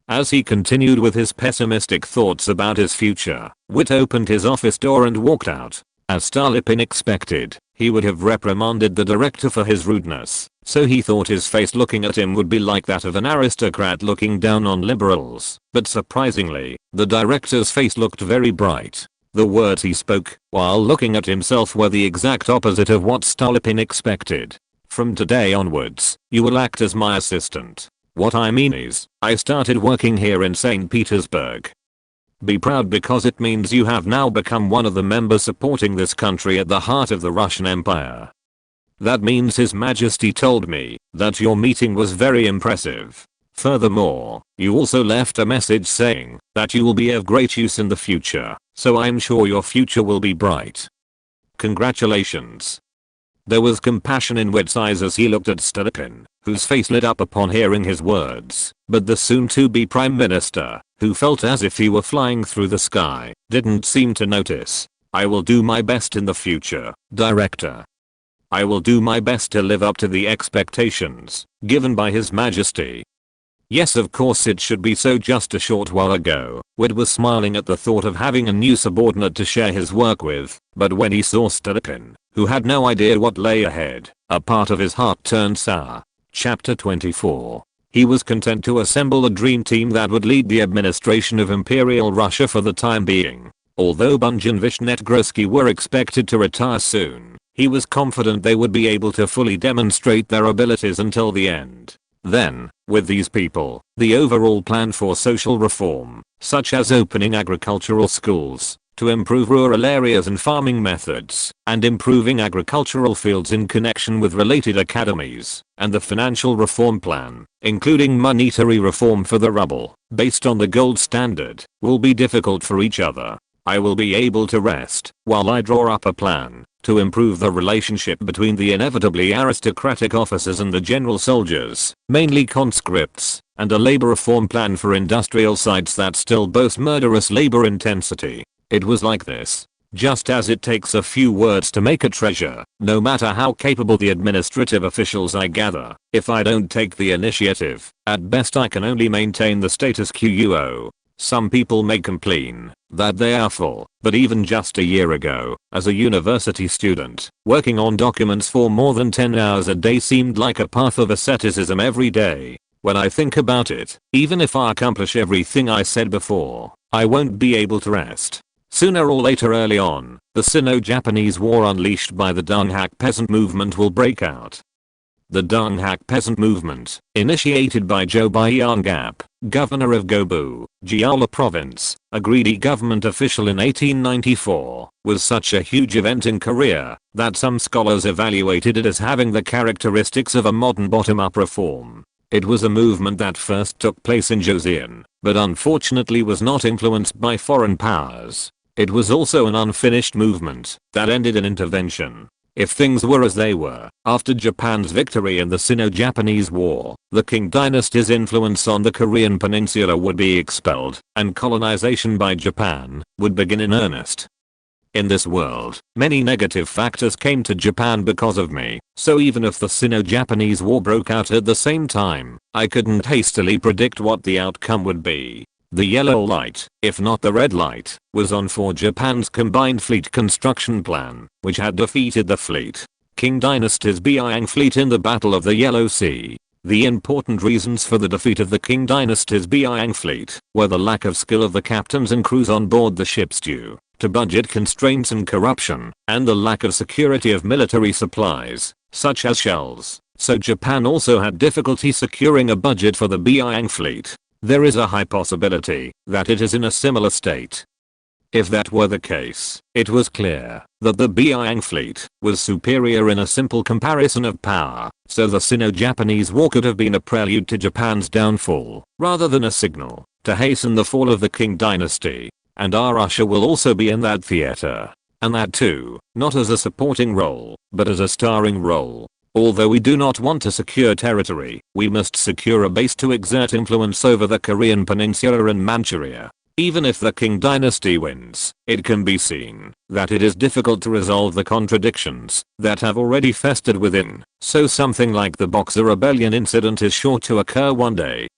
As he continued with his pessimistic thoughts about his future, Witte opened his office door and walked out. As Stolypin expected, he would have reprimanded the director for his rudeness, so he thought his face looking at him would be like that of an aristocrat looking down on liberals, but surprisingly, the director's face looked very bright. The words he spoke, while looking at himself, were the exact opposite of what Stolypin expected. From today onwards, you will act as my assistant. What I mean is, I started working here in St. Petersburg. Be proud, because it means you have now become one of the members supporting this country at the heart of the Russian Empire. That means His Majesty told me that your meeting was very impressive. Furthermore, you also left a message saying that you will be of great use in the future, so I'm sure your future will be bright. Congratulations. There was compassion in Witte's eyes as he looked at Stolypin, whose face lit up upon hearing his words, but the soon-to-be Prime Minister, who felt as if he were flying through the sky, didn't seem to notice. I will do my best in the future, Director. I will do my best to live up to the expectations given by His Majesty. Yes, of course it should be so. Just a short while ago, Witte was smiling at the thought of having a new subordinate to share his work with, but when he saw Stolypin, who had no idea what lay ahead, a part of his heart turned sour. Chapter 24. He was content to assemble a dream team that would lead the administration of Imperial Russia for the time being. Although Bunge and Vishnetgrodsky were expected to retire soon, he was confident they would be able to fully demonstrate their abilities until the end. Then, with these people, the overall plan for social reform, such as opening agricultural schools, to improve rural areas and farming methods, and improving agricultural fields in connection with related academies, and the financial reform plan, including monetary reform for the ruble, based on the gold standard, will be difficult for each other. I will be able to rest while I draw up a plan to improve the relationship between the inevitably aristocratic officers and the general soldiers, mainly conscripts, and a labor reform plan for industrial sites that still boast murderous labor intensity. It was like this. Just as it takes a few words to make a treasure, no matter how capable the administrative officials I gather, if I don't take the initiative, at best I can only maintain the status quo. Some people may complain that they are full, but even just a year ago, as a university student, working on documents for more than 10 hours a day seemed like a path of asceticism every day. When I think about it, even if I accomplish everything I said before, I won't be able to rest. Sooner or later, early on, the Sino-Japanese War unleashed by the Donghak peasant movement will break out. The Donghak peasant movement, initiated by Jobayangap, governor of Gobu, Jeolla province, a greedy government official in 1894, was such a huge event in Korea that some scholars evaluated it as having the characteristics of a modern bottom-up reform. It was a movement that first took place in Joseon, but unfortunately was not influenced by foreign powers. It was also an unfinished movement that ended in intervention. If things were as they were, after Japan's victory in the Sino-Japanese War, the Qing dynasty's influence on the Korean peninsula would be expelled, and colonization by Japan would begin in earnest. In this world, many negative factors came to Japan because of me, so even if the Sino-Japanese War broke out at the same time, I couldn't hastily predict what the outcome would be. The yellow light, if not the red light, was on for Japan's combined fleet construction plan, which had defeated the fleet Qing dynasty's Beiyang fleet in the Battle of the Yellow Sea. The important reasons for the defeat of the Qing dynasty's Beiyang fleet were the lack of skill of the captains and crews on board the ships due to budget constraints and corruption, and the lack of security of military supplies, such as shells. So Japan also had difficulty securing a budget for the Beiyang fleet. There is a high possibility that it is in a similar state. If that were the case, it was clear that the Beiyang fleet was superior in a simple comparison of power, so the Sino-Japanese War could have been a prelude to Japan's downfall, rather than a signal to hasten the fall of the Qing dynasty. And our Russia will also be in that theater. And that too, not as a supporting role, but as a starring role. Although we do not want to secure territory, we must secure a base to exert influence over the Korean peninsula and Manchuria. Even if the Qing dynasty wins, it can be seen that it is difficult to resolve the contradictions that have already festered within, so something like the Boxer Rebellion incident is sure to occur one day.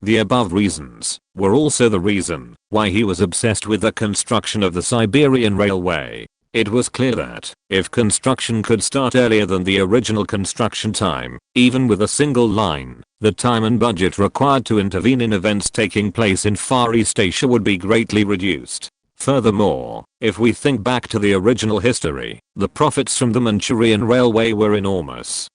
The above reasons were also the reason why he was obsessed with the construction of the Siberian Railway. It was clear that if construction could start earlier than the original construction time, even with a single line, the time and budget required to intervene in events taking place in Far East Asia would be greatly reduced. Furthermore, if we think back to the original history, the profits from the Manchurian Railway were enormous.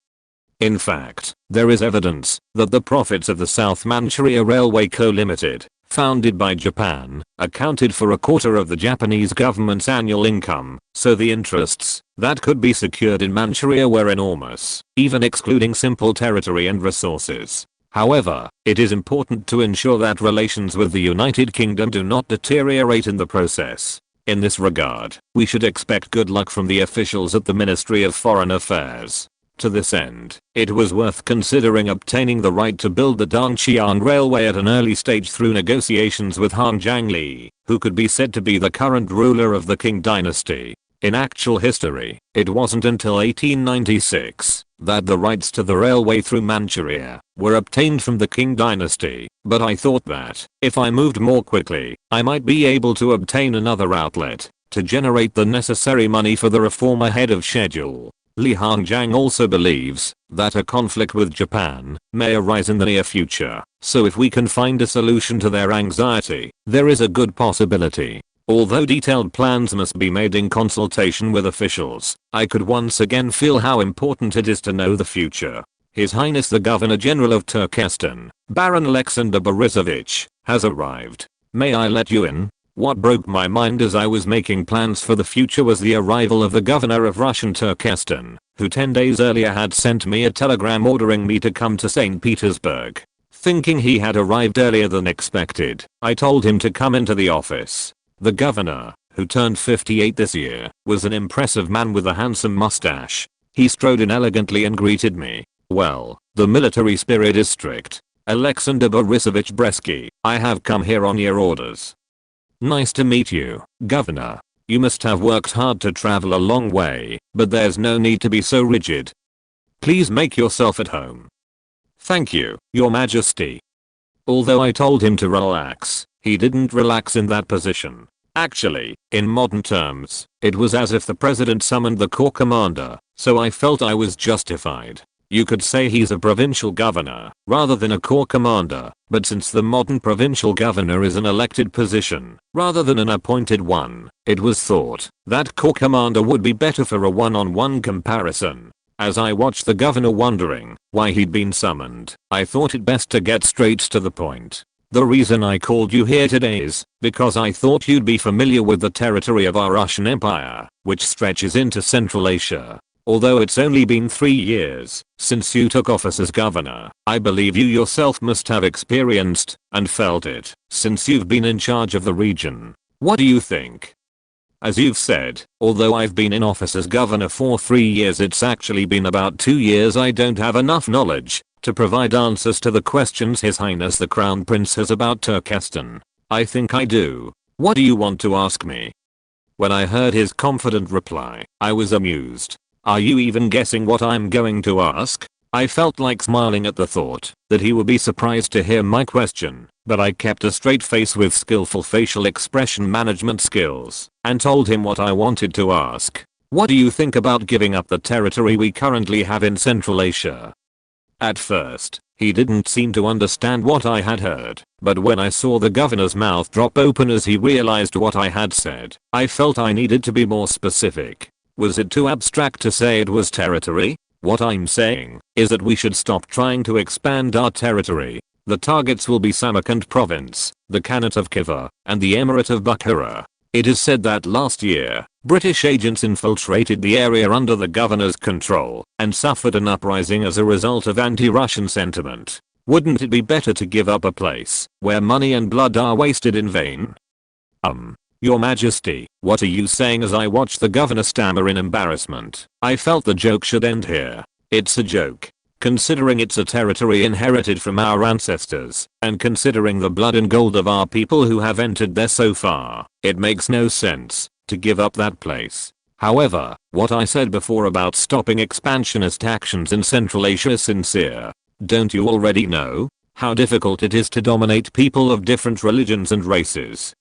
In fact, there is evidence that the profits of the South Manchuria Railway Co. Limited, founded by Japan, accounted for a quarter of the Japanese government's annual income, so the interests that could be secured in Manchuria were enormous, even excluding simple territory and resources. However, it is important to ensure that relations with the United Kingdom do not deteriorate in the process. In this regard, we should expect good luck from the officials at the Ministry of Foreign Affairs. To this end, it was worth considering obtaining the right to build the Dongqian Railway at an early stage through negotiations with Han Zhangli, who could be said to be the current ruler of the Qing dynasty. In actual history, it wasn't until 1896 that the rights to the railway through Manchuria were obtained from the Qing dynasty, but I thought that, if I moved more quickly, I might be able to obtain another outlet to generate the necessary money for the reform ahead of schedule. Li Hongjiang also believes that a conflict with Japan may arise in the near future, so if we can find a solution to their anxiety, there is a good possibility. Although detailed plans must be made in consultation with officials, I could once again feel how important it is to know the future. His Highness the Governor General of Turkestan, Baron Alexander Borisovich, has arrived. May I let you in? What broke my mind as I was making plans for the future was the arrival of the governor of Russian Turkestan, who 10 days earlier had sent me a telegram ordering me to come to St. Petersburg. Thinking he had arrived earlier than expected, I told him to come into the office. The governor, who turned 58 this year, was an impressive man with a handsome mustache. He strode in elegantly and greeted me. Well, the military spirit is strict. Alexander Borisovich Bresky, I have come here on your orders. Nice to meet you, Governor. You must have worked hard to travel a long way, but there's no need to be so rigid. Please make yourself at home. Thank you, Your Majesty. Although I told him to relax, he didn't relax in that position. Actually, in modern terms, it was as if the president summoned the corps commander, so I felt I was justified. You could say he's a provincial governor, rather than a corps commander, but since the modern provincial governor is an elected position, rather than an appointed one, it was thought that corps commander would be better for a one-on-one comparison. As I watched the governor wondering why he'd been summoned, I thought it best to get straight to the point. The reason I called you here today is because I thought you'd be familiar with the territory of our Russian Empire, which stretches into Central Asia. Although it's only been 3 years since you took office as governor, I believe you yourself must have experienced and felt it since you've been in charge of the region. What do you think? As you've said, although I've been in office as governor for 3 years, it's actually been about 2 years. I don't have enough knowledge to provide answers to the questions His Highness the Crown Prince has about Turkestan. I think I do. What do you want to ask me? When I heard his confident reply, I was amused. Are you even guessing what I'm going to ask? I felt like smiling at the thought that he would be surprised to hear my question, but I kept a straight face with skillful facial expression management skills and told him what I wanted to ask. What do you think about giving up the territory we currently have in Central Asia? At first, he didn't seem to understand what I had heard, but when I saw the governor's mouth drop open as he realized what I had said, I felt I needed to be more specific. Was it too abstract to say it was territory? What I'm saying is that we should stop trying to expand our territory. The targets will be Samarkand province, the Khanate of Khiva, and the Emirate of Bukhara. It is said that last year, British agents infiltrated the area under the governor's control and suffered an uprising as a result of anti-Russian sentiment. Wouldn't it be better to give up a place where money and blood are wasted in vain? Your Majesty, what are you saying? As I watched the governor stammer in embarrassment, I felt the joke should end here. It's a joke. Considering it's a territory inherited from our ancestors, and considering the blood and gold of our people who have entered there so far, it makes no sense to give up that place. However, what I said before about stopping expansionist actions in Central Asia is sincere. Don't you already know how difficult it is to dominate people of different religions and races?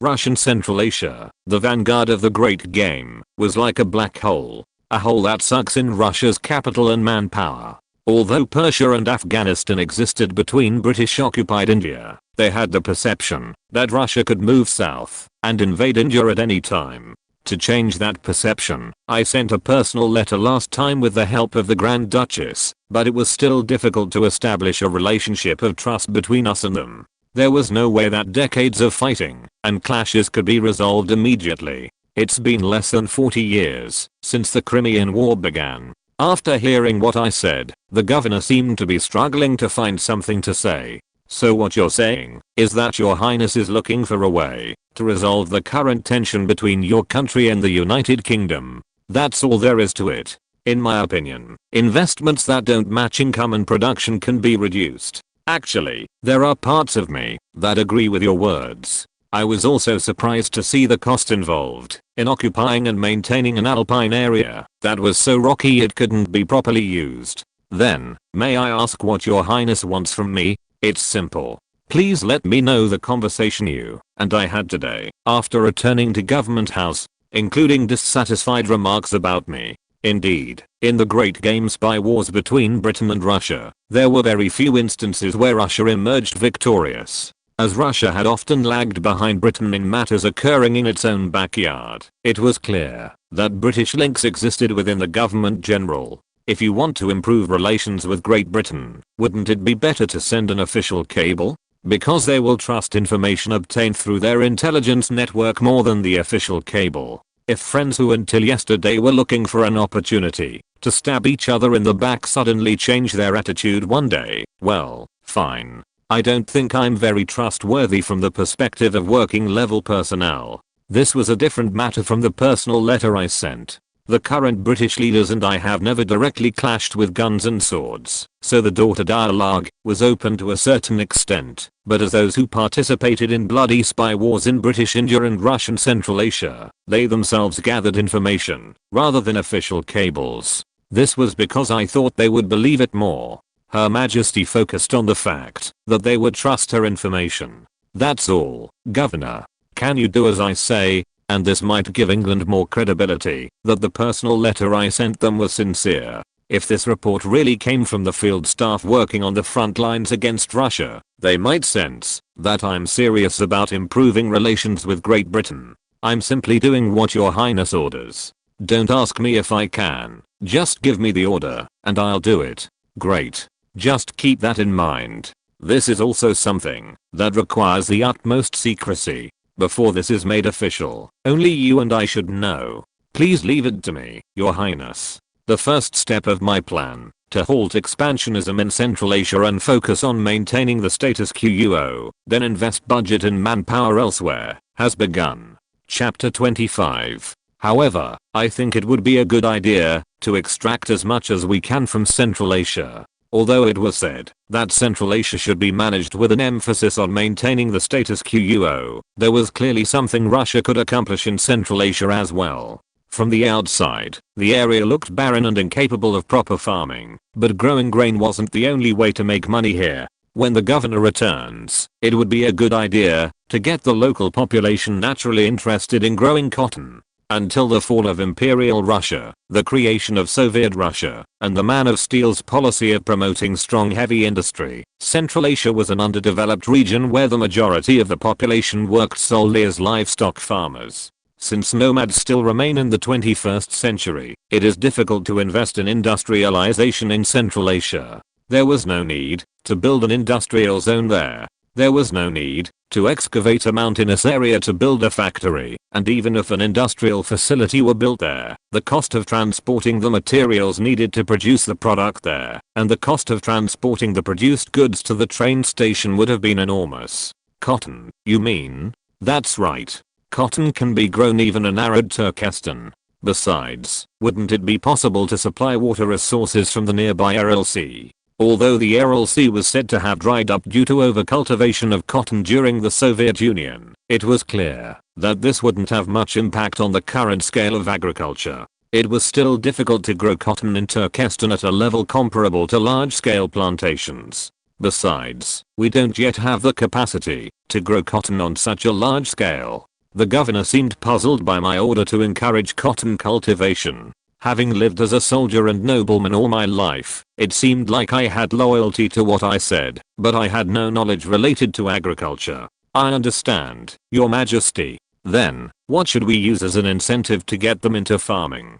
Russian Central Asia, the vanguard of the great game, was like a black hole. A hole that sucks in Russia's capital and manpower. Although Persia and Afghanistan existed between British-occupied India, they had the perception that Russia could move south and invade India at any time. To change that perception, I sent a personal letter last time with the help of the Grand Duchess, but it was still difficult to establish a relationship of trust between us and them. There was no way that decades of fighting and clashes could be resolved immediately. It's been less than 40 years since the Crimean War began. After hearing what I said, the governor seemed to be struggling to find something to say. So what you're saying is that Your Highness is looking for a way to resolve the current tension between your country and the United Kingdom. That's all there is to it. In my opinion, investments that don't match income and production can be reduced. Actually, there are parts of me that agree with your words. I was also surprised to see the cost involved in occupying and maintaining an alpine area that was so rocky it couldn't be properly used. Then, may I ask what Your Highness wants from me? It's simple. Please let me know the conversation you and I had today after returning to Government House, including dissatisfied remarks about me. Indeed, in the Great Game spy wars between Britain and Russia, there were very few instances where Russia emerged victorious. As Russia had often lagged behind Britain in matters occurring in its own backyard, it was clear that British links existed within the government general. If you want to improve relations with Great Britain, wouldn't it be better to send an official cable? Because they will trust information obtained through their intelligence network more than the official cable. If friends who until yesterday were looking for an opportunity to stab each other in the back suddenly change their attitude one day, well, fine. I don't think I'm very trustworthy from the perspective of working level personnel. This was a different matter from the personal letter I sent. The current British leaders and I have never directly clashed with guns and swords, so the door to dialogue was open to a certain extent, but as those who participated in bloody spy wars in British India and Russian Central Asia, they themselves gathered information, rather than official cables. This was because I thought they would believe it more. Her Majesty focused on the fact that they would trust her information. That's all, Governor. Can you do as I say? And this might give England more credibility that the personal letter I sent them was sincere. If this report really came from the field staff working on the front lines against Russia, they might sense that I'm serious about improving relations with Great Britain. I'm simply doing what Your Highness orders. Don't ask me if I can, just give me the order, and I'll do it. Great. Just keep that in mind. This is also something that requires the utmost secrecy. Before this is made official, only you and I should know. Please leave it to me, Your Highness. The first step of my plan to halt expansionism in Central Asia and focus on maintaining the status quo, then invest budget and manpower elsewhere, has begun. Chapter 25. However, I think it would be a good idea to extract as much as we can from Central Asia. Although it was said that Central Asia should be managed with an emphasis on maintaining the status quo, there was clearly something Russia could accomplish in Central Asia as well. From the outside, the area looked barren and incapable of proper farming, but growing grain wasn't the only way to make money here. When the governor returns, it would be a good idea to get the local population naturally interested in growing cotton. Until the fall of Imperial Russia, the creation of Soviet Russia, and the Man of Steel's policy of promoting strong heavy industry, Central Asia was an underdeveloped region where the majority of the population worked solely as livestock farmers. Since nomads still remain in the 21st century, it is difficult to invest in industrialization in Central Asia. There was no need to build an industrial zone there. There was no need to excavate a mountainous area to build a factory, and even if an industrial facility were built there, the cost of transporting the materials needed to produce the product there, and the cost of transporting the produced goods to the train station would have been enormous. Cotton, you mean? That's right. Cotton can be grown even in arid Turkestan. Besides, wouldn't it be possible to supply water resources from the nearby Aral Sea? Although the Aral Sea was said to have dried up due to overcultivation of cotton during the Soviet Union, it was clear that this wouldn't have much impact on the current scale of agriculture. It was still difficult to grow cotton in Turkestan at a level comparable to large-scale plantations. Besides, we don't yet have the capacity to grow cotton on such a large scale. The governor seemed puzzled by my order to encourage cotton cultivation. Having lived as a soldier and nobleman all my life, it seemed like I had loyalty to what I said, but I had no knowledge related to agriculture. I understand, Your Majesty. Then, what should we use as an incentive to get them into farming?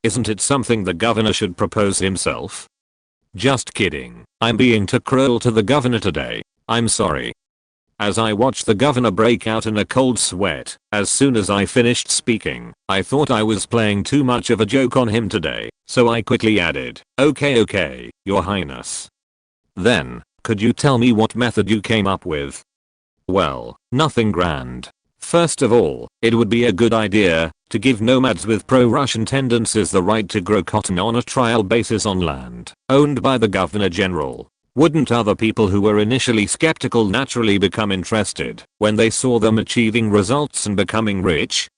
Isn't it something the governor should propose himself? Just kidding. I'm being too cruel to the governor today. I'm sorry. As I watched the governor break out in a cold sweat, as soon as I finished speaking, I thought I was playing too much of a joke on him today, so I quickly added, okay, Your Highness. Then, could you tell me what method you came up with? Well, nothing grand. First of all, it would be a good idea to give nomads with pro-Russian tendencies the right to grow cotton on a trial basis on land owned by the Governor General. Wouldn't other people who were initially skeptical naturally become interested when they saw them achieving results and becoming rich?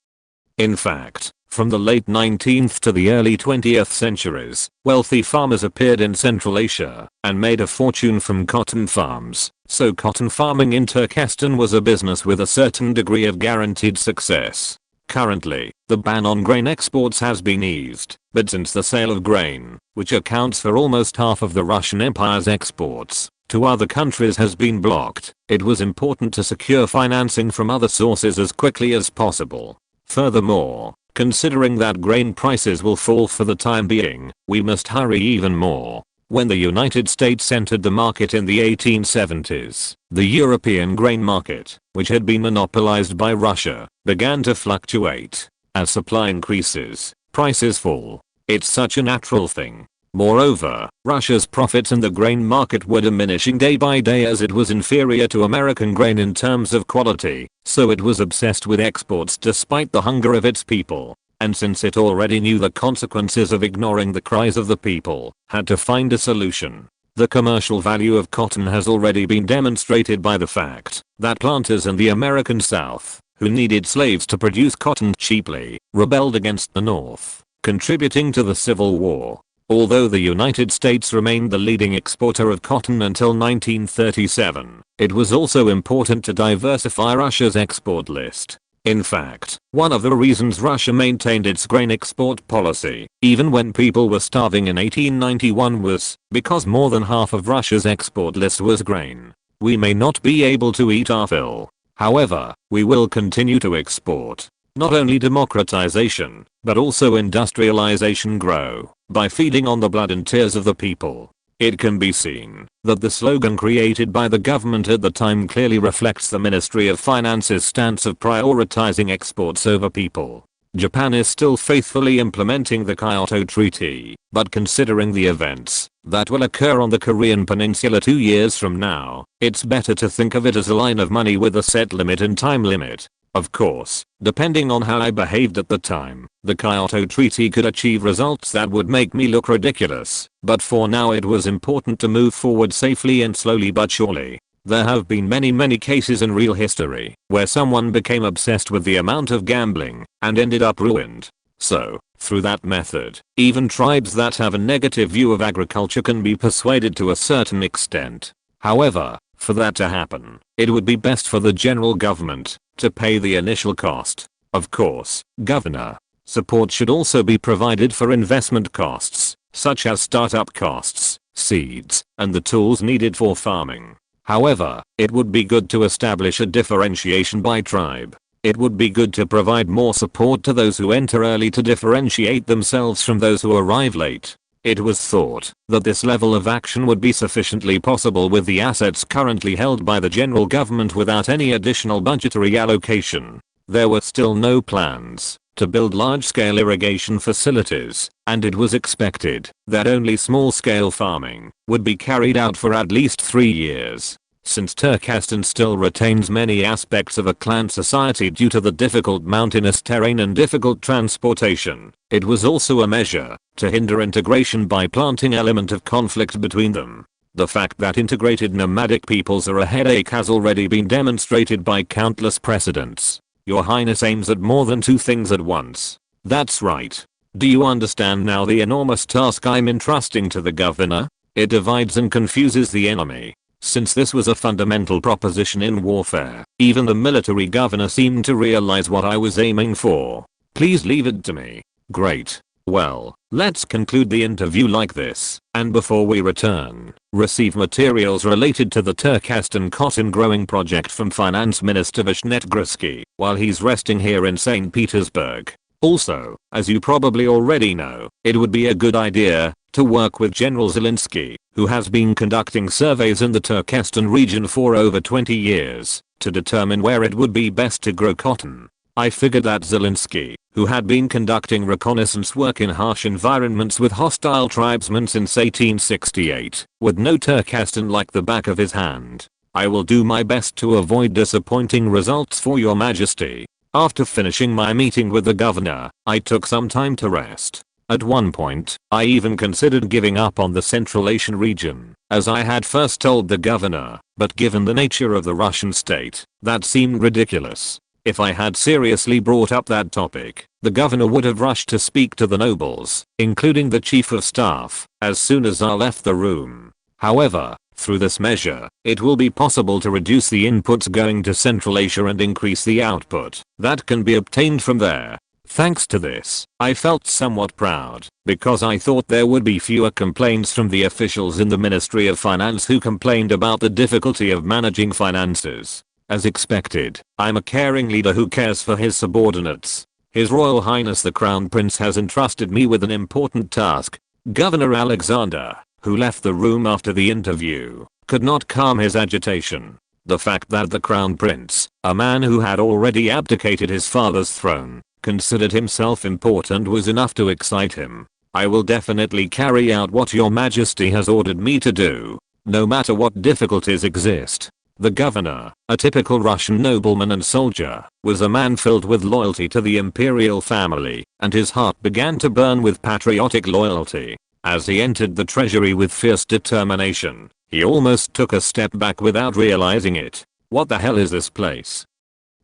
In fact, from the late 19th to the early 20th centuries, wealthy farmers appeared in Central Asia and made a fortune from cotton farms, so cotton farming in Turkestan was a business with a certain degree of guaranteed success. Currently, the ban on grain exports has been eased, but since the sale of grain, which accounts for almost half of the Russian Empire's exports, to other countries has been blocked, it was important to secure financing from other sources as quickly as possible. Furthermore, considering that grain prices will fall for the time being, we must hurry even more. When the United States entered the market in the 1870s, the European grain market, which had been monopolized by Russia, began to fluctuate. As supply increases, prices fall. It's such a natural thing. Moreover, Russia's profits in the grain market were diminishing day by day as it was inferior to American grain in terms of quality, so it was obsessed with exports despite the hunger of its people. And since it already knew the consequences of ignoring the cries of the people, had to find a solution. The commercial value of cotton has already been demonstrated by the fact that planters in the American South, who needed slaves to produce cotton cheaply, rebelled against the North, contributing to the Civil War. Although the United States remained the leading exporter of cotton until 1937, it was also important to diversify Russia's export list. In fact, one of the reasons Russia maintained its grain export policy, even when people were starving in 1891, was because more than half of Russia's export list was grain. We may not be able to eat our fill. However, we will continue to export. Not only democratization, but also industrialization grow by feeding on the blood and tears of the people. It can be seen that the slogan created by the government at the time clearly reflects the Ministry of Finance's stance of prioritizing exports over people. Japan is still faithfully implementing the Kyoto Treaty, but considering the events that will occur on the Korean peninsula 2 years from now, it's better to think of it as a line of money with a set limit and time limit. Of course, depending on how I behaved at the time, the Kyoto Treaty could achieve results that would make me look ridiculous, but for now it was important to move forward safely and slowly but surely. There have been many cases in real history where someone became obsessed with the amount of gambling and ended up ruined. So, through that method, even tribes that have a negative view of agriculture can be persuaded to a certain extent. However, for that to happen, it would be best for the general government to pay the initial cost. Of course, governor support should also be provided for investment costs, such as startup costs, seeds, and the tools needed for farming. However, it would be good to establish a differentiation by tribe. It would be good to provide more support to those who enter early to differentiate themselves from those who arrive late. It was thought that this level of action would be sufficiently possible with the assets currently held by the general government without any additional budgetary allocation. There were still no plans to build large-scale irrigation facilities, and it was expected that only small-scale farming would be carried out for at least 3 years. Since Turkestan still retains many aspects of a clan society due to the difficult mountainous terrain and difficult transportation, it was also a measure to hinder integration by planting element of conflict between them. The fact that integrated nomadic peoples are a headache has already been demonstrated by countless precedents. Your Highness aims at more than 2 things at once. That's right. Do you understand now the enormous task I'm entrusting to the governor? It divides and confuses the enemy. Since this was a fundamental proposition in warfare, even the military governor seemed to realize what I was aiming for. Please leave it to me. Great. Well, let's conclude the interview like this, and before we return, receive materials related to the Turkestan cotton growing project from Finance Minister Vishnetgruski while he's resting here in St. Petersburg. Also, as you probably already know, it would be a good idea to work with General Zelensky, who has been conducting surveys in the Turkestan region for over 20 years, to determine where it would be best to grow cotton. I figured that Zelensky, who had been conducting reconnaissance work in harsh environments with hostile tribesmen since 1868, would know Turkestan like the back of his hand. I will do my best to avoid disappointing results for your majesty. After finishing my meeting with the governor, I took some time to rest. At one point, I even considered giving up on the Central Asian region, as I had first told the governor, but given the nature of the Russian state, that seemed ridiculous. If I had seriously brought up that topic, the governor would have rushed to speak to the nobles, including the chief of staff, as soon as I left the room. However, through this measure, it will be possible to reduce the inputs going to Central Asia and increase the output that can be obtained from there. Thanks to this, I felt somewhat proud, because I thought there would be fewer complaints from the officials in the Ministry of Finance who complained about the difficulty of managing finances. As expected, I'm a caring leader who cares for his subordinates. His Royal Highness the Crown Prince has entrusted me with an important task. Governor Alexander, who left the room after the interview, could not calm his agitation. The fact that the Crown Prince, a man who had already abdicated his father's throne, considered himself important was enough to excite him. I will definitely carry out what your majesty has ordered me to do, no matter what difficulties exist. The governor, a typical Russian nobleman and soldier, was a man filled with loyalty to the imperial family, and his heart began to burn with patriotic loyalty. As he entered the treasury with fierce determination, he almost took a step back without realizing it. What the hell is this place?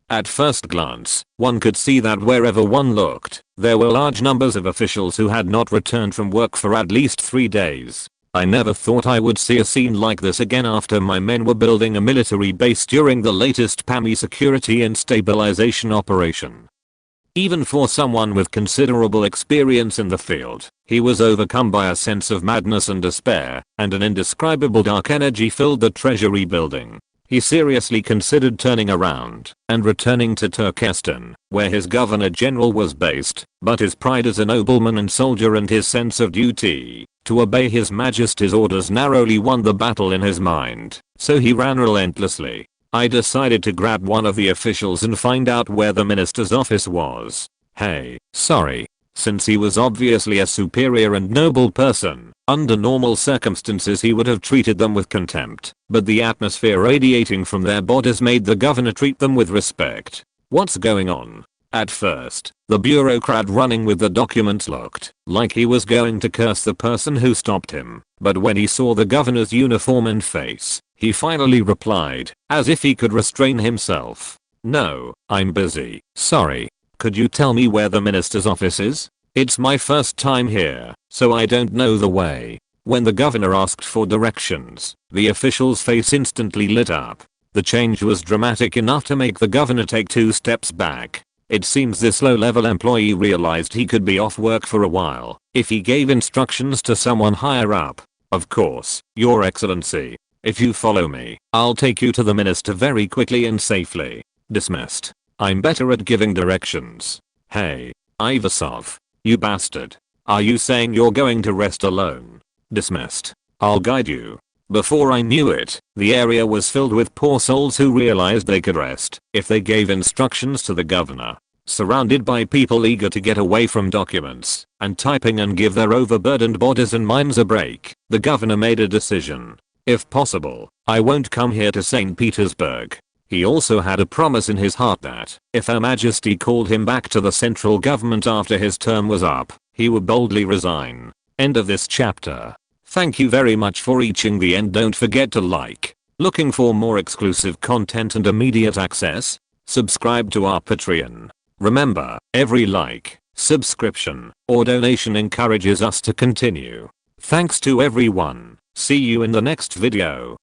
At first glance, one could see that wherever one looked, there were large numbers of officials who had not returned from work for at least 3 days. I never thought I would see a scene like this again after my men were building a military base during the latest PAMI security and stabilization operation. Even for someone with considerable experience in the field, he was overcome by a sense of madness and despair, and an indescribable dark energy filled the treasury building. He seriously considered turning around and returning to Turkestan, where his governor general was based, but his pride as a nobleman and soldier and his sense of duty to obey his majesty's orders narrowly won the battle in his mind, so he ran relentlessly. I decided to grab one of the officials and find out where the minister's office was. Hey, sorry. Since he was obviously a superior and noble person, under normal circumstances he would have treated them with contempt, but the atmosphere radiating from their bodies made the governor treat them with respect. What's going on? At first, the bureaucrat running with the documents looked like he was going to curse the person who stopped him, but when he saw the governor's uniform and face, he finally replied, as if he could restrain himself. No, I'm busy, sorry. Could you tell me where the minister's office is? It's my first time here, so I don't know the way. When the governor asked for directions, the official's face instantly lit up. The change was dramatic enough to make the governor take 2 steps back. It seems this low-level employee realized he could be off work for a while if he gave instructions to someone higher up. Of course, Your Excellency. If you follow me, I'll take you to the minister very quickly and safely. Dismissed. I'm better at giving directions. Hey, Iversov. You bastard. Are you saying you're going to rest alone? Dismissed. I'll guide you. Before I knew it, the area was filled with poor souls who realized they could rest if they gave instructions to the governor. Surrounded by people eager to get away from documents and typing and give their overburdened bodies and minds a break, the governor made a decision. If possible, I won't come here to St. Petersburg. He also had a promise in his heart that, if Her Majesty called him back to the central government after his term was up, he would boldly resign. End of this chapter. Thank you very much for reaching the end. Don't forget to like. Looking for more exclusive content and immediate access? Subscribe to our Patreon. Remember, every like, subscription, or donation encourages us to continue. Thanks to everyone. See you in the next video.